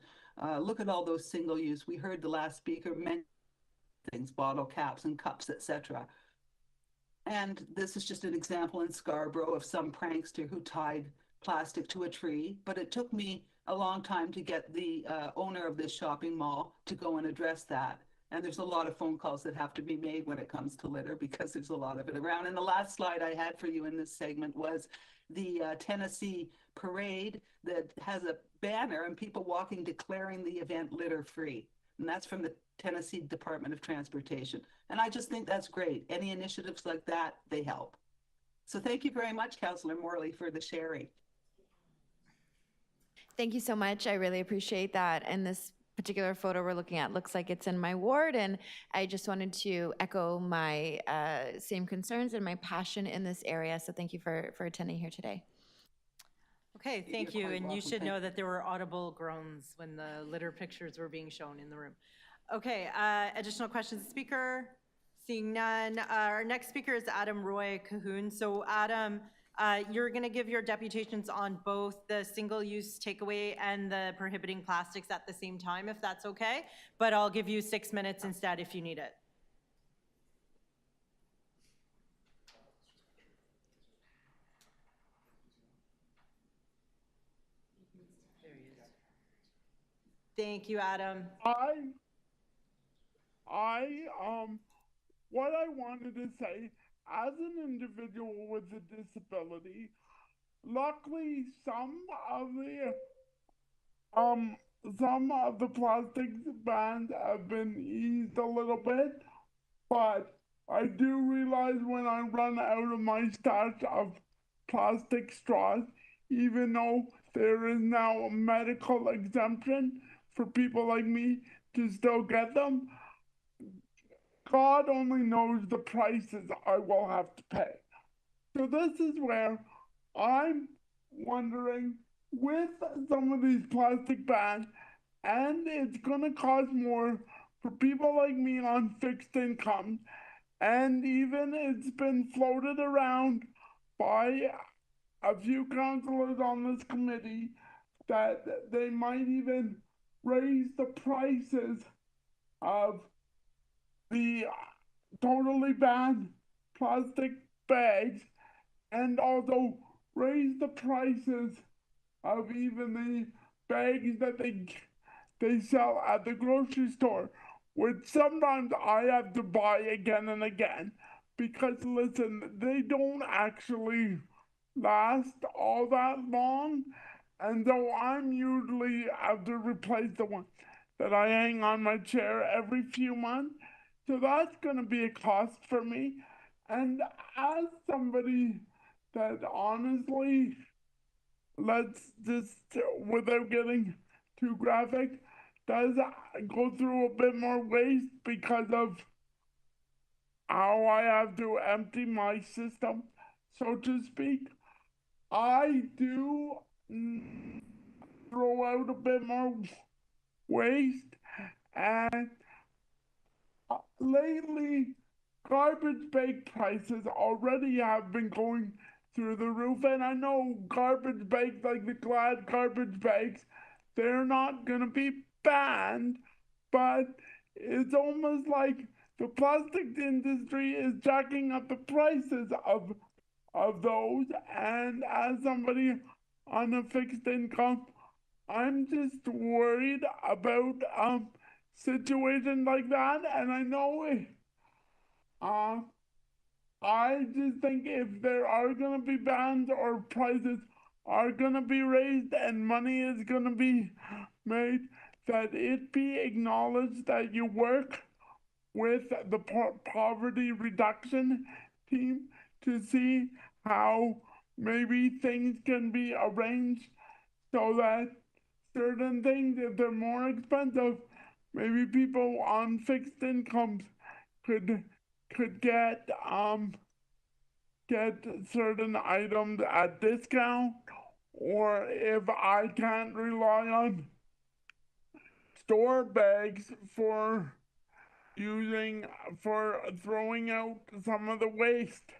Look at all those single use. We heard the last speaker mention things, bottle caps and cups, etc. And this is just an example in Scarborough of some prankster who tied plastic to a tree. But it took me a long time to get the owner of this shopping mall to go and address that. And there's a lot of phone calls that have to be made when it comes to litter because there's a lot of it around. And the last slide I had for you in this segment was the Tennessee parade that has a banner and people walking declaring the event litter free. And that's from the Tennessee Department of Transportation. And I just think that's great. Any initiatives like that, they help. So thank you very much, Councillor Morley, for the sharing. Thank you so much. I really appreciate that. And this particular photo we're looking at looks like it's in my ward. And I just wanted to echo my same concerns and my passion in this area. So thank you for attending here today. Okay, thank you. And you should know that there were audible groans when the litter pictures were being shown in the room. Okay, additional questions, speaker? Seeing none. Our next speaker is Adam Roy Cahoon. So Adam, you're gonna give your deputations on both the single-use takeaway and the prohibiting plastics at the same time, if that's okay. But I'll give you 6 minutes instead if you need it. Thank you, Adam. What I wanted to say, as an individual with a disability, luckily some of the plastics bans have been eased a little bit, but I do realize when I run out of my stash of plastic straws, even though there is now a medical exemption for people like me to still get them, God only knows the prices I will have to pay. So this is where I'm wondering, with some of these plastic bans, and it's gonna cost more for people like me on fixed income, and even it's been floated around by a few councillors on this committee that they might even raise the prices of the totally banned plastic bags, and also raise the prices of even the bags that they sell at the grocery store, which sometimes I have to buy again and again because listen, they don't actually last all that long. And so I'm usually have to replace the one that I hang on my chair every few months. So that's going to be a cost for me. And as somebody that honestly, let's just, without getting too graphic, does go through a bit more waste because of how I have to empty my system, so to speak. I do throw out a bit more waste, and lately garbage bag prices already have been going through the roof, and I know garbage bags like the Glad garbage bags, they're not gonna be banned, but it's almost like the plastics industry is jacking up the prices of those, and as somebody on a fixed income, I'm just worried about situation like that, and I know I just think if there are gonna be bans or prices are gonna be raised and money is gonna be made, that it be acknowledged that you work with the poverty reduction team to see how maybe things can be arranged so that certain things, if they're more expensive, maybe people on fixed incomes could get certain items at discount, or if I can't rely on store bags for throwing out some of the waste.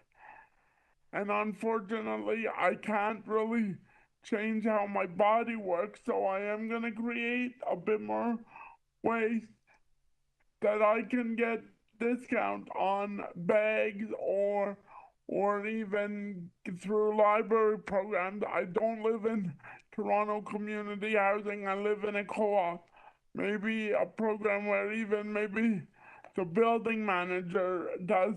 And unfortunately, I can't really change how my body works, so I am gonna create a bit more waste that I can get discount on bags or even through library programs. I don't live in Toronto community housing, I live in a co-op. Maybe a program where even maybe the building manager does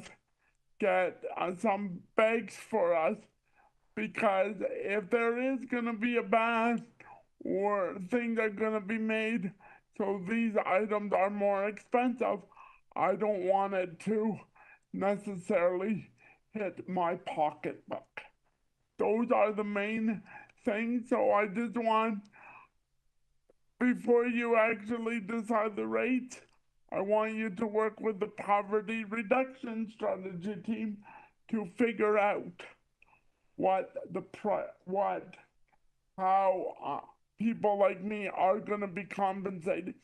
get some bags for us, because if there is gonna be a ban or things are gonna be made so these items are more expensive, I don't want it to necessarily hit my pocketbook. Those are the main things, so I just want, before you actually decide the rate, I want you to work with the poverty reduction strategy team to figure out how people like me are going to be compensated.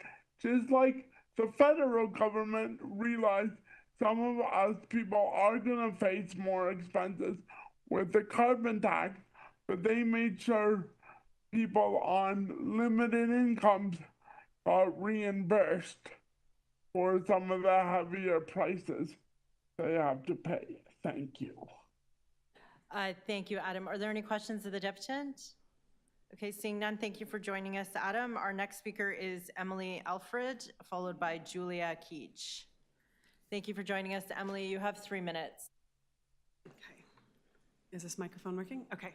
Just like the federal government realized some of us people are going to face more expenses with the carbon tax, but they made sure people on limited incomes got reimbursed for some of the heavier prices they have to pay. Thank you. Thank you, Adam. Are there any questions of the deputant? Okay, seeing none, thank you for joining us, Adam. Our next speaker is Emily Alfred, followed by Julia Keach. Thank you for joining us, Emily. You have 3 minutes. Okay. Is this microphone working? Okay.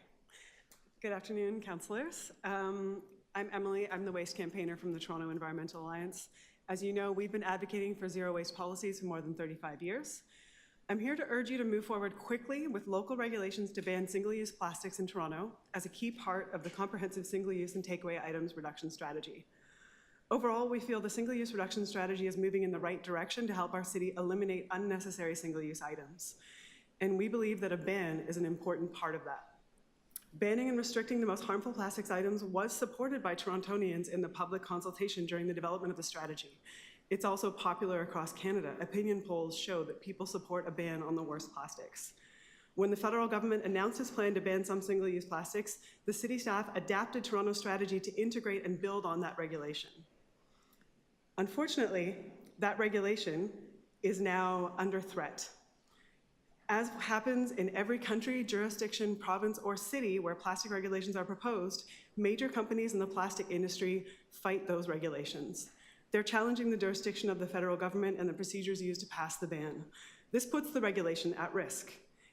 Good afternoon, councillors. I'm Emily. I'm the waste campaigner from the Toronto Environmental Alliance. As you know, we've been advocating for zero waste policies for more than 35 years. I'm here to urge you to move forward quickly with local regulations to ban single-use plastics in Toronto as a key part of the comprehensive single-use and takeaway items reduction strategy. Overall, we feel the single-use reduction strategy is moving in the right direction to help our city eliminate unnecessary single-use items. And we believe that a ban is an important part of that. Banning and restricting the most harmful plastics items was supported by Torontonians in the public consultation during the development of the strategy. It's also popular across Canada. Opinion polls show that people support a ban on the worst plastics. When the federal government announced its plan to ban some single-use plastics, the city staff adapted Toronto's strategy to integrate and build on that regulation. Unfortunately, that regulation is now under threat. As happens in every country, jurisdiction, province, or city where plastic regulations are proposed, major companies in the plastic industry fight those regulations. They're challenging the jurisdiction of the federal government and the procedures used to pass the ban. This puts the regulation at risk.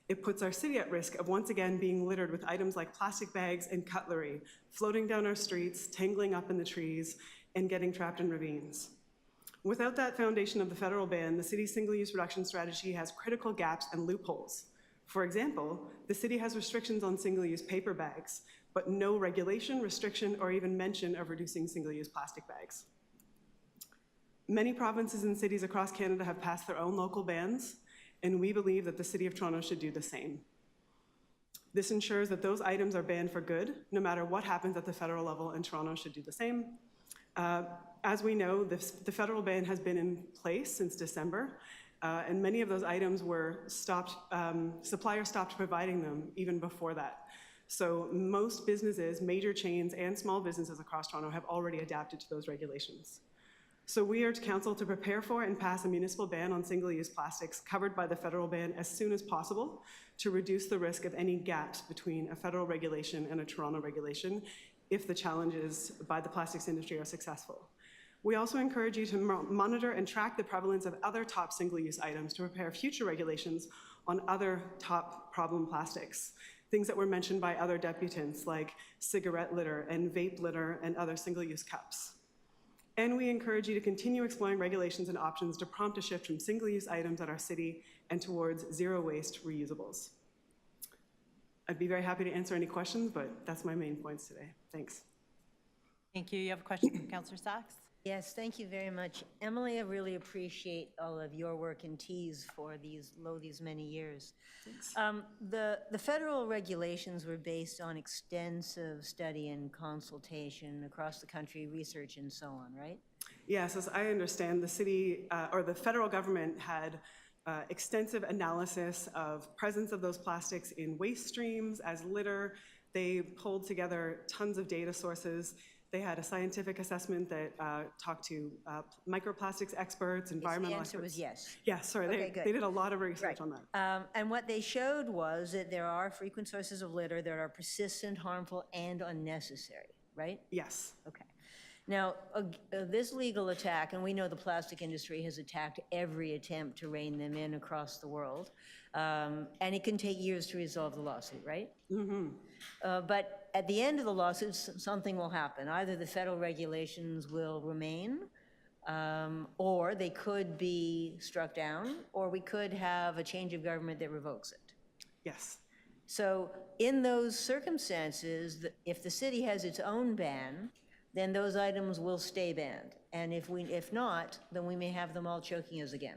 It puts our city at risk of once again being littered with items like plastic bags and cutlery, floating down our streets, tangling up in the trees, and getting trapped in ravines. Without that foundation of the federal ban, the city's single-use reduction strategy has critical gaps and loopholes. For example, the city has restrictions on single-use paper bags, but no regulation, restriction, or even mention of reducing single-use plastic bags. Many provinces and cities across Canada have passed their own local bans, and we believe that the City of Toronto should do the same. This ensures that those items are banned for good, no matter what happens at the federal level, and Toronto should do the same. As we know, the federal ban has been in place since December, and many of those items were stopped, suppliers stopped providing them even before that. So most businesses, major chains and small businesses across Toronto have already adapted to those regulations. So we urge Council to prepare for and pass a municipal ban on single-use plastics covered by the federal ban as soon as possible to reduce the risk of any gaps between a federal regulation and a Toronto regulation if the challenges by the plastics industry are successful. We also encourage you to monitor and track the prevalence of other top single-use items to prepare future regulations on other top problem plastics, things that were mentioned by other deputants like cigarette litter and vape litter and other single-use cups. And we encourage you to continue exploring regulations and options to prompt a shift from single-use items at our city and towards zero-waste reusables. I'd be very happy to answer any questions, but that's my main points today. Thanks. Thank you. You have a question from Councillor Sachs? Yes, thank you very much. Emily, I really appreciate all of your work and tease for these many years. Thanks. The federal regulations were based on extensive study and consultation across the country, research and so on, right? Yes, as I understand, the city or the federal government had extensive analysis of presence of those plastics in waste streams as litter. They pulled together tons of data sources. They had a scientific assessment that talked to microplastics experts, environmental experts. The answer was yes. Yes, sorry, Okay, they did a lot of research on that. And what they showed was that there are frequent sources of litter that are persistent, harmful, and unnecessary, right? Yes. Okay. Now, this legal attack, and we know the plastic industry has attacked every attempt to rein them in across the world, and it can take years to resolve the lawsuit, right? Mm-hmm. But at the end of the lawsuit, something will happen. Either the federal regulations will remain, or they could be struck down, or we could have a change of government that revokes it. Yes. So in those circumstances, if the city has its own ban, then those items will stay banned. And if not, then we may have them all choking us again.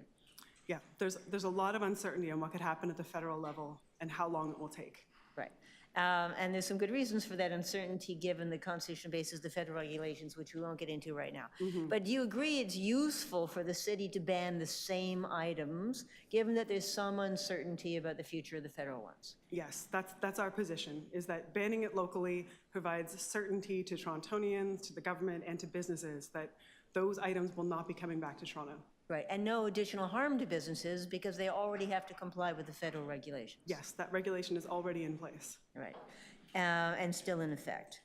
Yeah, there's a lot of uncertainty on what could happen at the federal level and how long it will take. Right. And there's some good reasons for that uncertainty given the constitutional basis, the federal regulations, which we won't get into right now. Mm-hmm. But do you agree it's useful for the city to ban the same items, given that there's some uncertainty about the future of the federal ones? Yes, that's our position, is that banning it locally provides certainty to Torontonians, to the government, and to businesses that those items will not be coming back to Toronto. Right, and no additional harm to businesses because they already have to comply with the federal regulations. Yes, that regulation is already in place. Right, and still in effect.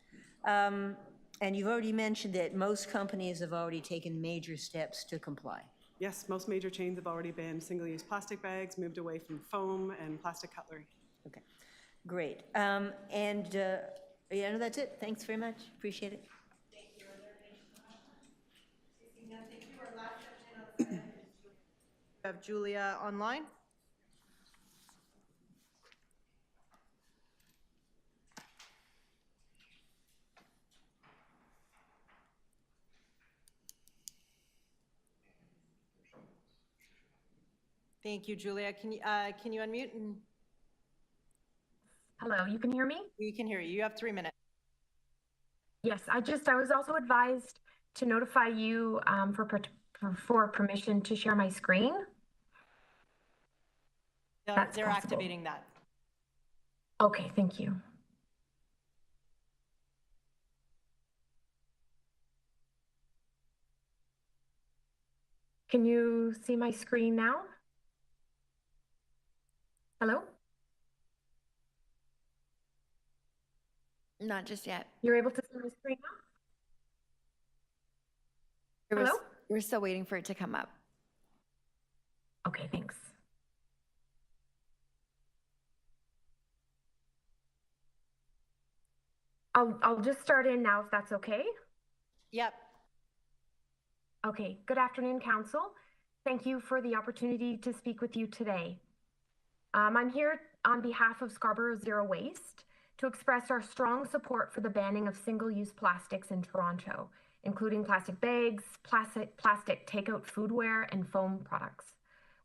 And you've already mentioned that most companies have already taken major steps to comply. Yes, most major chains have already banned single-use plastic bags, moved away from foam and plastic cutlery. Okay, great. Yeah, no, that's it. Thanks very much. Appreciate it. Have Julia online. Thank you, Julia. Can you unmute? Hello, you can hear me? We can hear you. You have 3 minutes. Yes, I was also advised to notify you for permission to share my screen. They're activating that. Okay, thank you. Can you see my screen now? Hello? Not just yet. You're able to see my screen now? Hello? We're still waiting for it to come up. Okay, thanks. I'll just start in now if that's okay. Yep. Okay, good afternoon, Council. Thank you for the opportunity to speak with you today. I'm here on behalf of Scarborough Zero Waste to express our strong support for the banning of single-use plastics in Toronto, including plastic bags, plastic takeout foodware, and foam products.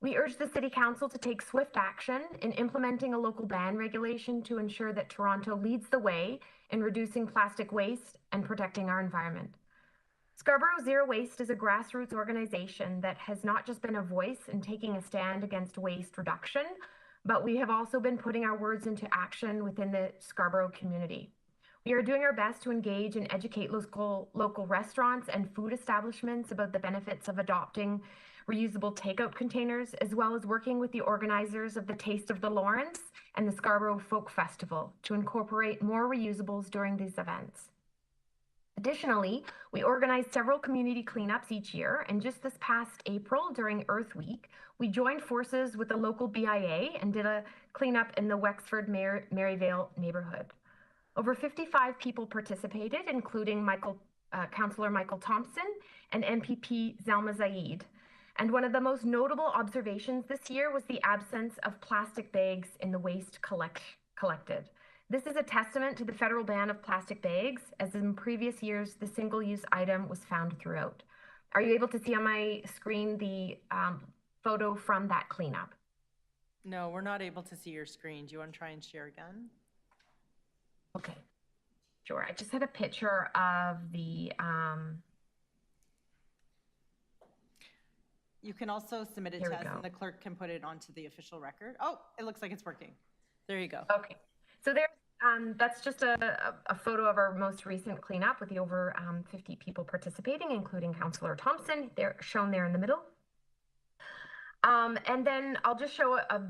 We urge the City Council to take swift action in implementing a local ban regulation to ensure that Toronto leads the way in reducing plastic waste and protecting our environment. Scarborough Zero Waste is a grassroots organization that has not just been a voice in taking a stand against waste reduction, but we have also been putting our words into action within the Scarborough community. We are doing our best to engage and educate local restaurants and food establishments about the benefits of adopting reusable takeout containers, as well as working with the organizers of the Taste of the Lawrence and the Scarborough Folk Festival to incorporate more reusables during these events. Additionally, we organize several community cleanups each year, and just this past April during Earth Week, we joined forces with the local BIA and did a cleanup in the Wexford Maryvale neighborhood. Over 55 people participated, including Councillor Michael Thompson and MPP Zalma Zaid. And one of the most notable observations this year was the absence of plastic bags in the waste collected. This is a testament to the federal ban of plastic bags, as in previous years, the single-use item was found throughout. Are you able to see on my screen the photo from that cleanup? No, we're not able to see your screen. Do you want to try and share again? Okay, sure. I just had a picture of the... You can also submit it to us and the clerk can put it onto the official record. Oh, it looks like it's working. There you go. Okay, so there's that's just a photo of our most recent cleanup with the over 50 people participating, including Councillor Thompson. They're shown there in the middle. And then I'll just show a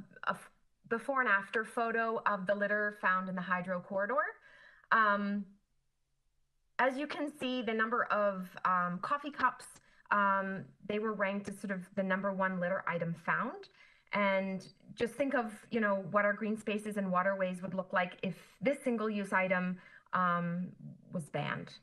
before and after photo of the litter found in the hydro corridor. As you can see, the number of coffee cups, they were ranked as sort of the #1 litter item found. And just think of, you know, what our green spaces and waterways would look like if this single-use item was banned.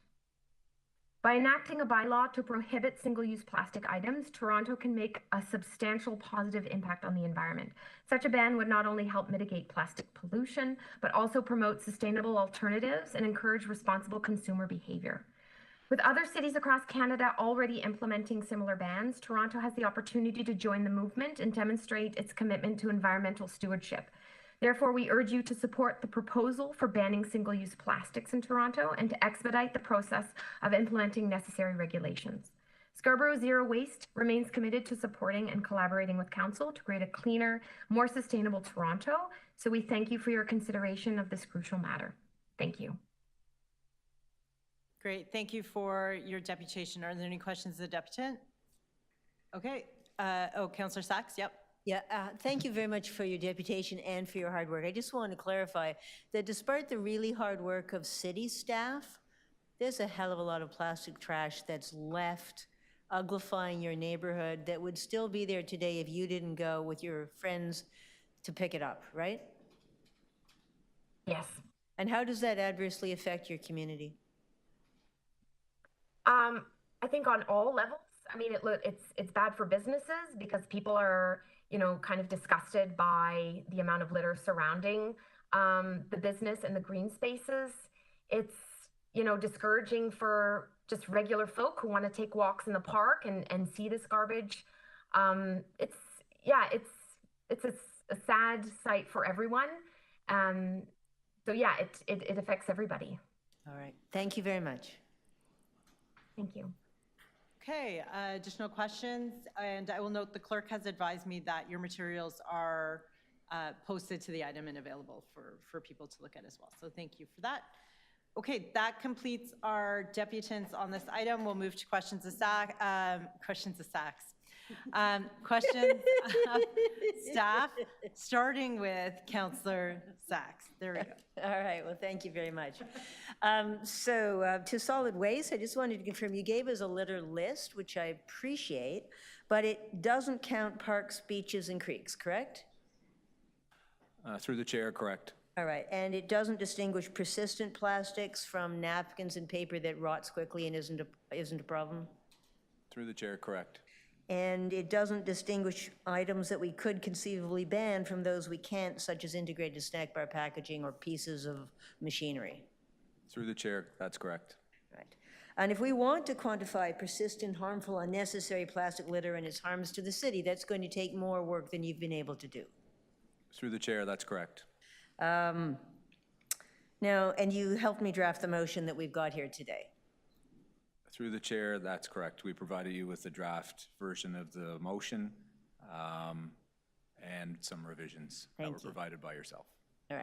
By enacting a bylaw to prohibit single-use plastic items, Toronto can make a substantial positive impact on the environment. Such a ban would not only help mitigate plastic pollution, but also promote sustainable alternatives and encourage responsible consumer behavior. With other cities across Canada already implementing similar bans, Toronto has the opportunity to join the movement and demonstrate its commitment to environmental stewardship. Therefore, we urge you to support the proposal for banning single-use plastics in Toronto and to expedite the process of implementing necessary regulations. Scarborough Zero Waste remains committed to supporting and collaborating with Council to create a cleaner, more sustainable Toronto. So we thank you for your consideration of this crucial matter. Thank you. Great, thank you for your deputation. Are there any questions of the deputant? Okay, Councillor Sachs, yep. Yeah, thank you very much for your deputation and for your hard work. I just want to clarify that despite the really hard work of city staff, there's a hell of a lot of plastic trash that's left uglifying your neighborhood that would still be there today if you didn't go with your friends to pick it up, right? Yes. And how does that adversely affect your community? I think on all levels. I mean, it's bad for businesses because people are, you know, kind of disgusted by the amount of litter surrounding the business and the green spaces. It's, you know, discouraging for just regular folk who want to take walks in the park and see this garbage. It's a sad sight for everyone. So yeah, it affects everybody. All right. Thank you very much. Thank you. Okay, additional questions? And I will note the clerk has advised me that your materials are posted to the item and available for people to look at as well. So thank you for that. Okay, that completes our deputants on this item. We'll move to questions of questions of staff, starting with Councillor Sachs. There we go. All right, well, thank you very much. To solid waste, I just wanted to confirm, you gave us a litter list, which I appreciate, but it doesn't count parks, beaches, and creeks, correct? Through the chair, correct. All right, and it doesn't distinguish persistent plastics from napkins and paper that rots quickly and isn't a problem? Through the chair, correct. And it doesn't distinguish items that we could conceivably ban from those we can't, such as integrated snack bar packaging or pieces of machinery? Through the chair, that's correct. Right. And if we want to quantify persistent, harmful, unnecessary plastic litter and its harms to the city, that's going to take more work than you've been able to do. Through the chair, that's correct. Now, and you helped me draft the motion that we've got here today. Through the chair, that's correct. We provided you with the draft version of the motion and some revisions that were provided by yourself. All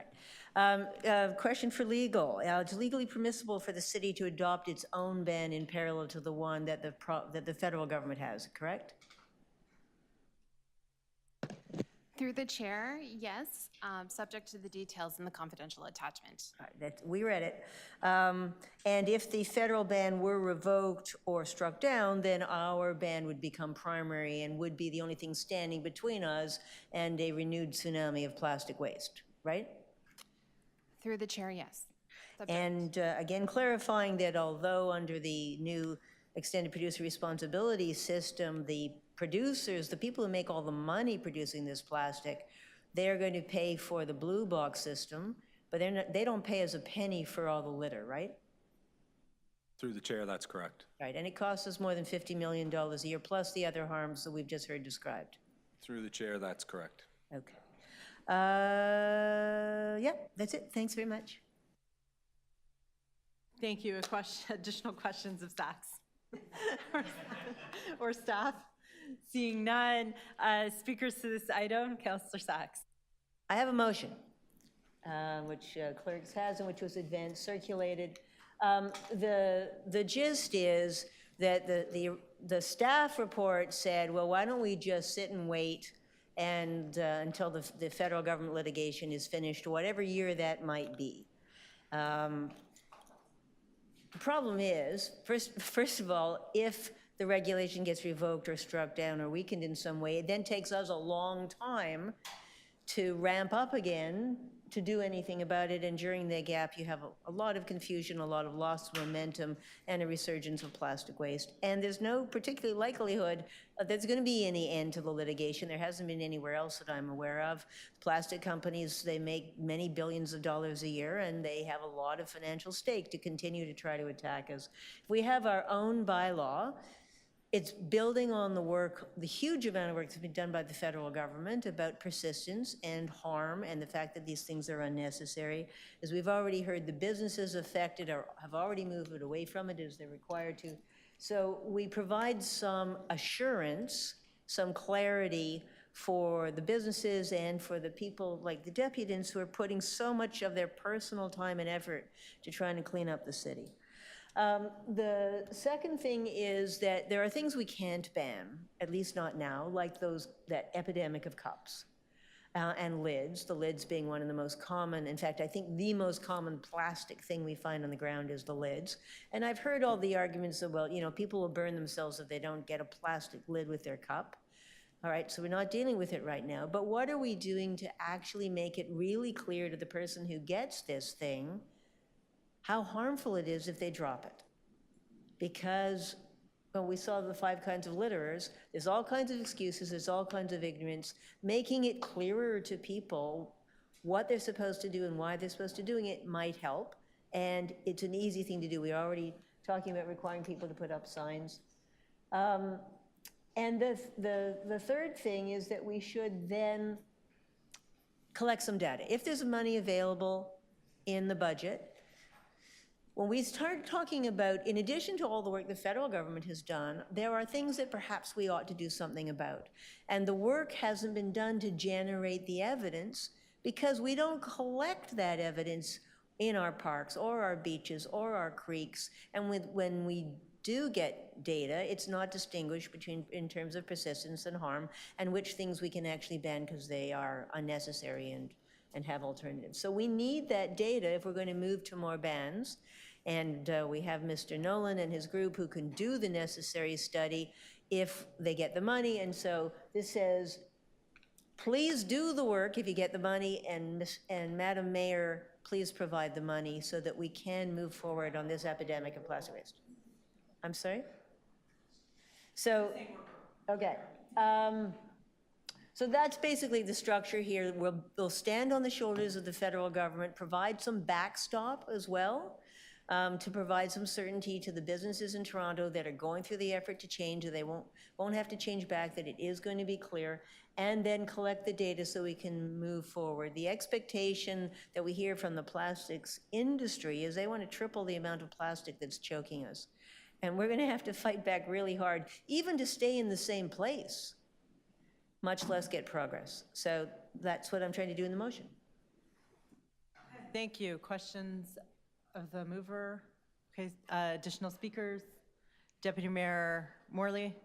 right. Question for legal. It's legally permissible for the city to adopt its own ban in parallel to the one that the federal government has, correct? Through the chair, yes, subject to the details in the confidential attachment. All right, we read it. And if the federal ban were revoked or struck down, then our ban would become primary and would be the only thing standing between us and a renewed tsunami of plastic waste, right? Through the chair, yes. And again, clarifying that although under the new extended producer responsibility system, the producers, the people who make all the money producing this plastic, they're going to pay for the blue box system, but they don't pay us a penny for all the litter, right? Through the chair, that's correct. Right, and it costs us more than $50 million a year, plus the other harms that we've just heard described. Through the chair, that's correct. Okay. Yeah, that's it. Thanks very much. Thank you. Additional questions of Sachs or staff? Seeing none, speakers to this item, Councillor Sachs. I have a motion, which clerks has and which was advanced, circulated. The gist is that the staff report said, well, why don't we just sit and wait and until the federal government litigation is finished, whatever year that might be. The problem is, first of all, if the regulation gets revoked or struck down or weakened in some way, it then takes us a long time to ramp up again to do anything about it. And during the gap, you have a lot of confusion, a lot of lost momentum, and a resurgence of plastic waste. And there's no particular likelihood that there's going to be any end to the litigation. There hasn't been anywhere else that I'm aware of. Plastic companies, they make many billions of dollars a year, and they have a lot of financial stake to continue to try to attack us. If we have our own bylaw, it's building on the work, the huge amount of work that's been done by the federal government about persistence and harm and the fact that these things are unnecessary. As we've already heard, the businesses affected have already moved away from it as they're required to. So we provide some assurance, some clarity for the businesses and for the people like the deputants who are putting so much of their personal time and effort to trying to clean up the city. The second thing is that there are things we can't ban, at least not now, like that epidemic of cups and lids, the lids being one of the most common. In fact, I think the most common plastic thing we find on the ground is the lids. And I've heard all the arguments of, well, you know, people will burn themselves if they don't get a plastic lid with their cup. All right, so we're not dealing with it right now. But what are we doing to actually make it really clear to the person who gets this thing how harmful it is if they drop it? Because, well, we saw the 5 kinds of litterers. There's all kinds of excuses, there's all kinds of ignorance. Making it clearer to people what they're supposed to do and why they're supposed to doing it might help. And it's an easy thing to do. We're already talking about requiring people to put up signs. And the third thing is that we should then collect some data. If there's money available in the budget, when we start talking about, in addition to all the work the federal government has done, there are things that perhaps we ought to do something about. And the work hasn't been done to generate the evidence because we don't collect that evidence in our parks or our beaches or our creeks. And when we do get data, it's not distinguished between, in terms of persistence and harm, and which things we can actually ban because they are unnecessary and have alternatives. So we need that data if we're going to move to more bans. And we have Mr. Nolan and his group who can do the necessary study if they get the money. And so this says please do the work if you get the money, and Madam Mayor, please provide the money so that we can move forward on this epidemic of plastic waste. I'm sorry? So, okay. So that's basically the structure here. We'll stand on the shoulders of the federal government, provide some backstop as well, to provide some certainty to the businesses in Toronto that are going through the effort to change, that they won't have to change back, that it is going to be clear, and then collect the data so we can move forward. The expectation that we hear from the plastics industry is they want to triple the amount of plastic that's choking us. And we're going to have to fight back really hard, even to stay in the same place, much less get progress. So that's what I'm trying to do in the motion. Thank you. Questions of the mover? Okay, additional speakers? Deputy Mayor Morley?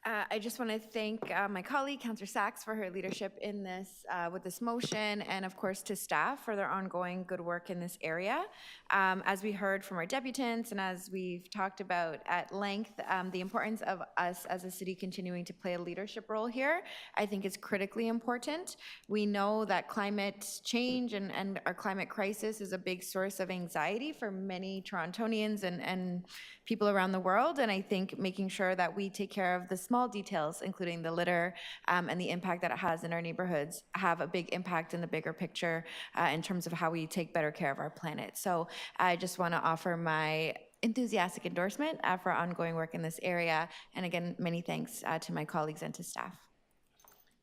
I just want to thank my colleague, Councillor Sachs, for her leadership in this, with this motion, and of course to staff for their ongoing good work in this area. As we heard from our deputants and as we've talked about at length, the importance of us as a city continuing to play a leadership role here, I think is critically important. We know that climate change and our climate crisis is a big source of anxiety for many Torontonians and people around the world, and I think making sure that we take care of the small details, including the litter and the impact that it has in our neighborhoods, have a big impact in the bigger picture in terms of how we take better care of our planet. So I just want to offer my enthusiastic endorsement for ongoing work in this area, and again, many thanks to my colleagues and to staff.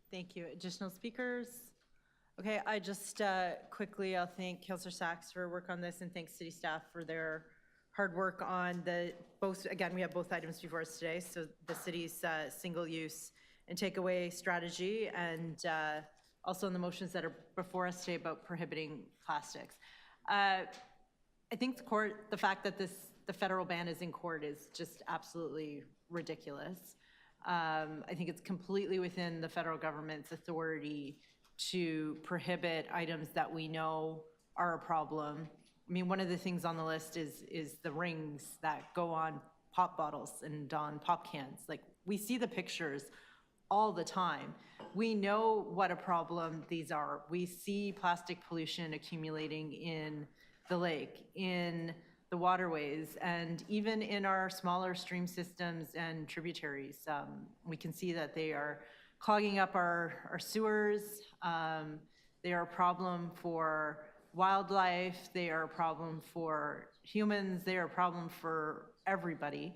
Thank you. Additional speakers? Okay, I just quickly, I'll thank Councillor Sachs for work on this and thanks city staff for their hard work on again, we have both items before us today, so the city's single-use and takeaway strategy, and also in the motions that are before us today about prohibiting plastics. I think the fact that the federal ban is in court is just absolutely ridiculous. I think it's completely within the federal government's authority to prohibit items that we know are a problem. I mean, one of the things on the list is the rings that go on pop bottles and on pop cans. Like, we see the pictures all the time. We know what a problem these are. We see plastic pollution accumulating in the lake, in the waterways, and even in our smaller stream systems and tributaries. We can see that they are clogging up our sewers. They are a problem for wildlife, they are a problem for humans, they are a problem for everybody.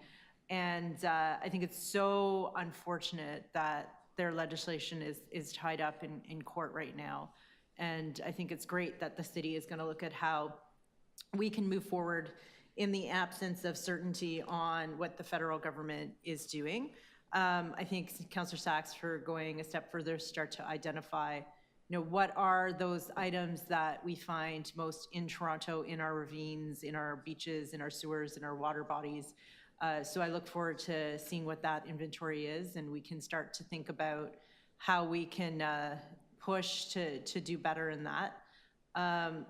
And I think it's so unfortunate that their legislation is tied up in court right now. And I think it's great that the city is going to look at how we can move forward in the absence of certainty on what the federal government is doing. I think Councillor Sachs for going a step further, start to identify what are those items that we find most in Toronto, in our ravines, in our beaches, in our sewers, in our water bodies. So I look forward to seeing what that inventory is, and we can start to think about how we can push to do better in that.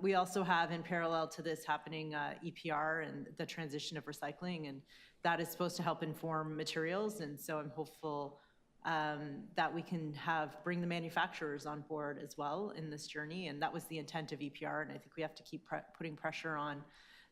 We also have, in parallel to this happening, EPR and the transition of recycling, and that is supposed to help inform materials, and so I'm hopeful that we can bring the manufacturers on board as well in this journey, and that was the intent of EPR, and I think we have to keep putting pressure on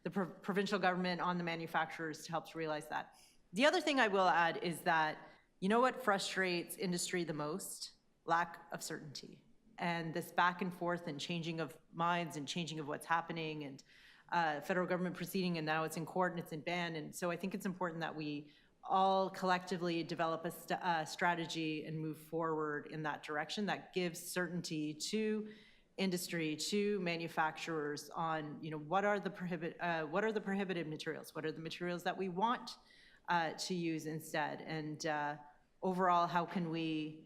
the provincial government, on the manufacturers to help to realize that. The other thing I will add is that, you know what frustrates industry the most? Lack of certainty. And this back and forth and changing of minds and changing of what's happening, and federal government proceeding, and now it's in court and it's in ban, and so I think it's important that we all collectively develop a strategy and move forward in that direction that gives certainty to industry, to manufacturers on, what are the prohibited materials? What are the materials that we want to use instead? And overall, how can we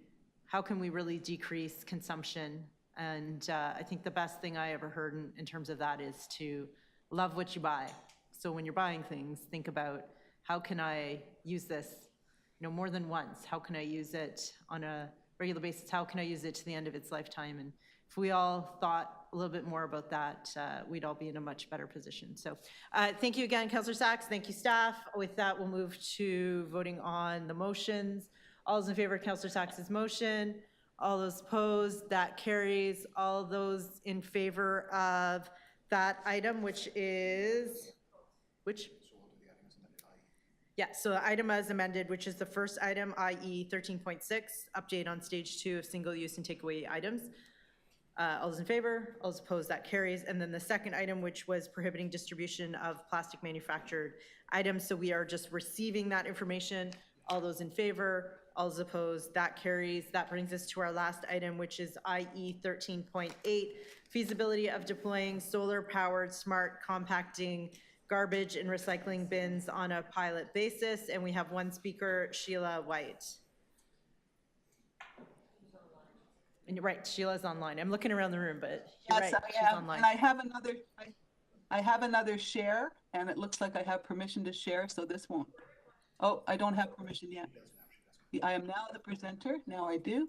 really decrease consumption? And I think the best thing I ever heard in terms of that is to love what you buy. So when you're buying things, think about, how can I use this, more than once? How can I use it on a regular basis? How can I use it to the end of its lifetime? And if we all thought a little bit more about that, we'd all be in a much better position. So thank you again, Councillor Sachs. Thank you, staff. With that, we'll move to voting on the motions. All those in favor of Councillor Sachs's motion? All those opposed, that carries. All those in favor of that item, which is, which? Yeah, so the item as amended, which is the first item, i.e. 13.6, update on stage 2 of single-use and takeaway items. All those in favor, all those opposed, that carries. And then the second item, which was prohibiting distribution of plastic manufactured items. So we are just receiving that information. All those in favor, all those opposed, that carries. That brings us to our last item, which is IE 13.8, feasibility of deploying solar-powered smart compacting garbage and recycling bins on a pilot basis. And we have one speaker, Sheila White. And you're right, Sheila's online. I'm looking around the room, but you're Yes, right, I she's am. online. And I have another share, and it looks like I have permission to share, so this won't. Oh, I don't have permission yet. I am now the presenter. Now I do.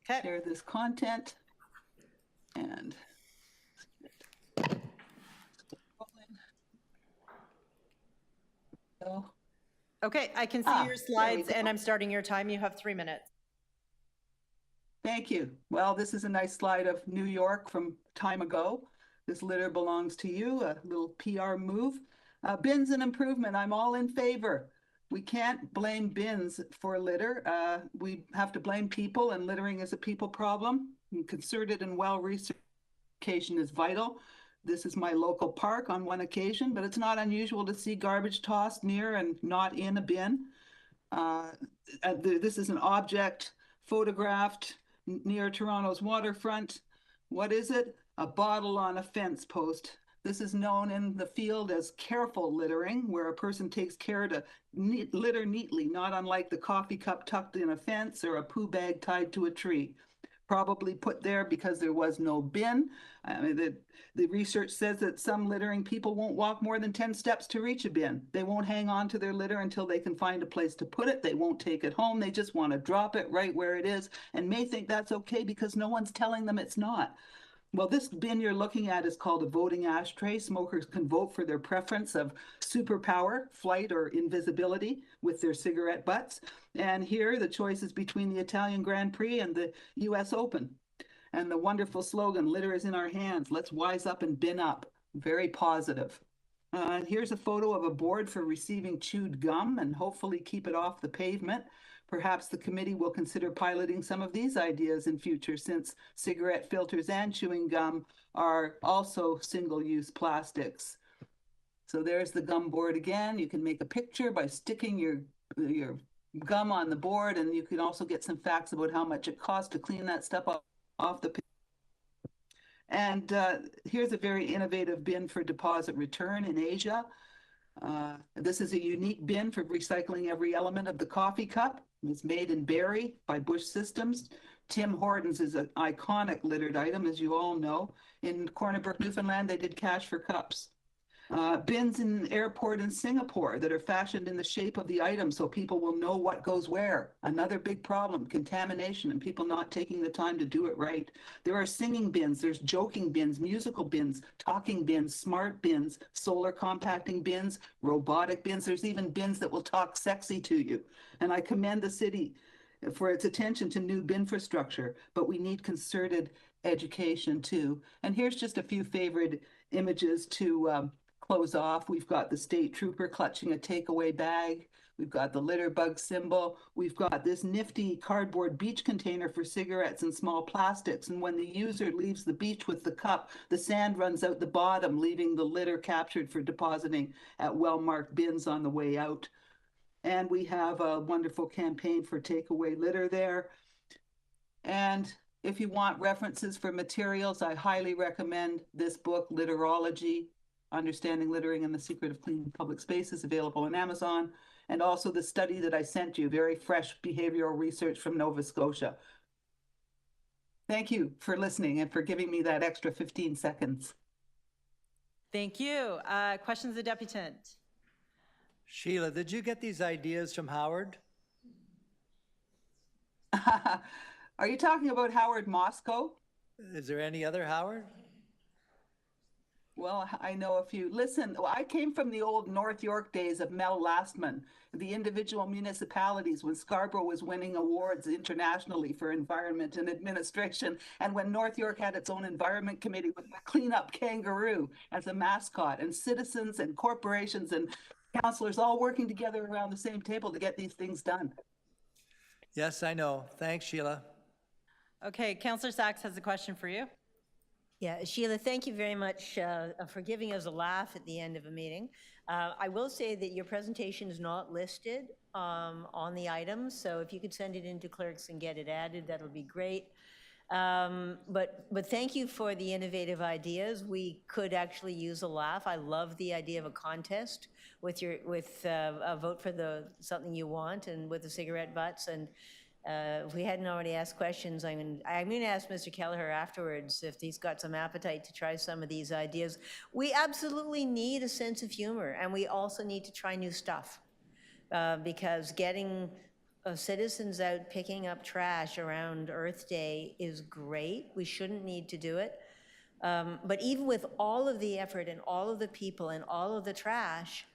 Okay. Share this content. And Okay, I can see your slides and I'm starting your time. You have 3 minutes. thank you. Well, this is a nice slide of New York from time ago. This litter belongs to you, a little PR move. Bins and improvement, I'm all in favor. We can't blame bins for litter. We have to blame people, and littering is a people problem. And concerted and well-researched education is vital. This is my local park on one occasion, but it's not unusual to see garbage tossed near and not in a bin. This is an object photographed near Toronto's waterfront. What is it? A bottle on a fence post. This is known in the field as careful littering, where a person takes care to litter neatly, not unlike the coffee cup tucked in a fence or a poo bag tied to a tree. Probably put there because there was no bin. I mean, the research says that some littering people won't walk more than 10 steps to reach a bin. They won't hang on to their litter until they can find a place to put it. They won't take it home. They just want to drop it right where it is and may think that's okay because no one's telling them it's not. Well, this bin you're looking at is called a voting ashtray. Smokers can vote for their preference of superpower, flight, or invisibility with their cigarette butts. And here the choice is between the Italian Grand Prix and the US Open. And the wonderful slogan, litter is in our hands. Let's wise up and bin up. Very positive. Here's a photo of a board for receiving chewed gum and hopefully keep it off the pavement. Perhaps the committee will consider piloting some of these ideas in future, since cigarette filters and chewing gum are also single-use plastics. So there's the gum board again. You can make a picture by sticking your gum on the board, and you can also get some facts about how much it costs to clean that stuff off the pavement. And here's a very innovative bin for deposit return in Asia. This is a unique bin for recycling every element of the coffee cup. It's made in Barrie by Bush Systems. Tim Hortons is an iconic littered item, as you all know. In Cornerbrook, Newfoundland, they did cash for cups. Bins in an airport in Singapore that are fashioned in the shape of the item so people will know what goes where. Another big problem, contamination and people not taking the time to do it right. There are singing bins, there's joking bins, musical bins, talking bins, smart bins, solar compacting bins, robotic bins. There's even bins that will talk sexy to you. And I commend the city for its attention to new bin infrastructure, but we need concerted education too. And here's just a few favorite images to close off. We've got the state trooper clutching a takeaway bag. We've got the litter bug symbol. We've got this nifty cardboard beach container for cigarettes and small plastics. And when the user leaves the beach with the cup, the sand runs out the bottom, leaving the litter captured for depositing at well-marked bins on the way out. And we have a wonderful campaign for takeaway litter there. And if you want references for materials, I highly recommend this book, Litterology, Understanding Littering and the Secret of Clean Public Spaces, available on Amazon, and also the study that I sent you, very fresh behavioral research from Nova Scotia. Thank you for listening and for giving me that extra 15 seconds. Thank you. Questions of the deputant? Sheila, did you get these ideas from Howard? Are you talking about Howard Moscow? Is there any other Howard? Well, I know a few. Listen, I came from the old North York days of Mel Lastman, the individual municipalities when Scarborough was winning awards internationally for environment and administration, and when North York had its own environment committee with a cleanup kangaroo as a mascot, and citizens and corporations and councillors all working together around the same table to get these things done. Yes, I know. Thanks, Sheila. Okay, Councillor Sachs has a question for you. Yeah, Sheila, thank you very much for giving us a laugh at the end of a meeting. I will say that your presentation is not listed on the items, so if you could send it into clerks and get it added, that'll be great. But thank you for the innovative ideas. We could actually use a laugh. I love the idea of a contest with a vote for something you want and with the cigarette butts. And if we hadn't already asked questions, I'm going to ask Mr. Kelleher afterwards if he's got some appetite to try some of these ideas. We absolutely need a sense of humor, and we also need to try new stuff because getting citizens out picking up trash around Earth Day is great. We shouldn't need to do it. But even with all of the effort and all of the people and all of the trash,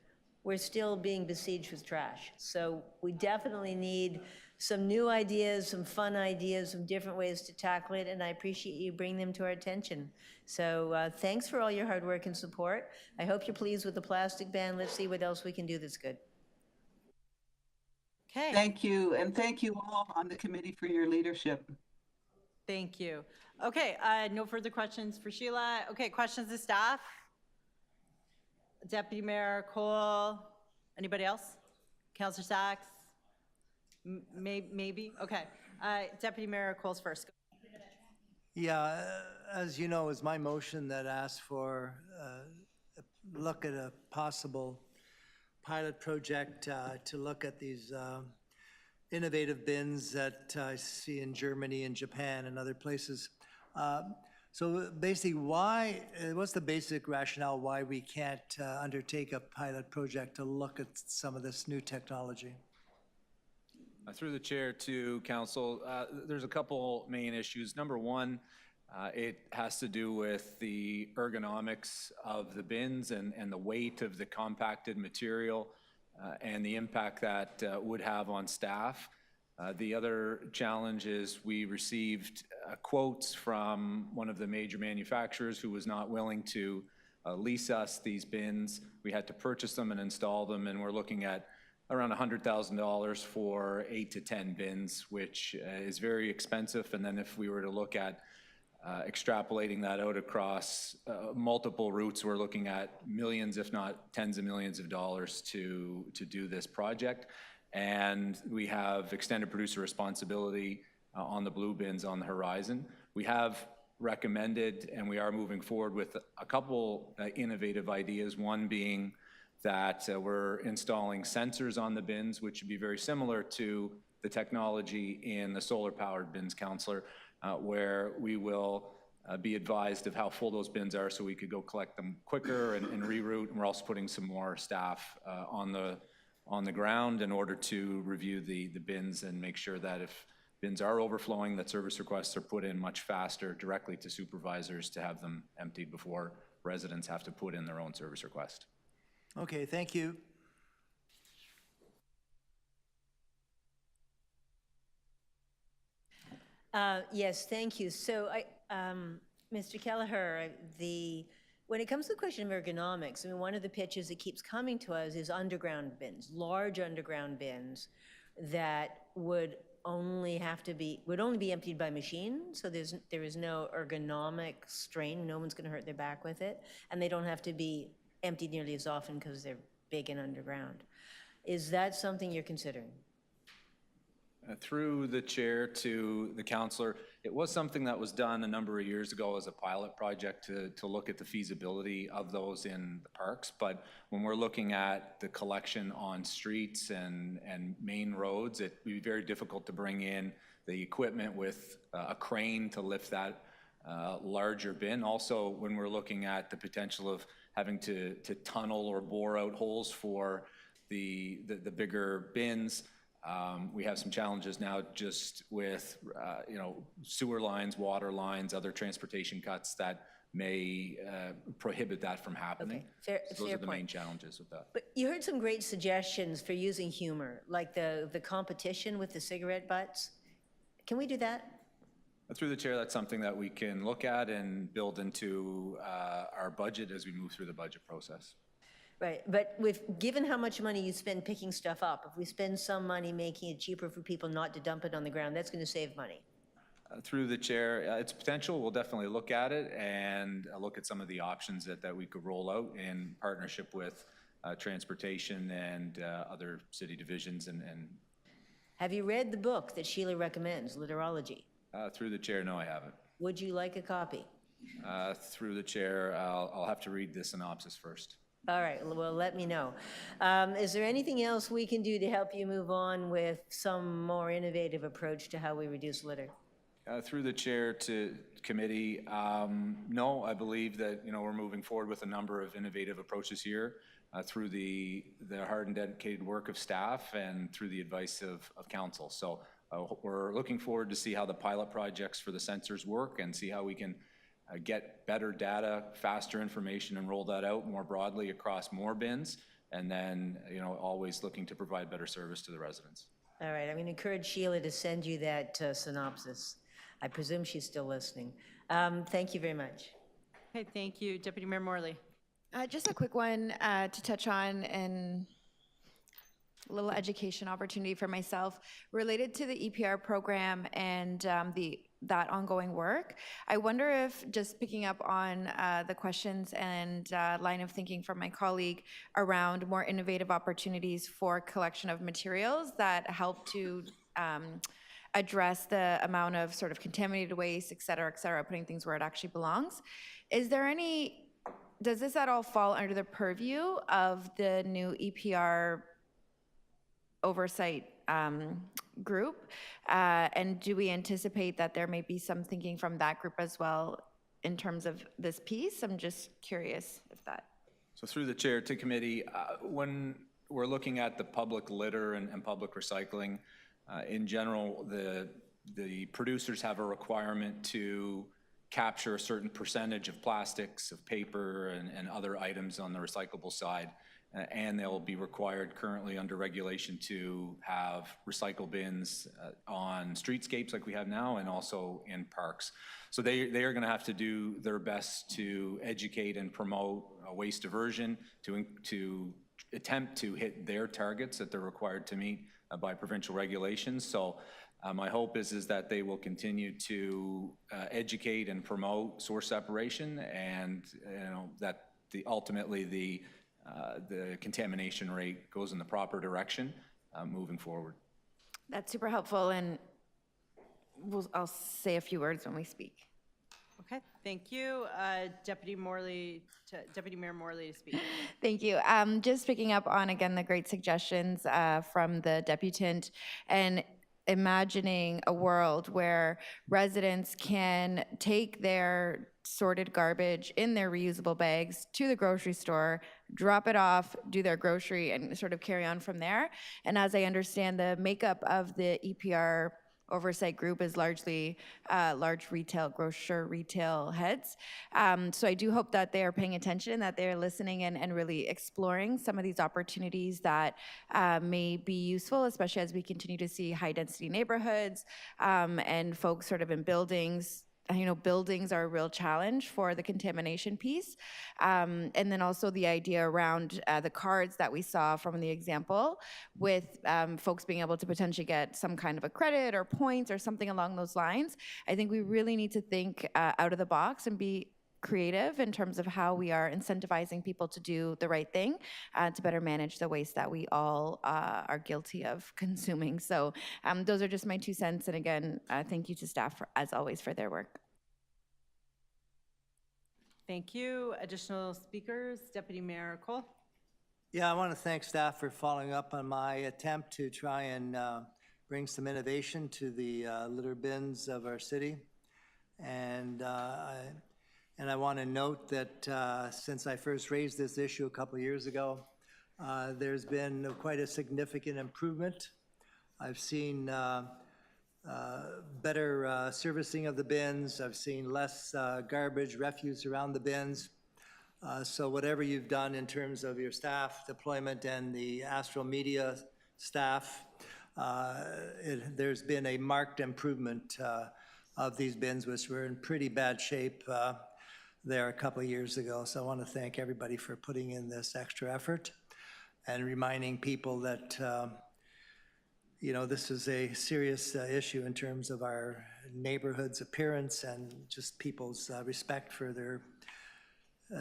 we're still being besieged with trash. So we definitely need some new ideas, some fun ideas, some different ways to tackle it, and I appreciate you bringing them to our attention. So thanks for all your hard work and support. I hope you're pleased with the plastic ban. Let's see what else we can do that's good. Okay. Thank you, and thank you all on the committee for your leadership. Thank you. Okay, no further questions for Sheila. Okay, questions to staff? Deputy Mayor Cole, anybody else? Councillor Sachs? Maybe? Okay. Deputy Mayor Cole's first. Yeah, as you know, is my motion that asks for a look at a possible pilot project to look at these innovative bins that I see in Germany and Japan and other places. So basically, what's the basic rationale why we can't undertake a pilot project to look at some of this new technology? Through the chair to council, there's a couple main issues. Number one, it has to do with the ergonomics of the bins and the weight of the compacted material and the impact that would have on staff. The other challenge is we received quotes from one of the major manufacturers who was not willing to lease us these bins. We had to purchase them and install them, and we're looking at around $100,000 for 8 to 10 bins, which is very expensive. And then if we were to look at extrapolating that out across multiple routes, we're looking at millions, if not tens of millions of dollars to do this project. And we have extended producer responsibility on the blue bins on the horizon. We have recommended, and we are moving forward with a couple innovative ideas, one being that we're installing sensors on the bins, which would be very similar to the technology in the solar-powered bins, Councillor, where we will be advised of how full those bins are so we could go collect them quicker and reroute. And we're also putting some more staff on the ground in order to review the bins and make sure that if bins are overflowing, that service requests are put in much faster directly to supervisors to have them emptied before residents have to put in their own service request. Okay, thank you. Yes, thank you. So, Mr. Kelleher, when it comes to the question of ergonomics, I mean, one of the pitches that keeps coming to us is underground bins, large underground bins that would only be emptied by machine, so there is no ergonomic strain. No one's going to hurt their back with it, and they don't have to be emptied nearly as often because they're big and underground. Is that something you're considering? Through the chair to the councillor, it was something that was done a number of years ago as a pilot project to look at the feasibility of those in the parks. But when we're looking at the collection on streets and main roads, it would be very difficult to bring in the equipment with a crane to lift that larger bin. Also, when we're looking at the potential of having to tunnel or bore out holes for the bigger bins, we have some challenges now just with sewer lines, water lines, other transportation cuts that may prohibit that from happening. Fair, So those fair are the point. main challenges with that. But you heard some great suggestions for using humor, like the competition with the cigarette butts. Can we do that? Through the chair, that's something that we can look at and build into our budget as we move through the budget process. Right, but given how much money you spend picking stuff up, if we spend some money making it cheaper for people not to dump it on the ground, that's going to save money. Through the chair, its potential, we'll definitely look at it and look at some of the options that we could roll out in partnership with transportation and other city divisions. And Have you read the book that Sheila recommends, Literology? through the chair, no, I haven't. Would you like a copy? Through the chair, I'll have to read the synopsis first. All right, well, let me know. Is there anything else we can do to help you move on with some more innovative approach to how we reduce litter? Through the chair to committee, no, I believe that, we're moving forward with a number of innovative approaches here through the hard and dedicated work of staff and through the advice of council. So we're looking forward to see how the pilot projects for the sensors work and see how we can get better data, faster information, and roll that out more broadly across more bins. And then, always looking to provide better service to the residents. All right, I'm going to encourage Sheila to send you that synopsis. I presume she's still listening. Thank you very much. Okay, thank you. Deputy Mayor Morley. Just a quick one to touch on and a little education opportunity for myself related to the EPR program and that ongoing work. I wonder if, just picking up on the questions and line of thinking from my colleague around more innovative opportunities for collection of materials that help to address the amount of sort of contaminated waste, et cetera, putting things where it actually belongs. Does this at all fall under the purview of the new EPR oversight group? And do we anticipate that there may be some thinking from that group as well in terms of this piece? I'm just curious if that. So through the chair to committee, when we're looking at the public litter and public recycling, in general, the producers have a requirement to capture a certain percentage of plastics, of paper, and other items on the recyclable side. And they'll be required currently under regulation to have recycle bins on streetscapes like we have now and also in parks. So they are going to have to do their best to educate and promote waste diversion, to attempt to hit their targets that they're required to meet by provincial regulations. So my hope is that they will continue to educate and promote source separation, and that ultimately the contamination rate goes in the proper direction moving forward. That's super helpful, and I'll say a few words when we speak. Okay, thank you. Deputy Mayor Morley to speak. Thank you. Just picking up on, again, the great suggestions from the deputant, and imagining a world where residents can take their sorted garbage in their reusable bags to the grocery store, drop it off, do their grocery, and sort of carry on from there. And as I understand, the makeup of the EPR oversight group is largely large grocer retail heads. So I do hope that they are paying attention, that they're listening and really exploring some of these opportunities that may be useful, especially as we continue to see high density neighborhoods and folks sort of in buildings. Buildings are a real challenge for the contamination piece. And then also the idea around the cards that we saw from the example with folks being able to potentially get some kind of a credit or points or something along those lines. I think we really need to think out of the box and be creative in terms of how we are incentivizing people to do the right thing to better manage the waste that we all are guilty of consuming. So those are just my 2 cents. And again, thank you to staff, as always, for their work. Thank you. Additional speakers, Deputy Mayor Cole. Yeah, I want to thank staff for following up on my attempt to try and bring some innovation to the litter bins of our city. And I want to note that since I first raised this issue a couple of years ago, there's been quite a significant improvement. I've seen better servicing of the bins. I've seen less garbage, refuse around the bins. So whatever you've done in terms of your staff deployment and the Astral Media staff, there's been a marked improvement of these bins, which were in pretty bad shape there a couple of years ago. So I want to thank everybody for putting in this extra effort and reminding people that you know, this is a serious issue in terms of our neighborhood's appearance and just people's respect for their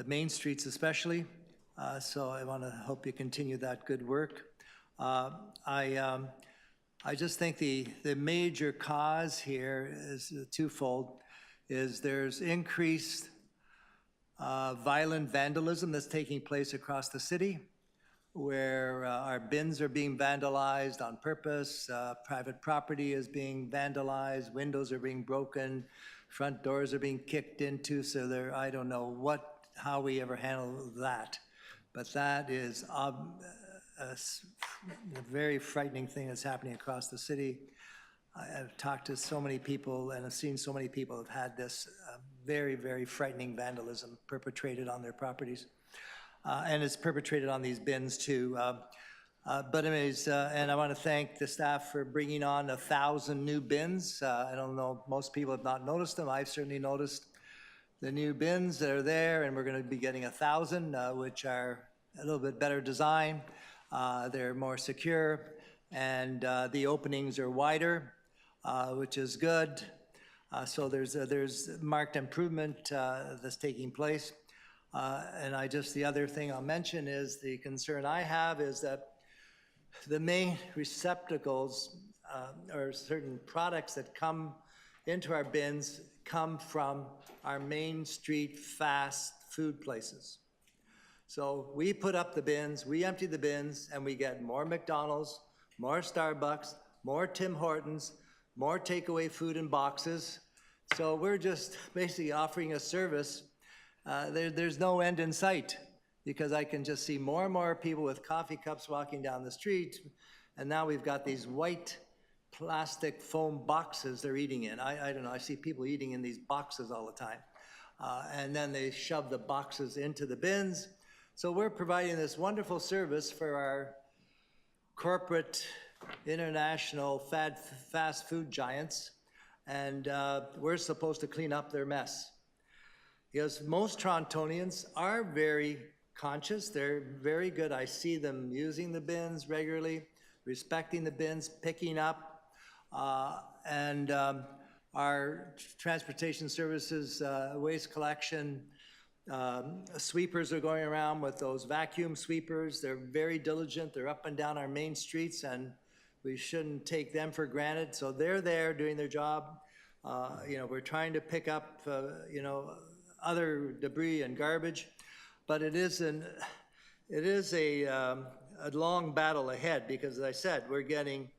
main streets especially. So I want to hope you continue that good work. I just think the major cause here is twofold, is there's increased violent vandalism that's taking place across the city, where our bins are being vandalized on purpose, private property is being vandalized, windows are being broken, front doors are being kicked into, so there, I don't know how we ever handle that. But that is a very frightening thing that's happening across the city. I've talked to so many people and have seen so many people have had this very, very frightening vandalism perpetrated on their properties. And it's perpetrated on these bins too. But anyways, and I want to thank the staff for bringing on 1,000 new bins. I don't know, most people have not noticed them. I've certainly noticed the new bins that are there, and we're going to be getting 1,000, which are a little bit better design. They're more secure, and the openings are wider, which is good. So there's marked improvement that's taking place. And the other thing I'll mention is the concern I have is that the main receptacles or certain products that come into our bins come from our main street fast food places. So we put up the bins, we empty the bins, and we get more McDonald's, more Starbucks, more Tim Hortons, more takeaway food in boxes. So we're just basically offering a service. There's no end in sight, because I can just see more and more people with coffee cups walking down the street, and now we've got these white plastic foam boxes they're eating in. I don't know, I see people eating in these boxes all the time. And then they shove the boxes into the bins. So we're providing this wonderful service for our corporate international fast food giants, and we're supposed to clean up their mess. Because most Torontonians are very conscious, they're very good. I see them using the bins regularly, respecting the bins, picking up, and our transportation services, waste collection, sweepers are going around with those vacuum sweepers. They're very diligent, they're up and down our main streets, and we shouldn't take them for granted. So they're there doing their job. You know, we're trying to pick up, you know, other debris and garbage, but it is a long battle ahead, because as I said, we're getting,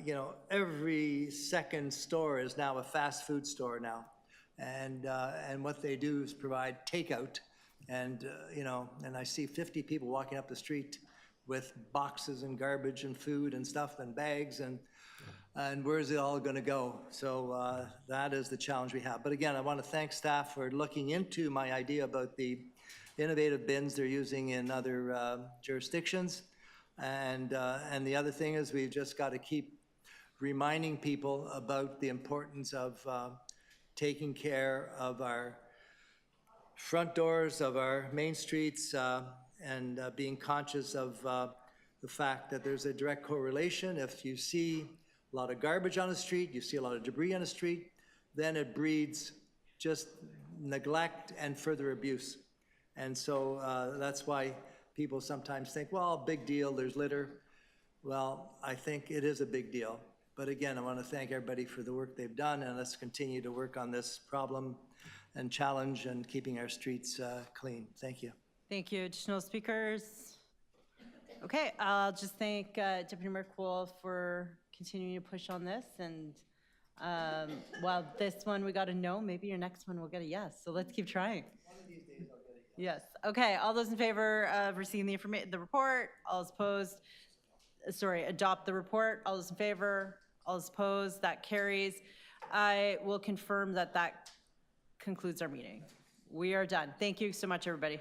you know, every second store is now a fast food store now, and what they do is provide takeout, and you know, and I see 50 people walking up the street with boxes and garbage and food and stuff and bags, and where's it all going to go? So that is the challenge we have. But again, I want to thank staff for looking into my idea about the innovative bins they're using in other jurisdictions. And the other thing is we've just got to keep reminding people about the importance of taking care of our front doors, of our main streets, and being conscious of the fact that there's a direct correlation. If you see a lot of garbage on the street, you see a lot of debris on the street, then it breeds just neglect and further abuse. And so that's why people sometimes think, well, big deal, there's litter. Well, I think it is a big deal. But again, I want to thank everybody for the work they've done, and let's continue to work on this problem and challenge and keeping our streets clean. Thank you. Thank you. Additional speakers? Okay, I'll just thank Deputy Mayor Cool for continuing to push on this. And while this one we got a no, maybe your next one will get a yes. So let's keep trying. One of these days I'll get a Yes. yes. Okay, all those in favor of receiving the report, all those opposed, adopt the report, all those in favor, All those opposed, that carries. I will confirm that that concludes our meeting. We are done. Thank you so much, everybody.